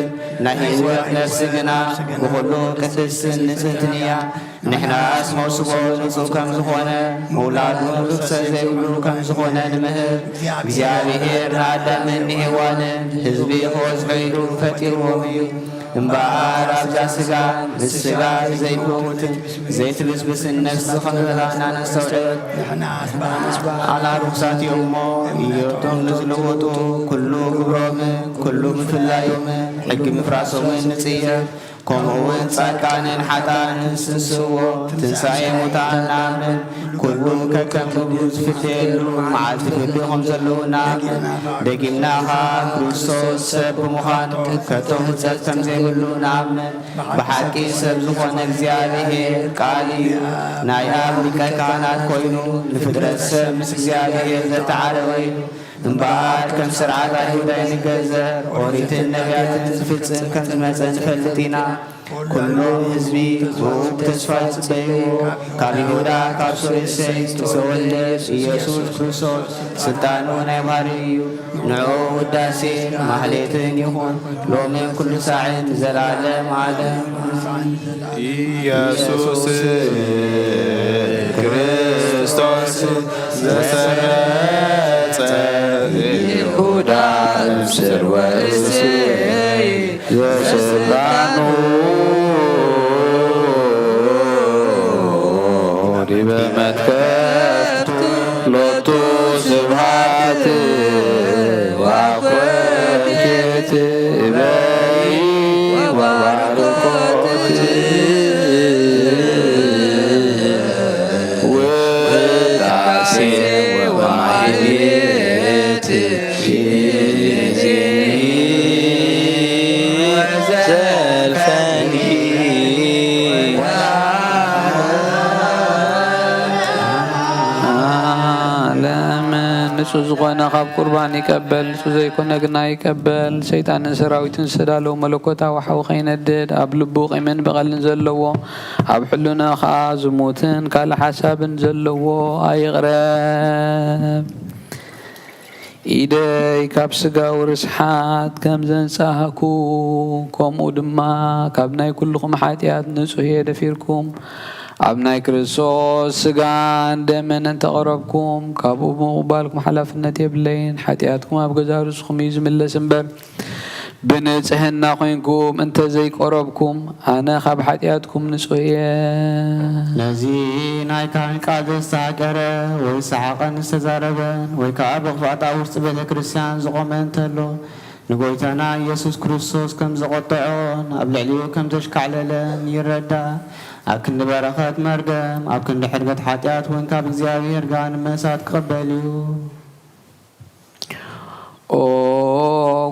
ናይ ሕይወት ነፍሲ ግና ብኹሉ ቅድስትን ንጽህትን እያ ንሕናስ መውስቦ ንጹእ ከም ዝኾነ ምውላዱ ርክሰት ዘይብሉ ከም ዝኾነ ንምህር እግዚአብሔር ንኣዳምን ንሔዋንን ህዝቢ ክወዝሑ ኢሉ ፈጢርዎም እዩ እምበኣር ኣብዛ ስጋን ምስ ስጋ ዘይትመውትን ዘይትብስብስን ነፍሲ ከምዘላና ነስተውዕል ኣና ርኩሳት እዮም እሞ እዮቶም ንዝለወጡ ኩሉ ግብሮምን ኩሉ ምፍላዮምን ሕጊ ምፍራሶምን ንጽየፍ ከምኡውን ጻድቃንን ሓጣንን ስንስዎ ትንሣኤ ሙታን ናምን ኩሉ ከከም ምግቡ ዝፍለየሉ መዓልቲ ፍልይ ከም ዘለዉ ናምን ደጊምናኻ ክርስቶስ ሰብ ብምዃኑ ከቶም ህፀት ከም ዘይብሉ ናምን ብሓቂ ሰብ ዝኾነ እግዚኣብሔር ቃል እዩ ናይ ኣብ ሊቀ ካህናት ኮይኑ ንፍጥረት ሰብ ምስ እግዚኣብሔር ዘተዓረበ እዩ እምበኣር ከም ስርዓት ኣይሁዳ ይንገዘር ኦሪትን ነቢያትን ዝፍጽም ከም ዝመፀ ንፈልጥ ኢና ኩሉ ህዝቢ ብኡብ ተስፋ ይጽበይዎ ካብ ይሁዳ ካብ ሶርየሰይ ዝተወልደ ኢየሱስ ክርስቶስ ስልጣኑ ናይ ባህሪ እዩ ንዑ ውዳሴ ማህሌትን ይኹን ሎምን ኩሉ ሳዕን ዘላለም ዓለም ኢየሱስ ክርስቶስ ዘሰረጸ ይሁዳ ምስር ወእሴይ ዘስልጣኑ ዲበ መትከፍቱ ሎቱ ስብሐት ወአኮቴት በይ ወባርኮት ውዳሴ ወማህሌት ንጹህ ዝኾነ ካብ ቁርባን ይቀበል ንጹህ ዘይኮነ ግና ይቀበል ሰይጣንን ሰራዊትን ዝተዳለዉ መለኮታዊ ሓዊ ከይነድድ ኣብ ልቡ ቂምን በቐልን ዘለዎ ኣብ ሕሉና ከዓ ዝሙትን ካልእ ሓሳብን ዘለዎ ኣይቕረብ ኢደይ ካብ ስጋዊ ርስሓት ከም ዘንጻህኩ ከምኡ ድማ ካብ ናይ ኩልኩም ሓጢኣት ንጹህ እየ ደፊርኩም ኣብ ናይ ክርስቶስ ስጋን ደምን እንተቐረብኩም ካብኡ ብምቕባልኩም ሓላፍነት የብለይን ሓጢኣትኩም ኣብ ገዛ ርስኩም እዩ ዝምለስ እምበር ብንጽህና ኮይንኩም እንተዘይቀረብኩም ኣነ ካብ ሓጢኣትኩም ንጹህ እየ ነዚ ናይ ካህን ቃል ዘስተሃገረ ወይ ሰሓቐን ዝተዛረበን ወይ ከዓ ብኽፋታ ውሽጢ ቤተ ክርስቲያን ዝቆመ እንተሎ ንጎይታና ኢየሱስ ክርስቶስ ከም ዘቆጠዖን ኣብ ልዕሊኡ ከም ዘሽካዕለለን ይረዳእ ኣብ ክንዲ በረኸት መርገም ኣብ ክንዲ ሕድገት ሓጢኣት እውን ካብ እግዚኣብሔር ጋር ንመሳት ክቕበል እዩ ኦ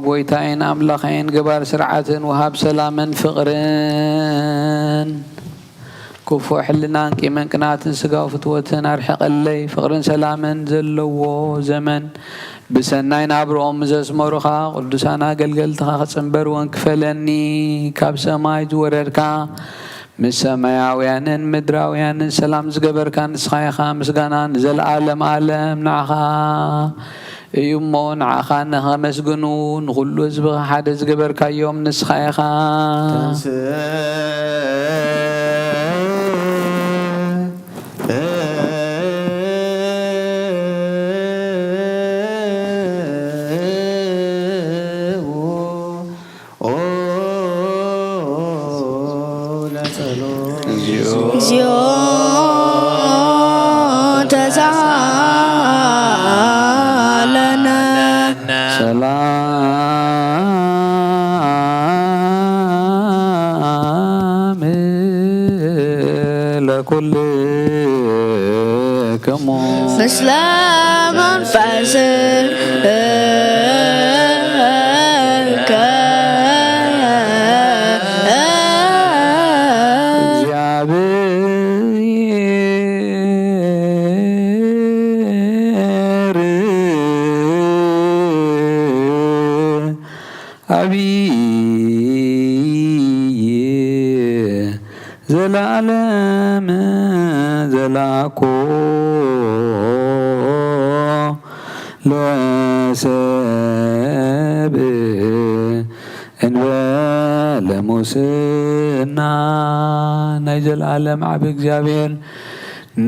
ጎይታዬን ኣምላኸይን ገባር ስርዓትን ወሃብ ሰላምን ፍቕርን ክፉእ ሕልናን ቂምን ቅንዓትን ስጋዊ ፍትወትን ኣርሕቐለይ ፍቕርን ሰላምን ዘለዎ ዘመን ብሰናይ ናብርኦም ዘስመሩኻ ቅዱሳን ኣገልገልትኻ ክጽንበር እውን ክፈለኒ ካብ ሰማይ ዝወረድካ ምስ ሰማያውያንን ምድራውያንን ሰላም ዝገበርካ ንስኻ ኢኻ ምስጋና ንዘለዓለም ዓለም ንዓኻ እዩ እሞ ንዓኻ ንኸመስግኑ ንኹሉ ህዝብኻ ሓደ ዝገበርካዮም ንስኻ ኢኻ مثل منفعل ዘላለም ዘላኮ ለሰብ እንበለ ሙስና ናይ ዘለዓለም ዓብ እግዚአብሔር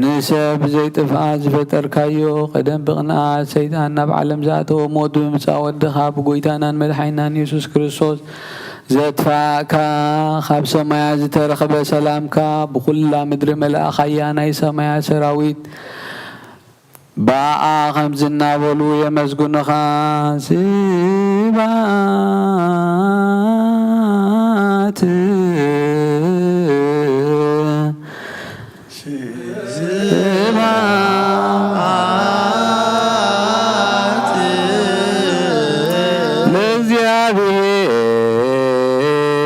ንሰብ ዘይጥፍኣት ዝፈጠርካዮ ቀደም ብቕንዓት ሰይጣን ናብ ዓለም ዝኣተወ ሞት ብምምጻእ ወድኻ ብጎይታናን መድሓኒናን ኢየሱስ ክርስቶስ ዘጥፋእካ ካብ ሰማያ ዝተረኸበ ሰላምካ ብኩላ ምድሪ መልኣኻያ ናይ ሰማያ ሰራዊት ባኣ ከም ዝናበሉ የመስጉንኻ ስብሐት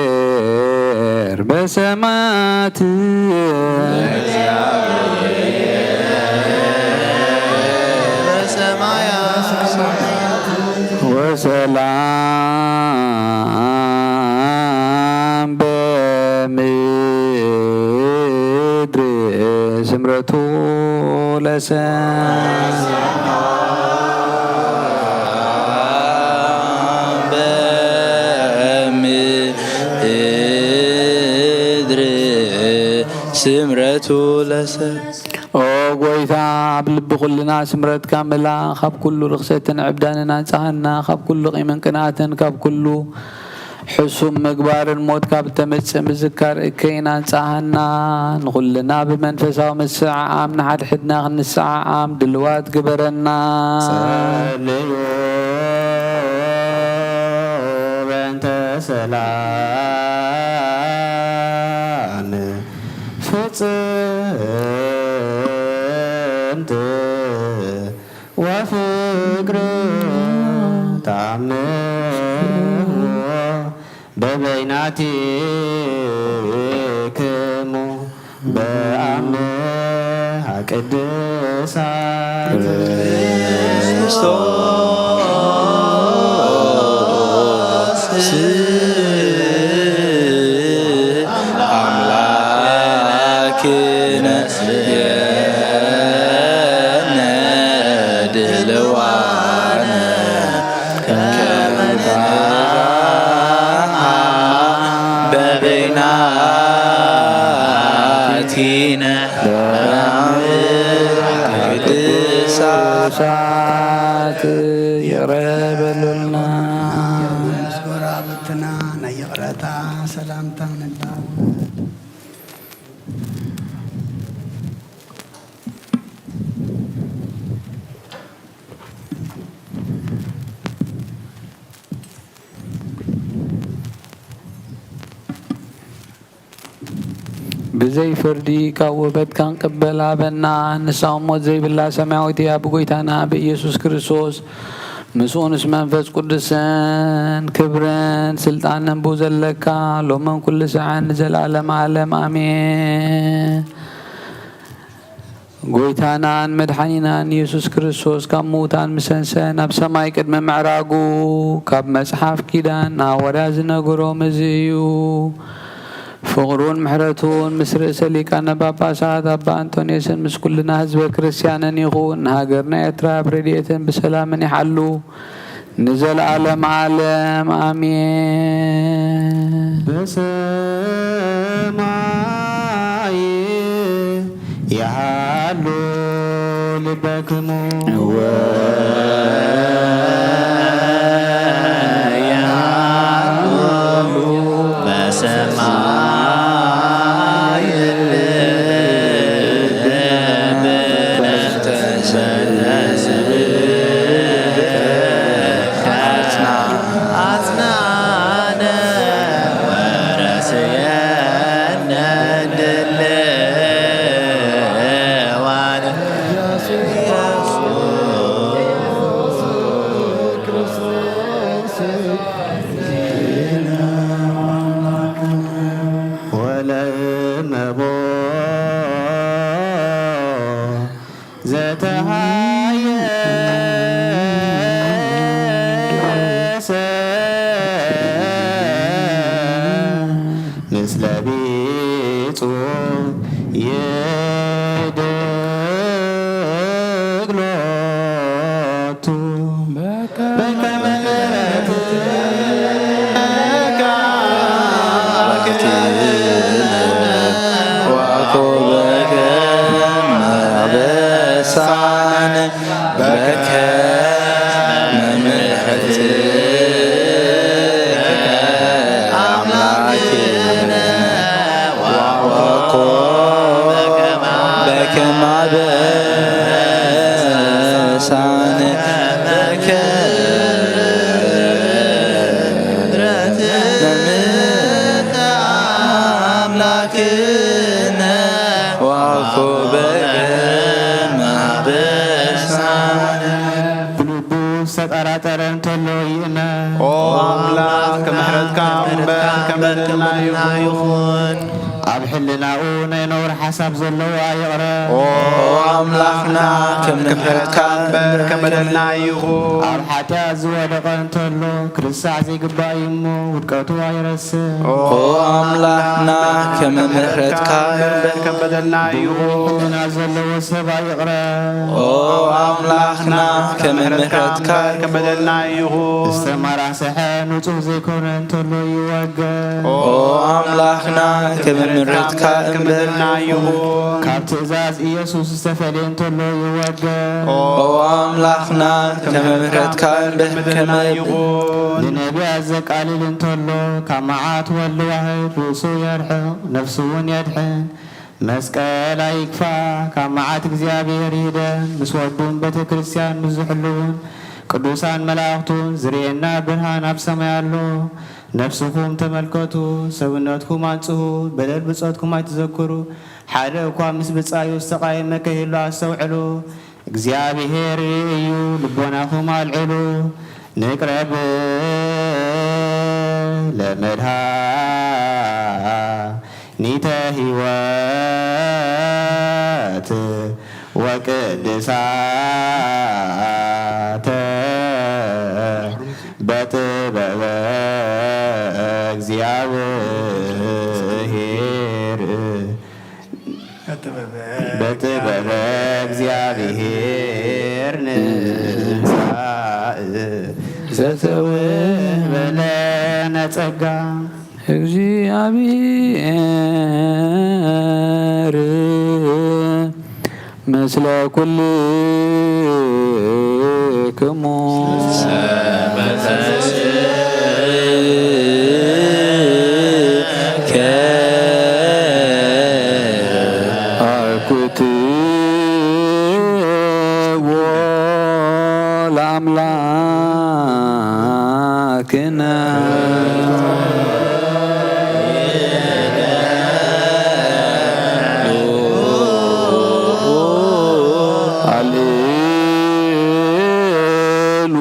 ለእግዚአብሔር በሰማያት ወሰላም በምድር ስምረቱ በምድር ስምረቱ ለሰብ ኦ ጎይታ ኣብ ልቢ ኩልና ስምረትካ ምላ ካብ ኩሉ ርክሰትን ዕብዳንን አንጻሃና ካብ ኩሉ ቂምን ቅንኣትን ካብ ኩሉ ሕሱም ምግባርን ሞት ካብ ተመፅእ ምዝካር እከይና አንጻሃና ንኩልና ብመንፈሳዊ ምስዓዓም ንሓድሕድና ክንስዓዓም ድልዋት ግበረና ጸልዩ በእንተ ሰላም ፍጽምት ወፍቅር ታምሁ በበይናቲክሙ በአምሃ ቅድሳት አምላክነ የነ ድልዋነ በበይናቲነ ቅድሳት ይቅረበሉልና ምስጎራ በትና ናይ ይቕረታ ሰላምታ ንላው ብዘይ ፍርዲ ካብ ውበትካ ንቅበል ሃበና ንሳው ሞት ዘይብላ ሰማያዊት እያ ብጎይታና ብኢየሱስ ክርስቶስ ምስኡ ምስ መንፈስ ቅዱስን ክብርን ስልጣንን ብኡ ዘለካ ሎምን ኩሉ ሰዓን ንዘለዓለም ዓለም አሜን። ጎይታናን መድሓኒናን ኢየሱስ ክርስቶስ ካብ ምውታን ምሰንሰ ናብ ሰማይ ቅድሚ ምዕራጉ ካብ መጽሓፍ ኪዳን ሐዋርያ ዝነገሮም እዚ እዩ። ፍቅሩን ምሕረቱን ምስ ርእሰ ሊቃነ ጳጳሳት አባ አንቶኒዮስን ምስ ኩልና ህዝበ ክርስቲያንን ይኹን ንሃገርና ኤርትራ ብረድኤትን ብሰላምን ይሓሉ ንዘለዓለም ዓለም አሜን። በሰማይ ያሉ ልበክሙ ምሕረትካ እምበር ከም በደልና ይኹን ኣብ ሕልናኡ ናይ ነውሪ ሓሳብ ዘለዋ ይቕረብ ኦ ኣምላኽና ከም ምሕረትካ እምበር ከም በደልና ይኹን ኣብ ሓጢኣት ዝወደቐ እንተሎ ክርስሳዕ ዘይግባእ እሞ ውድቀቱ ኣይረስእ ኦ ኣምላኽና ከም ምሕረትካ እምበር ከም በደልና ይኹን ሕልና ዘለዎ ሰብ ይቕረብ ኦ ኣምላኽና ከም ምሕረትካ ከም በደልና ይኹን ዝተመራስሐ ንጹህ ዘይኮነ እንተሎ ይወገድ ኦ ኣምላኽና ከም ምሕረትካ ከም በደልና ይኹን ካብ ትእዛዝ ኢየሱስ ዝተፈልየ እንተሎ ይወገድ ኦ ኣምላኽና ከም ምሕረትካ በደልና ይኹን ንነቢያት ዘቃልል እንተሎ ካብ መዓት ወሊ ዋሕድ ርእሱ የርሕቕ ነፍሱ እውን የድሕን መስቀል ኣይክፋ ካብ መዓት እግዚኣብሔር ይህደን ምስ ወዱን ቤተ ክርስቲያን ምስ ዝሕልውን ቅዱሳን መላእኽቱን ዝርኤና ብርሃን ኣብ ሰማይ ኣሎ ነፍስኹም ተመልከቱ ሰውነትኩም አንጽሁ በደል ብጾትኩም ኣይትዘክሩ ሓደ እኳ ምስ ብጻዩ ዝተቃየመ ከይህሉ ኣስተውዕሉ እግዚአብሔር እዩ ልቦናኹም አልዕሉ ንቅረብ ለመድኃኒተ ሕይወት ወቅድሳተ በጥበበ እግዚአብሔር በጥበበ እግዚአብሔር ንሳእ ዘተወበለነ ጸጋ እግዚአብሔር ምስለ ኩልክሙ ለአምላክነ አልሉ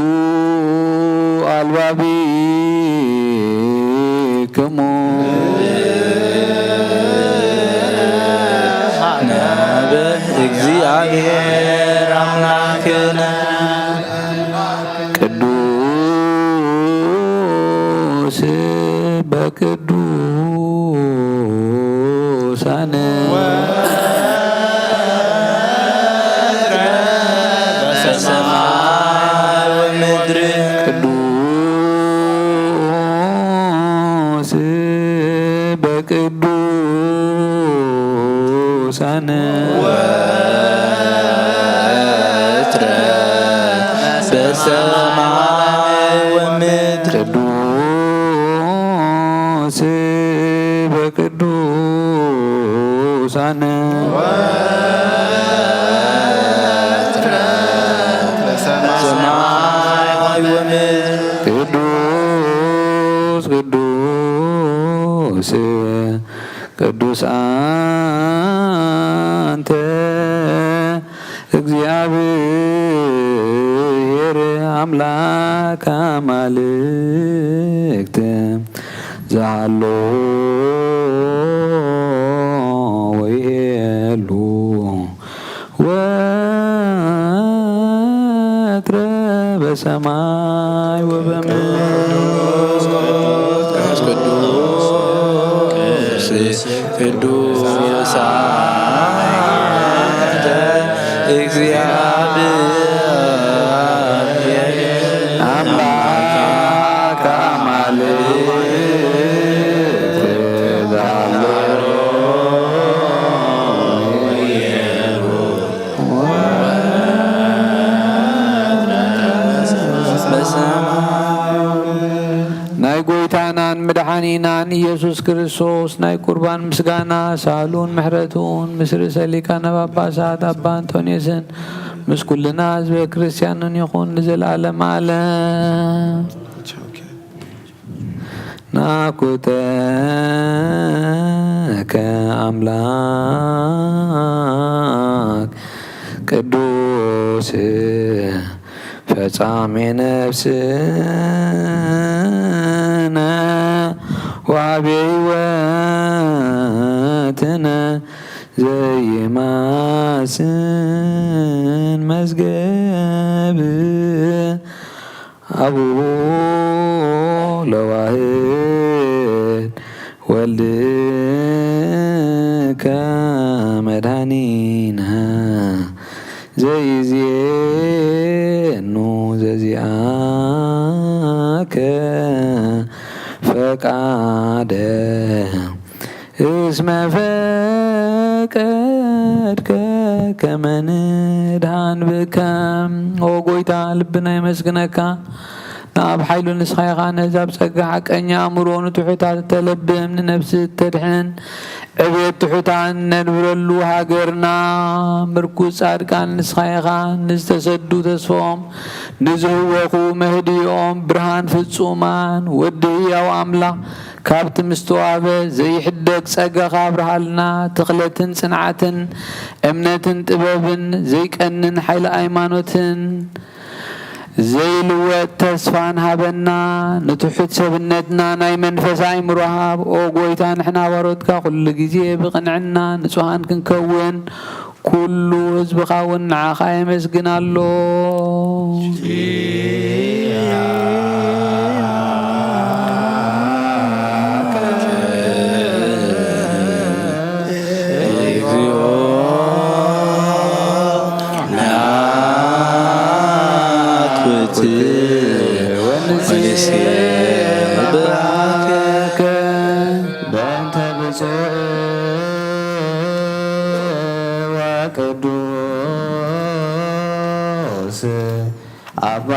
አልባቢክሙ ነብህ እግዚአብሔር አምላክነ ቅዱስ በቅዱሳን በሰማይ ወምድር ቅዱስ በቅዱሳን ወትረ በሰማይ ወምድር ቅዱስ በቅዱሳን ሰማይ ወምድር ቅዱስ ቅዱስ ቅዱስ አንተ እግዚአብሔር አምላክ አማልክት ዛሎ ወይሄሉ ወትረ በሰማይ ወበምድር ቅዱስ አንተ እግዚአብሔር አምላክ አማልክት ዛሎ ናይ ጎይታናን መድኃኒናን ኢየሱስ ክርስቶስ ናይ ቁርባን ምስጋና ሳሉን ምሕረቱን ምስ ርእሰ ሊቃነ ጳጳሳት አባ አንጦንዮስን ምስ ኩልና ህዝበ ክርስቲያንን ይኹን ንዘለዓለመ ዓለም። ናኩተከ አምላክ ቅዱስ ፈጻሜ ነፍስነ ወሀቤ ሕይወትነ ዘይማስን መዝገብ አቡሁ ለዋህድ ወልድከ መድኃኒነ ዘይዜኑ ዘዚአከ ፈቃደ እስመ ፈቀድከ ከመ ንድኃን ብከ ኦ ጎይታ ልብና ይመስግነካ ናብ ሓይሉ ንስኻ ኢኻ ነዛብ ፀጋ ሓቀኛ ኣእምሮ ንትሑታት ተለብም ንነፍሲ ተድሕን ዕብየት ትሑታን ነንብረሉ ሃገርና ምርኩዝ ጻድቃን ንስኻ ኢኻ ንዝተሰዱ ተስፎም ንዝህወኹ መህድኦም ብርሃን ፍጹማን ወዲ ሕያው ኣምላኽ ካብቲ ምስተዋበ ዘይሕደግ ጸጋኻ ኣብርሃልና ትኽለትን ጽንዓትን እምነትን ጥበብን ዘይቀንን ሓይሊ ሃይማኖትን ዘይልወጥ ተስፋን ሃበና ንትሑት ሰብነትና ናይ መንፈስ ኣእምሮ ሃብ ኦ ጎይታ ንሕና ባሮትካ ኩሉ ግዜ ብቕንዕና ንጹሃን ክንከውን ኩሉ ህዝብኻ እውን ንዓኻ የመስግናሎ ቅዱስ አባ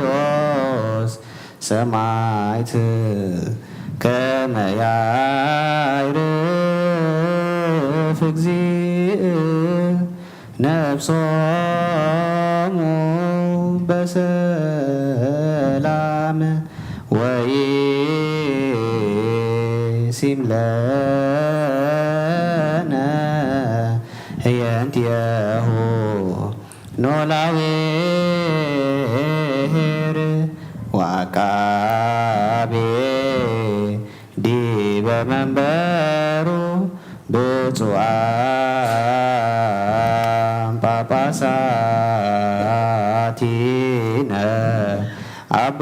እንጦንዮስ ሰማዕት ከመ ያዕርፍ እግዚእ ነፍሶሙ በሰላም ሲምለነ ህየንትየሁ ኖላዊ ሄር ወአቃቤ ዲበ መንበሩ ብፁዓን ጳጳሳቲነ አባ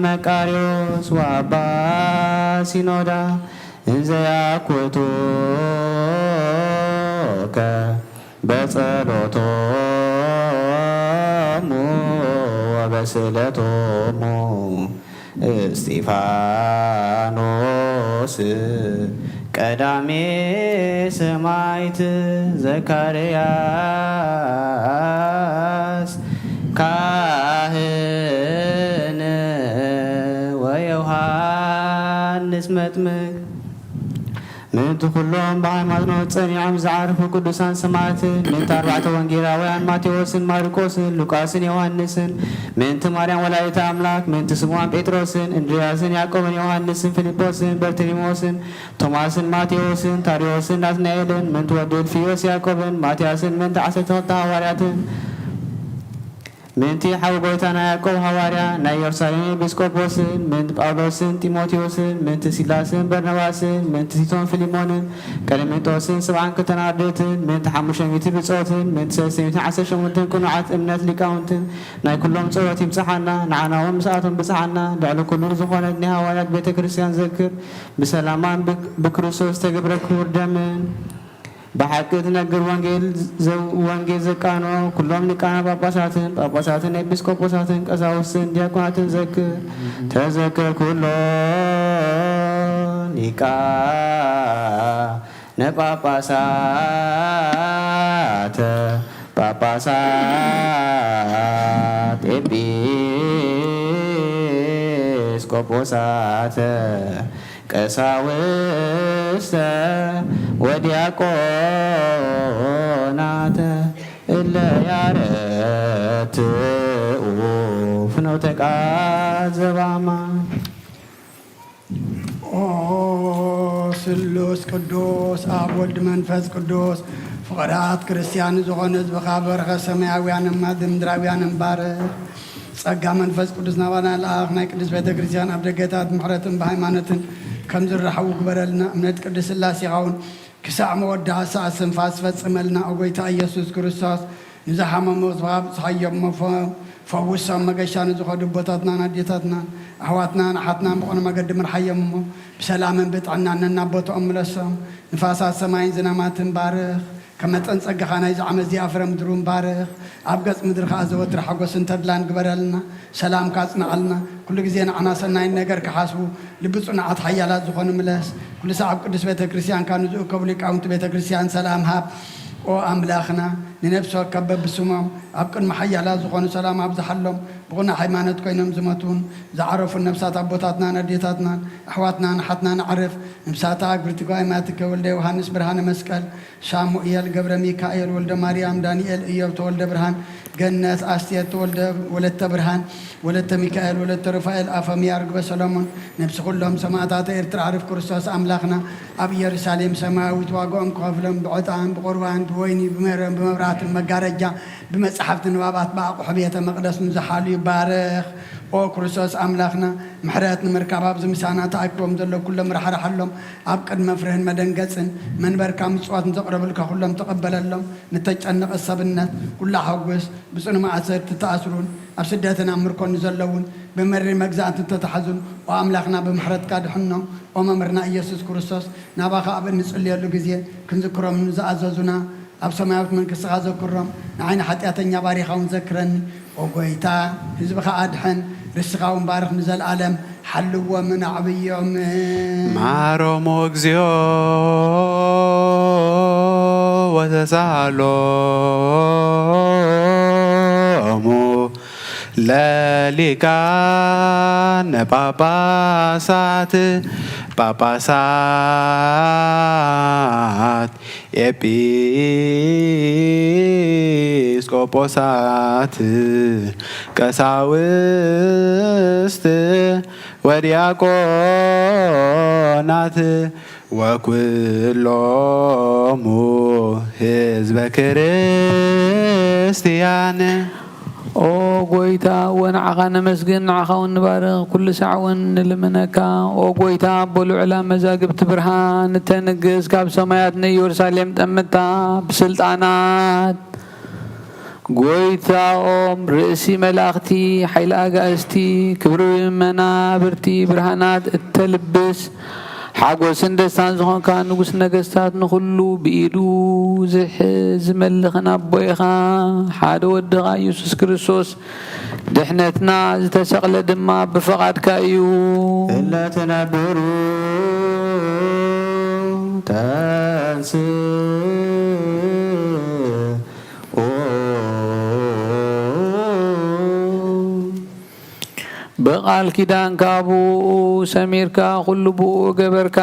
መቃርዮስ ወአባ ሲኖዳ እንዘ ያኩቱከ በጸሎቶሙ ወበስእለቶሙ እስጢፋኖስ ቀዳሜ ሰማዕት ዘካርያስ ካህን ወዮሐንስ መጥምቅ ምንቱ ኩሎም በሃይማኖት ጸኒዖም ዝዓርፉ ቅዱሳን ሰማዕት ምንቲ ኣርባዕተ ወንጌላውያን ማቴዎስን ማርቆስን ሉቃስን ዮሐንስን ምንቲ ማርያም ወላዲተ አምላክ ምንቲ ስምዖን ጴጥሮስን እንድርያስን ያዕቆብን ዮሐንስን ፊልጶስን በርተሊሞስን ቶማስን ማቴዎስን ታዲዮስን ናትናኤልን ምንቲ ወዲ እልፍዮስ ያዕቆብን ማትያስን ምንቲ 12 ሐዋርያትን ምንቲ ሓዊ ጎይታና ያዕቆብ ሐዋርያ ናይ ኢየሩሳሌም ኤጲስቆጶስን ምንቲ ጳውሎስን ጢሞቴዎስን ምንቲ ሲላስን በርናባስን ምንቲ ቲቶን ፊሊሞንን ቀሌሜንጦስን 72 ኣርድእትን ምንቲ 500 ብጾትን ምንቲ 318 ቁኑዓት እምነት ሊቃውንትን ናይ ኩሎም ጸሎት ይብፅሓና ንዓና እውን ምስኣቶም ብፅሓና ልዕሊ ኩሉ ዝኾነት ናይ ሃዋርያት ቤተ ክርስቲያን ዘክር ብሰላማን ብክርስቶስ ተገብረ ክቡር ደምን በሐቅ ትነግር ወንጌል ዘቃኖ ኩሎም ሊቃነ ጳጳሳትን ኤጲስቆጶሳትን ቀሳውስትን ዲያቆናትን ዘክር ተዘክር ኩሎ ሊቃነ ጳጳሳት ኤጲስቆጶሳት ቀሳውስተ ወዲያቆናተ እለ ያረትዑ ፍኖተ ቃል ዘባማ ኦ ስሉስ ቅዱስ አብ ወልድ መንፈስ ቅዱስ ፍቅራት ክርስቲያን ዝኾነ ዝበኻበረኸ ሰማያውያን ምድራውያን ባርኽ ጸጋ መንፈስ ቅዱስ ናባና ለኣኽ ናይ ቅዱስ ቤተ ክርስቲያን ኣብ ደገታት ምሕረትን ብሃይማኖትን ከም ዝረሓቡ ግበረልና እምነት ቅዱስ ሥላሴ ይኸውን ክሳዕ መወዳእ ሰዓት ስንፋስ ፈጽመልና ኦጎይታ ኢየሱስ ክርስቶስ ንዝሓመሙ ዝሃዮም ፈውሶም መገሻ ንዝኸዱ ቦታትና ናዴታትና ኣሕዋትና ንሓትና ብቆነ መገዲ ምርሓዮም እሞ ብሰላምን ብጥዕናን ነናቦቶኦም ምለሶም ንፋሳት ሰማይን ዝናማትን ባርኽ ከመጠን ጸጋኻ ናይ ዝዓመት እዚኣ ፍረ ምድሩን ባርኽ ኣብ ገጽ ምድሪ ከዓ ዘወትር ሓጎስን ተድላን ግበረልና ሰላም ካጽንዓልና ኩሉ ግዜ ንዓና ሰናይ ነገር ክሓስቡ ልቢ ጽኑዓት ሓያላት ዝኾኑ ምለስ ኩሉ ሰዓብ ቅዱስ ቤተ ክርስቲያን ካብ ንዝእከቡ ሊቃውንቲ ቤተ ክርስቲያን ሰላም ሃብ ኦ ኣምላኽና ንነብሶ ከበብ ብስሞም ኣብ ቅድሚ ሓያላት ዝኾኑ ሰላም ኣብዝሓሎም ብቑና ሃይማኖት ኮይኖም ዝመቱን ዝዓረፉን ነብሳት ኣቦታትናን ኣዴታትናን ኣሕዋትናን ንሓትና ንዓርፍ ነብሳታ ግብርቲ ጓይማትከ ወልደ ዮሃንስ ብርሃነ መስቀል ሻሙኤል ገብረ ሚካኤል ወልደ ማርያም ዳንኤል ኢዮብ ተወልደ ብርሃን ገነት ኣስቴት ወለተ ብርሃን ወለተ ሚካኤል ወለተ ሩፋኤል ኣፈምያ ርግበ ሰሎሞን ነብሲ ኩሎም ሰማዕታት ኤርትራ ዓርፍ ክርስቶስ ኣምላኽና ኣብ ኢየሩሳሌም ሰማያዊት ዋግኦም ክኸፍሎም ብዕጣን ብቁርባን ብወይኒ ብመረን ብመብራህትን መጋረጃ ብመጽሓፍቲ ንባባት ብኣቑሑ ቤተ መቕደስ ንዝሓሉ ይባርኽ ኦ ክርስቶስ ኣምላኽና ምሕረት ንምርካብ ኣብዚ ምሳና ተኣኪቦም ዘሎ ኩሎም ረሓርሓሎም ኣብ ቅድመ ፍርህን መደንገፅን መንበርካ ምጽዋት ንዘቕረብልካ ኩሎም ተቐበለሎም ንተጨነቐ ሰብነት ኩላ ሓጎስ ብጽኑ ማእሰርቲ ተኣስሩን ኣብ ስደትን ኣብ ምርኮን ዘለውን ብመሪ መግዛእትን ተተሓዙን ኦ ኣምላኽና ብምሕረትካ ድሕኖም ኦ መምህርና ኢየሱስ ክርስቶስ ናባኻ ኣብ እንጽልየሉ ግዜ ክንዝክሮም ዝኣዘዙና ኣብ ሰማያዊት መንግሥትኻ ዘክሮም ንዓይኒ ሓጢኣተኛ ባሪኻውን ዘክረኒ ኦ ጐይታ ህዝብኻ ኣድሕን ርስኻውን ባርኽ ንዘለዓለም ሓልዎምን ኣዕብዮምን ማሮሞ እግዚኦ ወተሳሃሎሙ ለሊቃነ ጳጳሳት ኤጲስቆጶሳት ቀሳውስት ወዲያቆናት ወኩሎሙ ህዝበ ክርስቲያን ኦ ጎይታ ወንዓኻ ነመስግን ንዓኻ እውን ንባርኽ ኩሉ ሰዕ እውን ንልምነካ ኦ ጎይታ በልዑላ መዛግብቲ ብርሃን እተንግስ ካብ ሰማያት ንኢየሩሳሌም ጠምታ ብስልጣናት ጎይታኦም ርእሲ መላእኽቲ ሓይሊ ኣጋእዝቲ ክብሪ መናብርቲ ብርሃናት እተልብስ ሓጎስን ደስታን ዝኾንካ ንጉስ ነገስታት ንኹሉ ብኢዱ ዝመልኽን ኣቦኢኻ ሓደ ወድኻ ኢየሱስ ክርስቶስ ድሕነትና ዝተሰቕለ ድማ ብፈቓድካ እዩ እለትነብሩ ተንስኡ በቃል ኪዳንካ ብኡ ሰሚርካ ኩሉ ብኡ ገበርካ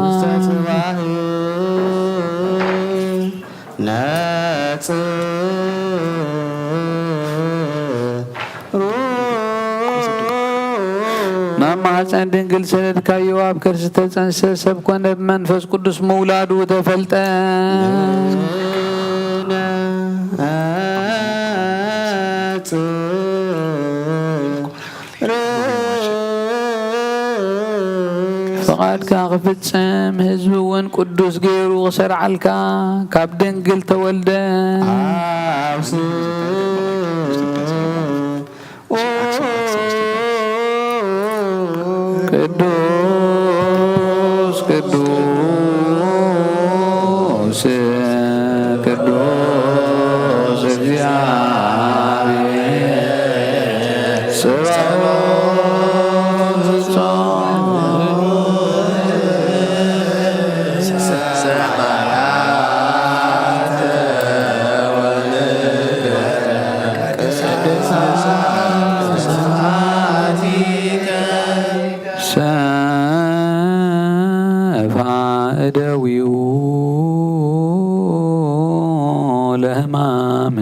ውስተ ጽባሕ ነጽሩ ናብ ማኅፀን ድንግል ሰደድካዮ ኣብ ከርሲ ተጸንሰ ሰብ ኮነ ብመንፈስ ቅዱስ ምውላዱ ተፈልጠ ፈቃድካ ክፍጽም ህዝቢ እውን ቅዱስ ገይሩ ክሰርዓልካ ካብ ድንግል ተወልደ ቅዱስ ቅዱስ ቅዱስ እግዚአብሔር እደዊው ለሕማም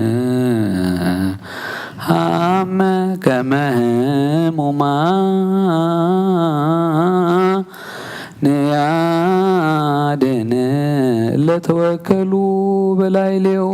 ሃመ ከመ ህሙማ ንያድን ለተወከሉ በላዕሌው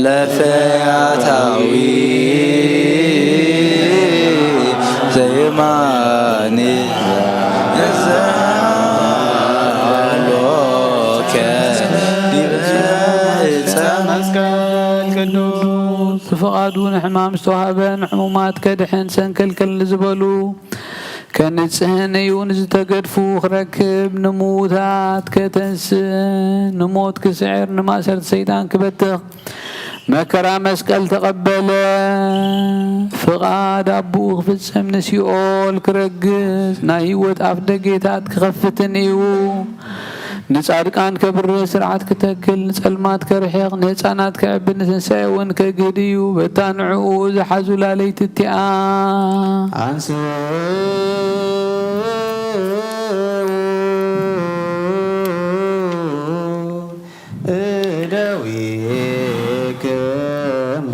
ለፈያታዊ ዘይማኒ ዘሎከ ዲበ መስቀል ቅዱስ ፍቃዱ ንሕማም ዝተዋሃበን ሕሙማት ከድሕን ሰንከልከል ዝበሉ ከንጽህን እውን ዝተገድፉ ክረክብ ንሙታት ከተንስእ ንሞት ክስዕር ንማእሰርቲ ሰይጣን ክበትኽ መከራ መስቀል ተቐበለ ፍቓድ ኣቡኡ ክፍጽም ንሲኦል ክረግጽ ናይ ህይወት ኣፍ ደጌታት ክኸፍትን እዩ ንጻድቃን ከብር ስርዓት ክተክል ንጸልማት ከርሕቕ ንህፃናት ክዕቢ ንትንሳኤ እውን ከግህድ እዩ በታ ንዕኡ ዝሓዙ ላለይቲ እቲኣ አንስ እደዊክሙ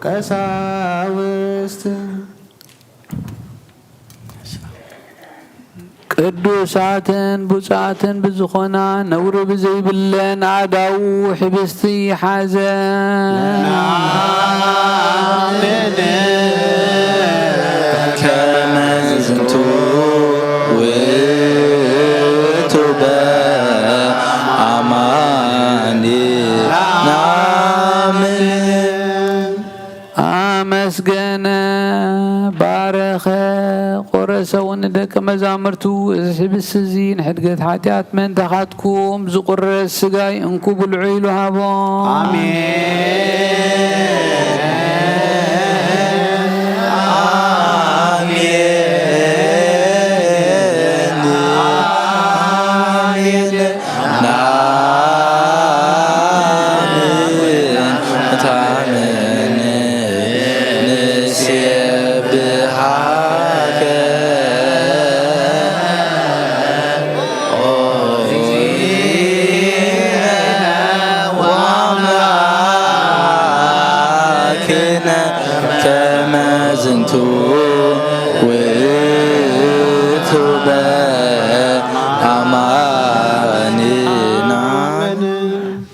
ቀሳውስት ቅዱሳትን ቡፃትን ብዝኾና ነውሪ ብዘይብለን ኣዳው ሕብስቲ ሓዘን ከመ ዝንቱ ውእቱ በአማኒ ናምን ኣመስገነ ባረኸ ቆረሰውን ደቀ መዛሙርቱ እዚ ሕብስ እዚ ንሕድገት ሓጢኣት መንተኻትኩም ዝቁረስ ስጋይ እንኩ ብልዑ ኢሉ ሃቦም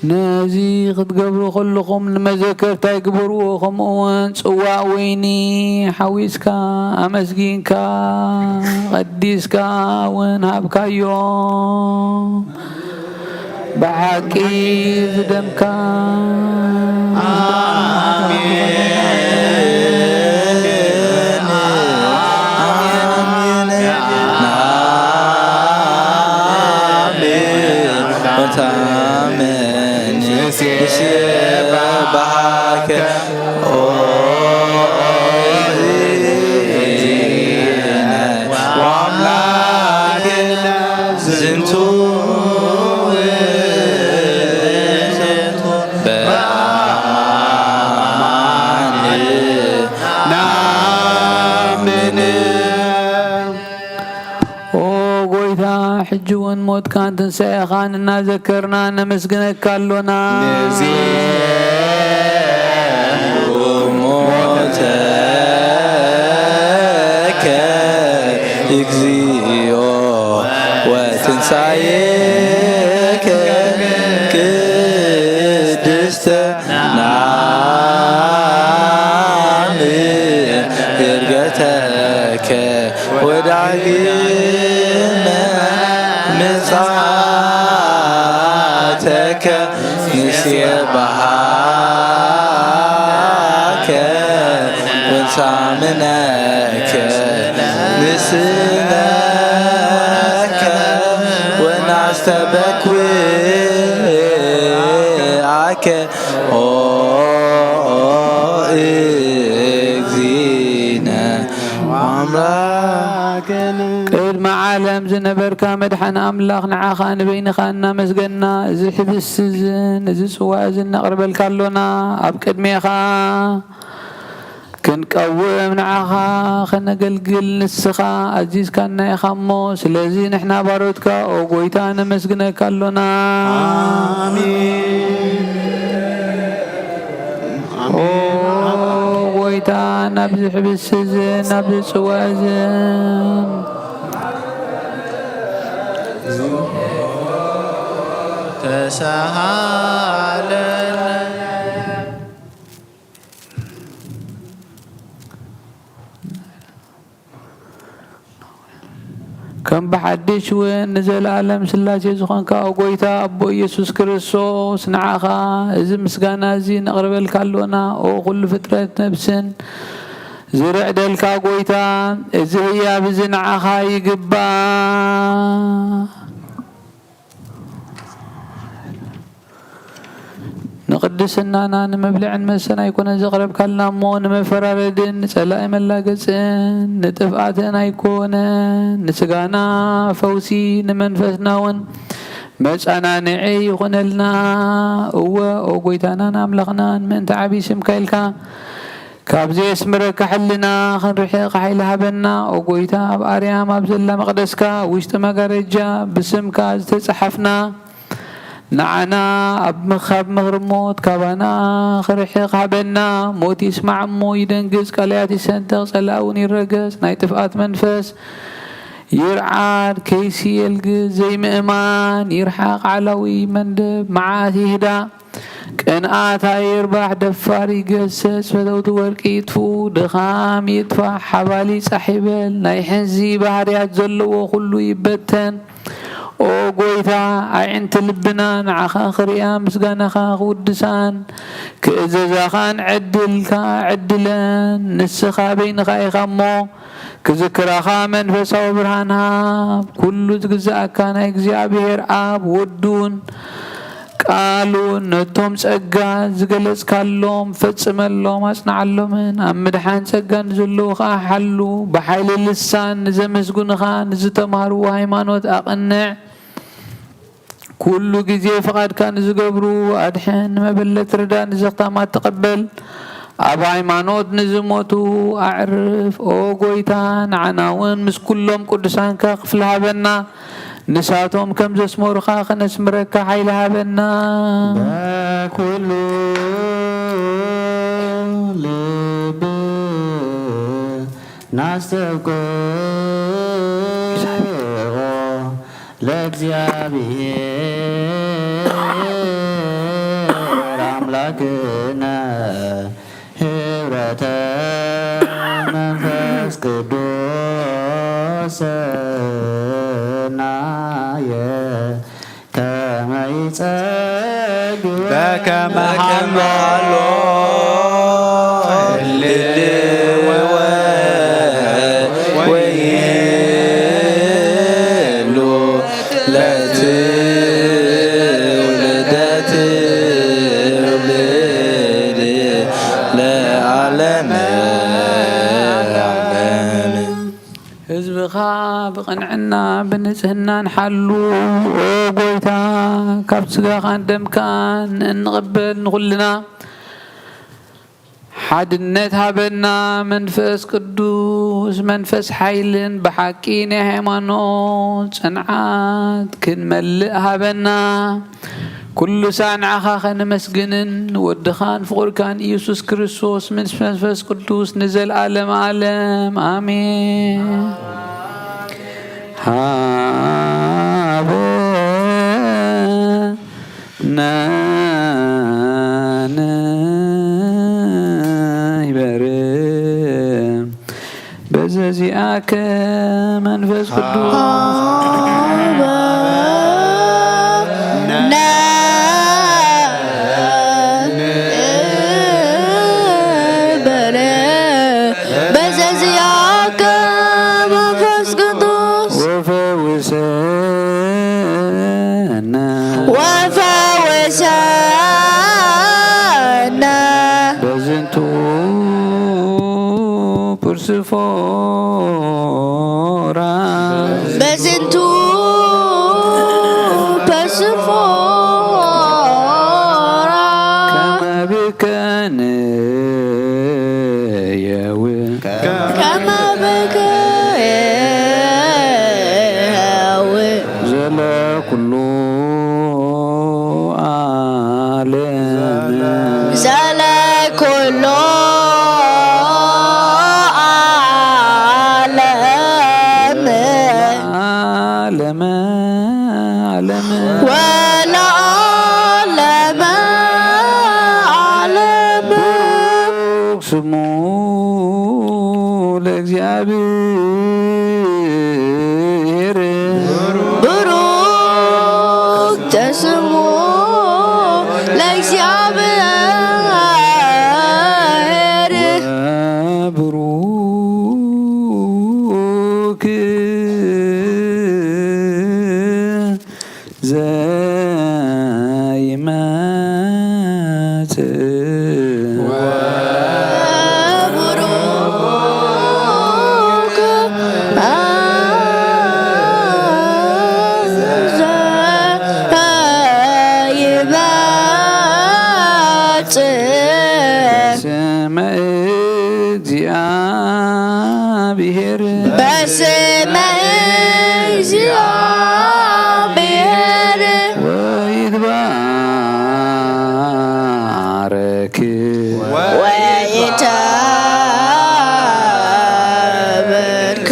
ነዚ ክትገብሩ ከለኹም ንመዘከርታ ይግበርዎ ከምኡ እውን ጽዋዕ ወይኒ ሓዊስካ ኣመስጊንካ ቀዲስካ እውን ሃብካዮ ብሓቂ ዝደምካ ሕጂ እውን ሞትካን ትንሣኤኻን እናዘከርና ነመስግነካ ኣሎና ሞተከ እግዚኦ ወትንሣኤከ ቅድስተ ናምን ዕርገተከ ወዳግመ ምጽአተከ ንሴብሐከ ወንሳምነከ ንስነከ نستبكوك اكزينا واملاكنا ቅድመ ዓለም ዝነበርካ መድሓን ኣምላኽ ንዓኻ ንበይንኻ እናመስገና እዚ ሕብስ እዝን እዚ ፅዋ እዝን ነቕርበልካ ኣሎና ኣብ ቅድሜኻ ክንቀውም ንዓኻ ከነገልግል ንስኻ ኣዚዝካና ኢኻ እሞ ስለዚ ንሕና ባሮትካ ኦ ጎይታ ነመስግነካ ኣሎና ኦ ጎይታ ናብዚ ሕብስ እዝን ናብዚ ፅዋ እዝን تسهلنا ከም ብሓድሽ እውን ንዘለኣለም ስላሴ ዝኾንካ ጎይታ ኣቦ ኢየሱስ ክርስቶስ ንዓኻ እዚ ምስጋና እዚ ነቕርበልካ ኣሎና ኦ ኩሉ ፍጥረት ነብስን ዝርዕደልካ ጎይታ እዚ ህያብ እዚ ንዓኻ ይግባእ ንቅድስናና ንመብልዕን መሰን ኣይኮነን ዘቕረብካልና እሞ ንመፈራረድን ንጸላኢ መላገፅን ንጥፍኣትን ኣይኮነን ንስጋና ፈውሲ ንመንፈስና እውን መጸናንዒ ይኹነልና እወ ኦ ጎይታናን ኣምላኽናን ምእንቲ ዓብዪ ስምካ ኢልካ ካብዚ የስምረካ ሕልና ክንርሕቕ ሓይሊ ሃበና ኦ ጎይታ ኣብ ኣርያም ኣብ ዘላ መቕደስካ ውሽጢ መጋረጃ ብስምካ ዝተፅሓፍና ንዓና ኣብ ምኻብ ምኽርሞት ካባና ክርሕቕ ሃበና ሞት ይስማዕ እሞ ይደንግጽ ቃልያት ይሰንጥቕ ጸላኢ እውን ይረገጽ ናይ ጥፍኣት መንፈስ ይርዓድ ከይሲ የልግዝ ዘይምእማን ይርሓቕ ዓላዊ መንደብ መዓት ይህዳ ቅንኣት ይርባሕ ደፋር ይገሰጽ ፈተውቲ ወርቂ ይጥፉ ድኻም ይጥፋሕ ሓባሊ ጻሕ ይበል ናይ ሕንዚ ባህርያት ዘለዎ ኩሉ ይበተን ኦ ጎይታ ኣዕንቲ ልብና ንዓኻ ክሪኣ ምስጋናኻ ክውድሳን ክእዘዛኻን ዕድልካ ዕድለን ንስኻ በይንኻ ኢኻ እሞ ክዝክራኻ መንፈሳዊ ብርሃን ሃብ ኩሉ ዝግዛእካ ናይ እግዚኣብሔር ኣብ ወዱን ቃሉን ነቶም ጸጋ ዝገለጽካሎም ፈጽመሎም ኣጽናዓሎምን ኣብ ምድሓን ጸጋ ንዘለዉ ከዓ ሓሉ ብሓይሊ ልሳን ንዘመስጉንኻ ንዝተምሃርዎ ሃይማኖት ኣቕንዕ ኩሉ ግዜ ፍቓድካ ንዝገብሩ ኣድሕን ንመበለት ርዳ ንዘኽታማት ተቐበል ኣብ ሃይማኖት ንዝሞቱ ኣዕርፍ ኦ ጎይታ ንዓና እውን ምስ ኩሎም ቅዱሳንካ ክፍሊ ሃበና ንሳቶም ከም ዘስመሩኻ ክነስምረካ ሓይሊ ሃበና በኩሉ ልብ ናስተብቅዖ ለእግዚአብሔር አምላክነ ህብረተ መንፈስ ቅዱስ በከመ ሀሎ ወይሉ ለትውልደት ውልድ ለዓለመ ህዝብኻ ብቕንዕና ብንጽህናን ሓሉ ኦ ጎይታ ካብ ስጋኻን ደምካን እንቕበል ንኹልና ሓድነት ሃበና መንፈስ ቅዱስ መንፈስ ሓይልን ብሓቂ ናይ ሃይማኖት ጽንዓት ክንመልእ ሃበና ኩሉ ሳንዓኻ ኸነመስግንን ወድኻን ፍቑርካን ኢየሱስ ክርስቶስ ምስ መንፈስ ቅዱስ ንዘለዓለም ዓለም ኣሜን ሃበና ይበርም በዘዚአከ መንፈስ ቅዱስ በስፎራ በዝንቱ በስፎራ ከመብከን የው ከመብከየው ዘለ ኩሉ ዓለም ዘለ ኩሉ ዓለም ዓለም ወለዓለመ ዓለም ስሙ ለእግዚአብሔር ብሩክ ተስሙ ለእግዚአብሔር ብሩክ ዘይመጽእ ብሩክ ዘይመጽእ ስመ እግዚአብሔር በስመ እግዚአብሔር ወይትባረክ ወይትባረክ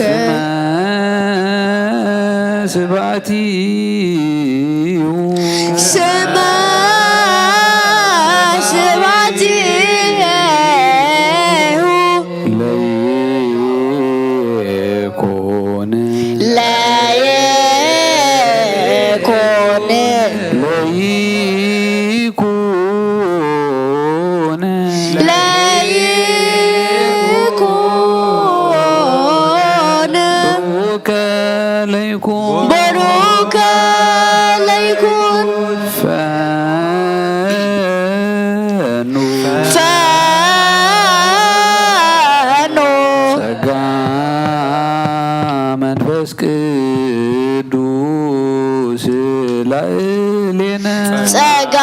ስብሐቲሁ ስመ ስብሐቲሁ ለይኩን ለይኩን ለይኩን ለይኩን ብሩከ ለይኩን ብሩከ ለይኩን ፈኑ ፈኑ ጸጋ መንፈስ ቅዱስ ላዕሌነ ጸጋ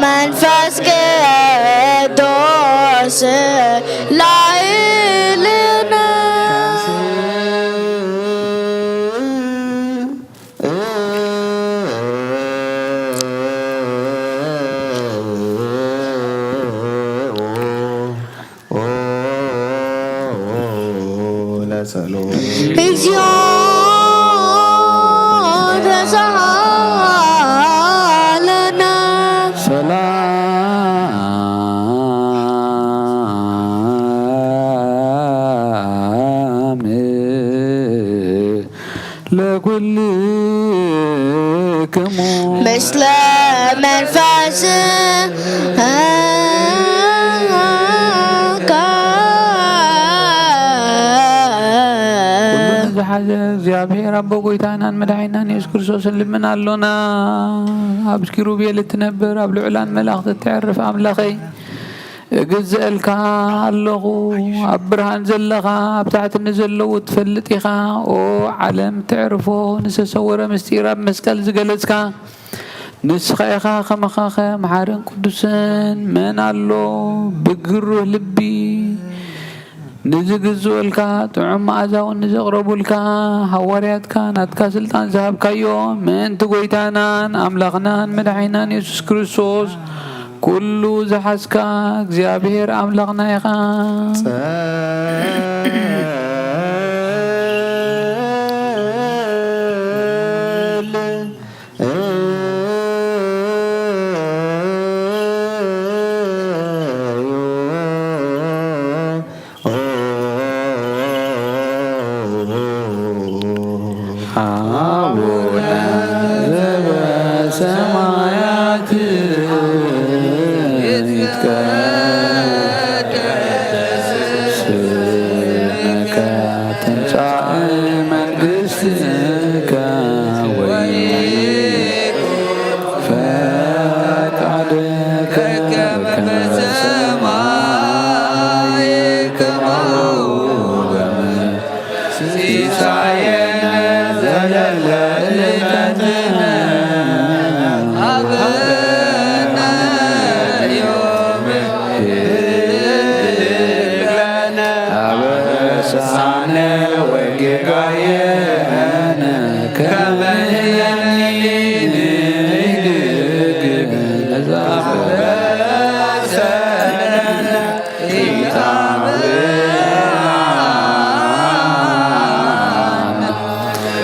መንፈስ ቅዱስ ላዕሌነ እግዚኦ ተሳሃለነ ሰላም ለኩልክሙ ምስለ መንፈስ ዝሓዘ እግዚአብሔር አቦ ጎይታናን መድኃኒናን ኢየሱስ ክርስቶስን ልምናሎና ኣብ ኪሩቤል እትነብር ኣብ ልዑላን መላእኽቲ እትዕርፍ ኣምላኸይ እግዝአልካ ኣለኹ ኣብ ብርሃን ዘለኻ ኣብ ታሕቲ ንዘለዉ ትፈልጥ ኢኻ ኦ ዓለም ትዕርፎ ንዝተሰወረ ምስጢር ኣብ መስቀል ዝገለጽካ ንስኻ ኢኻ ከመኻኸ መሓርን ቅዱስን መን ኣሎ ብግሩህ ልቢ ንዝግዝኡልካ ጥዑም መዓዛውን ንዘቕረቡልካ ሃዋርያትካ ናትካ ስልጣን ዝሃብካዮ ምእንቲ ጎይታናን ኣምላኽናን መድኃኒናን ኢየሱስ ክርስቶስ ኩሉ ዝሓዝካ እግዚአብሔር ኣምላኽና ኢኻ አቡነ ዘበሰማያት ይትቀደስ ስምከ ረሳነ ወጌጋየነ ከመህለኒ ንህድግ ነዛበሰነ ኢታብአነ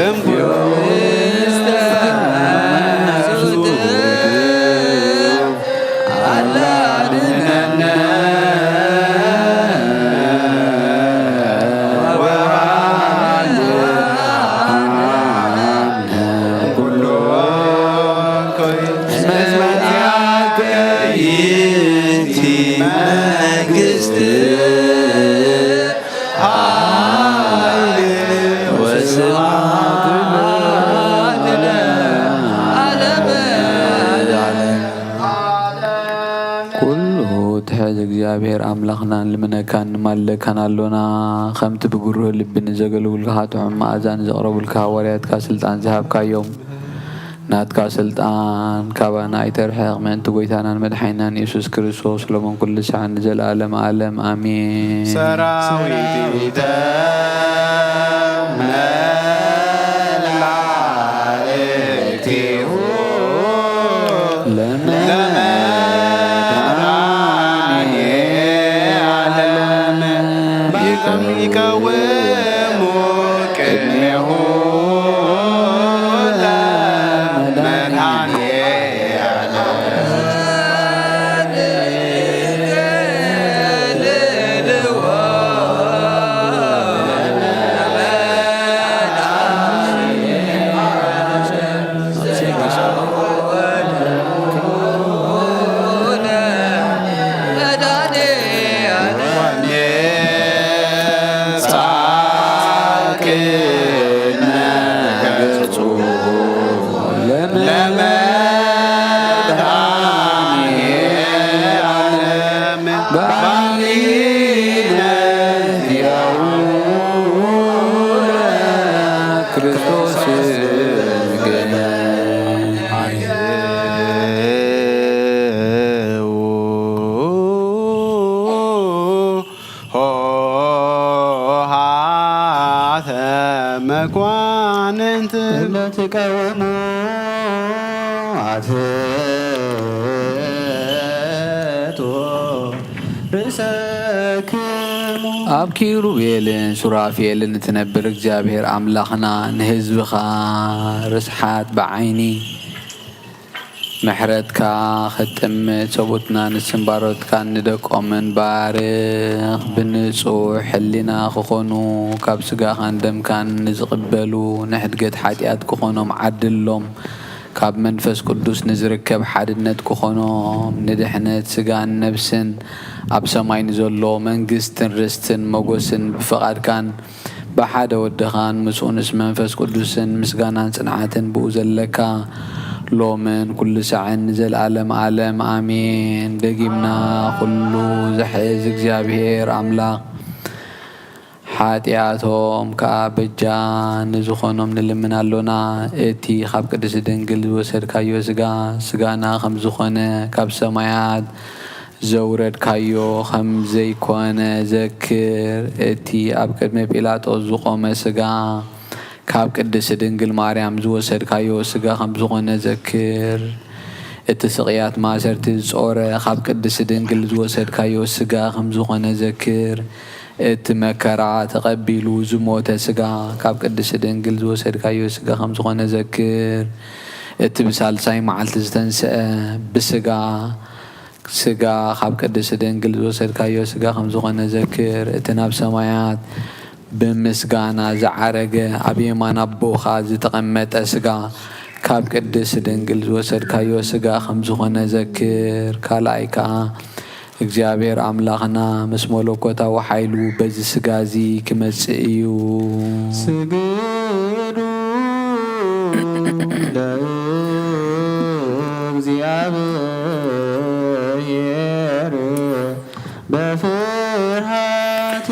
እምውስተ መሱት አላድነነ እግዚአብሔር አምላኽናን ልምነካን ማለካን አሎና ከምቲ ብጉርህ ልብን ዘገልግልካ ጥዑም መኣዛን ዘቕረቡልካ ሃዋርያትካ ስልጣን ዝሃብካዮም ናትካ ስልጣን ካባና ኣይተርሕቕ ምእንቲ ጎይታናን መድሓኒናን ኢየሱስ ክርስቶስ ሎሞን ኩሉ ሰዓት ንዘለኣለም ዓለም ኣሜን። ሰራዊት መላእክቲሁ ይቀውሙ ቅድሜሁ መኳንንት ለተቃወሙ አትቶ ርእሰክሙ ኣብ ኪሩቤልን ሱራፌልን እትነብር እግዚአብሔር ኣምላኽና ንህዝብኻ ርስሓት ብዓይኒ ምሕረትካ ኽጥምት ሰቡትና ንስንባሮትካ ንደቆምን ባርኽ ብንጹሕ ሕሊና ክኾኑ ካብ ስጋኻን ደምካን ንዝቕበሉ ንሕድገት ሓጢኣት ክኾኖም ዓድሎም ካብ መንፈስ ቅዱስ ንዝርከብ ሓድነት ክኾኖም ንድሕነት ስጋን ነብስን ኣብ ሰማይ ንዘሎ መንግስትን ርስትን መጎስን ብፍቓድካን ብሓደ ወድኻን ምስኡ ንስ መንፈስ ቅዱስን ምስጋናን ጽንዓትን ብኡ ዘለካ ሎምን ኩሉ ሰዓን ዘለዓለም ዓለም ኣሜን። ደጊምና ኩሉ ዘሕዝ እግዚአብሔር ኣምላኽ ሓጢኣቶም ከዓ በጃ ንዝኾኖም ንልምን ኣሎና እቲ ካብ ቅድስቲ ድንግል ዝወሰድካዮ ስጋና ከም ዝኾነ ካብ ሰማያት ዘውረድካዮ ከም ዘይኮነ ዘክር። እቲ ኣብ ቅድሚ ጲላጦስ ዝቆመ ስጋ ካብ ቅድስቲ ድንግል ማርያም ዝወሰድካዮ ስጋ ከም ዝኾነ ዘክር። እቲ ስቕያት ማሰርቲ ዝጾረ ካብ ቅድስቲ ድንግል ዝወሰድካዮ ስጋ ከም ዝኾነ ዘክር። እቲ መከራ ተቐቢሉ ዝሞተ ስጋ ካብ ቅድስቲ ድንግል ዝወሰድካዮ ስጋ ከም ዝኾነ ዘክር። እቲ ብሳልሳይ መዓልቲ ዝተንስአ ብስጋ ካብ ቅድስቲ ድንግል ዝወሰድካዮ ስጋ ከም ዝኾነ ዘክር። እቲ ናብ ሰማያት ብምስጋና ዝዓረገ ኣብ የማን ኣቦኻ ዝተቐመጠ ስጋ ካብ ቅድስቲ ድንግል ዝወሰድካዮ ስጋ ከም ዝኾነ ዘክር። ካልኣይ ከዓ እግዚአብሔር ኣምላኽና ምስ መለኮታዊ ሓይሉ በዚ ስጋ እዚ ክመጽእ እዩ። ስግዱ ለእግዚአብሔር በፍርሃት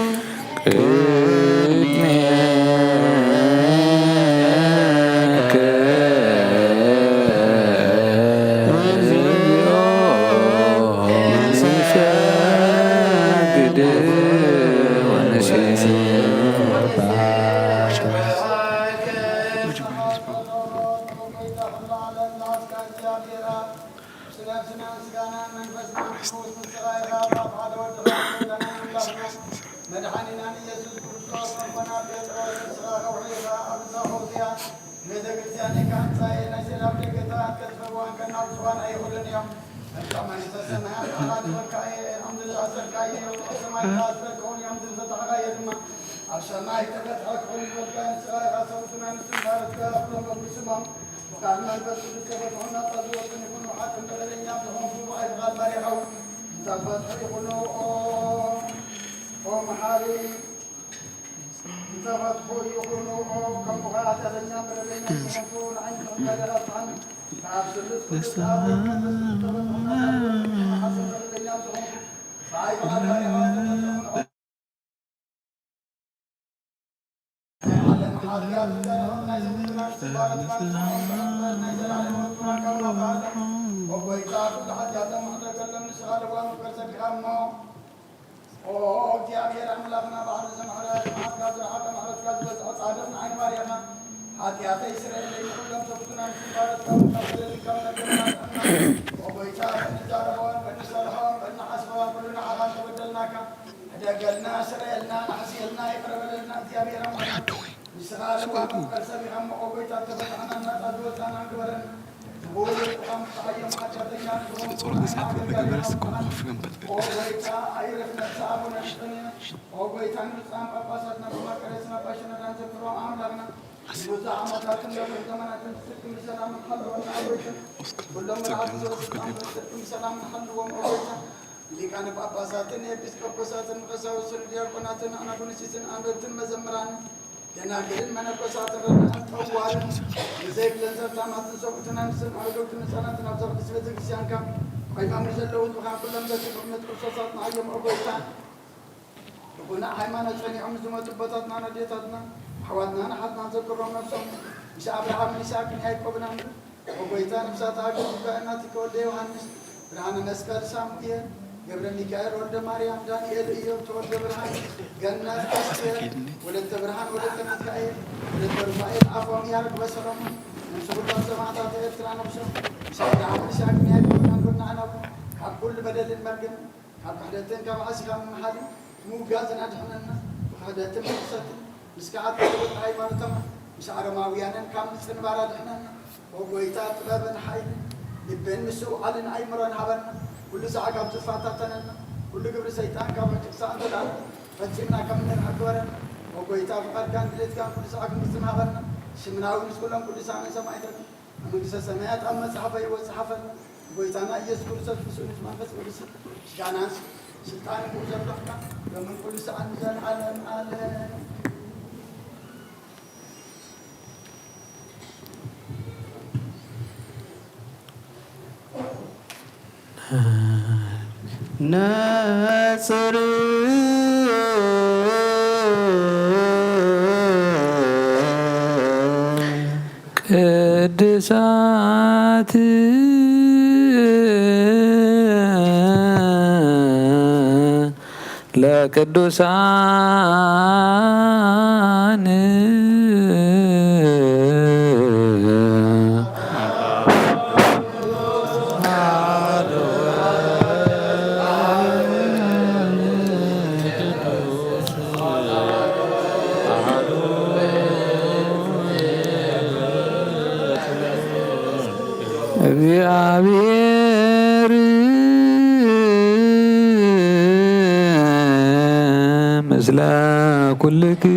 ناصر ቅድሳት ለቅዱሳን እግዚአብሔር ምስለ ኩልክሙ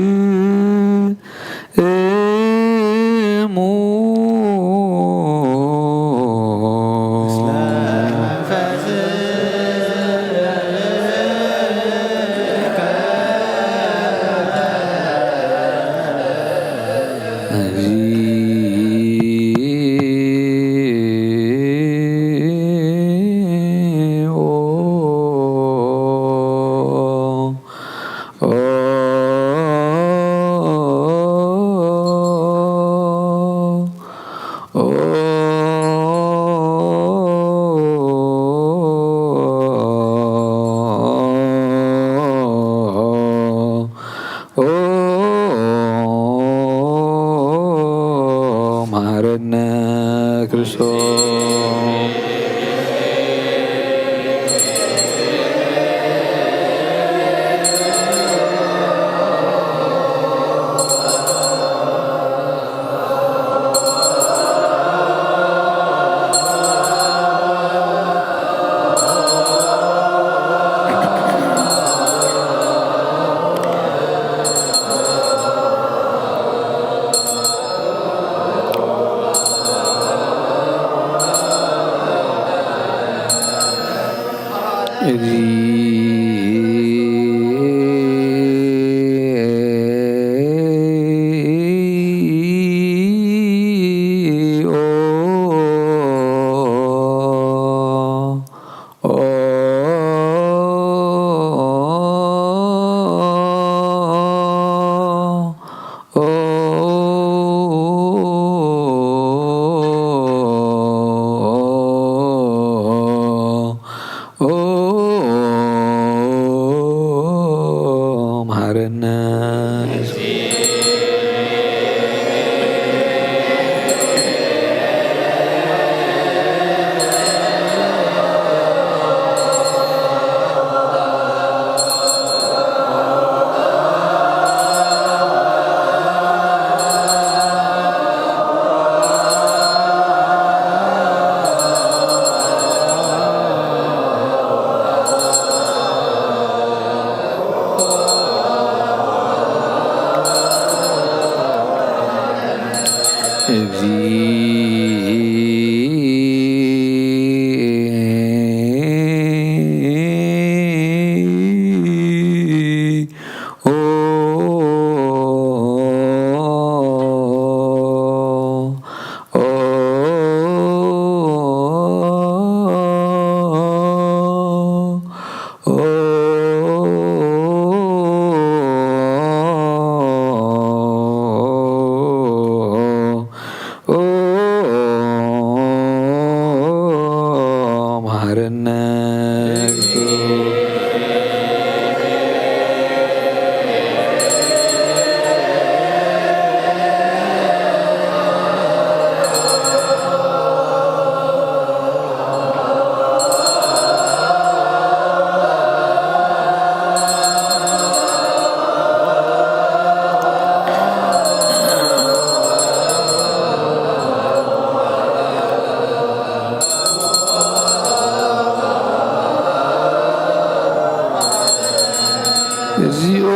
እግዚኦ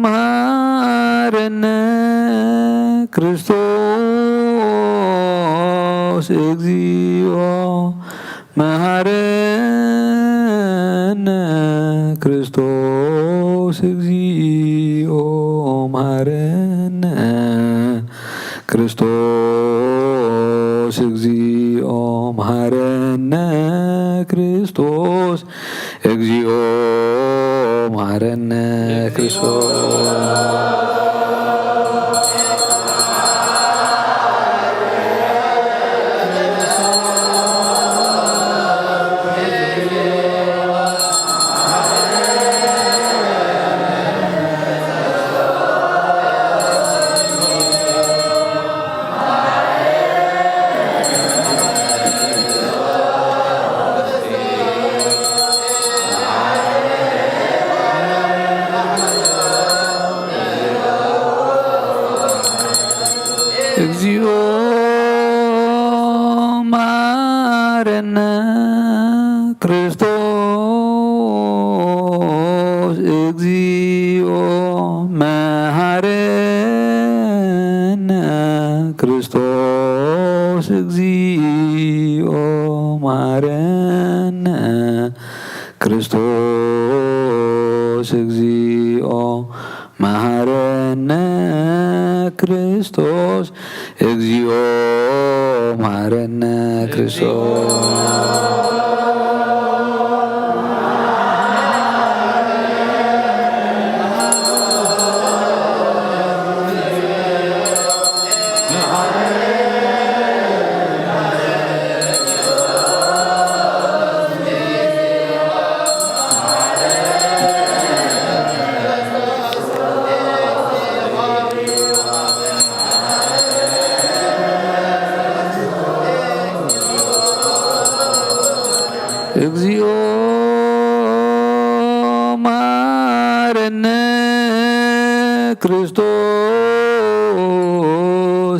መሐረነ ክርስቶስ እግዚኦ መሐረነ ክርስቶስ እግዚኦ መሐረነ ክርስቶስ እግዚኦ መሐረነ ክርስቶስ እግዚኦ መሐረነ ክርስቶስ እግዚኦ መሐረነ ክርስቶስ እግዚኦ መሐረነ ክርስቶስ እግዚኦ መሐረነ ክርስቶስ እግዚኦ መሐረነ ክርስቶስ እግዚኦ መሐረነ ክርስቶስ እግዚኦ መሐረነ ክርስቶስ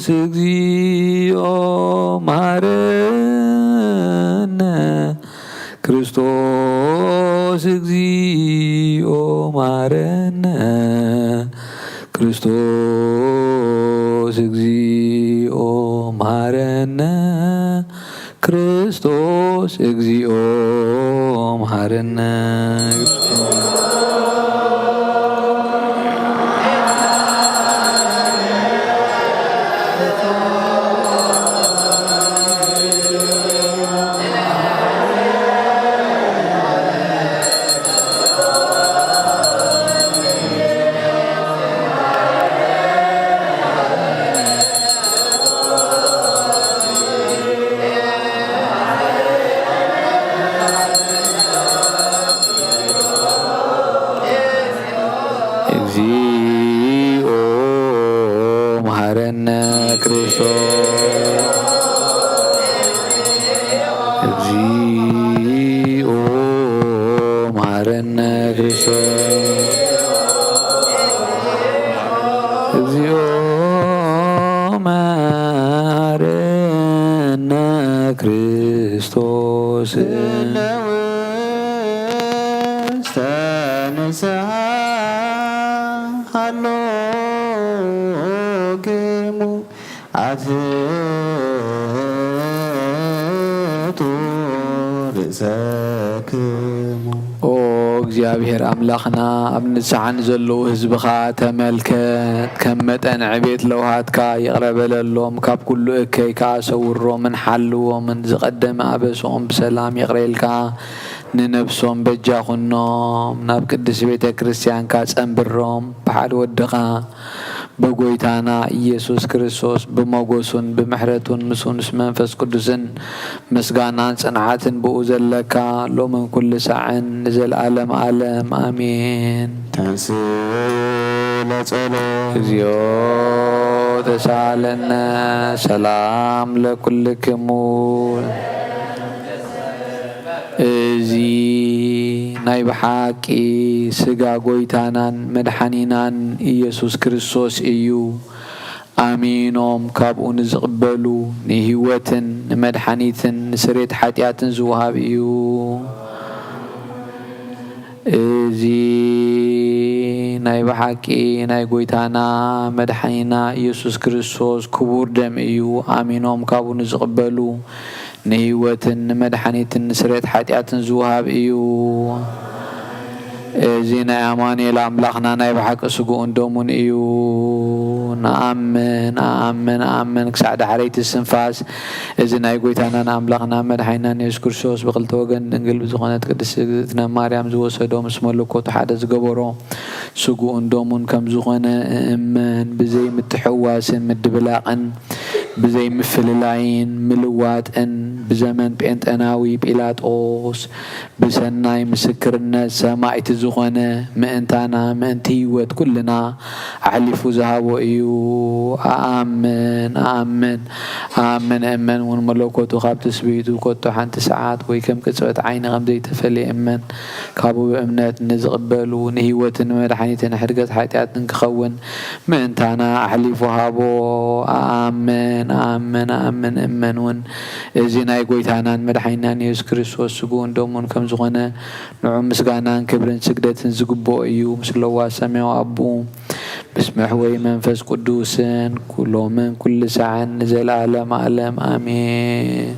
እግዚኦ መሐረነ ክርስቶስ እግዚኦ መሐረነ ክርስቶስ እግዚኦ መሐረነ ክርስቶስ እግዚኦ መሐረነ እግዚኦ መሐረነ ክርስቶስ እግዚኦ መሐረነ ክርስቶስ እግዚኦ መሐረነ ክርስቶስ ለውስተ ንስሐ ሃሎክሙ አትሕቱ ርእሰክሙ ኦ እግዚአብሔር አምላኽና ኣብ ንስሓን ዘለዉ ህዝብኻ ተመልከት ከም መጠን ዕቤት ለውሃትካ ይቕረበለሎም ካብ ኩሉ እከይ ከኣሰውሮምን ሓልዎምን ዝቐደመ ኣበሶኦም ብሰላም ይቕረየልካ ንነብሶም በጃኹኖም ናብ ቅድስ ቤተ ክርስቲያንካ ጸንብሮም ብሓደ ወድኻ በጎይታና ኢየሱስ ክርስቶስ ብመጎሱን ብምሕረቱን ምስኡንስ መንፈስ ቅዱስን ምስጋናን ጽንዓትን ብኡ ዘለካ ሎምን ኩሉ ሰዓን ንዘለዓለም ዓለም አሜን። ተንስ ለጸሎት እግዚኦ ተሳለነ ሰላም ለኩልክሙ እዚ ናይ ብሓቂ ስጋ ጎይታናን መድሓኒናን ኢየሱስ ክርስቶስ እዩ። ኣሚኖም ካብኡ ንዝቕበሉ ንህይወትን ንመድሓኒትን ንስሬት ሓጢኣትን ዝውሃብ እዩ። እዚ ናይ ብሓቂ ናይ ጎይታና መድሓኒና ኢየሱስ ክርስቶስ ክቡር ደም እዩ ኣሚኖም ካብኡ ንዝቕበሉ ንህይወትን ንመድሓኒትን ንስርየት ሓጢኣትን ዝውሃብ እዩ እዚ ናይ ኣማኑኤል ኣምላኽና ናይ ብሓቂ ስጉኡን ደሙን እዩ ንኣምን ኣምን ኣምን ክሳዕ ዳሕረይቲ ስንፋስ እዚ ናይ ጎይታናን ኣምላኽና መድሓኒናን ኢየሱስ ክርስቶስ ብክልተ ወገን ድንግል ብዝኾነት ቅድስት እግዝእትነ ማርያም ዝወሰዶ ምስ መለኮቱ ሓደ ዝገበሮ ስጉኡን ደሙን ከም ዝኾነ እመን ብዘይ ምትሕዋስን ምድብላቕን ብዘይ ምፍልላይን ምልዋጥን ብዘመን ጴንጠናዊ ጲላጦስ ብሰናይ ምስክርነት ሰማዕቲ ዝኾነ ምእንታና ምእንቲ ህይወት ኩልና ኣሕሊፉ ዝሃቦ እዩ ኣአምን ኣአምን ኣአምን እመን እውን መለኮቱ ካብ ትስብእቱ ኮቶ ሓንቲ ሰዓት ወይ ከም ቅፅበት ዓይኒ ከም ዘይተፈልየ እመን ካብኡ ብእምነት ንዝቕበሉ ንህይወትን መድሓኒትን ሕድገት ሓጢኣትን ክኸውን ምእንታና ኣሕሊፉ ሃቦ ኣአምን ኣአምን ኣአምን እመን እውን እዚ ናይ ጎይታናን መድሓኒናን ኢየሱስ ክርስቶስ ስጉኡን ደሙን ከም ዝኾነ ንዑ ምስጋናን ክብርን ስግደትን ዝግብኦ እዩ ምስ ለዋ ሰማያዊ ኣቦ ምስ መሕወይ መንፈስ ቅዱስን ኩሎምን ኩሉ ሰዓን ንዘለኣለም ዓለም ኣሜን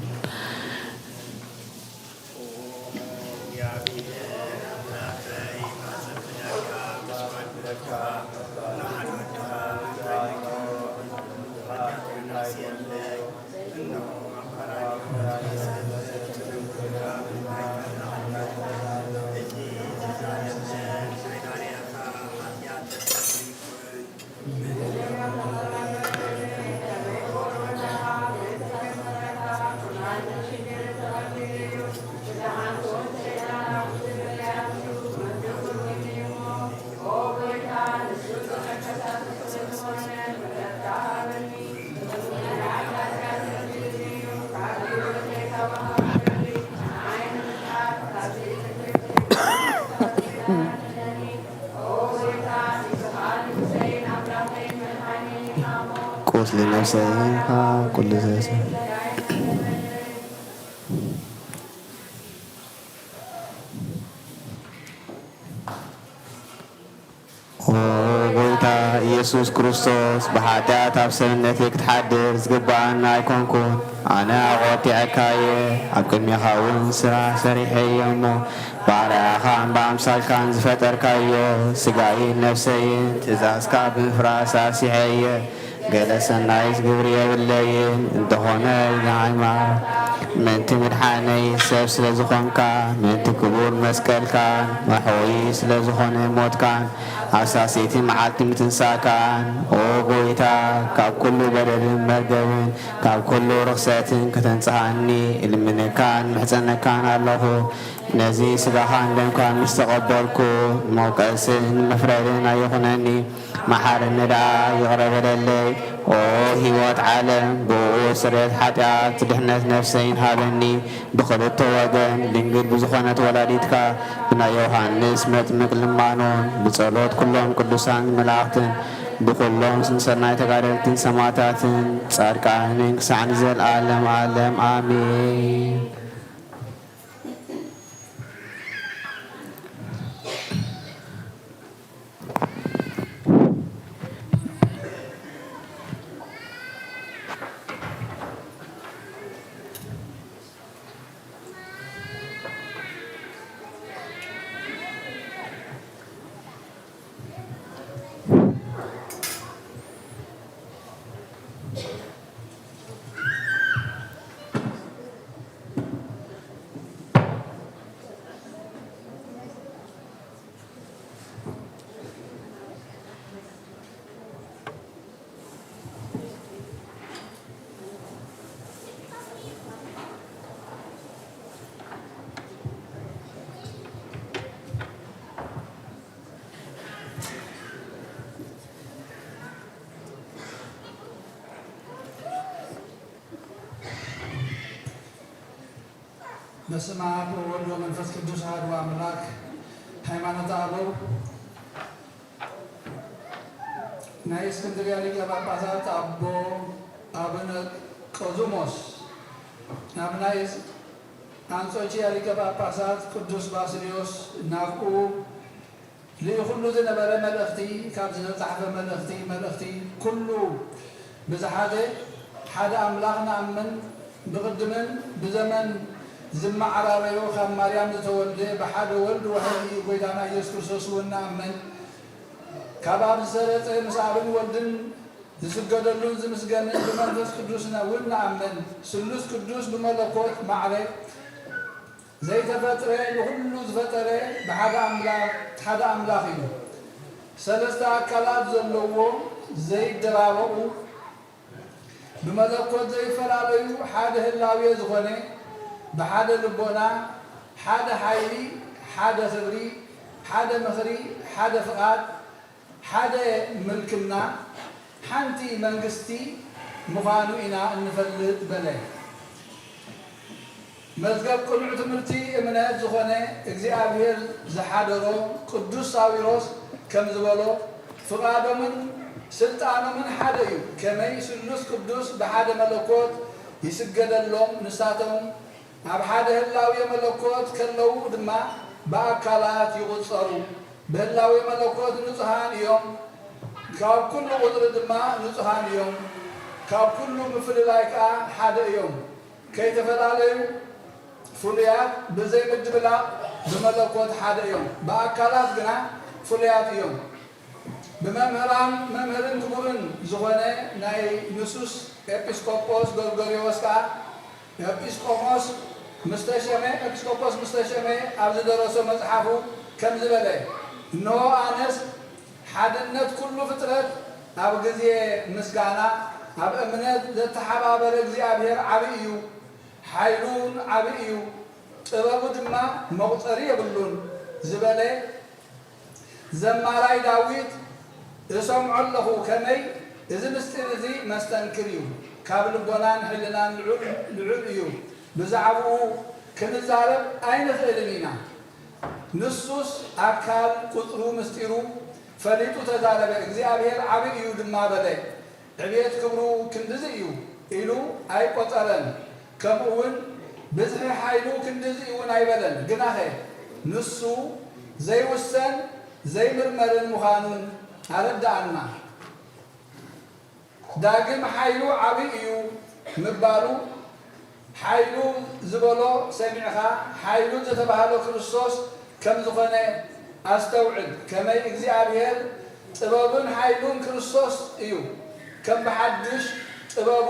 لنفسها كل ذات وقلت يسوع كريستوس بحاتات أبسنتك تحدر زقبان أيكونكون أنا أغوتي عكاية أكون ميخاون سرا سريحي يومو بارا خان بامسال كان زفتر كايو سقاي نفسي تزاز كابن فراسا سيحية جلس الناس جبريل الليل انتهونا الجامعة من تمرحاني سيف سلزخون كان من تكبور مسكال كان وحوي سلزخون موت كان أساسيتي معاتم تنسى كان وقويتا كاب كل بدل مرقبين كاب كل رخصات كتنساني اللي كان محزن كان الله نزي سبحان لم كان مستقبلكو موقعسين مفردين يخنني محار النداء يغرب للي هيوات عالم بو سريت حتى تدحنت نفسين هالني بخلط وغن لنجر بزخونة ولادتك بنا يوحنس متمك لمانون بصلوت كلهم قدسان ملاكتن بكلهم سنسرنا تقارلتن سماتاتن صاركانين سعنزل عالم عالم آمين በስመ አብ ወወልድ ወመንፈስ ቅዱስ አሐዱ አምላክ ሃይማኖተ አበው ናይ እስክንድርያ ሊቀ ጳጳሳት አቡነ ቆዝሞስ ናብ ናይ አንጾኪያ ሊቀ ጳጳሳት ቅዱስ ባስልዮስ ናብኡ ለይኹሉ ዝነበረ መልእኽቲ ካብ ዝተጻሕፈ መልእኽቲ ኩሉ ብዝሓደ ሓደ ኣምላኽ ንኣምን ብቅድምን ብዘመን ዝመዓራረዮ ካብ ማርያም ዝተወልደ ብሓደ ወልድ ወህቢ ጎይታና ኢየሱስ ክርስቶስ እውን ንኣምን ካብ ኣብ ዝሰረፀ ምስ ኣብን ወልድን ዝስገደሉን ዝምስገንን ብመንፈስ ቅዱስና እውን ንኣምን ስሉስ ቅዱስ ብመለኮት ማዕረ ዘይተፈጥረ ንኩሉ ዝፈጠረ ብሓደ ኣምላኽ እዩ ሰለስተ ኣካላት ዘለዎ ዘይደራረቑ ብመለኮት ዘይፈላለዩ ሓደ ህላዌ ዝኾነ ብሓደ ልቦና ሓደ ሓይሊ ሓደ ክብሪ ሓደ ምኽሪ ሓደ ፍቓድ ሓደ ምልክና ሓንቲ መንግስቲ ምዃኑ ኢና እንፈልጥ በለ መዝገብ ቅኑዕ ትምህርቲ እምነት ዝኾነ እግዚአብሔር ዝሓደሮ ቅዱስ ሳዊሮስ ከም ዝበሎ ፍቓዶምን ስልጣኖምን ሓደ እዩ ከመይ ስሉስ ቅዱስ ብሓደ መለኮት ይስገደሎም ንሳቶም ኣብ ሓደ ህላዌ መለኮት ከለው ድማ ብኣካላት ይቁፀሩ ብህላዌ መለኮት ንጹሃን እዮም ካብ ኩሉ ቁጥሪ ድማ ንጹሃን እዮም ካብ ኩሉ ምፍልላይ ከዓ ሓደ እዮም ከይተፈላለዩ ፍሉያት ብዘይ ምድብላቕ ብመለኮት ሓደ እዮም ብኣካላት ግና ፍሉያት እዮም መምህርን ክቡርን ዝኾነ ናይ ንሱስ ኤጲስቆጶስ ጎርጎርዮስ ከዓ ኤጲስቆጶስ ምስተሸመ ኣብ ዝደረሶ መጽሓፉ ከም ዝበለ እነሆ ኣነስ ሓድነት ኩሉ ፍጥረት ኣብ ግዜ ምስጋና ኣብ እምነት ዘተሓባበረ እግዚአብሔር ዓብይ እዩ ሓይሉን ዓብይ እዩ ጥበቡ ድማ መቁፀሪ የብሉን ዝበለ ዘማራይ ዳዊት እሰምዖ ኣለኹ ከመይ እዚ ምስጢር እዚ መስተንክር እዩ ካብ ልቦናን ሕልናን ልዑል እዩ ብዛዕባኡ ክንዛረብ ኣይንኽእልን ኢና ንሱስ ኣካል ቁጥሩ ምስጢሩ ፈሊጡ ተዛረበ እግዚአብሔር ዓብይ እዩ ድማ በለ ዕብየት ክብሩ ክንድዚ እዩ ኢሉ ኣይቆፀረን ከምኡውን ብዝሒ ሓይሉ ክንድዚ እውን ኣይበለን ግናኸ ንሱ ዘይውሰን ዘይምርመርን ምዃኑን ኣረዳእና ዳግም ሓይሉ ዓብይ እዩ ምባሉ ሓይሉ ዝበሎ ሰሚዕኻ ሓይሉ ዝተባሃሎ ክርስቶስ ከም ዝኾነ ኣስተውዕል ከመይ እግዚአብሔር ጥበቡን ሓይሉን ክርስቶስ እዩ ከም ብሓድሽ ጥበቡ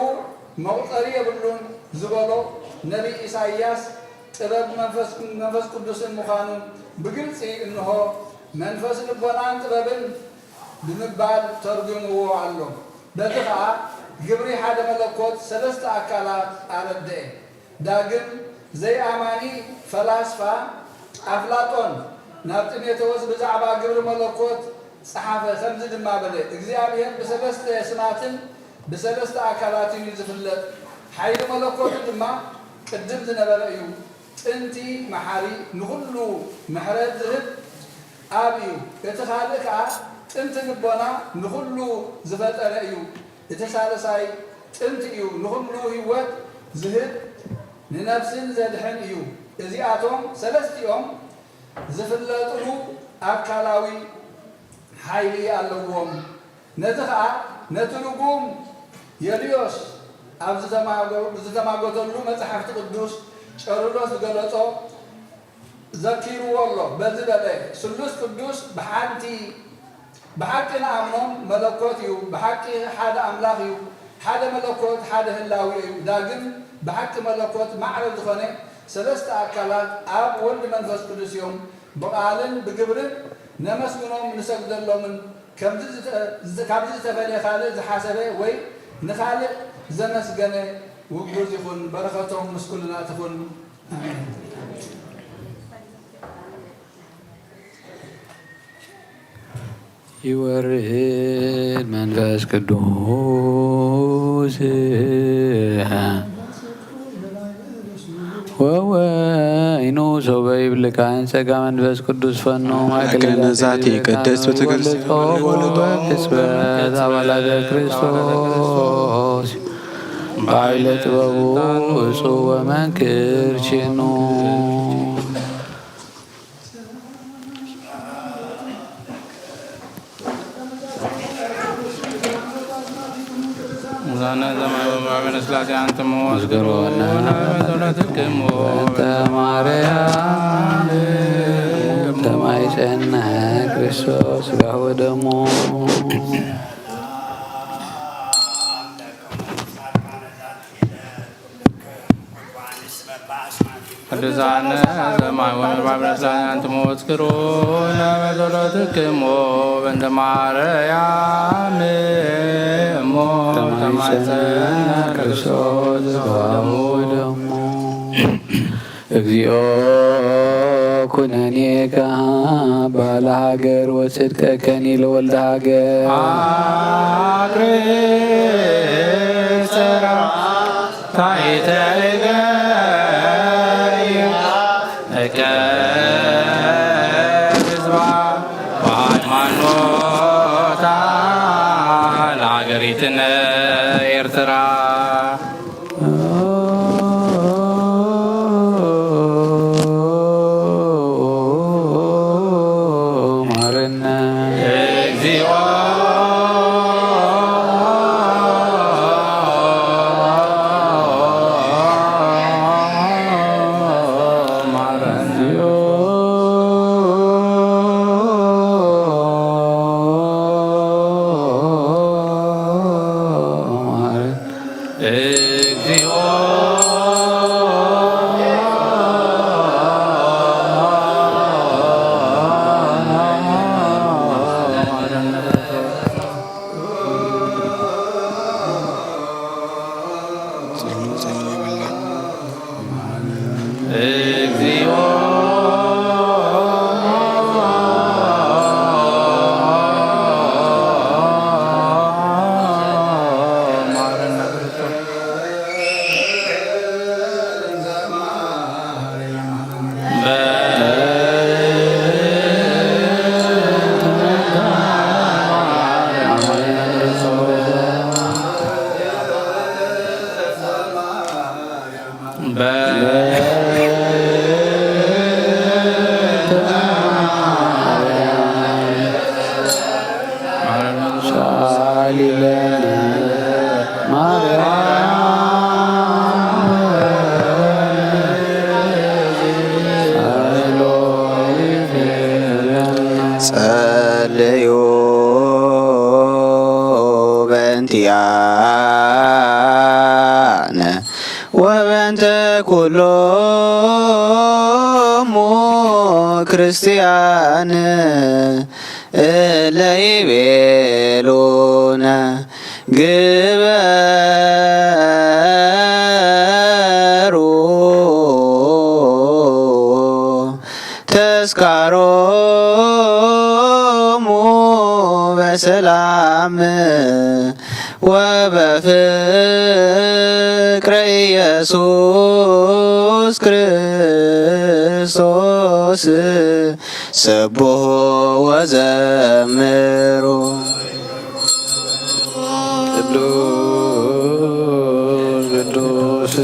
መቁፀሪ የብሉን ዝበሎ ነቢይ ኢሳይያስ ጥበብ መንፈስ ቅዱስን ምዃኑ ብግልፂ እንሆ መንፈስ ልቦናን ጥበብን ብምባል ተርጉምዎ ኣሎ በዚ ከዓ ግብሪ ሓደ መለኮት ሰለስተ ኣካላት ኣረድአ ዳግም ዘይኣማኒ ፈላስፋ ኣፍላጦን ናብ ጢሞቴዎስ ብዛዕባ ግብሪ መለኮት ፀሓፈ ከምዚ ድማ በለ እግዚአብሔር ብሰለስተ ስማትን ብሰለስተ ኣካላትን እዩ ዝፍለጥ ሓይሊ መለኮቱ ድማ ቅድም ዝነበረ እዩ ጥንቲ መሓሪ ንኩሉ ምሕረት ዝህብ ኣብ እዩ እቲ ካልእ ከዓ ጥንቲ ልቦና ንኩሉ ዝፈጠረ እዩ እቲ ሳልሳይ ጥንቲ እዩ ንኩሉ ህይወት ዝህብ ንነፍስን ዘድሕን እዩ እዚኣቶም ሰለስቲኦም ዝፍለጥሉ ኣካላዊ ሓይሊ ኣለዎም ነቲ ከዓ ነቲ ርጉም የልዮስ ኣብ ዝተማገተሉ መጽሓፍቲ ቅዱስ ጨርሎስ ዝገለጾ ዘኪርዎ ኣሎ በዚ በለ ስሉስ ቅዱስ ብሓቂ ንኣምኖም መለኮት እዩ ብሓቂ ሓደ ኣምላኽ እዩ ሓደ መለኮት ሓደ ህላዊ እዩ ዳግም ብሓቂ መለኮት ማዕረ ዝኾነ ሰለስተ ኣካላት ኣብ ወልዲ መንፈስ ቅዱስ እዮም ብቓልን ብግብርን ነመስግኖም ንሰግደሎምን ካብዚ ዝተፈለየ ካልእ ዝሓሰበ ወይ ንኻልእ ዘመስገነ ውጉዝ ይኹን በረኸቶም ምስ ኩልና ትኹን ኣሜን ይወርድ መንፈስ ቅዱስ ወወይኑ ሶበ ይብልካን ጸጋ መንፈስ ቅዱስ ፈኖ ማእከለነዛቲ ቅድስት ቤተክርስቲያን ቅጽበት አባላተ ክርስቶስ ባይለ ጥበቡ እጹብ ወመንክር ችኑ ዛና ዘማይ ወባበነ ስላሴ አንተሞ አስገሮና ወለትክሙ በእንተ ማርያም ተማይጸና ክርስቶስ ሥጋሁ ወደሙ ቅዱሳነ ዘማይ ወባበነ ስላሴ አንተሞ አስገሮና ወለትክሙ በእንተ ማርያም ተማይጸና ክርስቶስ ሥጋሁ ወደሙ እግዚኦ ኩነኔከ ባለ ሀገር ወጽድቀከኒ ለወልደ ሀገር አቅሬ ሰራ ታይተ ህዝባ በሃይማኖታ ለሀገሪትነ ኤርትራ ማረነ እግዚኦ ጸልዩ በእንቲአነ ወበእንተ ኩሎሙ ክርስቲያን እለ ይቤሉነ ግበሩ ተስካሮሙ በሰላም ወበፍቅረ ኢየሱስ ክርስቶስ ስቡሕ ወዘምሩ ቅዱስ ቅዱስ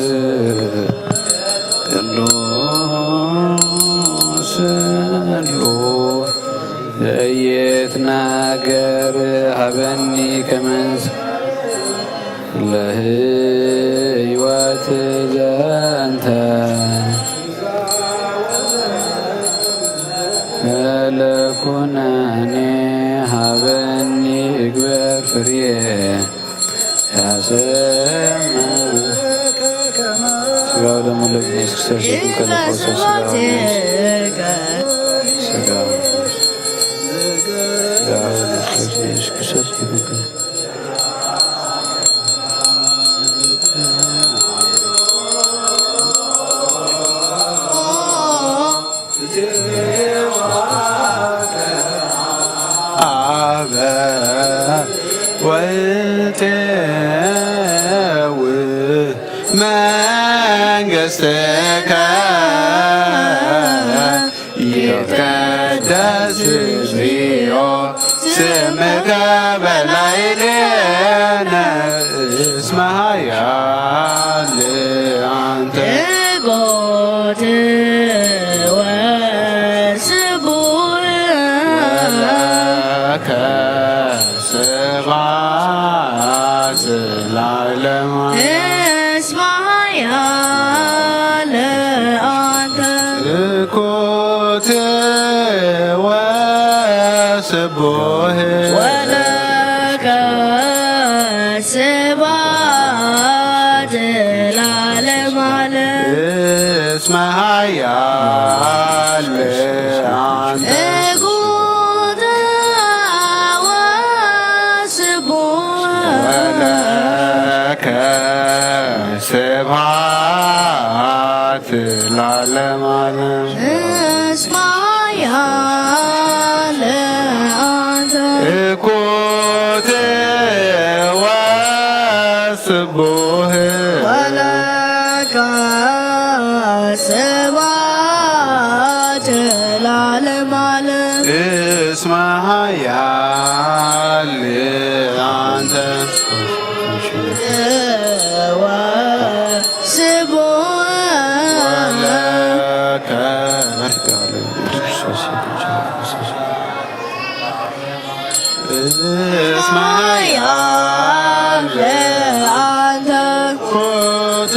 ቅዱስ ዘኢይትናገር ሀበኒ ከመንስ ለህይወት ዘንተ መለኩነኔ ሀበኒ እግበር ፍሬ ያሰማ ስጋው ደግሞ ለኢየሱስ ክርስቶስ ከለቆሰ ስጋው ኢየሱስ ክርስቶስ ይሁን። አበ ወልቴው መንግሥትከ ይትቀደስ እግዚኦ ስምከ በላዕሌነ እስመ ኃያል ስቡህ ወለከ ስብሐት ለዓለመ ዓለም እስመ ኃያል አንተ እጉተ ወስቡህ ወለከ ስብሐት ለዓለመ ዓለም እስመ ኃያል አንተ እኩት ወስቡህ ወለከ ስብሐት ለዓለመ ዓለም እስመ ኃያል አንተ ወለከ እስመ ኃያል አንተ ኩት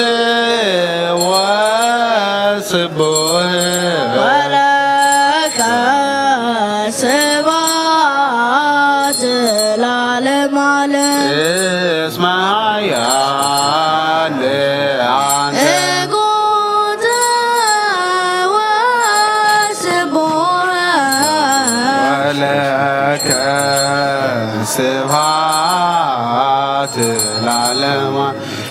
ወስቡህ ወለከ ስብሐት ለዓለመ ዓለም እስመ ኃያል አንተ እጉተ ወስቡህ ወለከ ስብሐት ለዓለመ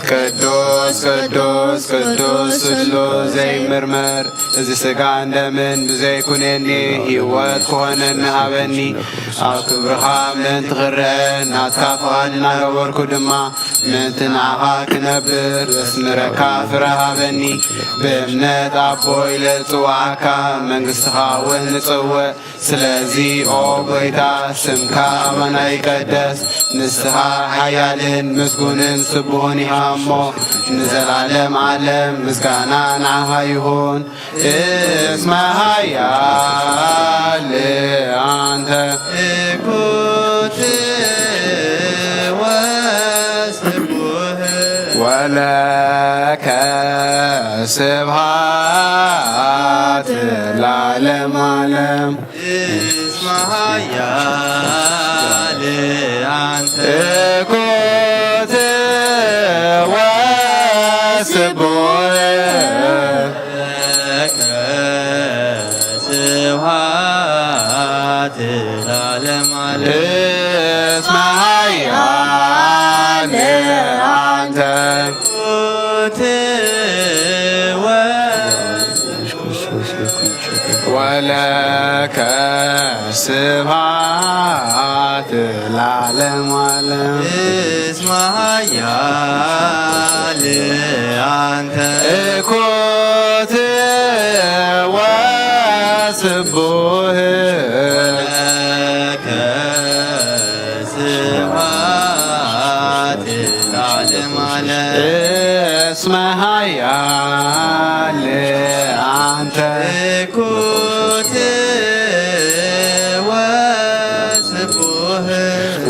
ቅዱስ ቅዱስ ቅዱስ ስሉስ ዘይምርመር እዚ ስጋ እንደምን ብዘይኩነኒ ህይወት ክኾነኒ ሃበኒ ኣብ ክብርኻ ምእንቲ ክርአ ናትካ ፍቓድ እናገበርኩ ድማ ምእንቲ ንዓኻ ክነብር እስምረካ ፍረ ሃበኒ ብእምነት ኣቦይ ለፅዋዕካ መንግሥትኻ እውን ንጽውዕ ስለዚ ኦ ጐይታ ስምካ ኣበና ይቀደስ ንስኻ ሓያልን ምስጉንን ስቡህን ኢኻ እሞ ንዘላለም ዓለም ምስጋና ንዓኻ ይሁን እስመ ኃያል አንተ እኩት ወስቡህ ወለከ ስብሐት ለዓለመ ዓለም እስመ ኃያል አንተ እኩት ወስቡህ ስብሐት ለዓለመ ዓለም እስመ ኃያል አንተ ኩት ወለከ ስብሐት ለዓለመ ዓለም እስመ ኃያል አንተ እኩት ወስቡህ ወለከ ስብሐት ለዓለመ ዓለም እስመ ኃያል አንተ እኩት ወስቡህ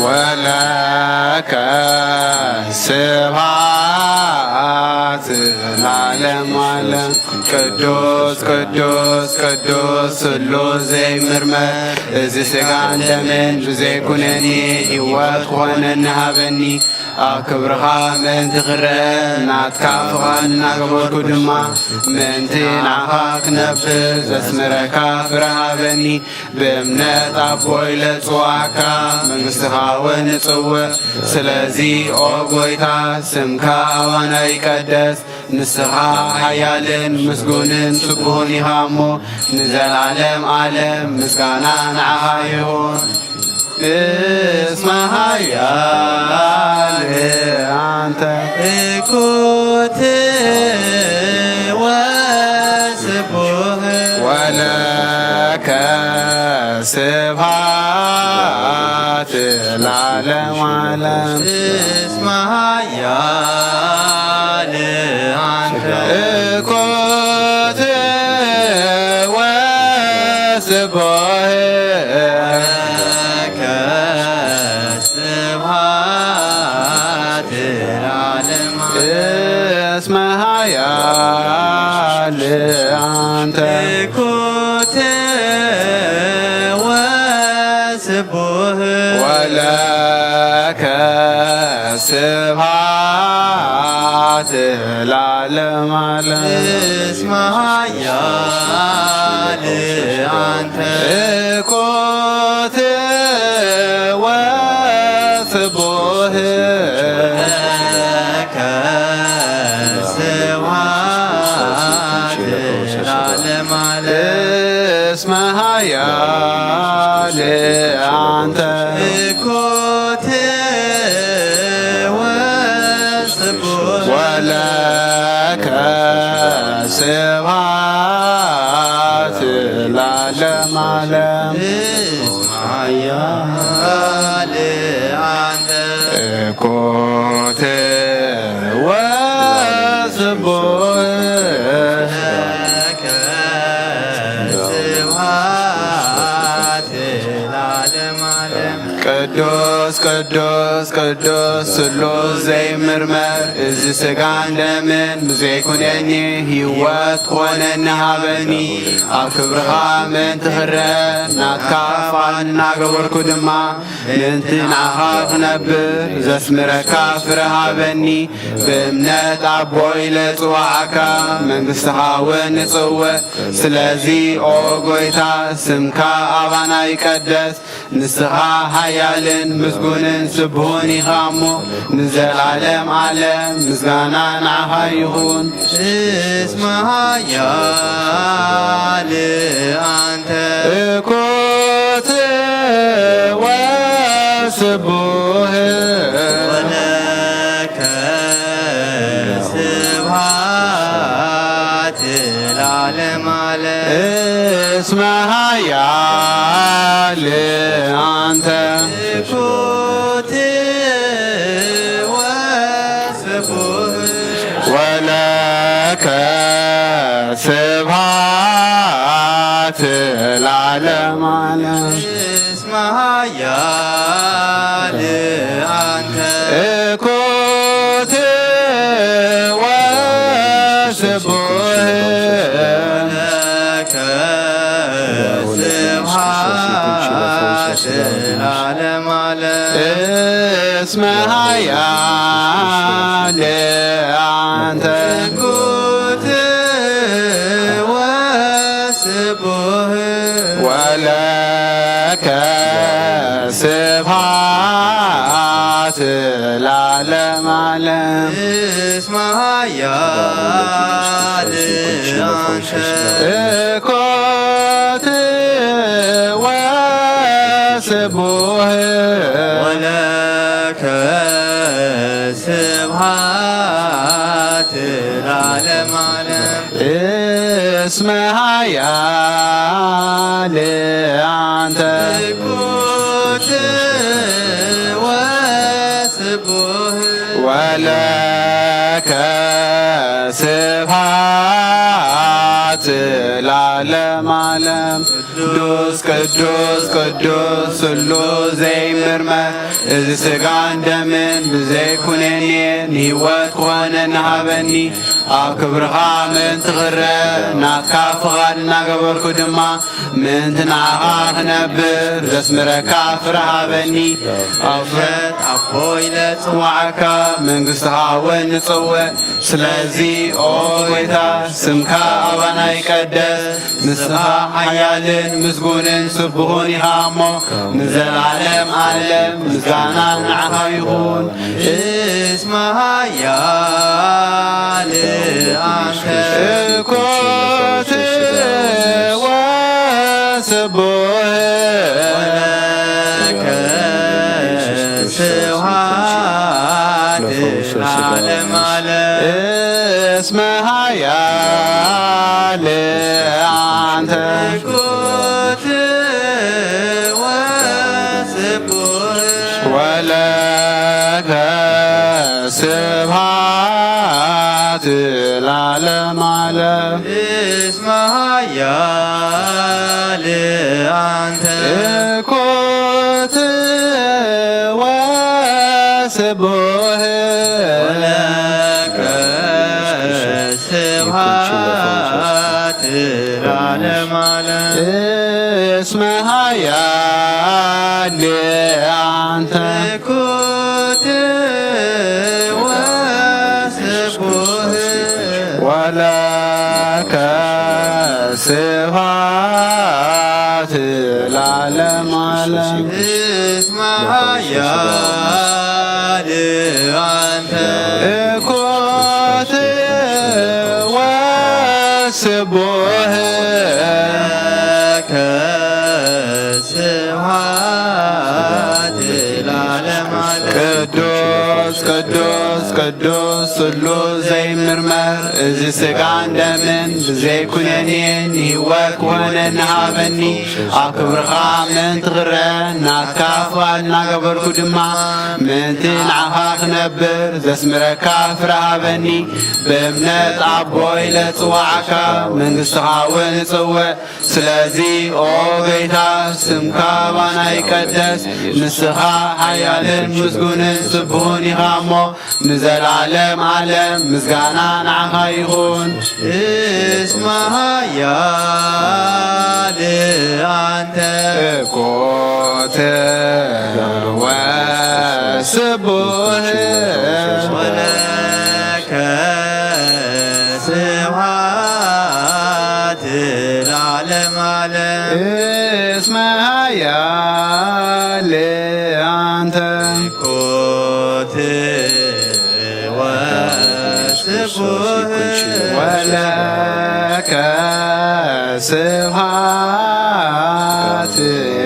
ወለከ ስብሐት ለዓለመ ዓለም ቅዱስ ቅዱስ ቅዱስ ስሉስ ዘይምርመር እዚ ስጋ እንደምን ብዘይኩነኒ ህይወት ክኾነኒ ሃበኒ ኣብ ክብርኻ ምእንቲ ክርአ ናትካ ፍቓድ እናገበርኩ ድማ ምእንቲ ንዓኻ ክነብር ዘስምረካ ፍረ ሃበኒ ብእምነት ኣቦይ ለፅዋዕካ መንግሥትኻ እውን ንጽውዕ ስለዚ ኦ ጐይታ ስምካ ኣዋና ይቀደስ ንስኻ ሓያልን ምስጉንን ስቡህን ኢኻ እሞ ንዘላለም ዓለም ምስጋና ንዓኻ ይሁን እስመ ኃያል አንተ እኩት ወስቡህ ወለከ ስብሐት ለዓለመ ዓለም እስመ ኃያል አንተ እኩት ወስቡህ እስመ ኃያል አንተ እኩት ወስቡህ ስቡህ ወለከ ስብሐት ለዓለመ ዓለም እስመ ኃያል አንተ እኮት ወስቡህ ለከ ስብሐት ለዓለመ ዓለም እስመ ኃያል አንተ እኮት ወስቡህ ወለከ ስብሐት ለዓለመ ዓለም እስመ ኃያል አንተ እኮት ወስቡህ ለከ ስብሐት ለዓለመ ዓለም ቅዱስ ቅዱስ ቅዱስ ስሉስ ዘይምርመር እዚ ስጋን ደምን ብዘይኩነኒ ህይወት ኮነኒ ሃበኒ ኣብ ክብርኻ ምእንቲ ክረአ ናትካ ፋን እናገበርኩ ድማ ምእንቲ ንዓኻ ክነብር ዘስምረካ ፍረ ሃበኒ ብእምነት ኣቦይ ለፅዋዓካ መንግሥትኻ እውን ንጽውዕ ስለዚ ኦ ጐይታ ስምካ ኣባና ይቀደስ ንስኻ ሃያልን ምስጉንን ስብሑን ኢኻ እሞ ንዘላለም ዓለም ምስጋና ንዓኻ ይኹን እስመ ኃያል አንተ እኮት ወስቡህ ወለከ ስብሐት ለዓለመ ዓለም እስመ ኃያል አንተ እኮት ወስቡህ ወለከ ስብሐት ለዓለመ ዓለም እስመ ኃያል አንተ እኮት ወስቡህ ለከ ስብሐት ለዓለመ ዓለም እስመ ኃያል አንተ እኮት ወስቡህ ወለከ ስብሐት ለዓለመ ዓለም እስመ ኃያል አንተ እኮት ወስቡህ ወለከ ስብሐት ለዓለመ ዓለም እስመ ኃያል አንተ እኮት ወስቡህ ወለከ ስብሐት ለዓለመ ዓለም ቅዱስ ቅዱስ ቅዱስ ስሉስ ዘይምርመር እዚ ስጋን ደምን ብዘይኩነኔን ህይወት ኮነኒ ሃበኒ ኣብ ክብርኻ ምእንቲ ክረአ ናትካ ፍቓድ እናገበርኩ ድማ ምእንቲ ንዓኻ ክነብር ዘስምረካ ፍረ ሃበኒ ኣብ ፍረት ኣቦይ ለፅዋዓካ መንግሥትኻ እውን ንጽውዕ ስለዚ ኦ ጐይታ ስምካ ኣባና ይቀደስ ንስኻ ሓያልን ምስጉንን ስቡሑን ኢኻ እሞ ንዘላለም ዓለም ምስጋና ንዓኻ ይኹን እስመ ኃያል አንተ እኮት ወስቡህ ወለከ ስብሐት ለዓለመ ዓለም እስመ ኃያል አንተ እኮት ወስቡህ ወለከ ስብሐት ለዓለመ ዓለም እስመ ኃያል አንተ እኮት ወስቡህ ወለከ ስብሐት ለዓለመ ዓለም እስመ ኃያል አንተ ኩት ወስቡህ ወለከ ስብሐት ለዓለመ ዓለም እስመ ኃያል አንተ እኮት ወስቡህ ከስብሐት ለዓለመ ዓለም ቅዱስ ቅዱስ ቅዱስ ስሉስ ዘይምርመር እዚ ስጋን ደምን ብዘይኩነኔን ህይወት ኮነ ንሃበኒ ኣብ ክብርኻ ምእንቲ ክርአ ናትካፋል ናገበርኩ ድማ ምእንቲ ንዓኻ ክነብር ዘስምረካ ፍረሃበኒ ብእምነት ኣቦይ ለፅዋዓካ መንግሥትኻ እውን እፅውዕ ስለዚ ኦ ጌታ ስምካ ባና ይቀደስ ንስኻ ሓያልን ምስጉንን ስቡህን ኢኻ እሞ ንዘላለም ዓለም ምስጋና ንዓኻ ይኹን እስመ ኃያል አንተ እኮት ወስቡህ ወለከ ስብሐት ለዓለመ ዓለም እስመ ኃያል አንተ ኮት ወስቡህ ወለከ ስብሐት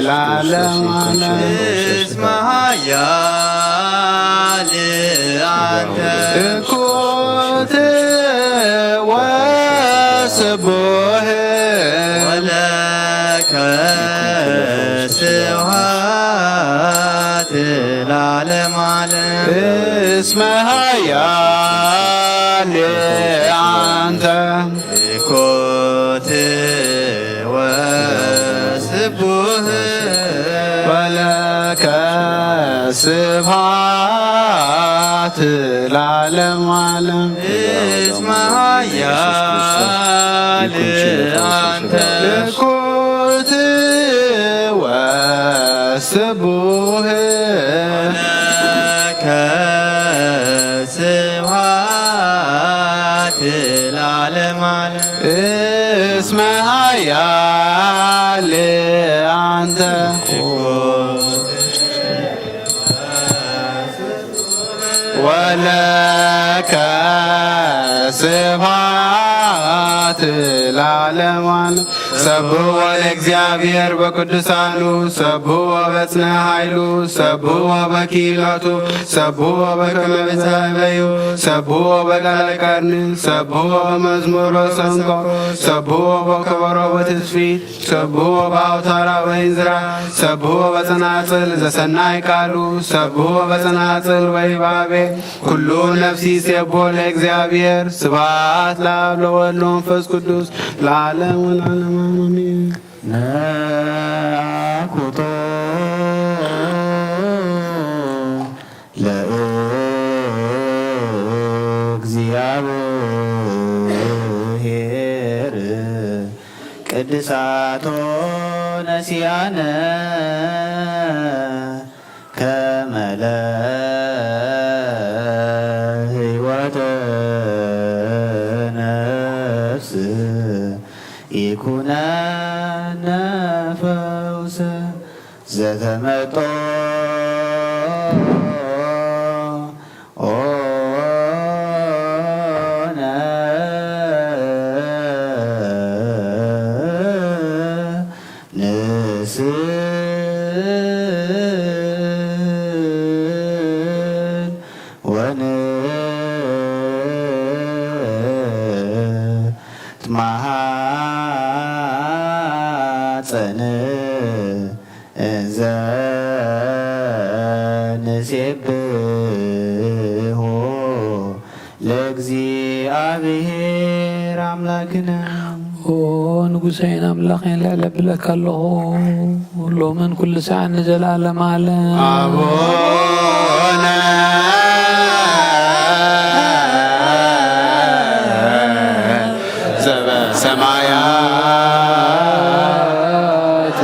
ለዓለመ ዓለም እስመ ኃያል አንተ እኮት ወስቡህ ወለከ ስብሐት ለዓለመ ዓለም እስመ ኃያል አንተ ኮት ወስቡህ ወለከ ስብሐት ለዓለመ ዓለም እስመ ኃያል አንተ እኮት ወስቡህ ወለከ ስብሐት ለዓለመ ዓለም እስመ ኃያል አንተ ወለከ ስብሐት ለዓለመ ዓለም ሰብሖ ለእግዚአብሔር በቅዱሳኑ ሰብሖ በጽንዕ ኃይሉ ሰብሖ በኪሎቱ ሰብሖ በከመ በዛበዩ ሰብሖ በቃለ ቀርን ሰብሖ በመዝሙረ ሰንቆ ሰብሖ በከበሮ በትስፊት ሰብሖ በአውታራ ወይንዝራ ሰብሖ በጸናጽል ዘሰናይ ቃሉ ሰብሖ በጸናጽል ወይባቤ ኩሉ ነፍሲ ሰብሖ ለእግዚአብሔር ስብሐት ለአብ ለወልድ ለመንፈስ ቅዱስ ለዓለሙ ለዓለሙ አሜን። ነአኩቶ ለእግዚአብሔር ቅድሳቶ ነሲያነ ከመ ለሕይወተ ነፍስ ይኩነነ ፈውሰ ዘተመጦ ማሐፀን እንዘ ንሴብሖ ለእግዚአብሔር አምላክነ ኦ ንጉሰይን አምላኸይን ልዕል አብለካ ኣለኹ ሎምን ኩሉ ሰዓት ንዘላለም ዓለም አቡነ ዘበሰማያት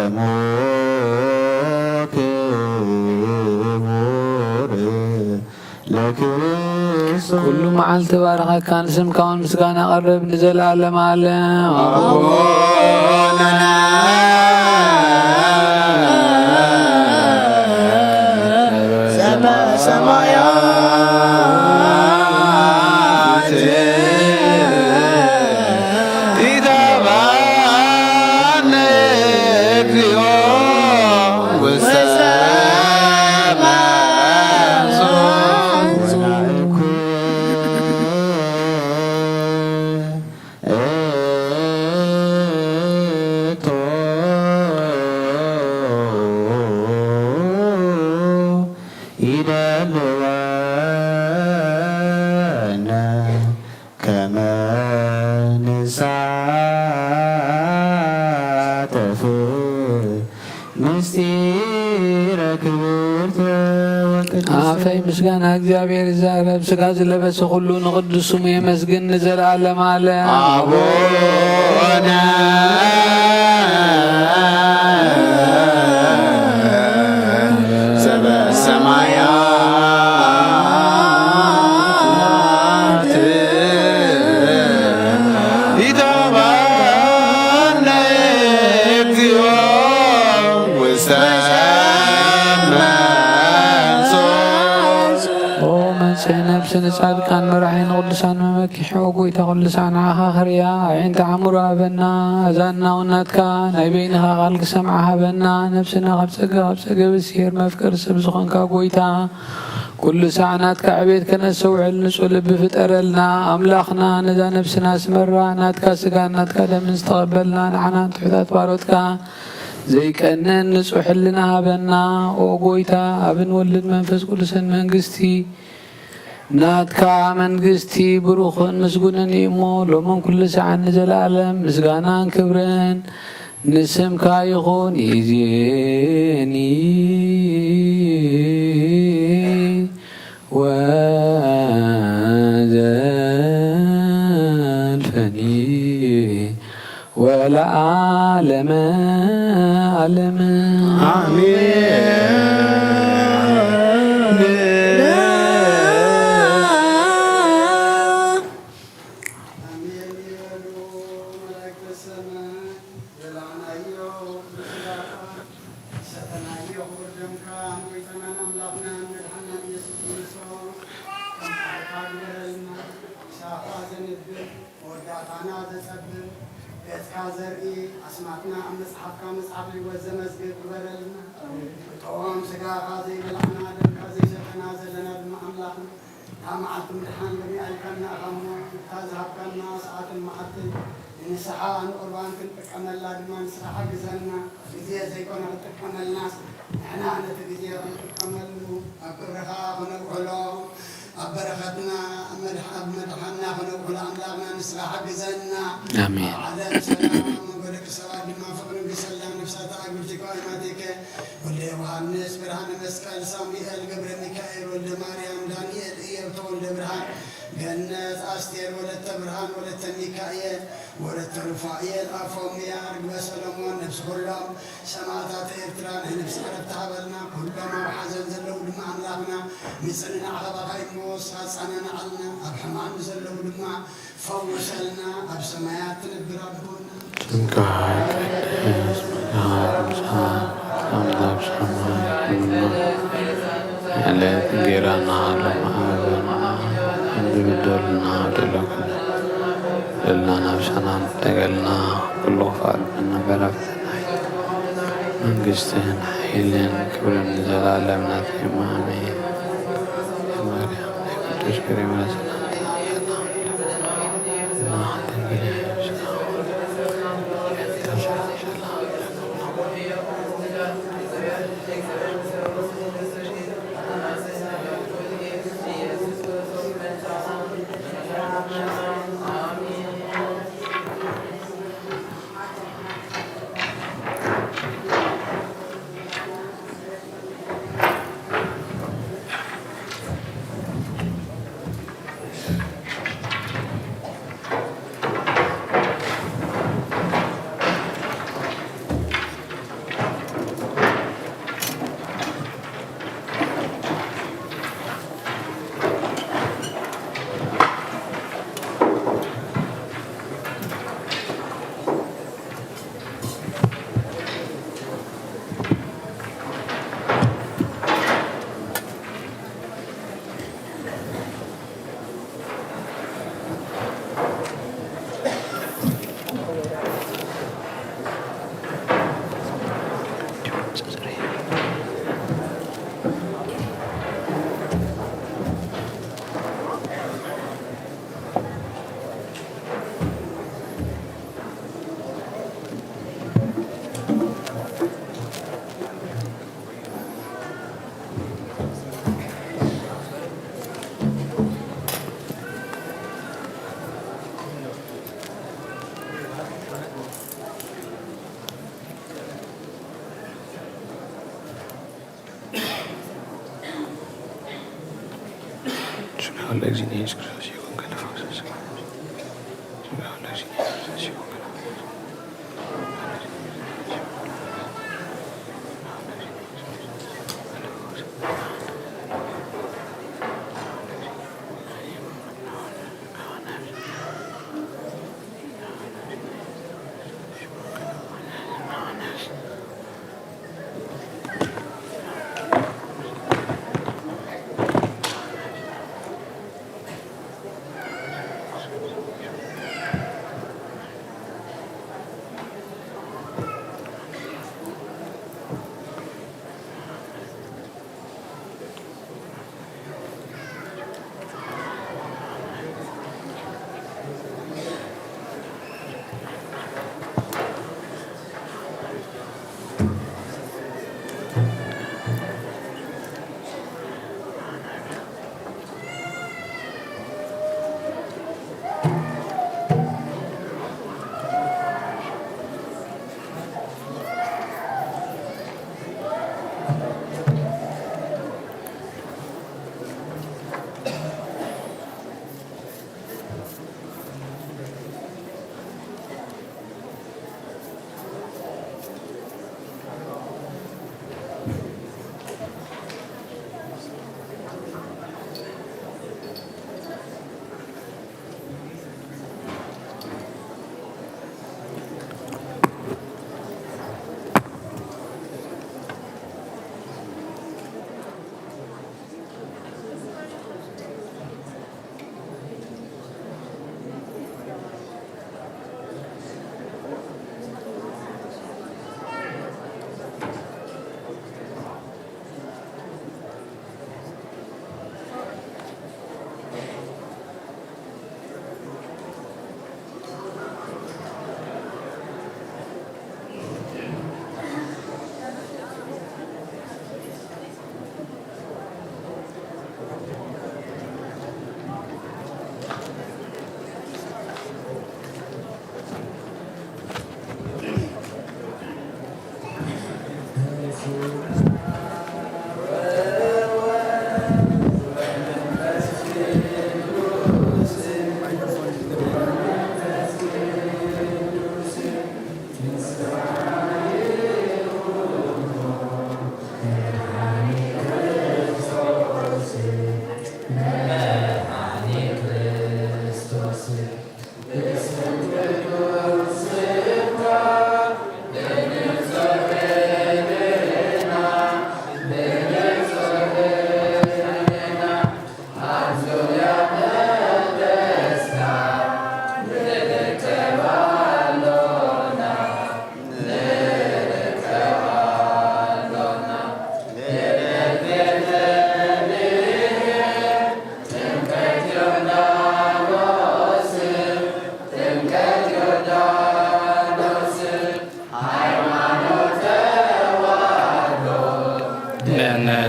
ደሙ ክቡር ለክርስቶስ ኩሉ መዓልቲ ባረኸካ ንስምካ እውን ምስጋና ቀርብ ንዘለዓለም ዓለም አቡነ ዘበሰማያት ኢተባነ እግዚኦ ውስተ ይደልወነ ከመ ንሳተፍ ምስጢረ ክብርተ አፈይ ምስጋና እግዚአብሔር ይዛረብ ስጋ ዝለበሰ ሁሉ ንቅዱስ ስሙ የመስግን ንዘለዓለም ዓለም አቡነ ዘበሰማያት ኢተባነ እግዚኦ ውስተ ኦ መንጽሔ ነፍሲ ንጻድቃን መራሒ ንቅዱሳን መመኪሒ ጎይታ ኩሉ ሰዓና ኸርያ ዓይንተ ዓሙር ሃበና እዛና ውናትካ ናይ በይንኻ ቃል ክሰምዓ ሃበና ነፍስና ካብ ፀገብ ሲር መፍቀር ሰብ ዝኾንካ ጎይታ ኩሉ ሰዓናትካ ዕቤት ከነሰውዕል ንጹህ ልቢ ፍጠረልና ኣምላኽና ነዛ ነፍስና ስመራ ናትካ ስጋ ናትካ ደምን ዝተቐበልና ንዓና ትሑታት ባሮትካ ዘይቀንን ንጹሕ ሕልና ሃበና ኦ ጎይታ ኣብን ወልድ መንፈስ ቅዱስን መንግስቲ ናትካ መንግስቲ ብሩኽን ምስጉንን እዩ እሞ ሎሞን ኩሉ ሰዓት ንዘለዓለም ምስጋናን ክብርን ንስምካ ይኹን ይእዜኒ ወዘልፈኒ ወለዓለመ ዓለም አሜን። ኣስማትና ኣብ መፅሓፍካ መፅሓፍ ሕይወት ዘመዝግብ ግበረልና እቶም ስጋኻ ዘይበላዕና ደምካ ዘይሰተና ዘለና ድማ ኣምላኽና ካብ መዓልቲ ምድሓን ገሚኣልከና ኸሞ እታ ዝሃብካና ሰዓትን መዓልትን ንንስሓ ንቁርባን ክንጥቀመላ ድማ ንስኻ ሓግዘና ግዜ ዘይኮነ ክንጥቀመልናስ ንሕና ነቲ ግዜ ክንጥቀመሉ ኣብ ክብርኻ ክነውዕሎ ኣብ በረኸትና ኣብ መድሓና ክነውዕሎ ኣምላኽና ንስኻ ሓግዘና አሜን ዓለም ሰላም መንጎደቂ ሰባት ድማ ፍቅርን ግሰላም ነፍሳት ኣግብርቲካ ኢማቴከ ወልደ ዮሃንስ ብርሃነ መስቀል ሳሙኤል ገብረ ሚካኤል ወልደ ማርያም ዳንኤል ኢዮብ ወልደ ብርሃን ገነት ኣስቴር ወለተ ብርሃን ወለተ ሚካኤል ወለተ ሩፋኤል ኣፎምያ ርግበ ሰሎሞን ነፍሲ ኩሎም ሰማዕታት ኤርትራ ናይ ነፍሲ ዕረፍቲ ሃበልና ኩሎም ኣብ ሓዘን ዘለው ድማ ኣምላኽና ምፅንናዕ ኸባኻ እሞ ሳፃነና ዓልና ኣብ ሕማም ዘለው ድማ ፈውሰልና ኣብ ሰማያት ትነብር ኣቦና ስምካ ይቀደስ አምላክ ሰማይ ዕለት እንጀራና ሎማሃበና እንዝብደልና ደለኩና ዘለና ናብሰና ንጠገልና ኩሉ ክፋል መነበረፍትና መንግስትን ሓይልን ክብርን ዘላለም ናትማ አሜን። ማርያም ናይ ቅዱስ ገብርኤል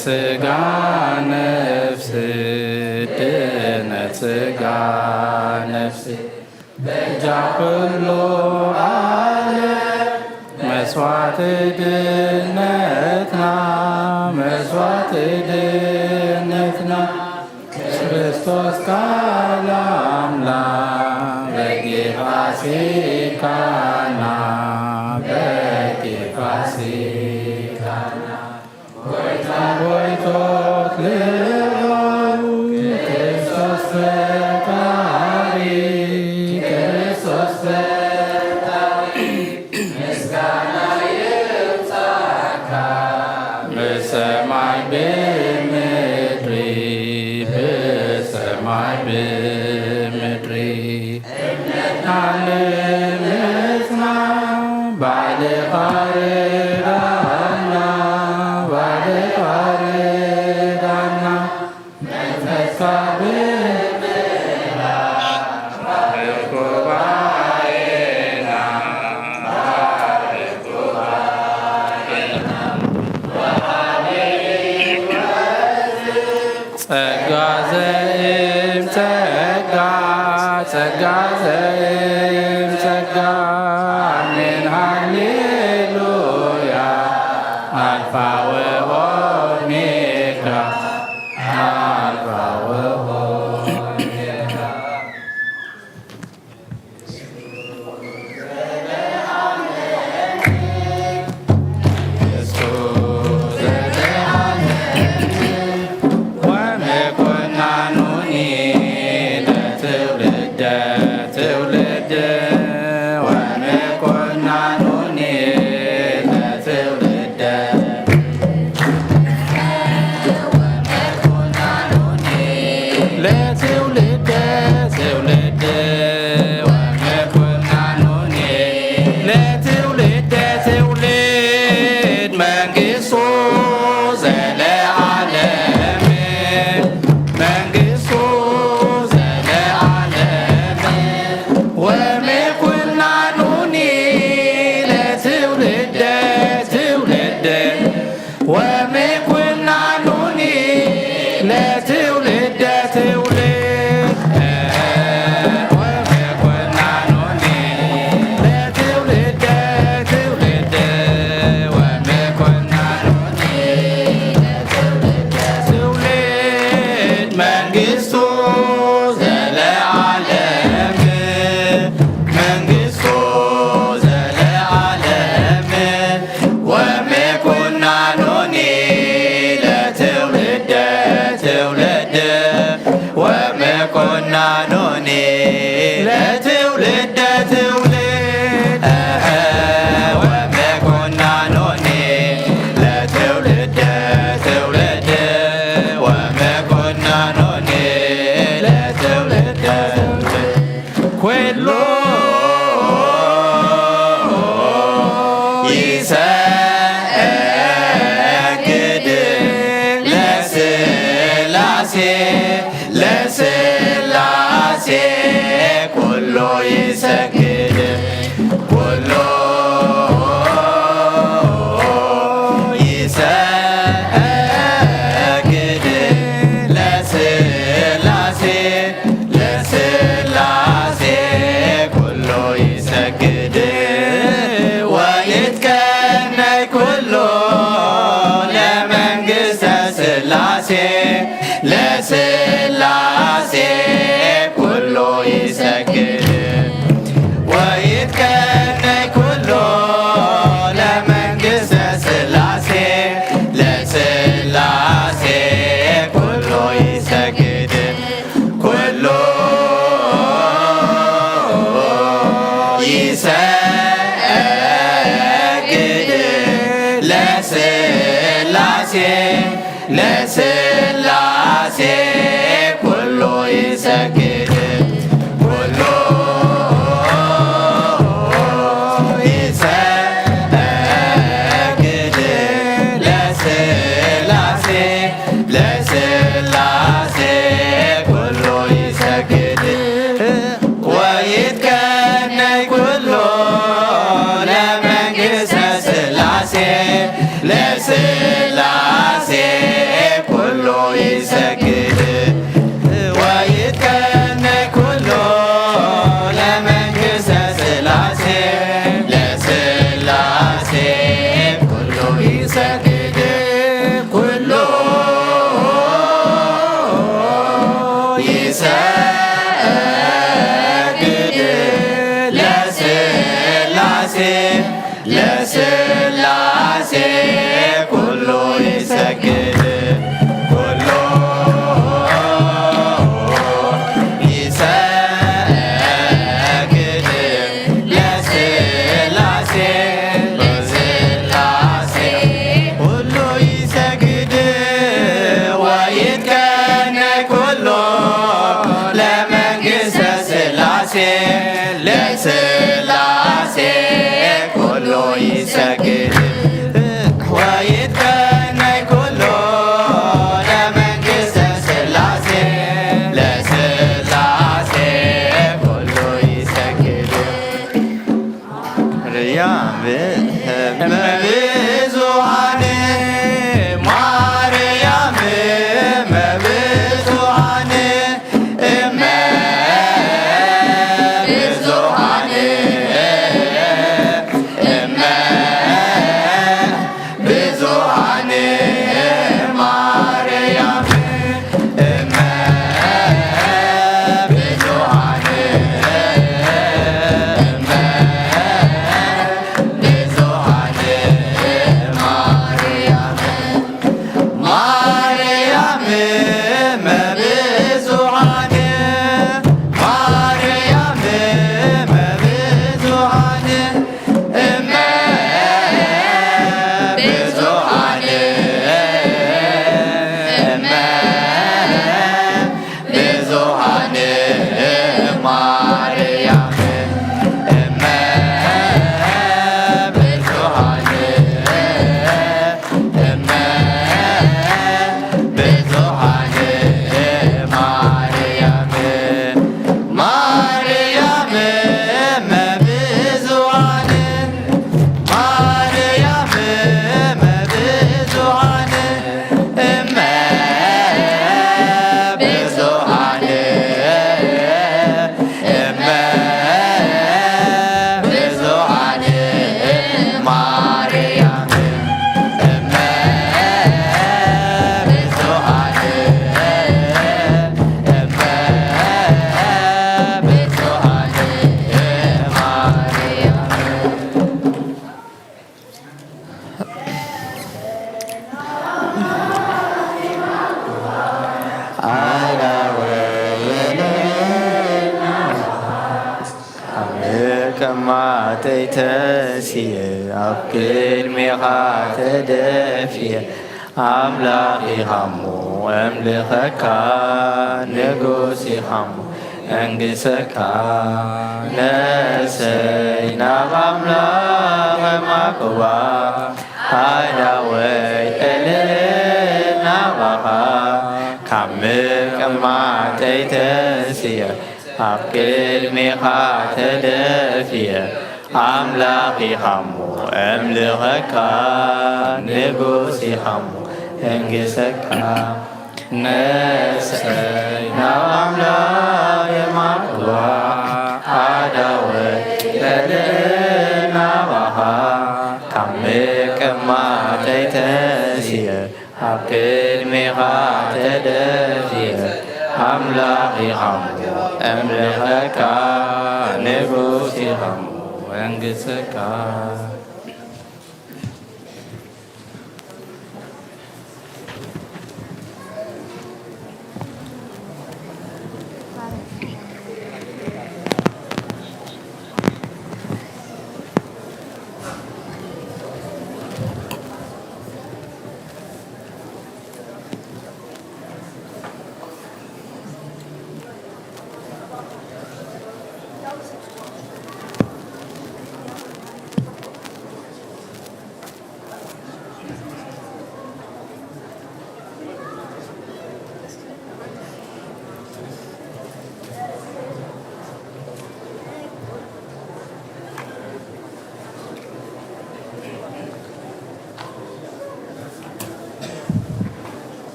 ስጋ ነፍስ ድነት ስጋ ነፍስ በእጃ ኩሉ አለ መስዋዕት ድነትና መስዋዕት ድነትና ክርስቶስ ቃል አምላክ በጌፋሲካና በጌፋሲካና ጎይቶት ልዑል ክርስቶስ ፈጣሪ ክርስቶስ ፈጣሪ ምስጋና ይብዛካ በሰማይ በምድሪ በሰማይ በምድሪ አለምትና ባለፋርዳና ባለፋርዳና መንፈሳ ብምላ ባርኩባዬና ባርኩባዬና ጸጋ ዘእም ጸጋ ጸጋ ዘእም ጸጋ አሜን ሃሌሉያ አልፋ ወኦሜጋ አልፋ ወኦሜጋ መንግሥቱ ዘለዓለም መንግሥቱ ዘለዓለም ወምኩናኑኒ ለትውልደ ትውልደ ወምኩናኑኒ ለትውልደ ትውልድ ወምኩናኑኒ ለትውልደ ትውልድ ወምኩናኑኒ ለትውልደ ትውልድ መንግሥቱ ዘለዓለም መንግሥቱ ዘለዓለም ወምኩናኑኒ ለትውልደ ትውልድ ወምኩናኑኒ ለትውልደ ትውልድ ወምኩናኑኒ ለትውልደ ትውልድ ወምኩናኑኒ ለትውልደ ኩሉ ይሰግድ ለሥላሴ ለሥላሴ ኩሉ ይሰግድ ኩሉ ይሰግድ ለሥላሴ ለሥላሴ ኩሉ ይሰግድ ወይትቀነይ ኩሉ ለመንግሥተ ሥላሴ ለሥላሴ ኩሉ ይሰግድ ወይትቀነይ ኩሉ ለመንግሥተ ሥላሴ ለሥላሴ ኩሉ ይሰግድ ኩሉ ይሰግድ ለሥላሴ ለሥላሴ ኩሉ ይሰግድ ኩሉ ይሰግድ ለሥላሴ ለሥላሴ ኩሉ ይሰግድ ወይትቀነይ ኩሉ ለመንግሥተ ሥላሴ ለሥላሴ ኩሉ ይሰግድ ወይትቀነይ ኩሉ ለመንግሥተ ሥላሴ ለሥላሴ ኩሉ ይሰግድ ኩሉ ይሰግድ ለሥላሴ ለሥላሴ ኩሉ ይሰግድ ኩሉ ይሰግድ ለሥላሴ ለሥላሴ ኩሉ ይሰግድ ወይትቀነይ ኩሉ ለመንግሥተ ሥላሴ ለሥላሴ ኩሉ ይሰግድ ወይትቀነይ ኩሉ ለመንግሥተ ሥላሴ ለሥላሴ ኩሉ ይሰግድ ማርያም እመብዙኃን ማርያም እመብዙኃን እመብዙኃን እመብዙኃን ማርያም እመብዙኃን እመብዙኃን تيتسي أبكر ميخا تدفي أملاقي خمو أملخك نقوسي خمو أنقسك نسينا أملاق مكوا هذا ويتلنا بخا كمك ما تيتسي أبكر ميخا تدفي أملاقي خمو أملخك نقوسي خمو أنقسك نسينا أملاق مكوا هذا ويتلنا بخا كمك ما تيتسي أبكر ميخا تدفي أملاقي خمو أملخك نقوسي خمو أنقسك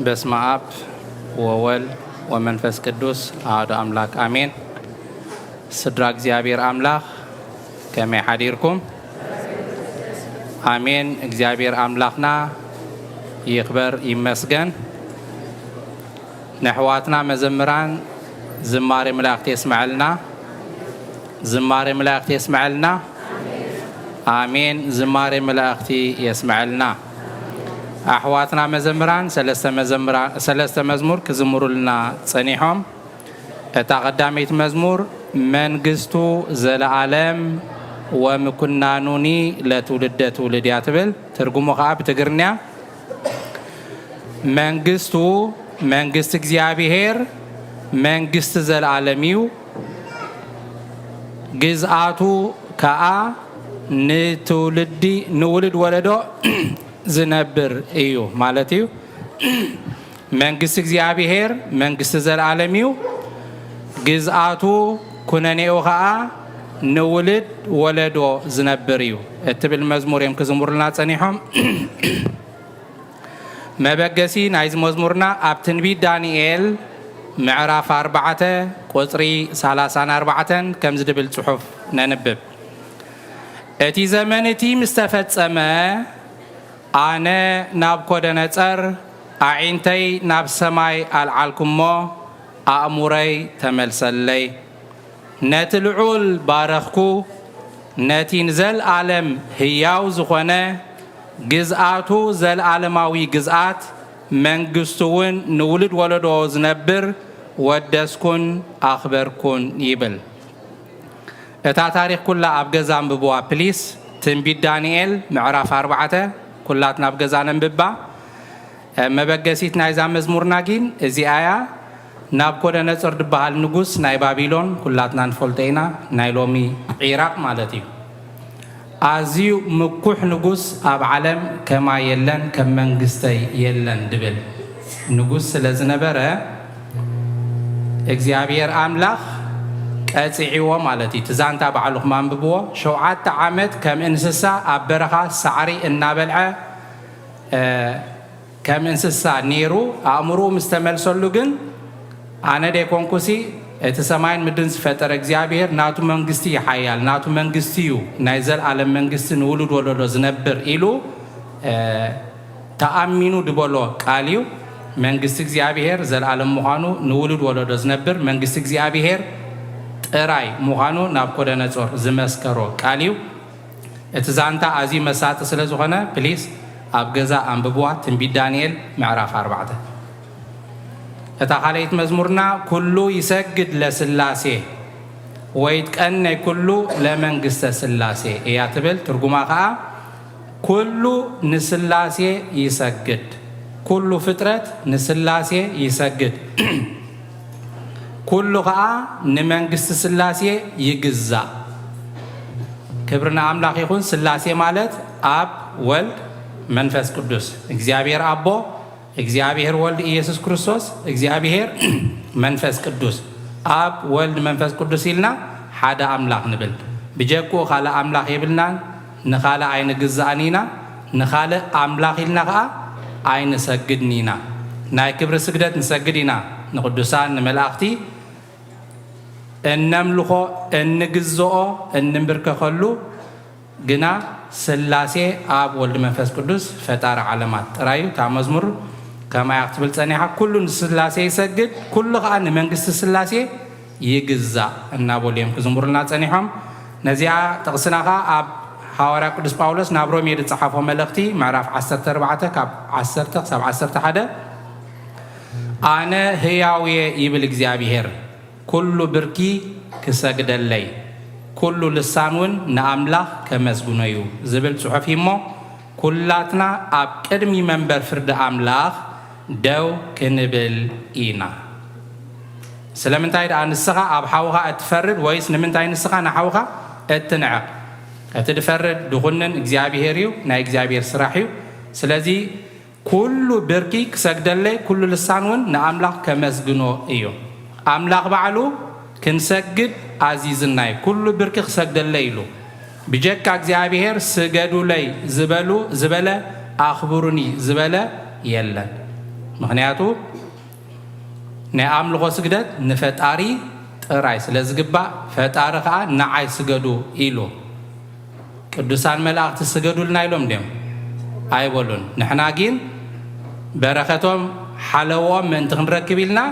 በስመ አብ ወወልድ ወመንፈስ ቅዱስ አሐዱ አምላክ አሜን። ስድራ እግዚአብሔር አምላክ ከመይ ሓዲርኩም? አሜን። እግዚአብሔር አምላክና ይክበር ይመስገን። ነሕዋትና መዘምራን ዝማሬ መላእክት የስምዐልና ዝማሬ መላእክት የስምዐልና አሜን። ዝማሬ መላእክት የስምዐልና أحواتنا مزمران سلسة مزمور كزمرولنا صنيحهم تقدميت مزمور منغستو زلعالم ومكنانوني لتولد ياتبل ترجمو خاب تقرنيا منغست እግዚአብሔር መንግስት ዘላለሚው ግዝአቱ ከአ ንውልድ ወለዶ ዝነብር እዩ ማለት እዩ። መንግስት እግዚአብሔር መንግስት ዘላለሚው ግዝአቱ ኩነኔኡ ከዓ ንውልድ ወለዶ ዝነብር እዩ እትብል መዝሙር እዮም ክዝሙሩልና ጸኒሖም። መበገሲ ናይዚ መዝሙርና ኣብ ትንቢት ዳንኤል ምዕራፍ 4 ቁጽሪ 34 ከም ዝድብል ጽሑፍ ነንብብ። እቲ ዘመን እቲ ምስተፈጸመ አነ ናቡከደነፆር አዒንተይ ናብ ሰማይ አልዓልኩሞ አእሙረይ ተመልሰለይ ነቲ ልዑል ባረኽኩ ነቲ ንዘለዓለም ህያው ዝኾነ ግዝአቱ ዘለዓለማዊ ግዝአት መንግስቱ እውን ንውልድ ወለዶ ዝነብር ወደስኩን ኣኽበርኩን ይብል። እታ ታሪክ ኩላ ኣብ ገዛ አንብብዋ ፕሊስ። ትንቢት ዳንኤል ምዕራፍ 4 ኩላትና ኣብ ገዛ ነንብባ። መበገሲት ናይዛ መዝሙርና ግን እዚኣያ ናቡከደነፆር ዝበሃል ንጉስ ናይ ባቢሎን ኩላትና ንፈልጦ ኢና፣ ናይ ሎሚ ኢራቅ ማለት እዩ። ኣዝዩ ምኩሕ ንጉስ ኣብ ዓለም ከማ የለን ከም መንግስተይ የለን ድብል ንጉስ ስለ ዝነበረ እግዚአብሔር አምላክ ቀጽዒዎ ማለት እዩ። ትዛንታ ባዕልኹም አንብብዎ። 7 ዓመት ከም እንስሳ ኣብ በረኻ ሳዕሪ እናበልዐ ከም እንስሳ ነይሩ። ኣእምሮ ምስ ተመልሰሉ ግን ኣነ ደይኮንኩሲ እቲ ሰማይን ምድርን ዝፈጠረ እግዚአብሔር ናቱ መንግስቲ ይሓያል፣ ናቱ መንግስቲ እዩ ናይ ዘለዓለም መንግስቲ ንውሉድ ወለዶ ዝነብር ኢሉ ተኣሚኑ ድበሎ ቃል እዩ። መንግስቲ እግዚአብሔር ዘለዓለም ምዃኑ ንውሉድ ወለዶ ዝነብር መንግስቲ እግዚአብሔር ጥራይ ምዃኑ ናቡከደነፆር ዝመስከሮ ቃል እዩ። እቲ ዛንታ ኣዝዩ መሳጢ ስለ ዝኾነ ፕሊስ أبجزا أنببوا تنبي دانيال معرف 4 أتخليت مزمورنا كله يسجد لسلاسي ويتكأن كله لمنجست سلاسي يعتبر ترجمها كله نسلاسي يسجد كله فترة نسلاسي يسجد كله نمنجست سلاسي يجزا كبرنا أملاك يكون سلاسي مالت أب ولد منفس قدوس እግዚአብሔር አቦ እግዚአብሔር ወልድ ኢየሱስ ክርስቶስ እግዚአብሔር መንፈስ ቅዱስ አብ ወልድ መንፈስ ቅዱስ ይልና ሓደ አምላክ ንብል ብጀኮ ካለ አምላክ ይብልና ንኻለ አይነ ግዛኒና ንኻለ አምላክ ይልና ካ አይነ ሰግድኒና ናይ ክብር ስግደት ንሰግዲና ንቅዱሳን ንመላእክቲ እነምልኾ እንግዝኦ እንንብርከኸሉ ግና ስላሴ አብ ወልድ መንፈስ ቅዱስ ፈጣሪ ዓለማት ጥራዩ ታመዝሙር كما يكتب لنا كل سلاسي يسجد كل غان منجست سلاسي يجزا النابوليم كزمرنا تانيهم نزيع تقصناها أب حوارا قدس باولس نابرو مير تصحفه ملختي معرف 14 كاب 10 7 حدا أنا هياوي يبل إجزابيهر كل بركي كسجد اللي كل لسانون نأملا كمسجونيو زبل صحفي مو كلاتنا أب كرمي منبر فرد أملاخ دو كنبل إينا سلامنتاي عن السخاء أب حوها أتفرد ويس نمنتاي السخاء نحوها أتنعق أتدفرد دخلنا إجزابي هيريو نا إجزابي سراحيو سلازي كل بركي كسجد اللي كل لسانون نأملاخ كمسجنو إيو أملاخ بعلو كنسجد عزيز الناي كل بركي كسجد الليلو بجك إجزابي هير سجدوا لي زبلة أخبرني زبلة يلا مخنياتو نعم لغو سجدت نفتاري ترايس لازقبا فتارخا نعاي سجدو إيلو قدسان ملاقت سجدو لنايلوم ديم أي بولون نحنا جين بركتهم حلوة من تنركب لنا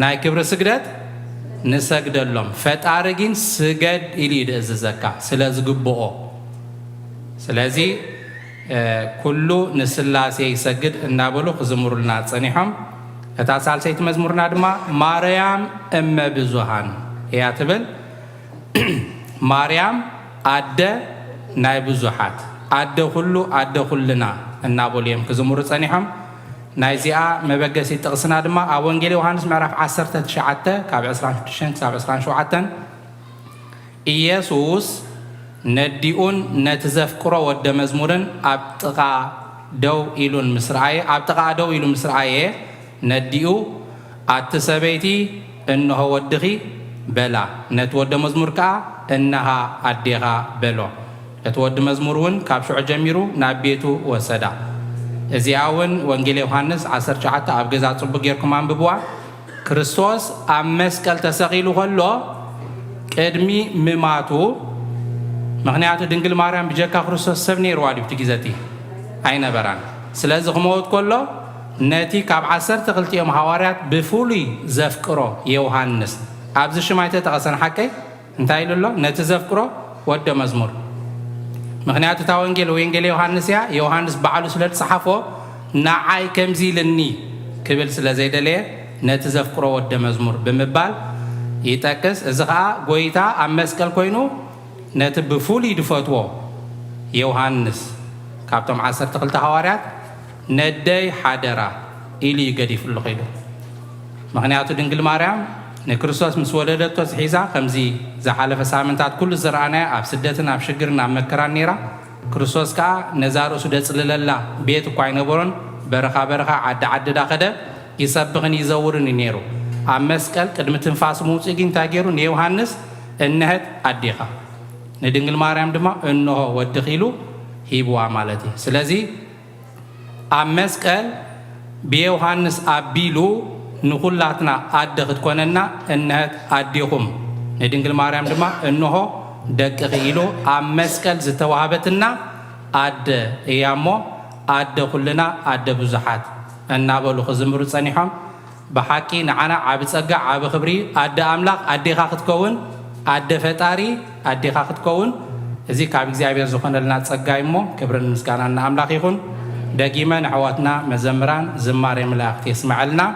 ناي كبر سجدت نسجد لهم فتارجين سجد إلي دززكا سلازقبو سلازي كله نسلاسي يسجد النابلو خزمور لنا تصنيحهم فتاسال سيت مزمورنا دما مريم أم بزوهان هي تبل مريم أدى ناي بزوحات أدى كلنا النابليم خزمور تصنيحهم نايزيا مبجسي تقصنا دما أوانجيل يوحنس معرف 10 شعته كاب 20 كاب 20 إيسوس نديون نتزفكرا ود مزمورن أبتقى دو إلون مصرعي أبتقى دو إلون مصرعي نديو أتسبيتي إنه ودخي بلا نتود مزمور كا إنها أديها بلا نتود مزمورون كابشع جميرو نبيتو وسدا إزياون وانجيل يوحنس 10 شعته أبجزات صبغيركم عن ببوا كريستوس أمسكال تسقيلو خلو كدمي مماتو مغنياتو دنجل ماريام بجاكا خرسوس سبني روالي بتجيزتي أين بران سلازق موت كله ناتي كاب 10 تقلتي يوم حواريات بفولي زفكرو يوحنس أبز شمايته تغسن حكي انتهي له ناتي زفكرو ود مزمور مغنياتو تاوانجيل وينجيل يوحنس يوحنس بعلو سلات صحفو نعاي كمزي لني كبل سلازيد ليه ناتي زفكرو ود مزمور بمبال يتاكس إزغا قويتا أمسكال كوينو نتب بفولي دفتوه يوحنس كابتم 10 تقلت حواريات ندي حادرة إلي قدي في اللقيدو مغنياتو دنجل مريم نكريستوس مسولدتو سحيزا خمزي زحالة فسامنتات كل زرعنا أب سدتنا أب شجرنا أب مكران نيرا كريستوس كا نزارو سدت لله بيتو كوين برون برخا عد داخده يسبغني يزورني نيرو أب مسكال قدم تنفاس موسيقين تاجيرو يوحنس النهت أديها ندنجل مريم دما إنه ودخيلو هيبوا مالتي سلازي أمسكال بيوحنس أبيلو نقولاتنا أدخت كوننا إنها أديهم ندنجل مريم دما إنه دقيلو أمسكال زتوهبتنا أد إيامو أد كلنا أد بزحات النابلو خزمر صنيحهم بحكي نعنا عبد سجع عبد خبري أد أملاك أد خاخت كون أد فتاري أد خاخت كون زي كابي زي عبير زخون لنا تسجع مو كبرن مسكانا أملاك يكون دقيما عواتنا مزمران زمار ملاقت يسمع لنا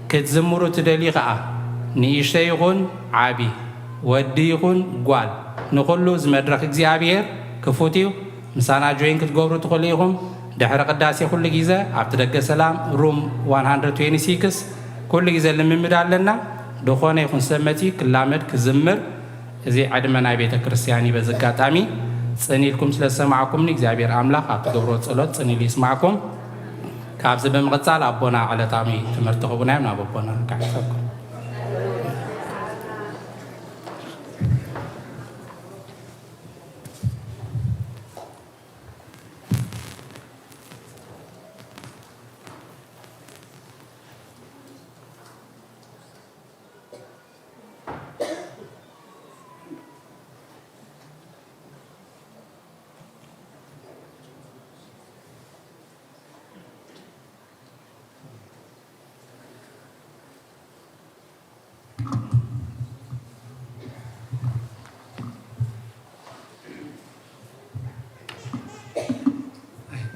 كتزمروا تدلي غا نيشتيغون عابي وديغون قوال نقولوا زمدرك اكزيابير كفوتيو مسانا جوين كتقبروا تقوليهم دحر قداسي كل جيزة عبتدق سلام روم 126 كل جيزة اللي مدالنا دخونا يكون سمتي كلامد كزمر زي عدمنا بيت كريستياني بزكات امي صني لكم سلسمعكم نيغزابير املاح اتغبروا صلوت صني لي يسمعكم كابز بمقصال ابونا على تامي تمرتخونا من ابونا كعفكم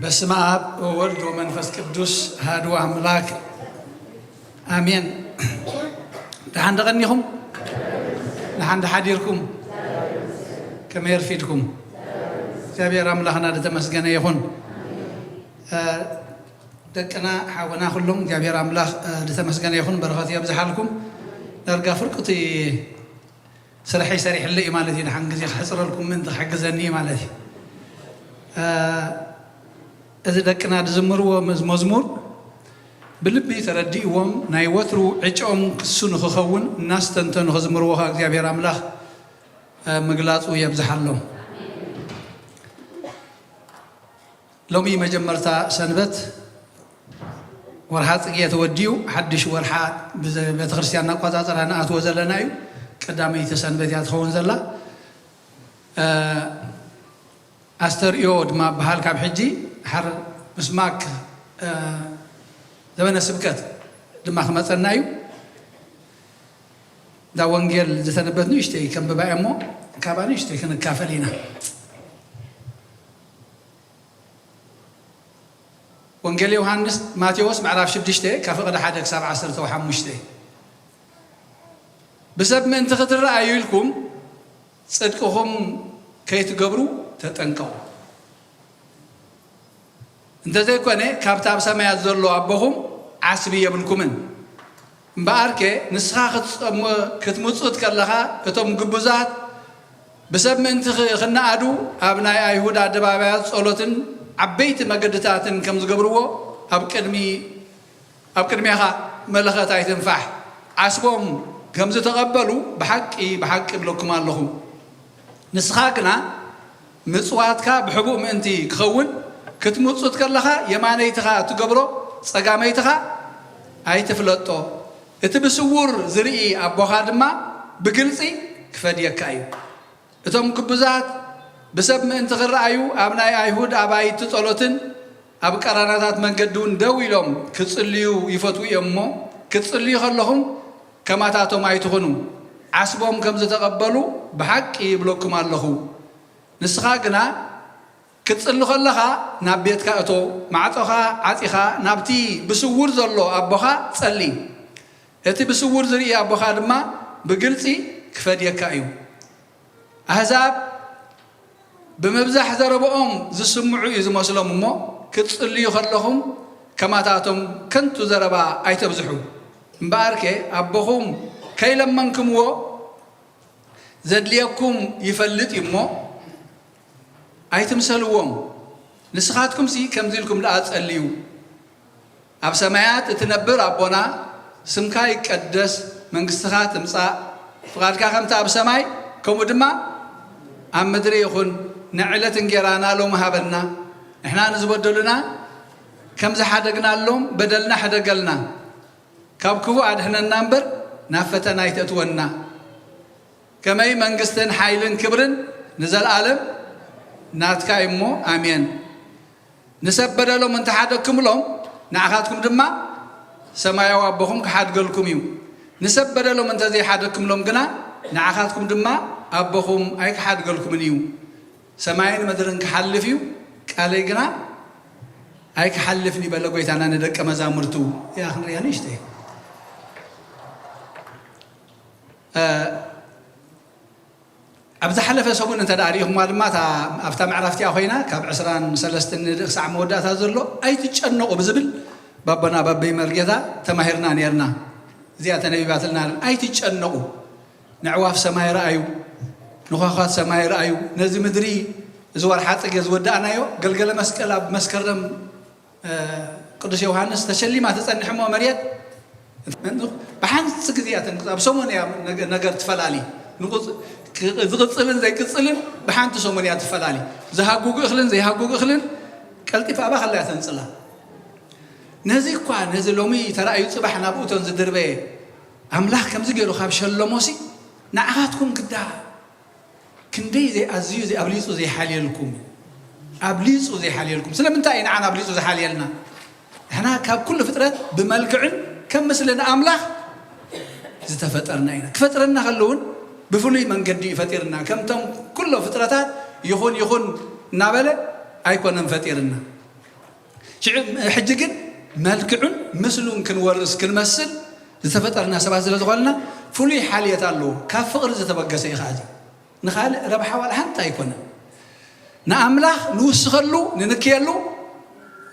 بسم الله وولد ومنفس قدوس هادو أملاك آمين لحن غنيهم لحن حديركم كما يرفيدكم جابير أملاكنا لتمسجن يهون دكنا حاولنا كلهم جابير أملاك لتمسجن يهون بركات يبزحلكم نرجع فرقتي سريح اللي إمالتي نحن جزي حصر لكم من حق زني إمالتي إذا دكنا دزمروا مزمور بلبي ترديهم نايوترو عجهم كسون خخون الناس تنتن خزمروها እግዚአብሔር አምላክ مغلاص ويبزحلهم لومي مجمرتا سنبت ورحات يتوديو حدش ورحات بتخرسيانا قطاطرنا اتوزلنايو قدامي تسنبت ياتخون زلا استريود ما بحال كاب حجي حر مسماك زمن السبكت دماغ مصنايو دا وانجيل زتنبتنو يشتي كم ببايمو كاباني يشتي كنكافلينا وانجيل يوحنس ماتيوس معرف شبدشتي كاف قد حدك 7 وحمشتي بسبب من تخطر رايو لكم صدقهم كيتقبروا تطنقوا انت زي كونه كابتاب سمايات زلو ابهم عسبي يبلكمن مباركه نسخه كتمصوت كلها اتم غبزات بسبب من خنادو ابناي ايهود ادبابات صلوتن عبيت مقدتاتن كم زغبرو ابقدميها ملخات ايتنفح عسبهم كم تقبلوا بحق بلكم اللهم نسخاكنا مصواتك بحبوب منتي كخون كتمصوت كلها يمانيتها تقبرو صقاميتها اي تفلطو اتبسور زري ابوها دما بقلصي كفديكايو اتم كبزات بسب من تغرايو ابناي ايهود اباي تصلوتن اب قرانات منقدون دويلهم كصليو يفتو يمو كصليو خلهم كماتاتهم ايتخونو عسبهم كم تقبلوا بحق يبلوكم الله نسخاقنا كتصلو خلها نابيتك اتو معطوها عطيها نابتي بسور زلو ابوها تصلي اتي بسور زري ابوها دما بقلصي كفديكايو احزاب بمبزح زربهم زسمعوا يزمسلهم مو كتصليو خلهم كماتاتهم كنتو زربا ايتبزحوا مباركه ابوهم كي لمنكم و زدليكم يفلت يمو ايتمسلوهم نسخاتكم سي كم زيلكم لا تصليو اب سمايات تنبر ابونا سمكا يقدس منغستها تمصا فقادك خمتا اب سماي كم دما ام مدري يكون نعلت انجرانا لو مهبلنا احنا نزبدلنا كم زحدقنا لهم بدلنا حدقلنا كابكو ادهنا نمبر نافتنا يتتونا كما منغستن حيلن كبرن نزل عالم ناتكا يمو امين نسبدلهم انت حدكم لهم نعخاتكم دما سمايا ابهم كحدقلكم يو نسبدلهم انت زي حدكم لهم غنا نعخاتكم دما ابهم اي كحدقلكم يو سماين مدرن كحلفيو قالي غنا أي كحلفني بلغويت أنا ندك مزامرتو يا أخي ريانيش تي أبدا حلف سوون أنت داريهم معلومات أفتح عرفتي أخوينا كاب عسران سلستن ساعة مودات هذولو أي تجنّو بزبل بابنا بابي مرجدا تماهرنا نيرنا زيادة نبي باتلنا أي تجنّو نعواف سماي رأيو نخاخات سماي رأيو نزي مدري زوار حاتق يزود أنا يو قلقل مسكلا مسكرم قدس يوحنس تشلي ما تسألني حمو مريت بحان سكزيات بسومن يا نجر تفلالي نقص زغصلن زي كصلن بحان تسومن يا تفلالي زهاقوق إخلن زي هاقوق إخلن قلتي فأبا خليها تنصلا نزي قوان نزي لومي ترى أيو صباح نابوتون زدربي أملاح كم زجيرو خاب شلموسي نعاتكم قدا كندي زي أزيو زي أبليسو زي حاليلكم أبليسو زي حاليلكم سلام انتهي نعنا أبليسو زي حاليلنا هنا كاب كل فترة بملكعن كم مثلنا أملاح زتفترنا هنا كفترنا خلون بفلي من قدي فترنا كم تم كل فترات يخون نابله أيكون فترنا حجكن ملكعن مثلون كنورس كنمثل زتفترنا سبع زلات قالنا فلي حالية الله كفقر زتبقى سيخاجي نخال ربح ولا حتى يكون نأملاح نوسخلو ننكيلو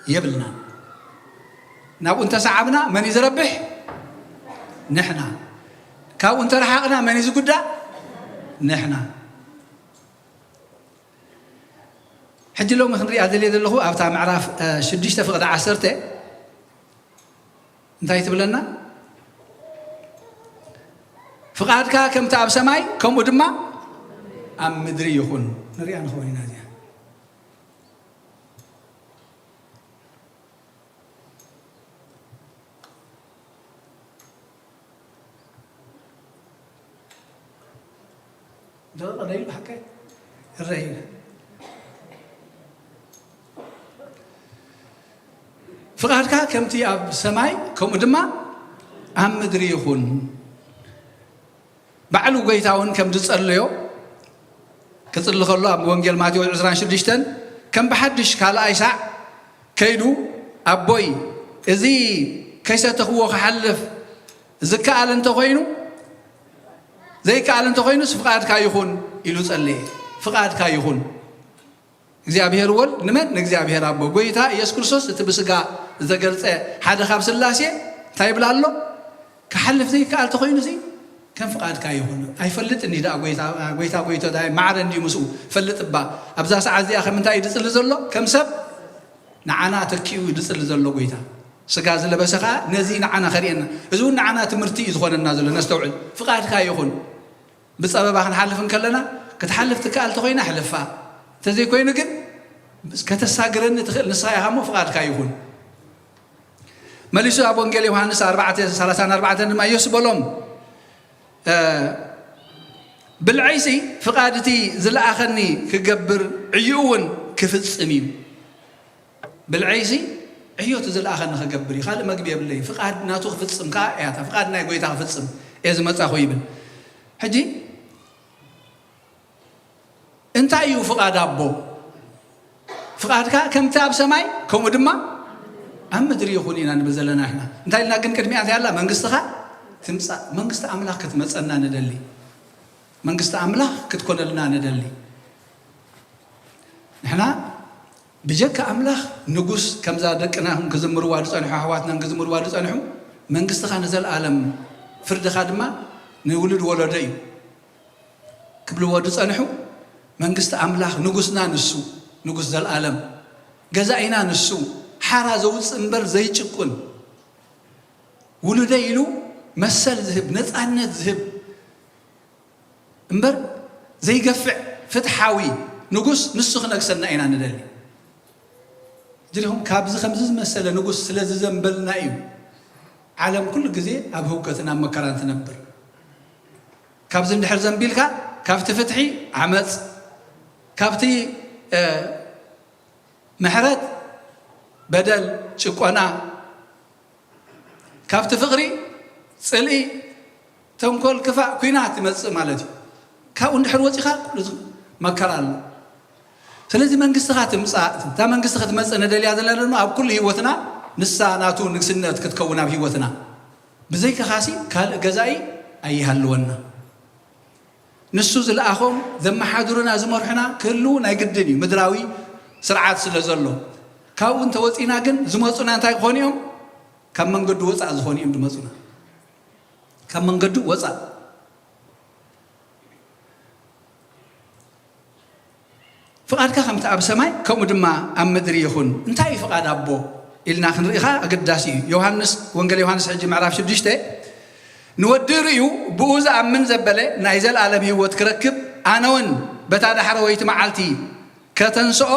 يبلنا نابو انت سعبنا من يزربح نحنا كاو انت رحقنا من يزقدا نحنا حج لو مخنري هذا اللي له أبتاع معرف شديش تفقد عسرته انت يتبلنا فقادك كم تعب سماي كم ودما أم مدري يخون نري عن خوينا دي ده الرأي حكي الرأي فقادك كم تعب سماي كم ودما أم مدري يخون بعلو قيتاون كم تسأليو كتل خلوا بونجل ماتيو عشران شديشتن كم بحدش كلا أيسع كيدو أبوي إذي كيسة تخوه خحلف زكاة على أنت خوينو زي كعلى أنت خوينو فقاد كايخون إلوس اللي فقاد كايخون እግዚአብሔር ወል ንመን እግዚአብሔር አቦ ጎይታ ኢየሱስ ክርስቶስ ተብስጋ ዘገልጸ ሓደ ካብ ስላሴ ታይብላሎ ከሐልፍ ዘይ ካል ተኮይኑሲ كم فقاد كايهون أي فلت إني دا قويتا دا معر إني مسؤ فلت با أبزاس عزي أخي من تاي دسل زلوا كم سب نعنا تكيو دسل زلوا قويتا سجاز اللي بسخا نزين نعنا خرينا إذا نعنا تمرتي إذا النازل نستوعب فقاد كايهون بس أبى بخن حلف كلنا كتحلف تكال تخوينا حلفها تزي كوين جن بس كتساقرن تخل نصايا هم فقاد كايهون مليسو أبو إنجيل يوحنس 4:34 ما يسبلهم بالعيسي فقادتي زل آخرني كجبر عيون كفت سميم بالعيسي عيوت زل آخرنا كجبري خال ما قبي بالله فقاد ناتو خفت سم كائعة فقاد ناي قوي تخفت سم إذا ما تأخويبن حجي أنت أيو فقاد أبو فقاد كم تاب سماي كم ودما أم مدري يخونينا نبزلنا إحنا أنت لنا كن كدمي الله من قصتها تمسا منقست أملاك كتمسألنا ندلي منقست أملاك كتكون لنا ندلي نحنا بجك أملاك نقص كم زادكناهم كزمر وارد أنحو حواتنا كزمر وارد أنحو منقست خانزل عالم فرد خادمة نولد ولدي قبل وارد أنحو منقست أملاك نقصنا نسو نقص ذا العالم جزائنا نسو حرا زوز انبر زي تشكون ولدي له مسل ذهب نتأنت ذهب انبر زي قفع فتحاوي نقص نسخ نقصنا إنا ندلي جريهم كابز خمزز مسألة نقص سلز زنبلنا إيو عالم كل جزء أبهو كتنا مكران تنبر كابز ندحر زنبيلك كافت فتحي عمت كافتي محرات بدل شقنا كافت فقري سألي تنقل كفاء كينات مس مالتي كأون حروتي خا مكران ስለዚህ መንግስትኻ ትምጻእ እታ መንግስትኻ ትመጽእ ነደልያ ዘለና ድማ ኣብ ኩሉ ህይወትና ንሳ ናቱ ንግስነት ክትከውን ኣብ ህይወትና ብዘይካ ኻሲ ካልእ ገዛኢ ኣይሃልወና ንሱ ዝለኣኾም ዘመሓድሩና ዝመርሑና ክህሉ ናይ ግድን እዩ ምድራዊ ስርዓት ስለ ዘሎ ካብኡ እንተወፂና ግን ዝመፁና እንታይ ክኾኑ እዮም ካብ መንገዱ ወፃእ ዝኾኑ እዮም ዝመፁና ካብ መንገዱ ወፃእ ፍቓድካ ከምቲ ኣብ ሰማይ ከምኡ ድማ ኣብ ምድሪ ይኹን እንታይ እዩ ፍቓድ ኣቦ ኢልና ክንርኢኻ ኣገዳሲ እዩ ዮሃንስ ወንጌል ዮሃንስ ሕጂ ምዕራፍ 6 ንወዲ ርእዩ ብኡ ዝኣምን ዘበለ ናይ ዘለኣለም ህይወት ክረክብ ኣነ እውን በታ ዳሕረ ወይቲ መዓልቲ ከተንስኦ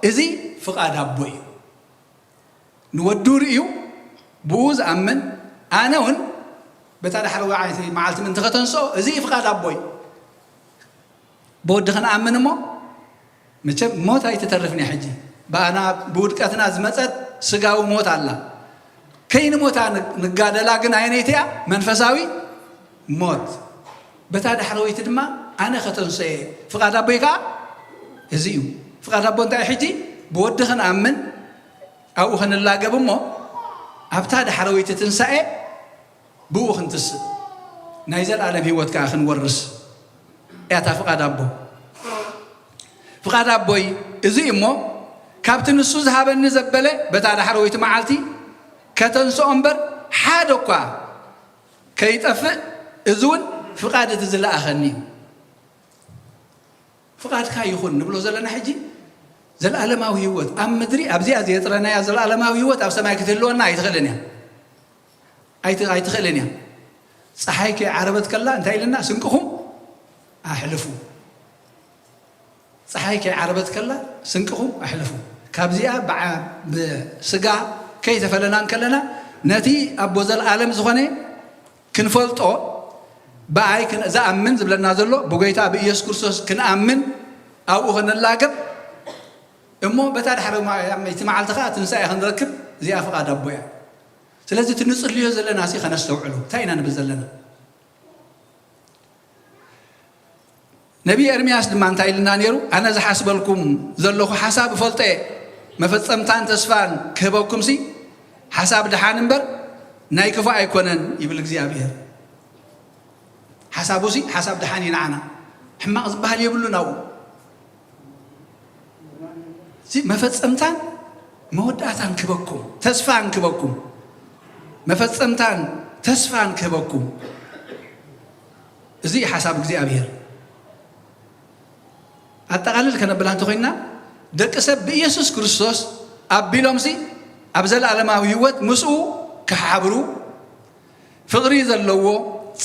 እዚ ፍቓድ ኣቦ እዩ ንወዲ ርእዩ ብኡ ዝኣምን ኣነ እውን በታ ዳሕረ ወይቲ መዓልቲ ምንቲ ከተንስኦ እዚ ፍቓድ ኣቦ እዩ ብወዲ ክንኣምን እሞ መቸም ሞት ኣይትተርፍኒ ሕጂ በኣና ብውድቀትና ዝመፀት ስጋዊ ሞት ኣላ ከይኒ ሞታ ንጋደላ ግን ኣይነይቲ እያ መንፈሳዊ ሞት በታ ዳሕረ ወይቲ ድማ ኣነ ከተንስኦ ፍቓድ ኣቦይ ከዓ እዚ እዩ ፍቓድ ኣቦ እንታይ ሕጂ ብወዲ ክንኣምን ኣብኡ ክንላገብ እሞ ኣብታ ዳሕረ ወይቲ ትንሳኤ ብኡ ክንትስእ ናይ ዘለኣለም ህይወት ከዓ ክንወርስ እያታ ፍቓድ ኣቦ ፍቓድ ኣቦይ እዚ እሞ ካብቲ ንሱ ዝሃበኒ ዘበለ በታ ዳሕረ ወይቲ መዓልቲ ከተንስኦ እምበር ሓደ እኳ ከይጠፍእ እዚ እውን ፍቓድ እቲ ዝለኣኸኒ እዩ ፍቓድካ ይኹን ንብሎ ዘለና ሕጂ ዘለኣለማዊ ህይወት ኣብ ምድሪ ኣብዚኣ ዘየጥረናያ ዘለኣለማዊ ህይወት ኣብ ሰማይ ክትህልወና ኣይትኽእልን እያ ኣይትኽእልን እያ ፀሓይ ከይዓረበት ከላ እንታይ ኢልና ስንቅኹም ኣሕልፉ ፀሓይ ከይዓረበት ከላ ስንቅኹም ኣሕልፉ ካብዚኣ ብስጋ ከይተፈለናን ከለና ነቲ ኣቦ ዘለኣለም ዝኾነ ክንፈልጦ ብኣይ ዝኣምን ዝብለና ዘሎ ብጎይታ ብኢየሱስ ክርስቶስ ክንኣምን ኣብኡ ክንላገብ እሞ በታ ዳሕረ ወይቲ መዓልቲ ከዓ ትንሳኤ ክንረክብ እዚኣ ፍቓድ ኣቦ እያ ስለዚ እቲ ንፅልዮ ዘለና ሲ ከነስተውዕሉ እንታይ ኢና ንብል ዘለና ነቢይ ኤርምያስ ድማ እንታይ ኢልና ነይሩ ኣነ ዝሓስበልኩም ዘለኹ ሓሳብ እፈልጦ እየ መፈፀምታን ተስፋን ክህበኩም ሲ ሓሳብ ድሓን እምበር ናይ ክፉ ኣይኮነን ይብል እግዚኣብሔር ሓሳቡ ሲ ሓሳብ ድሓን ይንዓና ሕማቕ ዝበሃል የብሉን ኣብኡ መፈፀምታን መወዳእታን ክህበኩም ተስፋን ክህበኩም መፈፀምታን ተስፋን ክህበኩም እዚ ሓሳብ እግዚኣብሔር ኣጠቃልል ከነብላ እንተኮይንና ደቂ ሰብ ብኢየሱስ ክርስቶስ ኣቢሎም ሲ ኣብ ዘለኣለማዊ ህይወት ምስኡ ክሓብሩ ፍቕሪ ዘለዎ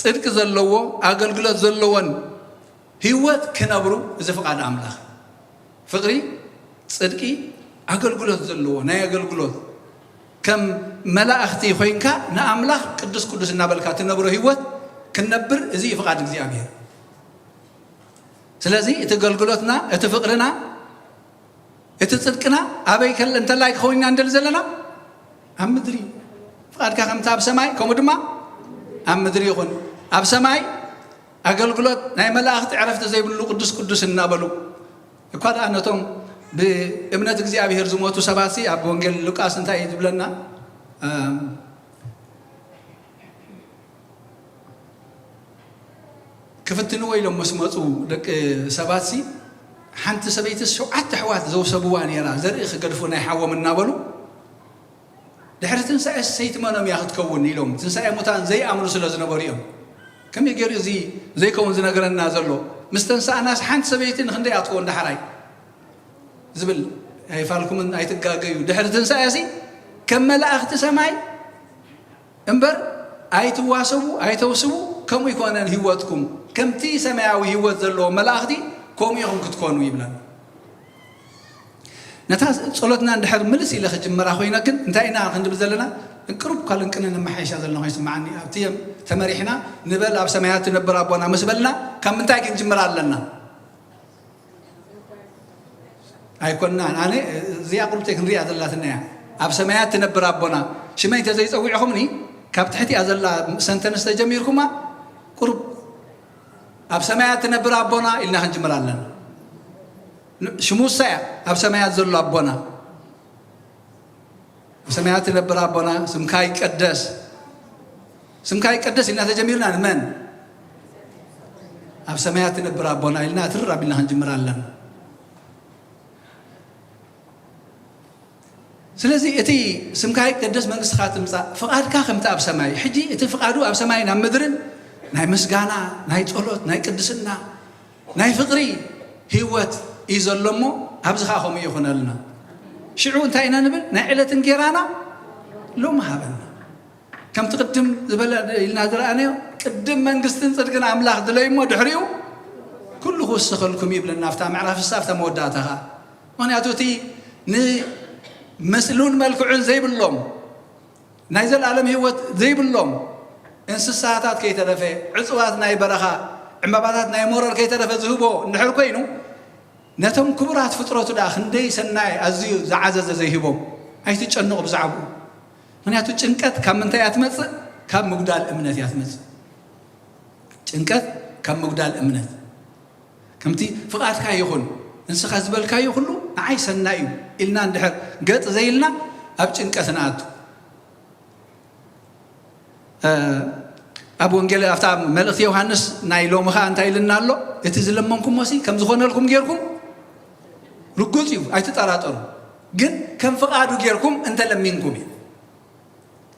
ጽድቂ ዘለዎ ኣገልግሎት ዘለዎን ህይወት ክነብሩ እዚ ፍቓድ ኣምላኽ ፍቕሪ ጽድቂ ኣገልግሎት ዘለዎ ናይ ኣገልግሎት ከም መላእኽቲ ኮይንካ ንኣምላኽ ቅዱስ ቅዱስ እናበልካ ትነብሮ ህይወት ክንነብር እዚ ፍቓድ እግዚኣብሔር ስለዚ እቲ ኣገልግሎትና እቲ ፍቕርና እቲ ጽድቅና ኣበይ እንተላይ ክኸውንና እንደል ዘለና ኣብ ምድሪ ፍቓድካ ከምቲ ኣብ ሰማይ ከምኡ ድማ ኣብ ምድሪ ይኹን ኣብ ሰማይ ኣገልግሎት ናይ መላእኽቲ ዕረፍቲ ዘይብሉ ቅዱስ ቅዱስ እናበሉ እኳ ደኣ ነቶም ብእምነት እግዚኣብሔር ዝሞቱ ሰባት ሲ ኣብ ወንጌል ሉቃስ እንታይ እዩ ዝብለና ክፍትንዎ ኢሎም ምስ መፁ ደቂ ሰባት ሲ ሓንቲ ሰበይቲ 7 ኣሕዋት ዘውሰብዋ ነይራ ዘርኢ ክገድፉ ናይ ሓወም እናበሉ ድሕሪ ትንሳኤ ሰይትመኖም እያ ክትከውን ኢሎም ትንሳኤ ሙታን ዘይኣምኑ ስለ ዝነበሩ እዮም ከመይ ገይሩ እዚ ዘይከውን ዝነገረና ዘሎ ምስ ተንሳእናስ ሓንቲ ሰበይቲ ንክንደይ እያ ትከውን ዳሕራይ ዝብል ኣይፋልኩምን ኣይትጋገዩ ድሕሪ ትንሳኤ ሲ ከም መላእኽቲ ሰማይ እምበር ኣይትዋሰቡ ኣይተውስቡ ከምኡ ይኮነን ህይወትኩም ከምቲ ሰማያዊ ህይወት ዘለዎ መላእኽቲ ከምኡ ኢኹም ክትኮኑ ይብለና ነታ ጸሎትና እንድሕር ምልስ ኢለ ክጅመራ ኮይና ግን እንታይ ኢና ክንድብል ዘለና እንቅሩብ ካልንቅነ ነመሓይሻ ዘለና ኮይኑ ስማዓኒ ኣብቲ ተመሪሕና ንበል ኣብ ሰማያት ትነብር ኣቦና ምስ በልና ካብ ምንታይ ክንጅምር ኣለና ኣይኮንና ኣነ እዚኣ ቁልብተይ ክንሪኣ ዘላትና እያ ኣብ ሰማያት ትነብር ኣቦና ሽመይ ተዘይፀዊዕኹምኒ ካብ ትሕቲኣ ዘላ ሰንተንስ ተጀሚርኩማ ቁሩብ ኣብ ሰማያት ትነብር ኣቦና ኢልና ክንጅምር ኣለና شموسا أب سمايات زلوا أبونا سمايات نبرا أبونا سمكاي قدس إنها تجميرنا من أب سمايات نبرا أبونا إلنا ترى بالله نجمر لنا سلازي إتي سمكاي قدس من خاتم فقاد كاخم تأب سماي حجي إتي فقادو أب سماي نام مدرن ناي مسجانا ناي تقولت ناي قدسنا ناي فقري هيوت يزلمو أبزخاهم يخون لنا شعو انتاينا نبل نعلة نجيرانا لو ما هبلنا كم تقدم زبل النادر أنا قدم من قستن صدقنا أملاخ دليمو دحريو كله هو السخلكم يبل النافتا معرف السافتا موداتها وانا أتوتي مسلون ملكعون زي باللوم نايزل العالم هيوت زي باللوم انسساتات كي ترفي عصوات ناي برخا عمباتات ناي مورر كي ترفي زهبو نحر كوينو نتم كبرات فطرته داخل دي سناي أزيو زعزز زي هبوم أي تجنق بزعبو من ياتو تنكت كم من تيات مس كم مقدال أمنت يات مس تنكت كم مقدال أمنت كم تي فقات كاي يخون انسخ زبل كاي يخلو عاي سنايو إلنا ندحر قط زيلنا أب تنكت ناتو أبو انجيل أفتح ملك يوحنس نايلو مخا أنت إلنا له يتزلم منكم وسي كم زخون لكم غيركم رجوتيو أي تتراتون جن كم فقادو غيركم أنت لم منكم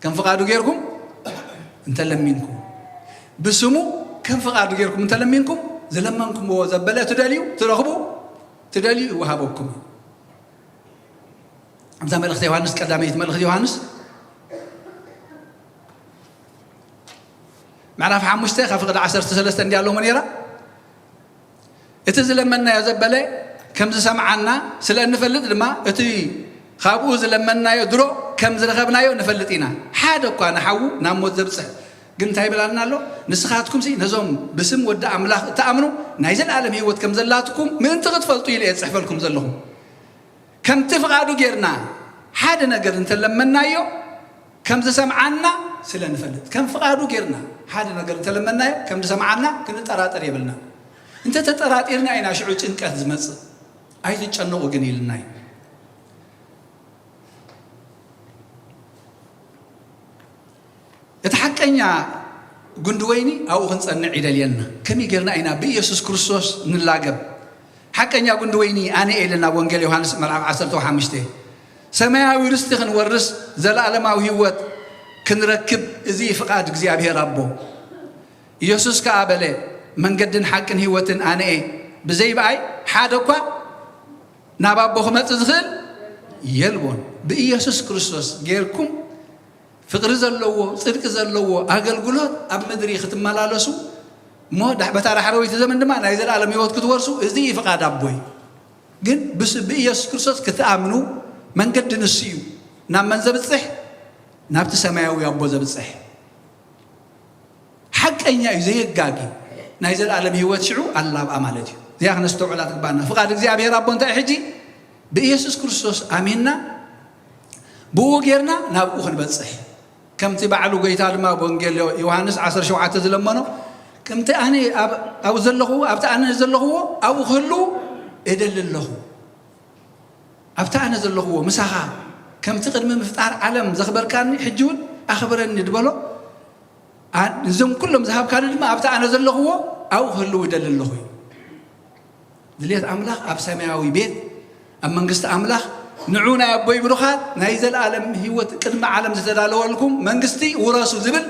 كم فقادو غيركم أنت لم منكم بسمو كم فقادو غيركم أنت لم منكم زلم منكم وزبلة تداليو ترغبوا تداليو وهابوكم أمثال ملك يوحنس كداميت ملك يوحنس معنا في حمشته خفقد 13 ديالو منيرة اتز لمنا يا زبله كم سمعنا سلا نفلت لما اتي خابوز لمنا يدرو كم زرغبنا يو نفلتينا حاده اكو انا حو ناموت زبصه ግን እንታይ ይብላልና ኣሎ ንስኻትኩም ሲ ነዞም ብስም ወደ ኣምላኽ ተኣምኑ ናይ ዘለዓለም ህይወት ከም ዘላትኩም ምእንቲ ክትፈልጡ ኢለ የፅሕፈልኩም ዘለኹም ከምቲ ፍቓዱ ጌርና ሓደ ነገር እንተለመናዮ ከም ዝሰምዓና ስለ ንፈልጥ ከም ፍቓዱ ጌርና ሓደ ነገር እንተለመናዮ ከም ዝሰምዓና ክንጠራጠር የብልና እንተ ተጠራጢርና ኢና ሽዑ ጭንቀት ዝመጽእ ኣይትጨነቁ ግን ይልና يتحققنا قندويني أو خنصنع إدلينا كم يقولنا إنا بيسوع كريستوس نلاقب حقنا قندويني أنا إلنا وانجيل يوحنس مرعب 15 سماء ورستخن ورس زل على ما هو كنركب زي فقاد እግዚአብሔር አቦ ኢየሱስ ከአበለ መንገድን ሐቅን ህይወትን አነ በዘይ ባይ ሓደኳ ናባቦ ከመጽ ዝኽል የልቦን በኢየሱስ ክርስቶስ ጌርኩም ፍቅር ዘለዎ ጽድቅ ዘለዎ አገልግሎት ኣብ ምድሪ ክትመላለሱ ሞ በታራሕሮዊት ዘመን ድማ ናይ ዘላለም ህይወት ክትወርሱ እዚ ፍቃድ አቦይ ግን በኢየሱስ ክርስቶስ ክትአምኑ መንገድን እስዩ ናብ መንዘብጽሕ ናብቲ ሰማያዊ አቦ ዘብጽሕ حقኛ ዘይጋጊ ናይ ዘላለም ህይወት ሽዑ አላህ ማለት እዩ ዚያ ነስተውዕላት ባና ፍቃድ እግዚአብሔር አቦ እንታይ ሕጂ በኢየሱስ ክርስቶስ አሜንና ብወጌርና ናብኡ ክንበጽሕ ከምቲ ባዕሉ ጎይታ ድማ ወንጌል ዮሐንስ 17 ዝለመኖ ከምቲ ኣነ ኣብ ዘለኹ ኣብቲ ኣነ ዘለኹ ኣብኡ ክህሉ እደልለኹ ኣብቲ ኣነ ዘለኹ ምሳኻ ከምቲ ቅድሚ ምፍጣር ዓለም ዘኽበርካኒ ሕጂውን ኣኽብረኒ ድበሎ እዞም ኩሎም ዝሃብካኒ ድማ ኣብቲ ኣነ ዘለኹ ኣብኡ ክህሉ እደልለኹ ድሌት ኣምላኽ ኣብ ሰማያዊ ቤት ኣብ መንግስቲ ኣምላኽ نعونا يا أبوي بروخات نايزل عالم هو كلمة عالم زتدالو لكم منقستي وراسو زبل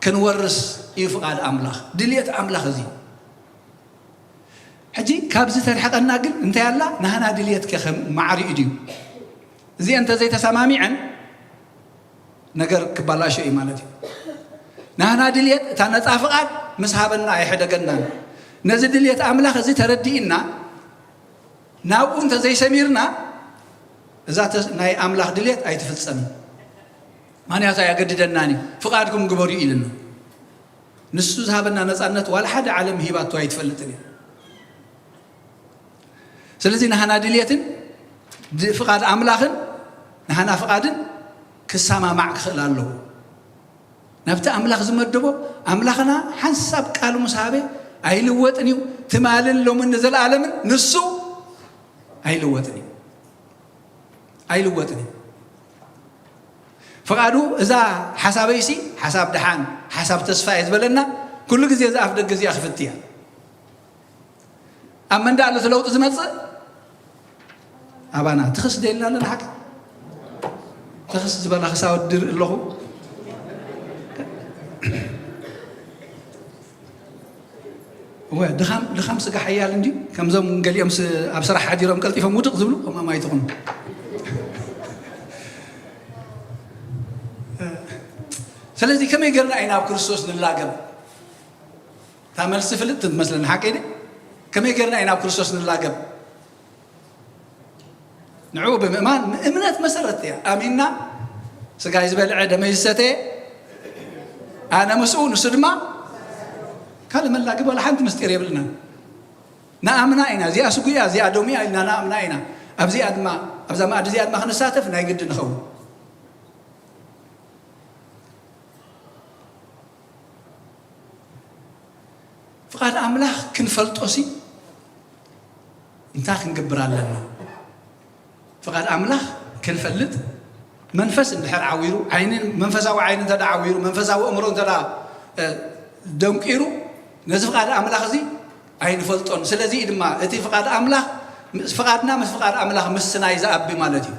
كنورس يفقد أملاخ دليت أملاخ زي حجي كابزت الحق الناقل انت يلا نهنا دليت كخم معري إديو زي انت زي تسامامي عن نقر كبالا شيء مالتي نهنا دليت تانا تافقات مسحابنا يحدا قنان نزل دليت أملاخ زي تردينا ناو انت زي سميرنا ذات ناي أملاخ دليت أي تفتصم ماني هذا يقددناني فقادكم قبوري إلنا نسوز هابنا نزعنت ولا حد عالم هبات توي تفلتني سلزي نحنا دليتن فقاد أملاخن نحنا فقادن كسامة معك خلالله نبت أملاخ زمردبو أملاخنا حسب قالوا مصابي أي لوتنيو تمالن لو من نزل عالم نسو ኣይልወጥኒ ፈቃዱ እዛ ሓሳበይሲ ሓሳብ ድሓን ሓሳብ ተስፋ ዝበለና ኩሉ ግዜ እዛ ኣፍ ደገ እዚኣ ክፍት እያ ኣብ መንዳእ ለውጢ ዝመፅእ ኣባና ትኽስ ደልና ኣለና ሓቂ ትኽስ ዝበላ ክሳወድር ኣለኹ ድኻም ስጋ ሓያል እንዲ ከምዞም ገሊኦም ኣብ ስራሕ ሓዲሮም ቀልጢፎም ውድቕ ዝብሉ ከምኦም ኣይትኹኑ ስለዚ ከመይ ገርና ኢና ኣብ ክርስቶስ ንላገብ እታ መልሲ ፍልጥ ትመስለኒ ሓቂ ከመይ ገርና ኢና ኣብ ክርስቶስ ንላገብ ንዑ ብምእማን እምነት መሰረት እያ ኣሚንና ስጋይ ዝበልዐ ደመይ ዝሰተየ ኣነ ምስኡ ንሱ ድማ ካልእ መላግብ ወላ ሓንቲ ምስጢር የብልና ንኣምና ኢና እዚኣ ስጉያ እዚኣ ዶሚያ ኢልና ንኣምና ኢና ኣብዚኣ ድማ ኣብዛ ማኣዲ እዚኣ ድማ ክንሳተፍ ናይ ግዲ ንኸውን ፍቃድ ኣምላኽ ክንፈልጦሲ እንታይ ክንገብር ኣለና ፍቃድ ኣምላኽ ክንፈልጥ መንፈስ እንድሕር ዓዊሩ ዓይንን መንፈሳዊ ዓይን እንተዳ ዓዊሩ መንፈሳዊ እምሮ እንተዳ ደንቂሩ ነዚ ፍቃድ ኣምላኽ እዚ ኣይንፈልጦን ስለዚ ድማ እቲ ፍቃድ ኣምላኽ ፍቃድና ምስ ፍቃድ ኣምላኽ ምስናይ ዝኣቢ ማለት እዩ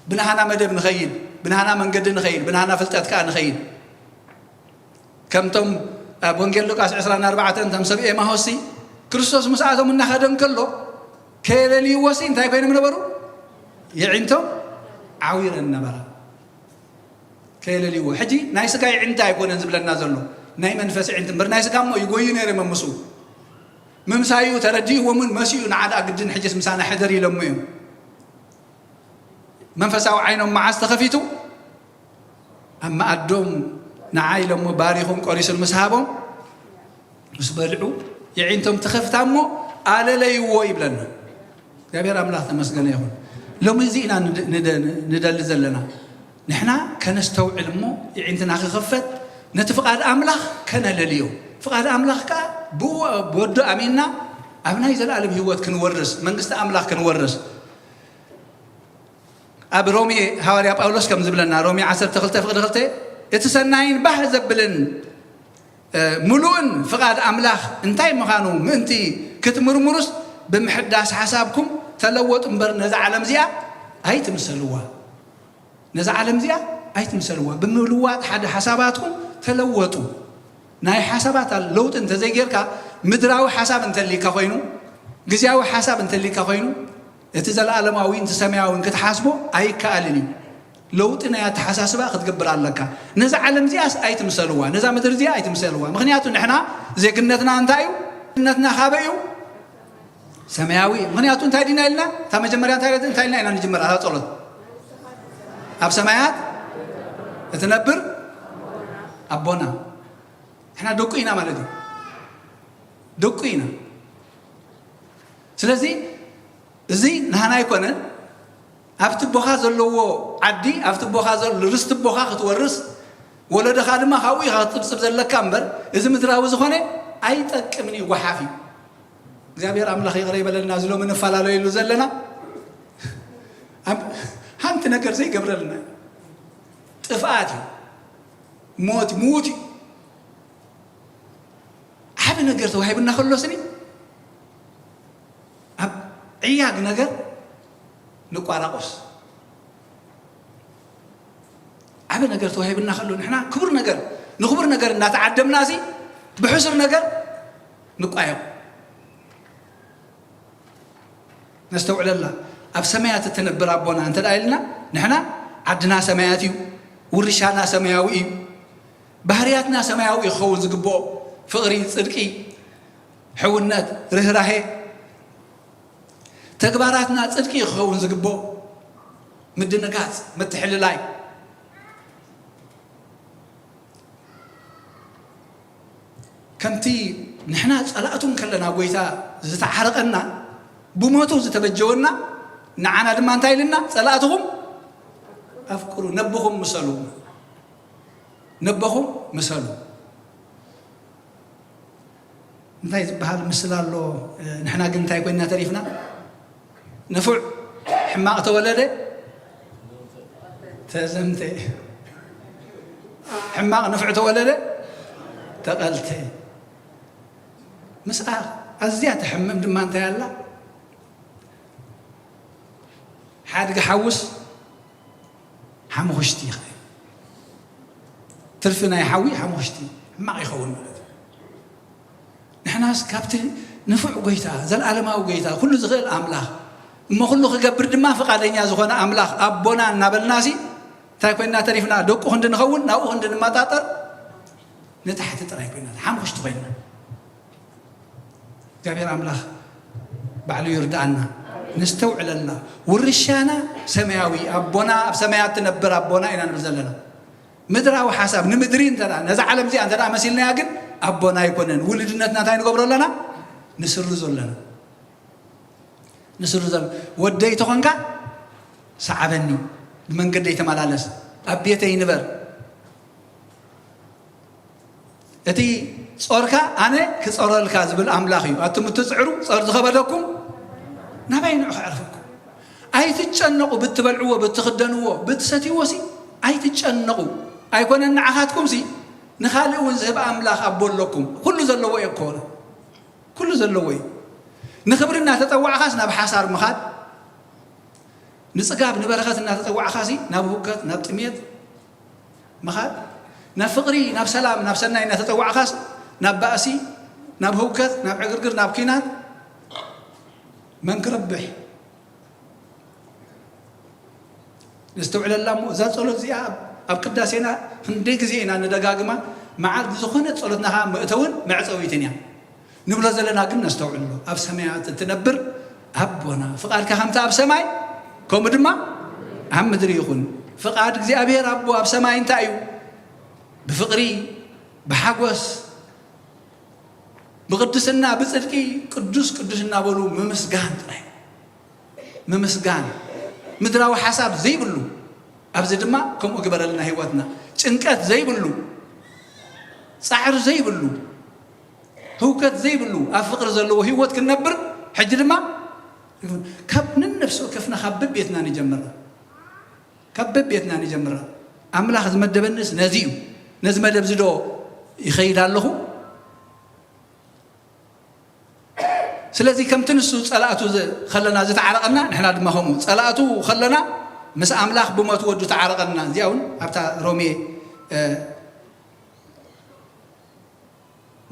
ብናሃና መደብ ንኸይድ ብናሃና መንገዲ ንኸይድ ብናሃና ፍልጠት ከዓ ንኸይድ ከምቶም ኣብ ወንጌል ሉቃስ 24 እቶም ሰብ ኤማሆስ ክርስቶስ ምስኣቶም እናኸደ እንከሎ ከየለልይዎሲ እንታይ ኮይኖም ነበሩ ይዕንቶም ዓዊረን ነበራ ከየለልይዎ ሕጂ ናይ ስጋ ይዕንታ ኣይኮነን ዝብለና ዘሎ ናይ መንፈስ ይዕንት እምበር ናይ ስጋ እሞ ይጎዩ ነይረ መምሱ ምምሳዩ ተረዲእዎምን መሲኡ ንዓዳ ግድን ሕጅስ ምሳና ሕደር ኢሎሞ እዮም መንፈሳዊ ዓይኖም መዓዝ ተኸፊቱ ኣብ ማኣዶም ንዓይሎሞ ባሪኾም ቆሪሶም ምስ ሃቦም ምስ በልዑ ይዕንቶም ተኸፍታ እሞ ኣለለይዎ ይብለና እግዚአብሔር ኣምላኽ ተመስገነ ይኹን ሎሚ እዚ ኢና ንደሊ ዘለና ንሕና ከነስተውዕል እሞ ይዕንትና ክኸፈት ነቲ ፍቃድ ኣምላኽ ከነለልዮ ፍቃድ ኣምላኽ ከዓ ብወዶ ኣሚንና ኣብ ናይ ዘለኣለም ህይወት ክንወርስ መንግስቲ ኣምላኽ ክንወርስ ኣብ ሮሜ ሃዋርያ ጳውሎስ ከም ዝብለና ሮሜ 12:2 እቲ ሰናይን ባህ ዘብልን ሙሉእን ፍቃድ ኣምላኽ እንታይ ምዃኑ ምእንቲ ክትምርምሩስ ብምሕዳስ ሓሳብኩም ተለወጡ እምበር ነዛ ዓለም እዚኣ ኣይትምሰልዋ ነዛ ዓለም እዚኣ ኣይትምሰልዋ ብምልዋጥ ሓደ ሓሳባትኩም ተለወጡ ናይ ሓሳባት ለውጥ እንተዘይጌርካ ምድራዊ ሓሳብ እንተሊካ ኮይኑ ግዝያዊ ሓሳብ እንተሊካ ኮይኑ እቲ ዘለኣለማዊ እቲ ሰማያዊ ክትሓስቦ ኣይከኣልን እዩ ለውጥ ናይ ኣተሓሳስባ ክትገብር ኣለካ ነዛ ዓለም እዚኣስ ኣይትምሰልዋ ነዛ ምድሪ እዚኣ ኣይትምሰልዋ ምክንያቱ ንሕና ዜግነትና እንታይ እዩ ዜግነትና ካበይ እዩ ሰማያዊ ምክንያቱ እንታይ ዲና ኢልና እታ መጀመርያ እንታይ ኢልና ኢና ንጅምር ኣታ ጸሎት ኣብ ሰማያት እትነብር ኣቦና احنا ደቁ ኢና ማለት እዩ ደቁ ኢና ስለዚ እዚ ንሃና ኣይኮነን ኣብቲ ቦኻ ዘለዎ ዓዲ ኣብቲ ቦኻ ዘሎ ርስቲ ቦኻ ክትወርስ ወለደኻ ድማ ካብኡ ኢኻ ክትፅብፅብ ዘለካ እምበር እዚ ምድራዊ ዝኾነ ኣይጠቅምን እዩ ጎሓፍ እዩ እግዚአብሔር ኣምላኽ ይቕረ ይበለልና ዝሎም እንፈላለየሉ ዘለና ሓንቲ ነገር ዘይገብረልና ጥፍኣት እዩ ሞት እዩ ዓብ ነገር ተዋሂብና ከሎስኒ ኣብ ዕያግ ነገር ንቋራቆስ ዓብ ነገር ተዋሂብና ከሎ ንሕና ክቡር ነገር ንክቡር ነገር እናተዓደምና ሲ ብሕሱር ነገር ንቋየው ነስተውዕለላ ኣብ ሰማያት እትነብር ኣቦና እንተ ዳ ኢልና ንሕና ዓድና ሰማያት እዩ ውርሻና ሰማያዊ እዩ ባህርያትና ሰማያዊ ይኸውን ዝግብኦ ፍቅሪ ጽድቂ ሕውነት ርህራሄ ተግባራትና ጽድቂ ይኸውን ዝግብኦ ምድንጋጽ ምትሕልላይ ከምቲ ንሕና ጸላእቱን ከለና ጎይታ ዝተዓረቀና ብሞቱ ዝተበጀወና ንዓና ድማ እንታይ ኢልና ጸላእትኩም ኣፍቅሩ ነብኹም ምሰሉ ነብኹም ምሰሉ እንታይ ዝበሃል ምስል ኣሎ ንሕና ግን እንታይ ኮይንና ተሪፍና نفع حماق تولده تزمته حماق نفع تولده تقلته مسألة أزيات حمم دم أنت يلا حاد حوس حموشتي خي ترفنا يحوي حموشتي ما يخون نحن ناس كابتن نفع وجيتها زل علماء وجيتها كل زغير أملاخ ما كله خجبر دم ما فقادين يازخون أملاخ أبونا نبل ناسي تاكوينا تعرفنا دوك وهندن خون ناو وهندن ما تاتر نتحت ترايكوينا حموشت بيننا جابير أملاخ بعلو يردعنا نستوعل الله والرشانة سماوي أبونا بسمايات تنبر أبونا إنا نبزلنا مدرا وحساب نمدرين ترى نزع علم زي عندنا مسيلنا يقن أبونا يكونن ولدنا تاين قبر لنا نسر زلنا نسر زل ودي تخنك سعبني من قد يتمالالس أبيتي نبر أتي صوركا أنا كصور الكاذب الأملاخي أنتم تسعروا صار خبركم نبين أعرفكم أي تتشنقوا بتبلعوا بتخدنوا بتستي وسي أي تتشنقوا أي كنا نعهدكم سي نخالي ونذهب أملاخ أبول لكم كل زلوي يقول كل زلوي نخبرنا تطوع خاصنا بحصار مخاد نسقاب نبرخت إنها تطوع خاصي نبوكت نبتميت مخاد نفقري نب سلام نب سنة إنها تطوع خاص نب بأسي نب هوكت نب عقرقر نب كينات من كربح نستوعل الله زاد صلوت زي أب قداسينا هنديك زينا ندقاقما مع زخونة صلوتنا مؤتون مع صويتنا نبلا زلنا كم نستوعل له أب سماعات تنبر أبونا فقال كهمت أب سماي كم دما هم مدري يخون فقال زي أبي ربو أب سماي انت أيو بفقري بحقوس بقدسنا بصدقي قدسنا بولو ممسغان مدراو حساب زي بلو ابز دما كم اغبر لنا هيوتنا چنقت زي بلو صحر زي بلو هوكت زي بلو افقر زلو هيوت كنبر حج دما كبن النفس كفنا خبب بيتنا نجمر كبب بيتنا نجمر املاح زمدبنس نزيو نزمدب زدو يخيل الله سلازي كم تنسو صلاتو خلنا زتعرقنا نحنا دماهم صلاتو خلنا مس املاح بموت ودو تعرقنا زياون ابتا رومي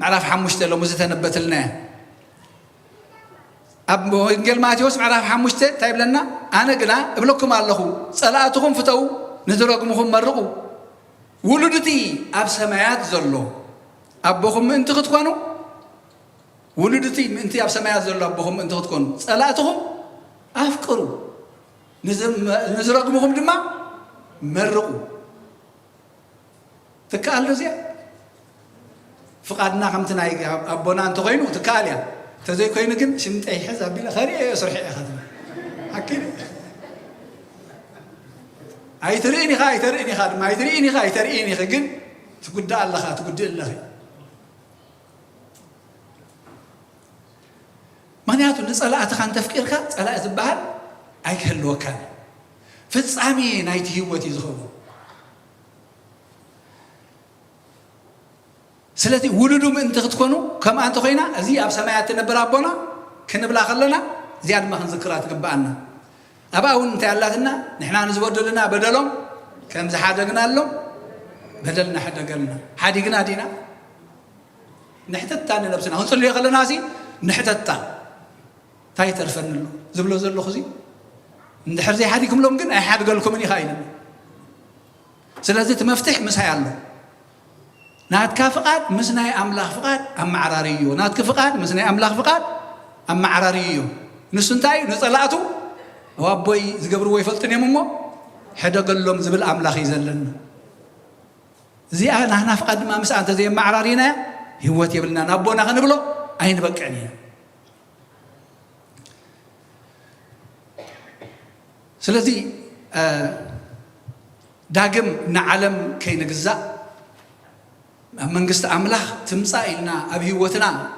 معرف حمشت لو مزتنبتلنا اب انجل ماتيوس معرف حمشت تايب لنا انا قنا ابلكم الله صلاتكم فتو نزركمكم مرقوا ولدتي اب سمايات زلو ابكم انت تكونوا ولدتي انت اب سمايات زلو ابكم انت تكونوا صلاتكم افكروا نزركمكم دما مرقوا تكالو زي فقادنا خمتنا ابونا انت غينو تكاليا تزي كوين كن شنطي حساب بلا خري يسرح اخذ اكيد اي تريني خاد ما يتريني كن تقد الله تقد الله معناته نصلات خان تفكيرك صلاه البحر اي كلو كان فصامي نايت هيوتي زخو سلتي ولدو من انت تكونوا كما انت خوينا ازي اب سمايات نبر ابونا كنبلا خلنا زياد ما خنذكرات قبانا اباون انت يالاتنا نحنا نزبدلنا بدلهم كم زحادقنا لهم بدلنا حدقلنا حادقنا دينا نحتتا نفسنا هون صلي خلنا سي نحتتا تاي ترفن له زبلو زلو خزي ندحر زي حاديكم لهم كن اي حد قال لكم اني خاين سلازي تمفتح مسها يالله ناتك فقاد مسناي املاح فقاد ام معراريو ناتك فقاد مسناي املاح فقاد ام معراريو نسنتاي نصلاتو وابوي زغبرو يفلطن يممو حدا قال لهم زبل املاح يزلن زي انا فقاد ما مس انت زي معرارينا هوت يبلنا ابونا خنبلو اين بقعني سلازي داغم نعلم كي نغزا منغست املاح تمصايلنا اب هيوتنا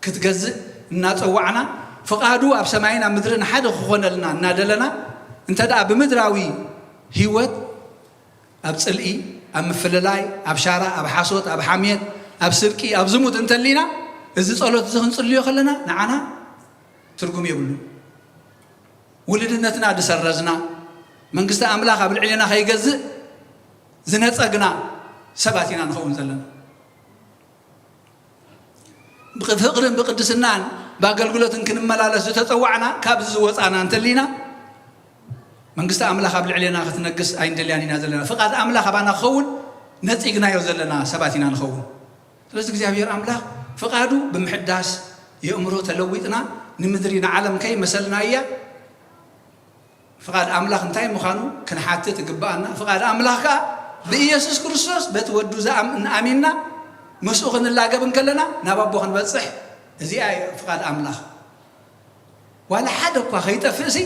كتغز ناصوعنا فقادو أب سماعنا مدرنا حد خونلنا نادلنا أنت دا بمدراوي هيوت أب صلئي أب مفللاي أب شارع أب حاسوت أب حميد أب سركي أب زموت أنت لينا إذا صلوت زخن صليو خلنا نعنا ترقم يقولوا ولدنتنا دسرزنا من قصة أملاك أبل علينا خي جزء زنت أجنا سباتنا نخون زلنا بفقرن بقدسنان باقلقلت إن كنا ملالس تتوعنا كابز وصانا أنت لينا من قصة أملاك أبل علينا ختنقص أين دلياني نازلنا فقط أملاك أبانا خون نتيجنا يوزلنا سباتنا نخون ثلاث جزابير أملاك فقادو بمحداس يأمرو تلويتنا نمدرينا عالم كي مثلنا إياه فقاد أملاك انتاي مخانو كن حاتي تقبأنا فقاد أملاك بإيسوس كريستوس بتودو زعم إن آمنا مسؤولنا الله قبل كلنا نبابوهن بتصح زي أي فقاد أملاك ولا حدا قا خيط فسي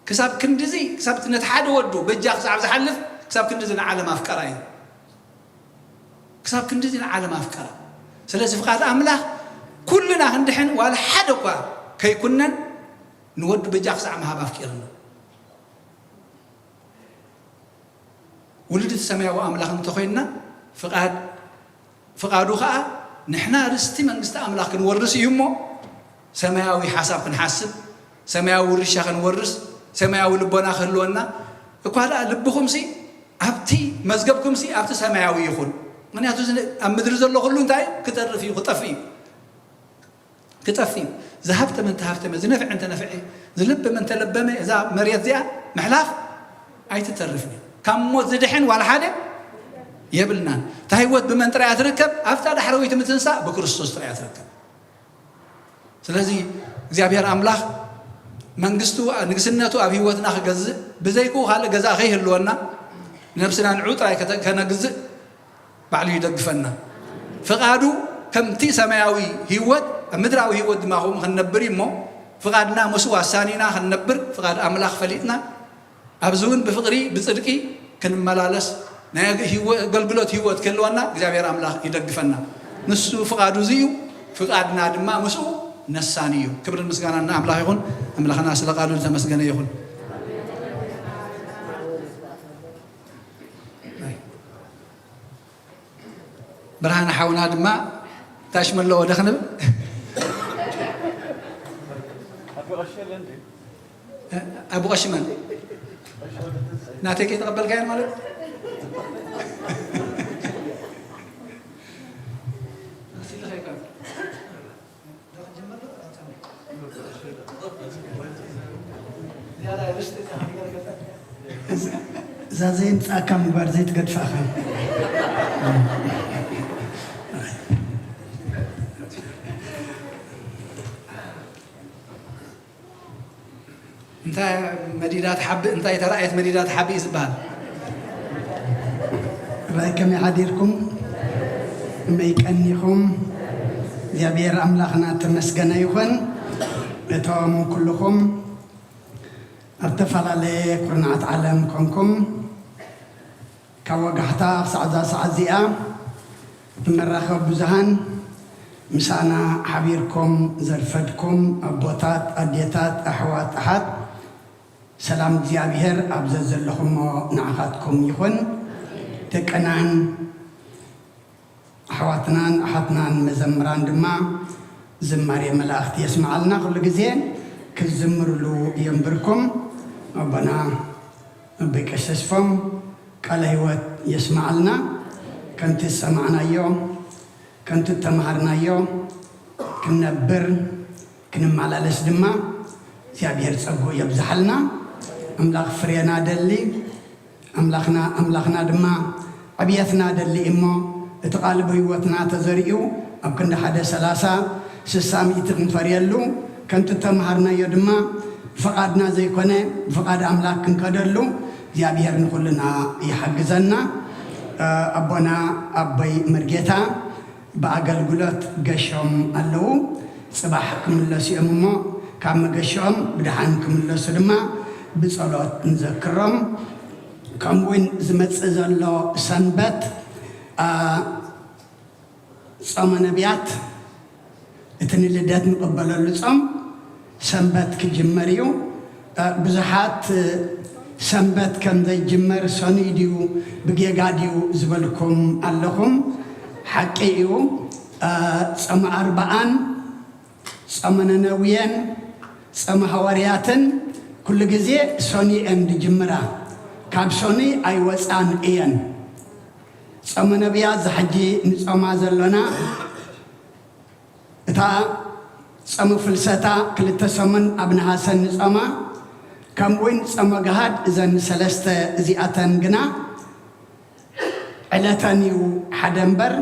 كسب كندزي كسب نتحاد ودو بجاك صعب زحلف كسب كندزي عالم أفكاري كسب كندزي عالم أفكار سلسل فقاد أملاك كلنا هندحن ولا حدا قا كي كنا نودو بجاك صعب ما بفكرنا ولد السماء وأملاك نتخيلنا فقادو خا نحنا رستي من قست أملاك نورس يمو سماوي حساب نحسب سماوي رشاق نورس سماوي لبنا خلونا وقالا لبكم سي أبتي مزجبكم سي أبتي سماوي يخون من يعتوز أمدرز الله خلون تاي كترفي كتفي ذهبت من تهبت من زنفع أنت نفعي زلب من تلبمه إذا مريت زيا محلاف أي تترفني كم موت زدحين ولا حدا يبلنا تهيوت بمن ترى يتركب أفتح حرويت متنسى بكريستوس ترى يتركب سلازي زيابير أملاك منقستو نقسناتو أبيوتنا خجز بزيكو خالق جزاء خيه اللونا نفسنا نعود راي كنجز بعلي يدقفنا فقادو كم تي سماوي هيوت مدراوي هيوت ما هم خنبري مو فقادنا مسوا سانينا خنبر فقاد أملاك فليتنا أبزون بفقري بصدقي كن ملالس نايق هو قلقلوت هيوت كلوانا جزابير أملاك يدقفنا نسو فقادو زيو فقادنا دما مسو نسانيو كبر المسجانا أملاك يكون أملاكنا سلقادو تمسجنا يكون برهان حاونا دما تشمل له دخن أبو غشمان ناتك يتقبل كائن مالك زين أكم برزيت قد فاهم أنت مدينات حب أنت يترأيت مدينات حب إزبال رأيكم يعاديركم ميكأنيكم زيابير أملاخنا تمسكنا يخون لتوامو كلكم ارتفع على قرنات عالم كونكم كوجهتا سعدا سعزيا مرخب بزهان مسانا حبيركم زرفدكم أبوتات أديتات أحوات أحد سلام زيابير أبزز لهم نعخاتكم يخون تكنان أحواتنان أحدنان مزمران دما زماري ملاختي يسمع لنا كل جزين كزمر له ينبركم ربنا بكشفهم قال هيوت يسمع لنا كنت سمعنا يوم كنت تمهرنا يوم كنبر كنمعلى دما زيابير صبو يبزحلنا أملاك فرينا دلي أملاكنا دما عبيتنا دلي إمو اتقالب هيوتنا تزريو أب كند حدا سلاسة سسامي تنفريلو كنت تمهرنا يدما فقادنا زي كونه فقاد أملاك كنكدلو زيابير نقولنا يحجزنا أبونا أبي مرجتا بأقل قلت قشهم اللو صباحكم الله سيأمو كام قشهم بدحانكم الله سلما بصلاة نذكرهم كم وين زمت الله سنبت صام نبيات اتني لدات مقبل اللصام ሰንበት ክጅመር እዩ ብዙሓት ሰንበት ከም ዘይጅመር ሰኒ ድዩ ብጌጋ ድዩ ዝበልኩም ኣለኹም ሓቂ እዩ ጸመ ኣርባዓን ጸመ ነነውየን ጸመ ሐዋርያትን ኩሉ ግዜ ሰኒ እየን ድጅምራ ካብ ሰኒ ኣይወፃን እየን ጸመ ነቢያት ዝሕጂ ንጸማ ዘለና እታ ጸመ ፍልሰታ ክልተ ሰሙን ኣብ ነሃሰን ንጸማ ከምውን ጸመ ገሃድ እዘን ሰለስተ እዚኣተን ግና ዕለተን እዩ ሓደ እምበር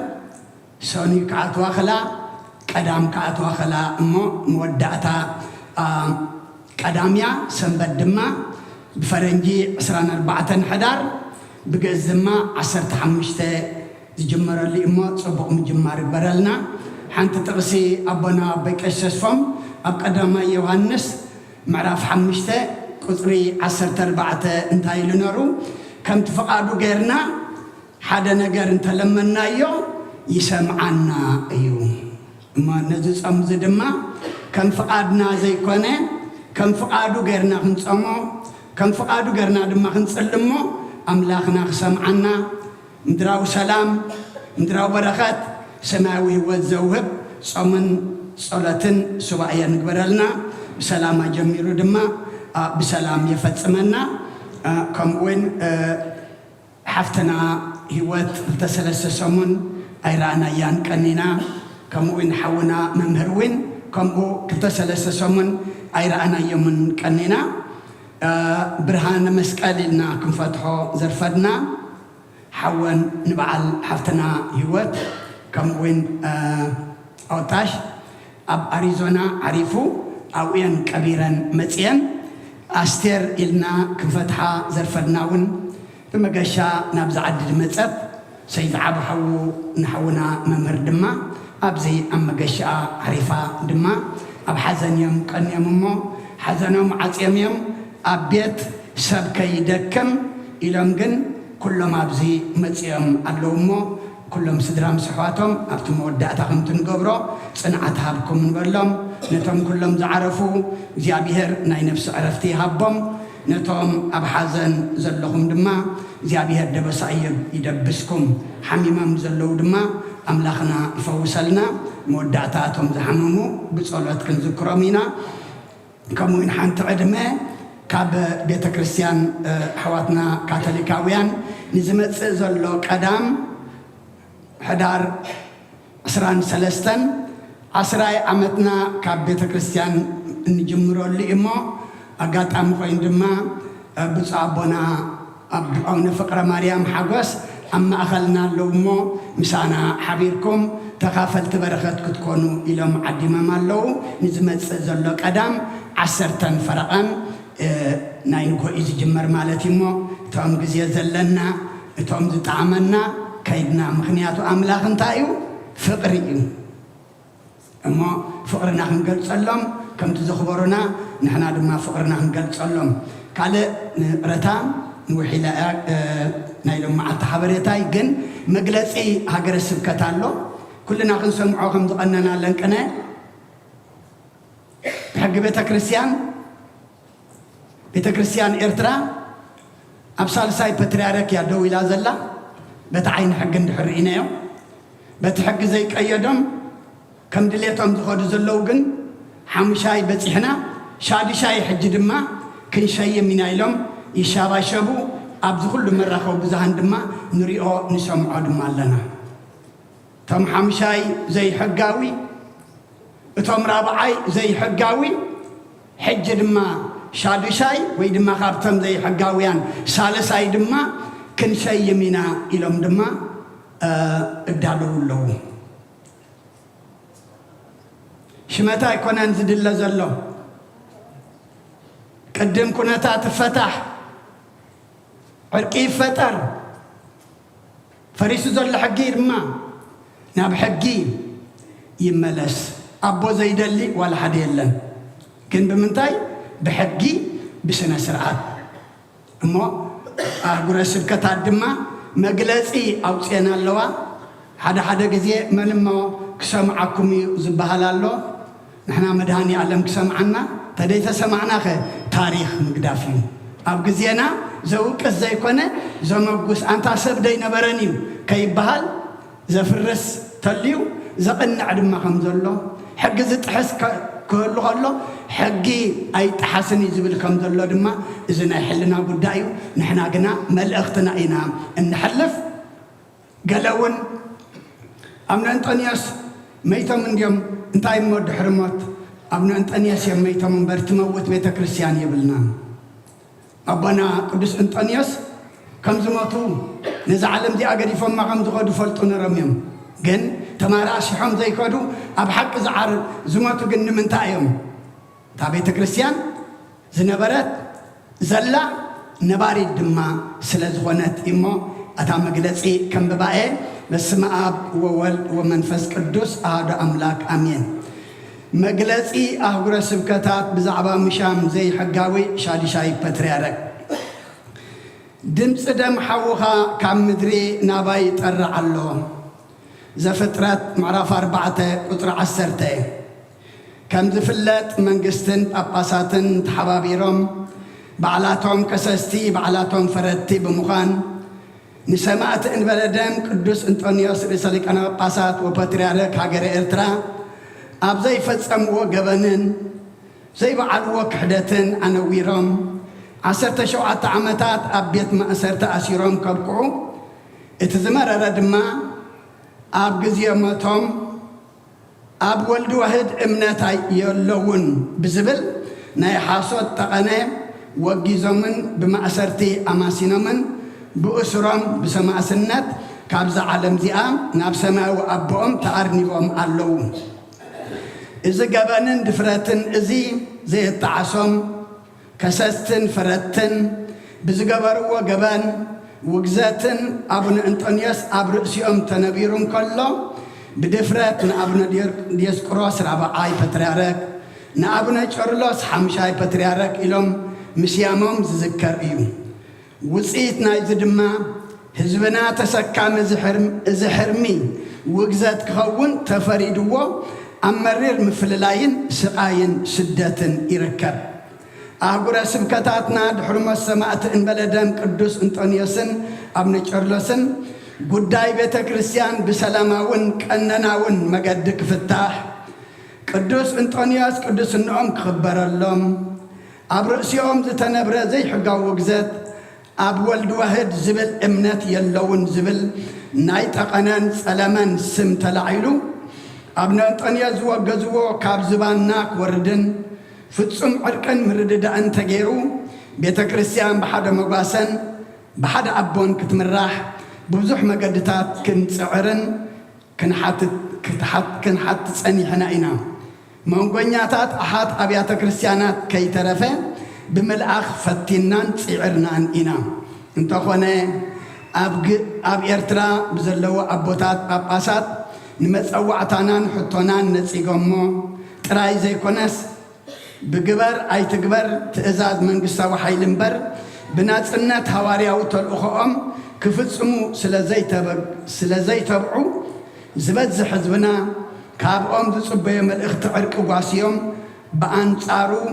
ሰኒ ከኣትዋ ኸላ ቀዳም ከኣትዋ ኸላ እሞ መወዳእታ ቀዳምያ ሰንበት ድማ ብፈረንጂ 24 ሕዳር ብግእዝ ድማ 15 ዝጅመረሉ እሞ ጽቡቕ ምጅማር ይግበረልና ሓንቲ ጥቕሲ ኣቦና በይቀሸስፎም ኣብ ቀዳማይ ዮሃንስ ምዕራፍ 5 ቁፅሪ 14 እንታይ ኢሉ ነሩ ከምቲ ፈቓዱ ገይርና ሓደ ነገር እንተለመናዮ ይሰምዓና እዩ እሞ ነዚ ጸምዚ ድማ ከም ፈቓድና ዘይኮነ ከም ፈቓዱ ገይርና ክንጸሞ ከም ፈቓዱ ገይርና ድማ ክንጽልሞ ኣምላኽና ክሰምዓና ምድራዊ ሰላም ምድራዊ በረኸት ሰማያዊ ህይወት ዘውህብ ጾምን ጸሎትን ሱባኤ ንግበረልና ብሰላም ጀሚሩ ድማ بسلام يفتمنا كم وين حفتنا هوات تسلس سمون أيرانا يان كنينا كم وين حونا ممهروين كم هو تسلس سمون أيرانا يومن كنينا برهان مسكالنا كم فتحو زرفدنا حون نبعل حفتنا هوات كم وين أوتاش أب أريزونا عريفو أو ين كبيرا متين أستير إلنا كفتحة زرفدناون بمجاشا نبز عدد متأب سيد عبحو نحونا ممر دما أبزي أم مجاشا عريفة دما أب حزن يوم كان يومو حزن يوم عزيم يوم أبيت سبكي دكم إلامجن كلهم أبزي متيم اللومو كلهم سدرام صحواتهم أبتم ودعتهم تنقبرو صنعتها بكم من بلهم نتهم كلهم زعرفوا زيابير ناي نفس عرفتي هبهم نتهم أبحازن زلهم دما زيابير دبسايب يدبسكم حميمم زلو دما أملاخنا يفوسلنا مودعتاتهم زحممو بصلواتكم ذكرامينا كموين حانت عدمه كاب بيت كريستيان حواتنا كاثوليكاويان نزمت زلو قدام حدار 13 عسراي عمتنا كبيت كريستيان نجمرو لي امو اغاطام خوين دما بصابونا او نفقر مريم حغوس اما اخلنا لومو مسانا حبيركم تخافلت بركتكم تكونوا الى معدمه مالو نزمت زلو قدام 10 فرقان ناينكو ايز جمر مالتيمو توم غزي زلنا توم زطعمنا كيدنا مخنياتو أملاك انتايو فقري أما فقرنا هنقلت سلم كم تزخبرنا نحن دما فقرنا هنقلت سلم قال رتام نوحي لا نايلو مع التحبريتاي جن مجلسي هاجر السبكتالو كلنا خنسمعو خم ضقننا لنكنا بحق بيت كريستيان إرترا أبصال ساي بتريارك يا دوي لا زلا بتعين حق ندحرينا يوم بتحق زي كأيدهم كم دليتهم تخرج زلوجن حمشاي بتحنا شادي شاي حج دما كن شيء من أيلهم يشابه شبو أبز كل مرة خو بزهن دما نريء نسمع دما لنا تم حمشاي زي حقاوي تم رابعي زي حقاوي حج دما شادي شاي ويدما خابتم زي حقاويان سالساي دما كن شيء منا إلهم دما ادعوا له شمتا يكون انزد الله زلو قدم كنتا تفتح عرقي فتر فريسو زل حقي رما ناب حقي يملس أبو زيد اللي ولا حد يلن كن بمنتاي بحقي بسنة سرعات أما أقول السبكة الدماء مجلسي أو سينا اللوا حدا جزء من ما كسمعكم يزبها الله نحنا مدهاني علم كسمعنا تديت سمعناخ تاريخ مقدافيو أب جزينا زوق زي كنا زمجوس أنت سب دين برانيو كي بهال زفرس تليو زقن عدم ما خمزلو حق زت حس كله الله حقي أي تحسني زبل خمزلو دما إذا نحلنا بدايو نحنا جنا ملأختنا إنا نحلف قالون أمنا أنطونيوس ميتا من يوم انتاي مود حرمات أمنا أنطونيوس يوم ميتا من برتموت بيت كريستيان يبلنا أبانا قدس أنطونيوس كم زماتو نزعلم دي أجري فما كم زغادو فلتون رميم جن تمارش حم زي كادو أب حق زعر زماتو جن من تايم تابيت كريستيان زنبرت زلا نباري الدماء سلزونت إما أتام جلسي كم بباء بسم أب وولد ومنفس قدوس هذا أملاك أمين مجلسي أهجر سبكتات بزعبا مشام زي حجاوي شادي شاي بتريارك دمس دم حوها كم مدري نباي ترى الله زفترات معرف 4 قطر 10 كم زفلت منجستن أباساتن تحبابيرم بعلاتهم كسستي بعلاتهم فردتي بمخان نسمعت إن بلدم قدوس أنطونيوس رسالك أنا باسات وبتريارك هاجر إرترا أبزي فتسم وجبنن زي بعد وكحدتن أنا ويرم 17 عامات أبيت ما أسرت أسيرهم كبقو اتزمر ردما أب جزيمتهم أب ولد واحد إمنتاي يلون بزبل ناي حاسوت تقنى وجيزمن بما أسرتي أماسينمن بأسرهم بسماء سنت كابز عالم زيام ناب سماء وأبهم تعرنيهم اللون إذا جبانن دفرتن إزي زي التعصم كسستن فرتن بزجبروا جبان وجزاتن أبن أنطونيوس أبرسيوم تنبيرهم كله بدفرتن أبن ديسكروس ربع أي بتريارك نأبن شارلوس حمشاي بتريارك إلهم مسيامهم ذكر إيوم وصيتنا يزدما حزبنا تسكام زحرمي وجزات كون تفريدوا أمرر مفللاين سقاين شدة يركب أقول سبكتاتنا دحرم السماء إن بلدم قدوس أنطونيوسن أبن شارلوسن قداي بيت كريستيان بسلاماون كأنناون مقدك فتاح قدوس أنطونيوس قدوس النعم خبر اللهم أبرسيوم زتنبرة زي حقا وجزات أب ولد واحد زبل إمنات يلون زبل نايت قنان سلمان سم تلعيلو أبنا أنطونيوس وجزوا كاب زباناك وردن فتسم عركن مردد أنت جيرو بيت كريستيان بحد مقاسن بحد أبون كتمراح بوزح مقدتات كنت سعرن كن حت سني حنائنا منقنياتات أحد أبيات كريستيانات كي ترفه بملأخ فتنان سعرنان إنا انت خونه أب إرترا بزلوا أبوتات أباسات نمسأوعتانان حطونان نسيقومو تراي زي كونس بقبر أي تقبر تأزاد من قصة وحيلنبر بنات سنات هوارياو تلقوهم كفتسمو سلزي تبعو زبد حزبنا كاب أم تصبي ملأخت عرق وقاسيوم بأنصارو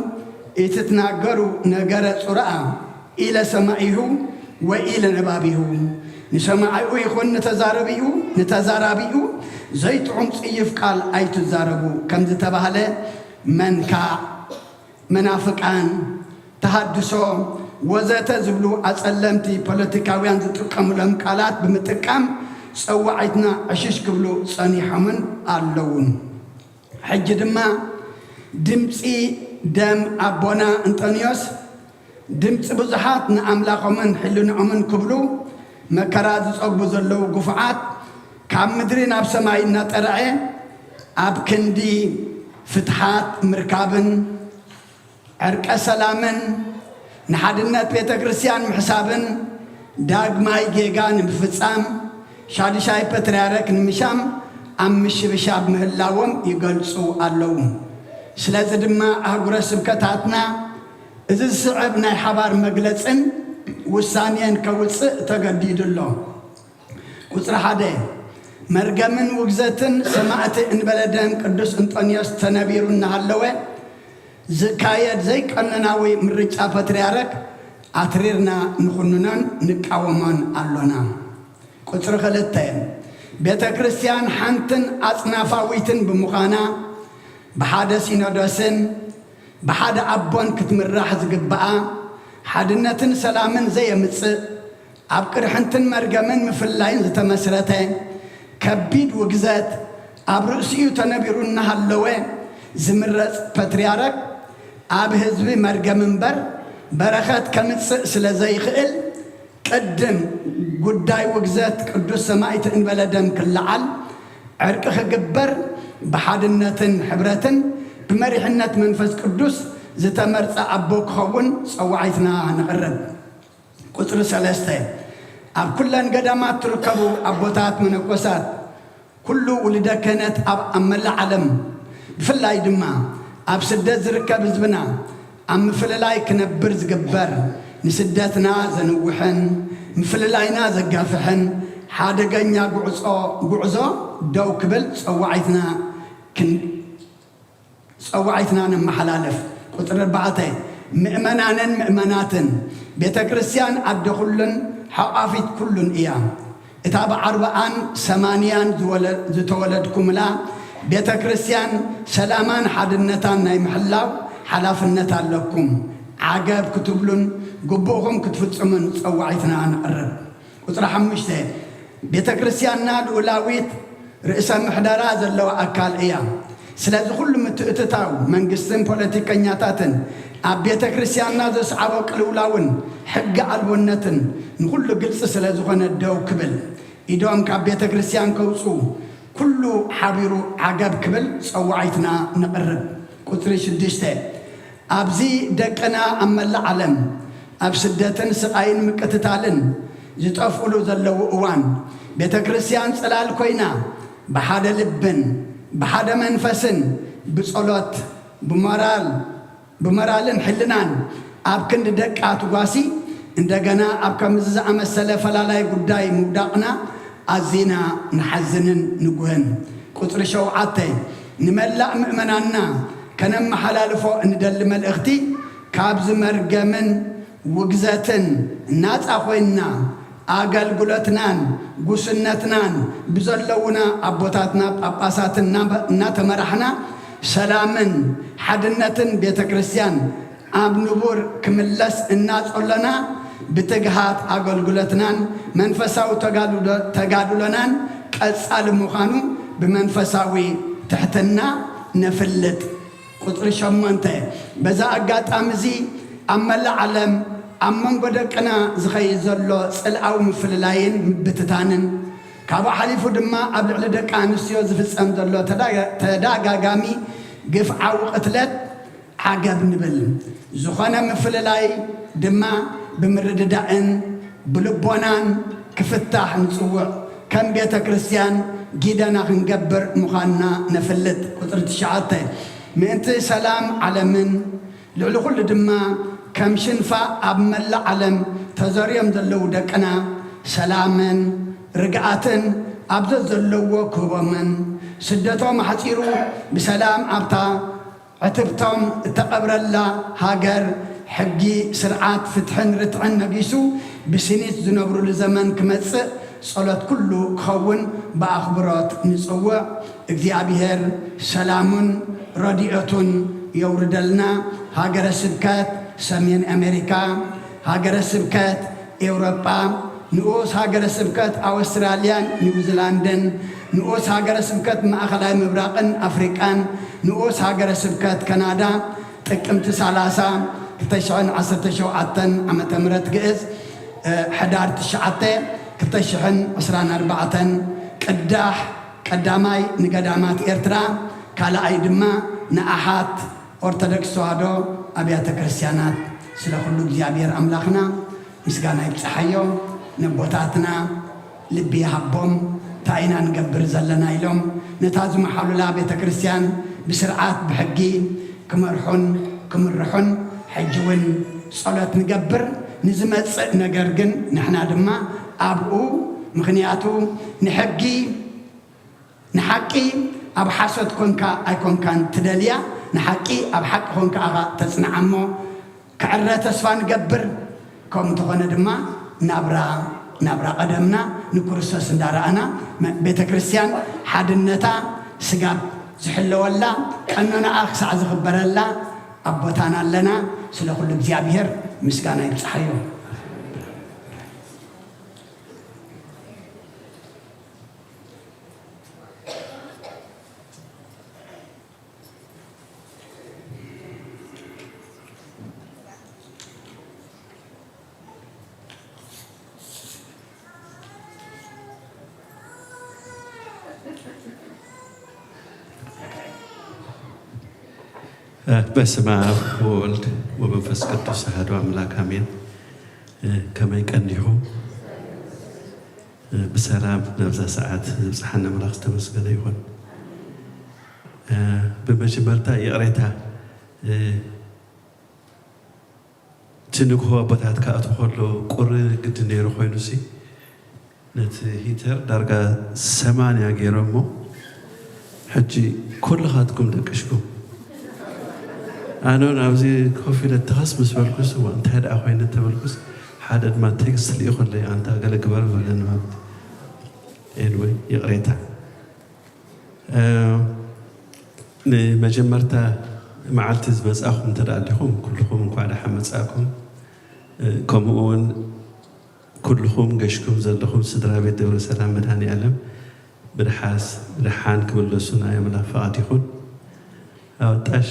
يتتناقروا نقرة سرعة إلى سمائه وإلى نبابه نسمعه يخون نتزاربيه زيت عمس يفقال أي تزاربو كم تتبهله من كا منافقان تحدثو وزات زبلو أسلمتي بوليتيكاويان تتقام لهم قالات بمتقام سوعتنا عشش قبلو صنيحة من اللون حج دما دمسي دم أبونا أنطونيوس دمت بزحات نأملاق من حلنا من كبلو مكراد صقب زلو قفعات كم مدرين أب سماينا ترعي أب كندي فتحات مركابن عرق سلامن نحدنا بيت كريستيان محسابن داق ماي جيغان بفصام شادي شاي بتريارك نمشام أمش بشاب مهلاوم يقلصوا اللوم سلازة دما أهجر سبكتاتنا إذا صعبنا حبار مجلسن والثانيين كوص تجديد الله وصر حدا مرجمن وجزتن سمعت إن بلدهم قدوس أنطونيوس تنبيرنا هاللوه ዝካየድ ዘይቀነናዊ ምርጫ ፓትርያርክ አትሪርና ንኹንናን ንቃወሞን አሎና። ቁጽሪ 2 ቤተ ክርስቲያን ሓንትን አጽናፋዊትን ብምዃና ብሓደ ሲኖዶስን ብሓደ አቦን ክትምራሕ ዝግባኣ ሓድነትን ሰላምን ዘየምጽእ ኣብ ቅድሕንትን መርገምን ምፍላይን ዝተመስረተ ከቢድ ውግዘት ኣብ ርእሲኡ ተነቢሩ እናሃለወ ዝምረጽ ፓትርያርክ ኣብ ህዝቢ መርገም እምበር በረኸት ከምጽእ ስለ ዘይኽእል ቅድም ጉዳይ ውግዘት ቅዱስ ሰማዕት እንበለ ደም ክለዓል ዕርቂ ክግበር ብሓድነትን ሕብረትን ብመሪሕነት መንፈስ ቅዱስ ዝተመርጸ ኣቦ ክኸውን ፀዋዒትና ንቕርብ። ቁጽሪ 3 ኣብ ኩለን ገዳማት ትርከቡ ኣቦታት መነኮሳት ኩሉ ውልደ ክህነት ኣብ መላእ ዓለም ብፍላይ ድማ ኣብ ስደት ዝርከብ ህዝብና ኣብ ምፍልላይ ክነብር ዝግበር ንስደትና ዘንውሕን ምፍልላይና ዘጋፍሕን ሓደገኛ ጉዕዞ ደው ክብል ፀዋዒትና ነመሓላለፍ። ቁጥሪ 4 ምእመናንን ምእመናትን ቤተ ክርስቲያን ኣደ ኩሉን ሓቋፊት ኩሉን እያ። እታ ብ40ን 80ን ዝተወለድኩምላ ቤተ ክርስቲያን ሰላማን ሓድነታን ናይ ምሕላው ሓላፍነት ኣለኩም። ዓገብ ክትብሉን ግቡእኹም ክትፍጽሙን ፀዋዒትና ንቕርብ። ቁጽሪ 5 ቤተ ክርስቲያንና ልኡላዊት ርእሰ ምሕደራ ዘለዋ ኣካል እያ። ስለዚ ኩሉ ምትእትታው መንግስትን ፖለቲከኛታትን ኣብ ቤተ ክርስቲያንና ዘስዓቦ ቅልውላውን ሕጊ ኣልቦነትን ንኩሉ ግልፂ ስለ ዝኾነ ደው ክብል ኢዶም ካብ ቤተ ክርስቲያን ከውፁ ኩሉ ሓቢሩ ዓገብ ክብል ፀዋዒትና ንቕርብ። ቁጽሪ 6 ኣብዚ ደቅና ኣብ መላእ ዓለም ኣብ ስደትን ስቃይን ምቅትታልን ዝጠፍኡሉ ዘለዉ እዋን ቤተ ክርስቲያን ጽላል ኮይና ብሓደ ልብን ብሓደ መንፈስን ብጸሎት ብሞራልን ሕልናን ኣብ ክንዲ ደቃ ትጓሲ እንደገና ኣብ ከምዚ ዝኣመሰለ ፈላላይ ጉዳይ ምውዳቕና ኣዚና ንሓዝንን ንጉህን። ቁጽሪ 7 ንመላእ ምእመናና ከነመሓላልፎ እንደሊ መልእኽቲ ካብዚ መርገምን ውግዘትን ናፃ ኮይንና ኣገልግሎትናን ጉስነትናን ብዘለውና ኣቦታትና ጳጳሳትን እናተመራሕና ሰላምን ሓድነትን ቤተ ክርስቲያን ኣብ ንቡር ክምለስ እናጸለና ብትግሃት ኣገልግሎትናን መንፈሳዊ ተጋድሎናን ቀጻሊ ምዃኑ ብመንፈሳዊ ትሕትና ነፍልጥ። ቁጽሪ 8 በዛ ኣጋጣሚ እዚ ኣብ መላእ ዓለም ኣብ መንጎ ደቅና ዝኸይድ ዘሎ ጽልኣዊ ምፍልላይን ምብትታንን ካብኡ ሓሊፉ ድማ ኣብ ልዕሊ ደቂ ኣንስትዮ ዝፍጸም ዘሎ ተዳጋጋሚ ግፍዓዊ ቅትለት ዓገብ ንብል። ዝኾነ ምፍልላይ ድማ ብምርድዳእን ብልቦናን ክፍታሕ ንጽውዕ ከም ቤተ ክርስቲያን ጊደና ክንገብር ምዃንና ነፍልጥ። ቁጽሪ 9 ምእንቲ ሰላም ዓለምን ልዕሊ ኩሉ ድማ ከም ሽንፋ ኣብ መላእ ዓለም ተዘርዮም ዘለዉ ደቅና ሰላምን ርግኣትን ኣብዘ ዘለዎ ክህቦምን ስደቶም ሓፂሩ ብሰላም ኣብታ ዕትብቶም እተቐብረላ ሃገር ሕጊ ስርዓት ፍትሕን ርትዕን ነጊሱ ብስኒት ዝነብሩሉ ዘመን ክመጽእ ጸሎት ኩሉ ክኸውን ብኣኽብሮት ንጽውዕ። እግዚኣብሔር ሰላሙን ረድኤቱን የውርደልና። ሃገረ ስብከት ሰሜን ኣሜሪካ፣ ሃገረ ስብከት ኤውሮጳ፣ ንኡስ ሃገረ ስብከት ኣውስትራልያን ኒውዚላንድን፣ ንኡስ ሃገረ ስብከት ማእኸላይ ምብራቕን ኣፍሪቃን፣ ንኡስ ሃገረ ስብከት ካናዳ ጥቅምቲ 30 2017 ዓመተ ምህረት ግእዝ ሕዳር 9 2024 ቅዳሕ ቀዳማይ ንገዳማት ኤርትራ ካልኣይ ድማ ንኣሓት ኦርቶዶክስ ተዋህዶ ኣብያተ ክርስቲያናት። ስለ ኩሉ እግዚኣብሔር ኣምላኽና ምስጋና ይብፅሓዮ። ነቦታትና ልቢ ይሃቦም እንታይ ኢና ንገብር ዘለና ኢሎም ነታ ዝመሓሉላ ቤተ ክርስቲያን ብስርዓት ብሕጊ ክመርሑን ክምርሑን ሕጂ እውን ጸሎት ንገብር። ንዝመጽእ ነገር ግን ንሕና ድማ ኣብኡ ምክንያቱ ንሕጊ ንሓቂ ኣብ ሓሶት ኮንካ ኣይኮንካን ትደልያ نحكي أب حق هون كأغا تصنع عمو كعرة تسفان قبر كم تخون دما نبرا قدمنا نكرسوس ندارنا بيت كريستيان حد النتا سقاب زحلو ولا كأننا أخص عز خبر الله أبوتانا لنا سلا كل بزيابير مسكانا يبصحيو በስመ አብ ወወልድ ወመንፈስ ቅዱስ አሐዱ አምላክ አሜን። ከመይ ቀኒሑ ብሰላም ነብዛ ሰዓት ብፅሓና መላኽ ዝተመስገነ ይኹን። ብመጀመርታ የቕሬታ ትንግሆ ቦታት ክኣቱ ከሎ ቁሪ ግዲ ነይሩ ኮይኑ ሲ ነቲ ሂተር ዳርጋ 80 ገይሮሞ ሕጂ ኩልኻትኩም ደቅሽኩም أنا نعوزي كوفي للتخص بس بالكوس وأنت هذا أخوين التبلكوس حد ما تكس اللي يخل لي أنت قال كبر ولا ما anyway يقريتها ما جمرتها معلتز بس أخو ترى لكم كلكم قاعد حمد ساكم كمون كلكم جشكم زلكم صدرا بيت دور سلام مدهني علم برحاس برحان كل سنة يا ملا فاتحون أو تاش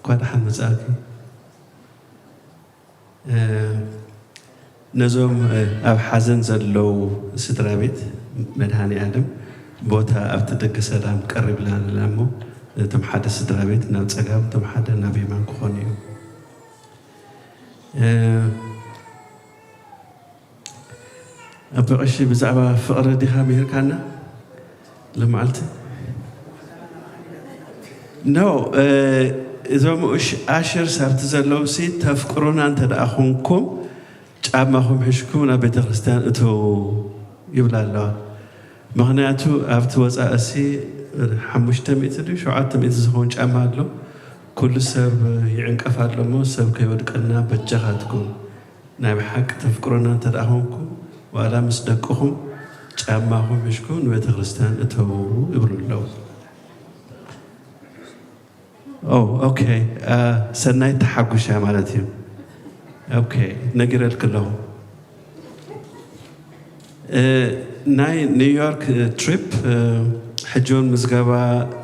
قاعد حمد ساكم نزوم أب حزن زلوا صدرا بيت مدهني علم بوتا أبتدق سلام قرب لنا لامو تم حدا صدرا بيت نام تسقام تم حدا نبي من كونيو أبغى أشي بزعبة فقرة دي خامير كنا لما قلت نو إذا مش عشر سبت زلوسي تفكرون أنت أخونكم جامعهم حشكون بيت كريستيان أتو يبلا الله مغنياتو أفتوز أسي حمشتم يتدي شو عتم يتزهون جامع له كل سب يعنقف له مو سب كيود كنا بجهاتكم نعم حق تفكرون أنت أخونكم وعلى مصدقهم جامعهم حشكون بيت كريستيان أتو يبلا الله أوكي سناي تحقوشة مالتي أوكي نقرأ الكلام ناي نيويورك تريب حجون مزقبة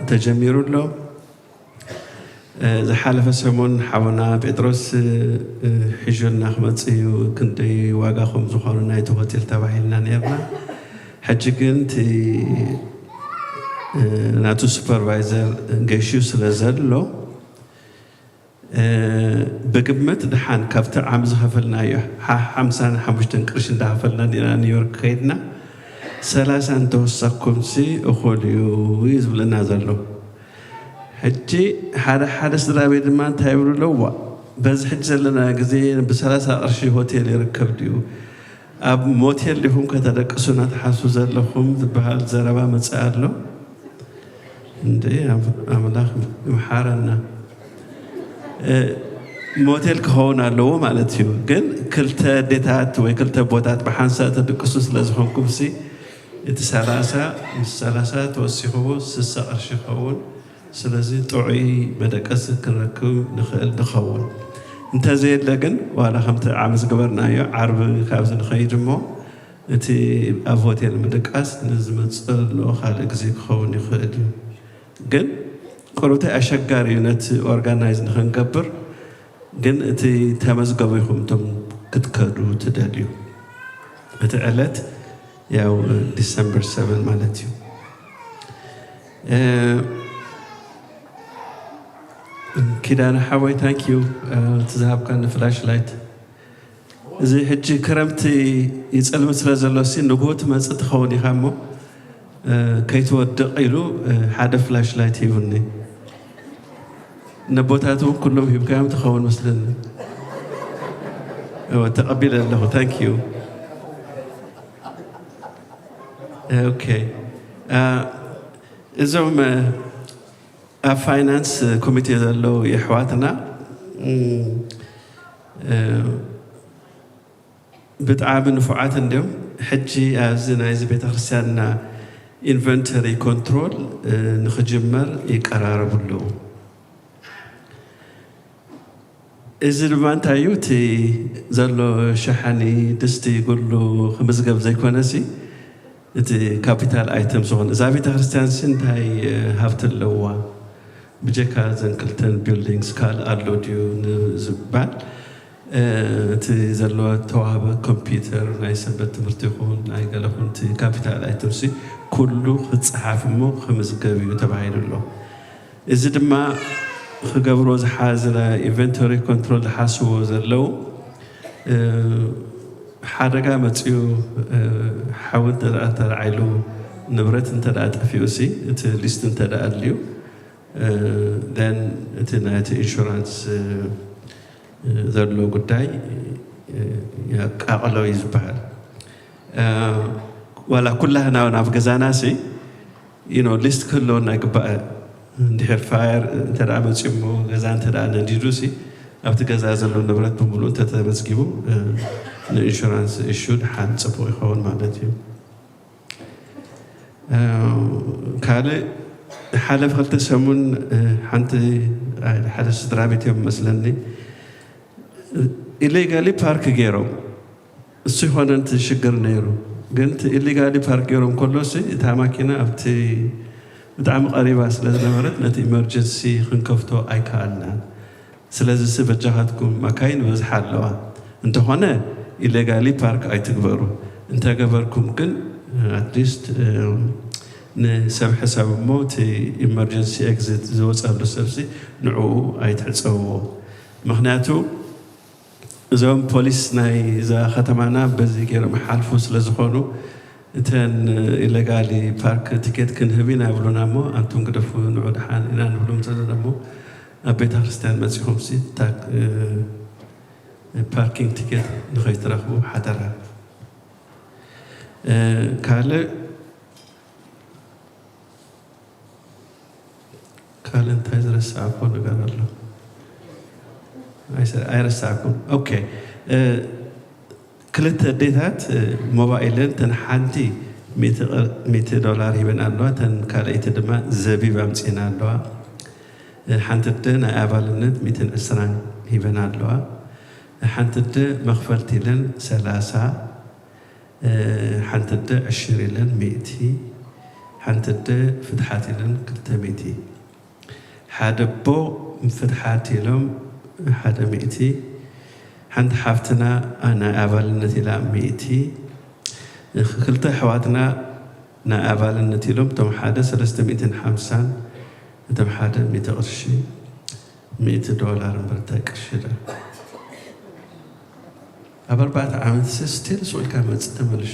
تجميرون له زحالة فسمون حونا بيدروس حجون نخمتسيو كنتي واقاكم زخارو ناي توهتيل تبعيلنا نيرنا حجي كنتي ناتو سوبرفايزر جيشو سلازل له بقمت دحان كافت عمز حفلنا يا حمسان حمشتن قرش ده حفلنا دينا نيويورك كيدنا سلاسان توسقكم سي أخوليو ويزبلنا زلو حجي حدا سرابي دمان تايبرو لوا بس حج لنا جزين بسلاسة أرشي هوتيل يركب ديو أب موتيل اللي هم كتدك سنة حاسو زلهم بحال زرابا متسألو ندي أملاخ محارنا موتيل كهونا لو مالتيو جن كلتا ديتات وكلتا بوتات بحانسات القصص لازمهم كبسي السلاسة توسيخو سسا أرشيخون سلازي طعي بدكس كنركب نخيل نخون انت زيد لكن وعلى خمت عامز قبرنا يا عرب خابز نخيج مو انتي أفوتيل بدكس نزمت لو خالق زيك خون يخيل جن قروتي أشجار يونت أورجانايز نخنقبر جن أنتي تمزق بيهم تم كتكرو تداليو بتعلت ياو ديسمبر 7 مالتيو كده أنا حاوي تانكيو تذهب كان فلاش لايت زي حجي كرمتي يسأل مثل زلوسي نقوت ما تخوني خامو كيتودق إلو حدا فلاش لايت يبني نبوتاتهم كلهم يبقى تخون مثلنا تقبل له ثانك يو اوكي إذا ፋይናንስ ኮሚቴ ዘለው የሕዋትና ብጣዕሚ ንፉዓት እንዲዮም ሕጂ ኣብዚ ናይዚ ቤተ ክርስቲያንና ኢንቨንተሪ ኮንትሮል ንኽጅመር ይቀራረቡሉ እዚ ድማ እንታይ እዩ እቲ ዘሎ ሸሓኒ ድስቲ ኩሉ ክምዝገብ ዘይኮነሲ እቲ ካፒታል ኣይተም ዝኾነ እዛ ቤተ ክርስቲያን ሲ እንታይ ሃብቲ ኣለዋ ብጀካ ዘን ክልተን ቢልዲንግስ ካል ኣሎ ድዩ ንዝባል እቲ ዘለዎ ተዋህበ ኮምፒተር ናይ ሰንበት ትምህርቲ ይኹን ናይ ገለ ይኹን እቲ ካፒታል ኣይተም ሲ ኩሉ ክፀሓፍ እሞ ክምዝገብ እዩ ተባሂሉ ኣሎ እዚ ድማ ክገብሮ ዝሓዘ ኢንቨንቶሪ ኮንትሮል ዝሓስቦ ዘለው ሓደጋ መፅኡ ሓዊ ተረዓይሉ ንብረት እንተደኣ ጠፊኡ ሲ እቲ ሊስት እንተደኣ ኣድልዩ ደን እቲ ናይቲ ኢንሹራንስ ዘሎ ጉዳይ ያቃቕሎ እዩ ዝበሃል ዋላ ኩላህና ናብ ገዛና ሲ ሊስት ክህልወና ይግባእ እንድሕር ፋየር እንተደኣ መፅኡ እሞ ገዛ እንተደኣ ነዲዱ ሲ ኣብቲ ገዛ ዘሎ ንብረት ብምሉእ እንተተመዝጊቡ ንኢንሹራንስ እሹ ድሓን ፅቡቕ ይኸውን ማለት እዩ ካልእ ሓለፍ ክልተ ሰሙን ሓንቲ ሓደ ስድራ ቤት እዮም መስለኒ ኢሌጋሊ ፓርክ ገይሮም እሱ ይኮነ እቲ ሽግር ነይሩ ግን እቲ ኢሌጋሊ ፓርክ ገይሮም ከሎሲ እታ ማኪና ኣብቲ ብጣዕሚ ቀሪባ ስለ ዝነበረት ነቲ ኢመርጀንሲ ክንከፍቶ ኣይከኣልናን ስለዚ ሲ በጃኻትኩም መካይን በዝሓ ኣለዋ እንተኾነ ኢሌጋሊ ፓርክ ኣይትግበሩ እንተገበርኩም ግን ኣትሊስት ንሰብ ሕሳብ እሞ እቲ ኢመርጀንሲ ኤግዚት ዝወፀሉ ሰብሲ ንዕኡ ኣይትዕፀብዎ ምክንያቱ እዞም ፖሊስ ናይ እዛ ከተማና በዚ ገይሮም ሓልፉ ስለ ዝኾኑ እተን ኢሌጋሊ ፓርክ ቲኬት ክንህብ ኢና ይብሉና እሞ ኣንቱም ግደፉ ንዑ ድሓን ኢና ንብሎም ዘለና እሞ ኣብ ቤተ ክርስቲያን መፂኹም ሲ ፓርኪንግ ቲኬት ንኸይትረኽቡ ሓደራ ካልእ እንታይ ዝረሳዕኮ ነገር ኣሎ ኣይረሳዕኩም ኦኬ ክልተ ኣዴታት ሞባይልን ተን ሓንቲ $100 ሂበን ኣለዋ ተን ካልአይቲ ድማ ዘቢብ ኣምፂና ኣለዋ ሓንቲ ደ ናይ ኣባልነት 120 ሂበን ኣለዋ ሓንቲ ደ መኽፈልቲ ኢለን 30 ሓንቲ ደ 20 ኢለን 100 ሓንቲ ደ ፍትሓት ኢለን 200 ሓደ ቦ ፍትሓት ኢሎም 100 ሓንቲ ሓፍትና ናይ ኣባልነት ኢላ 100 ክልተ ኣሕዋትና ናይ ኣባልነት ኢሎም እቶም ሓደ 350 እቶም ሓደ 100 ቅርሺ $100 እምበረታይ ቅርሺ ዳ ኣብ 4 ዓመት ስቲል ስኡልካ መፅእ ተመልሹ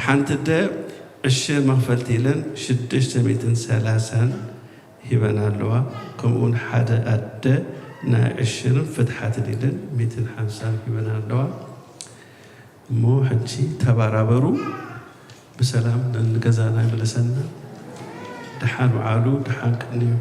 ሓንቲ ደ 20 መኽፈልቲ ኢለን 630 ሂበን ኣለዋ ከምኡውን ሓደ ኣደ ናይ 20 ፍትሓት ኢለን 150 ሂበን ኣለዋ እሞ ሕጂ ተባራበሩ ብሰላም ንገዛና ይመለሰና ድሓን ውዓሉ ድሓን ቅንዩ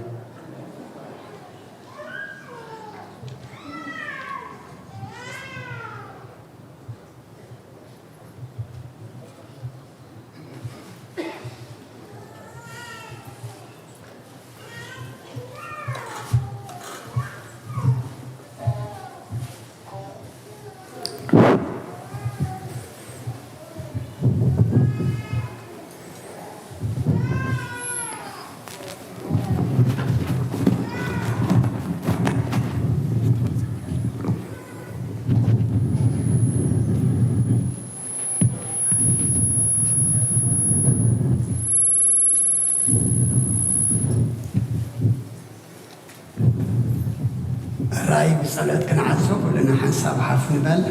راي بصلاة كنعزو كلنا حنساب حرف نبال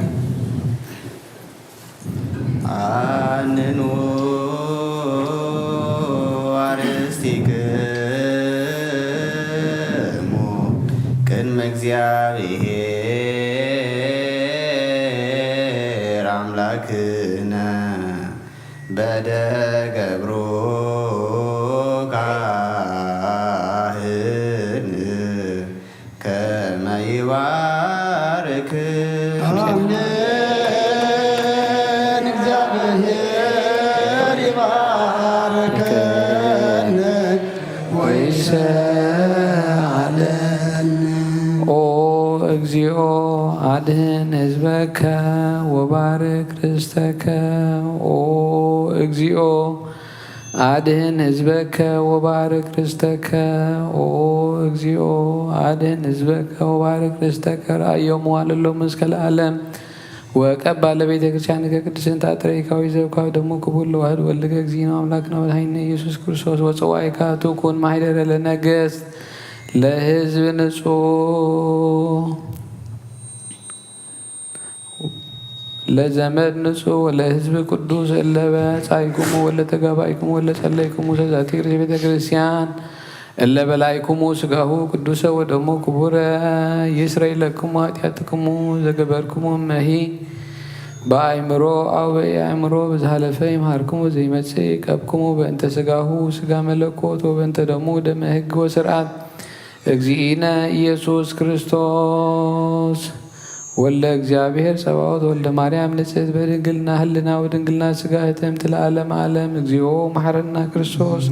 عننو أرستيكمو كن مجزيابير عملاكنا بدأ قبروك ይክሰአለን። ኦ እግዚኦ አድህን ህዝበከ ወባርክ ርስተከ። ኦ እግዚኦ አድህን ህዝበከ ወባርክ ርስተከ። ኦ እግዚኦ አድህን ህዝበከ ወባርክ ርስተከ። ራእዮሙ አለሎም እስከ ለዓለም ወቀባ ለቤተ ክርስቲያን ከቅድስን ታጥረይካዊ ዘብካው ደሞ ክቡር ለዋህድ ወልደከ እግዚእነ አምላክነ ወመድኃኒነ ኢየሱስ ክርስቶስ ወጽዋዕካ ትኩን ማኅደረ ለነገሥት ለሕዝብ ንጹሕ ለዘመድ ንጹሕ ወለሕዝብ ቅዱስ እለ በጻይኩሙ ወለተጋባይኩሙ ወለጸለይኩሙ ሰዛቲ ቤተ ክርስቲያን እለ በላይኩሙ ሥጋሁ ቅዱሰ ወደሙ ክቡረ ይስረይ ለክሙ ኃጢአትክሙ ዘገበርክሙ እመሂ በአእምሮ አው በአእምሮ በዝሃለፈ ይምሃርክሙ ዘይመጽእ ይቀብክሙ በእንተ ሥጋሁ ሥጋ መለኮት ወበእንተ ደሙ ደመ ሕግ ወስርዓት እግዚእነ ኢየሱስ ክርስቶስ ወልደ እግዚአብሔር ጸባኦት ወልደ ማርያም ንጽሕት በድንግልና ህልና ወድንግልና ሥጋ ህትምት ለዓለም ዓለም። እግዚኦ መሐረና ክርስቶስ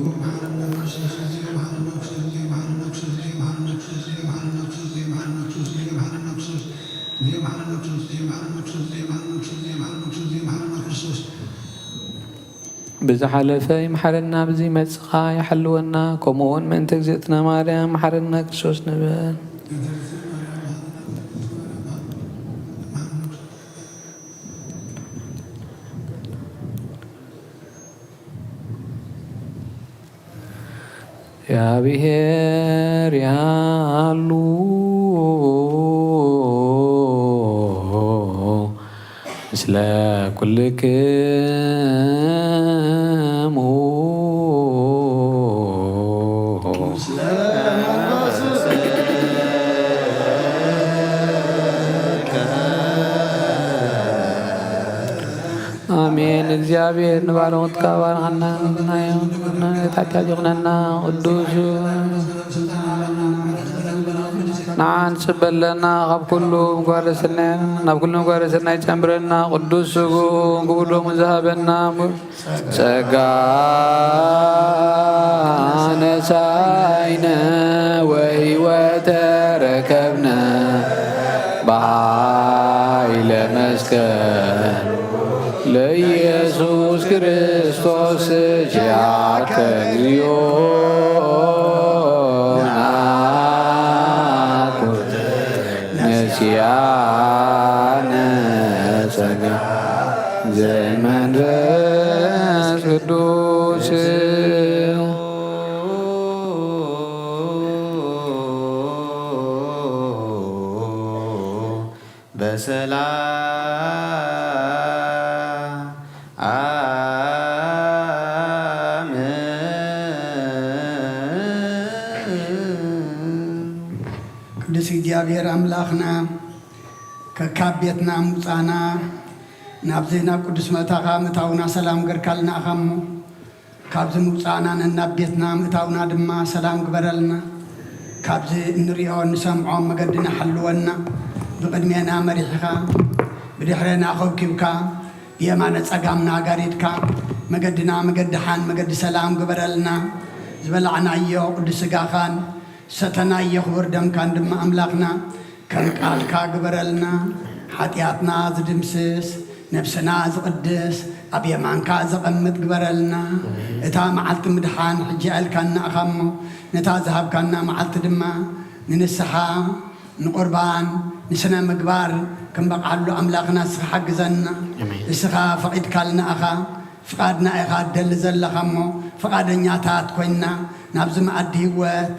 ብዝሓለፈ ይምሓረና ብዘይመጽእ ይሓልወና ከምኡውን ምእንተ እግዝእትና ማርያም መሐረና ክርስቶስ ንበል። እግዚአብሔር ያሉ ምስለ ኩልክሙ አሜን። እግዚአብሔር ንባሮትካ ባርኸና ታትያጅ ይኹነና ቅዱስ ንዓን ጽበለና ካብ ኩሉ ምግባረ ሰናይ ናብ ኩሉ ምግባረ ሰናይ ጨምረና ቅዱስ ስጉእ ክቡዶሙ ዝሃበና ጸጋ ነሳይነ ወሕይወተ ረከብነ በኃይለ መስቀል ለኢየሱስ ክርስቶስ ጃከ እግዚኦ ናኩር ነሲያነ ጸጋ ዘመንፈስ ቅዱስ ቅዱስ እግዚአብሔር አምላኽና ከካብ ቤትና ሙፃና ናብዘና ቅዱስ መታኻ ምእታውና ሰላም ገርካልና ኢኻ እሞ ካብዚ ምውፃእና ነናብ ቤትና ምእታውና ድማ ሰላም ግበረልና ካብዚ እንሪኦ ንሰምዖ መገድና ሓልወና ብቅድሜና መሪሕኻ ብድሕረና ኸብኪብካ ብየማነ ጸጋምና ጋሪድካ መገድና መገዲ ሓን መገዲ ሰላም ግበረልና ዝበላዕናዮ ቅዱስ ሥጋኻን ሰተናዮ ክቡር ደምካን ድማ ኣምላኽና ከም ቃልካ ግበረልና ሓጢኣትና ዝድምስስ ነብስና ዝቕድስ ኣብ የማንካ ዘቐምጥ ግበረልና እታ መዓልቲ ምድሓን ሕጂ ኣልካና ኢኻ እሞ ነታ ዝሃብካና መዓልቲ ድማ ንንስሓ ንቁርባን ንስነ ምግባር ክንበቕዓሉ ኣምላኽና ንስኻ ሓግዘና ንስኻ ፈቒድካልና ኢኻ ፍቓድና ኢኻ ደሊ ዘለኻ እሞ ፈቓደኛታት ኮይንና ናብዚ መኣዲ ህይወት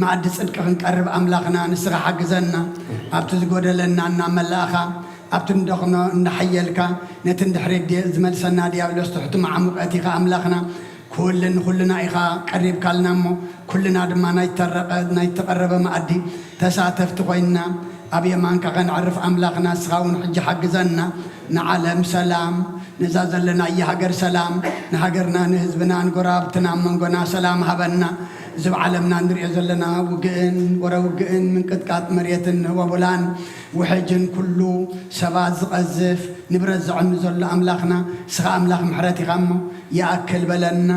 መኣዲ ጽድቂ ክንቀርብ ኣምላኽና ንስኻ ሓግዘና ኣብቲ ዝጎደለና እናመላእኻ ኣብቲ እንደኽኖ እንዳሓየልካ ነቲ እንድሕሬት ዝመልሰና ዲያብሎስ ትሕቲ ማዕሙቀት ኢኻ ኣምላኽና ኩልን ኩልና ኢኻ ቀሪብካልና እሞ ኩልና ድማ ናይ ተቐረበ መኣዲ ተሳተፍቲ ኮይንና ኣብ የማንካ ኸንዕርፍ ኣምላኽና ንስኻ እውን ሕጂ ሓግዘና ንዓለም ሰላም ነዛ ዘለናየ ሃገር ሰላም ንሃገርና ንህዝብና ንጎራብትና መንጎና ሰላም ሃበና እዚ ብዓለምና ንሪኦ ዘለና ውግእን ወረውግእን ምንቅጥቃጥ መሬትን ወቡላን ውሕጅን ኩሉ ሰባት ዝቐዝፍ ንብረት ዝዕኑ ዘሎ ኣምላኽና ስኻ ኣምላኽ ምሕረት ኢኻ እሞ ይኣክል በለና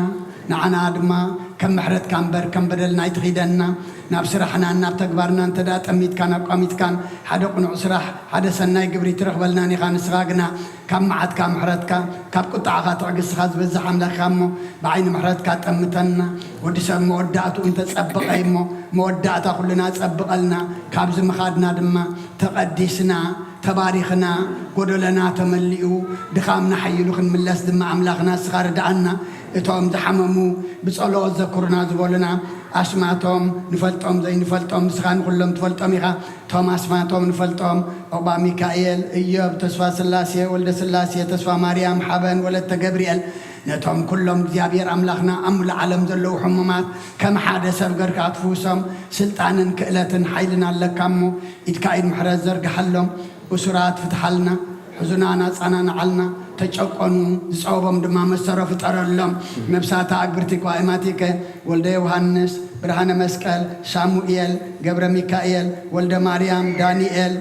نعنا دما كم محرت كان بر كم بدل نايت غيدنا ناب سرحنا ناب تكبرنا انت دا تميت كان قامت كان حدا قنع سرح حدا سناي قبري ترخبلنا ني خان سراغنا كم معد كم محرت كان كاب قطع غات رقص خاز بزح عملا خامو بعين محرت كان تمتنا ودي سم مودعتو انت تصبق ايمو مودعتا كلنا تصبق لنا كاب زمخادنا دما تقدسنا تباريخنا قدلنا تملئو دخامنا حيلو خن ملس دم أملاخنا صغار دعنا اتهم زحممو بصلو ذكرنا زبولنا أسمعتهم نفلتهم زي نفلتهم سخان كلهم تفلتهم إخا توم أسمعتهم نفلتهم أبا ميكائيل إيوب تسفى سلاسية ولد سلاسية تسفى مريم حبن ولد جبريل نتهم كلهم زيابير أملاخنا أمل علم ذلو حمامات كم حادث سبقر كاتفوسهم سلطان كئلة حيلنا لكمو إتكايد محرز زرق حلهم وسرات فتحلنا حزنانا صانانا علنا تشقونو صوبهم دما مسرف طرلهم نفساتا اغبرتك وائماتك ولد يوحنس برهان مسقل شاموئيل جبر ميكائيل ولد مريم دانيኤል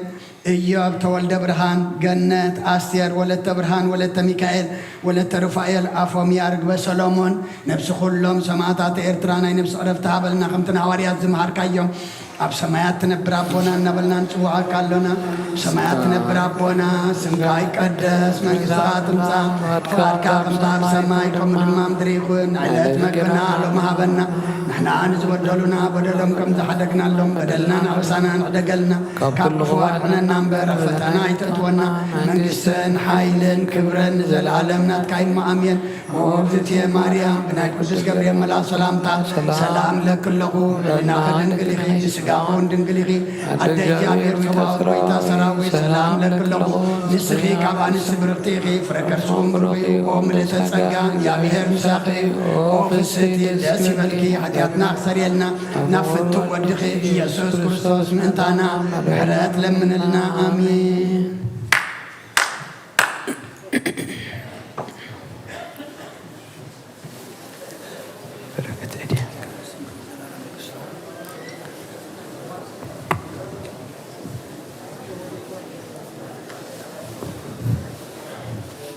إيوب تولد برهان جنات آستير ولد برهان ولد ميكائيل ولد رفائيل أفوميا رقبة سلومون نفس كلهم سماعات إرترانا نفس عرفتها بلنا خمتنا حواريات زمهار كايوم أب سمايات تنبر أبونا نبلنا نشوها كالونا سمايات تنبر أبونا سمكاي قدس مجزات مزا فاركا خمتار سماي كم دمام دريخون علات مقبنا لهم هابنا نحن عنز ودلنا بدلهم كم زحدقنا لهم بدلنا نعوسانا نعدقلنا كاب فوارنا نمبر فتنا يتأتونا من قسن حايلن كبرن زل عالمنا تكاين مأمين ووبزت يا مريم بنايت قدس قبريم ملا سلامتا سلام لك اللغو ناخد انقليخي جسقاون دنقليخي عدى جابير فواق ويتا سراوي سلام لك اللغو نسخي كابان السبرقتيخي فركرسوم بروي وملت السقان يا بيهر مساقي وفستي داسي ملكي حدياتنا أكثر يلنا نفتو ودخي يسوس كريستوس من انتانا بحرات لمن لنا آمين بركة ايدي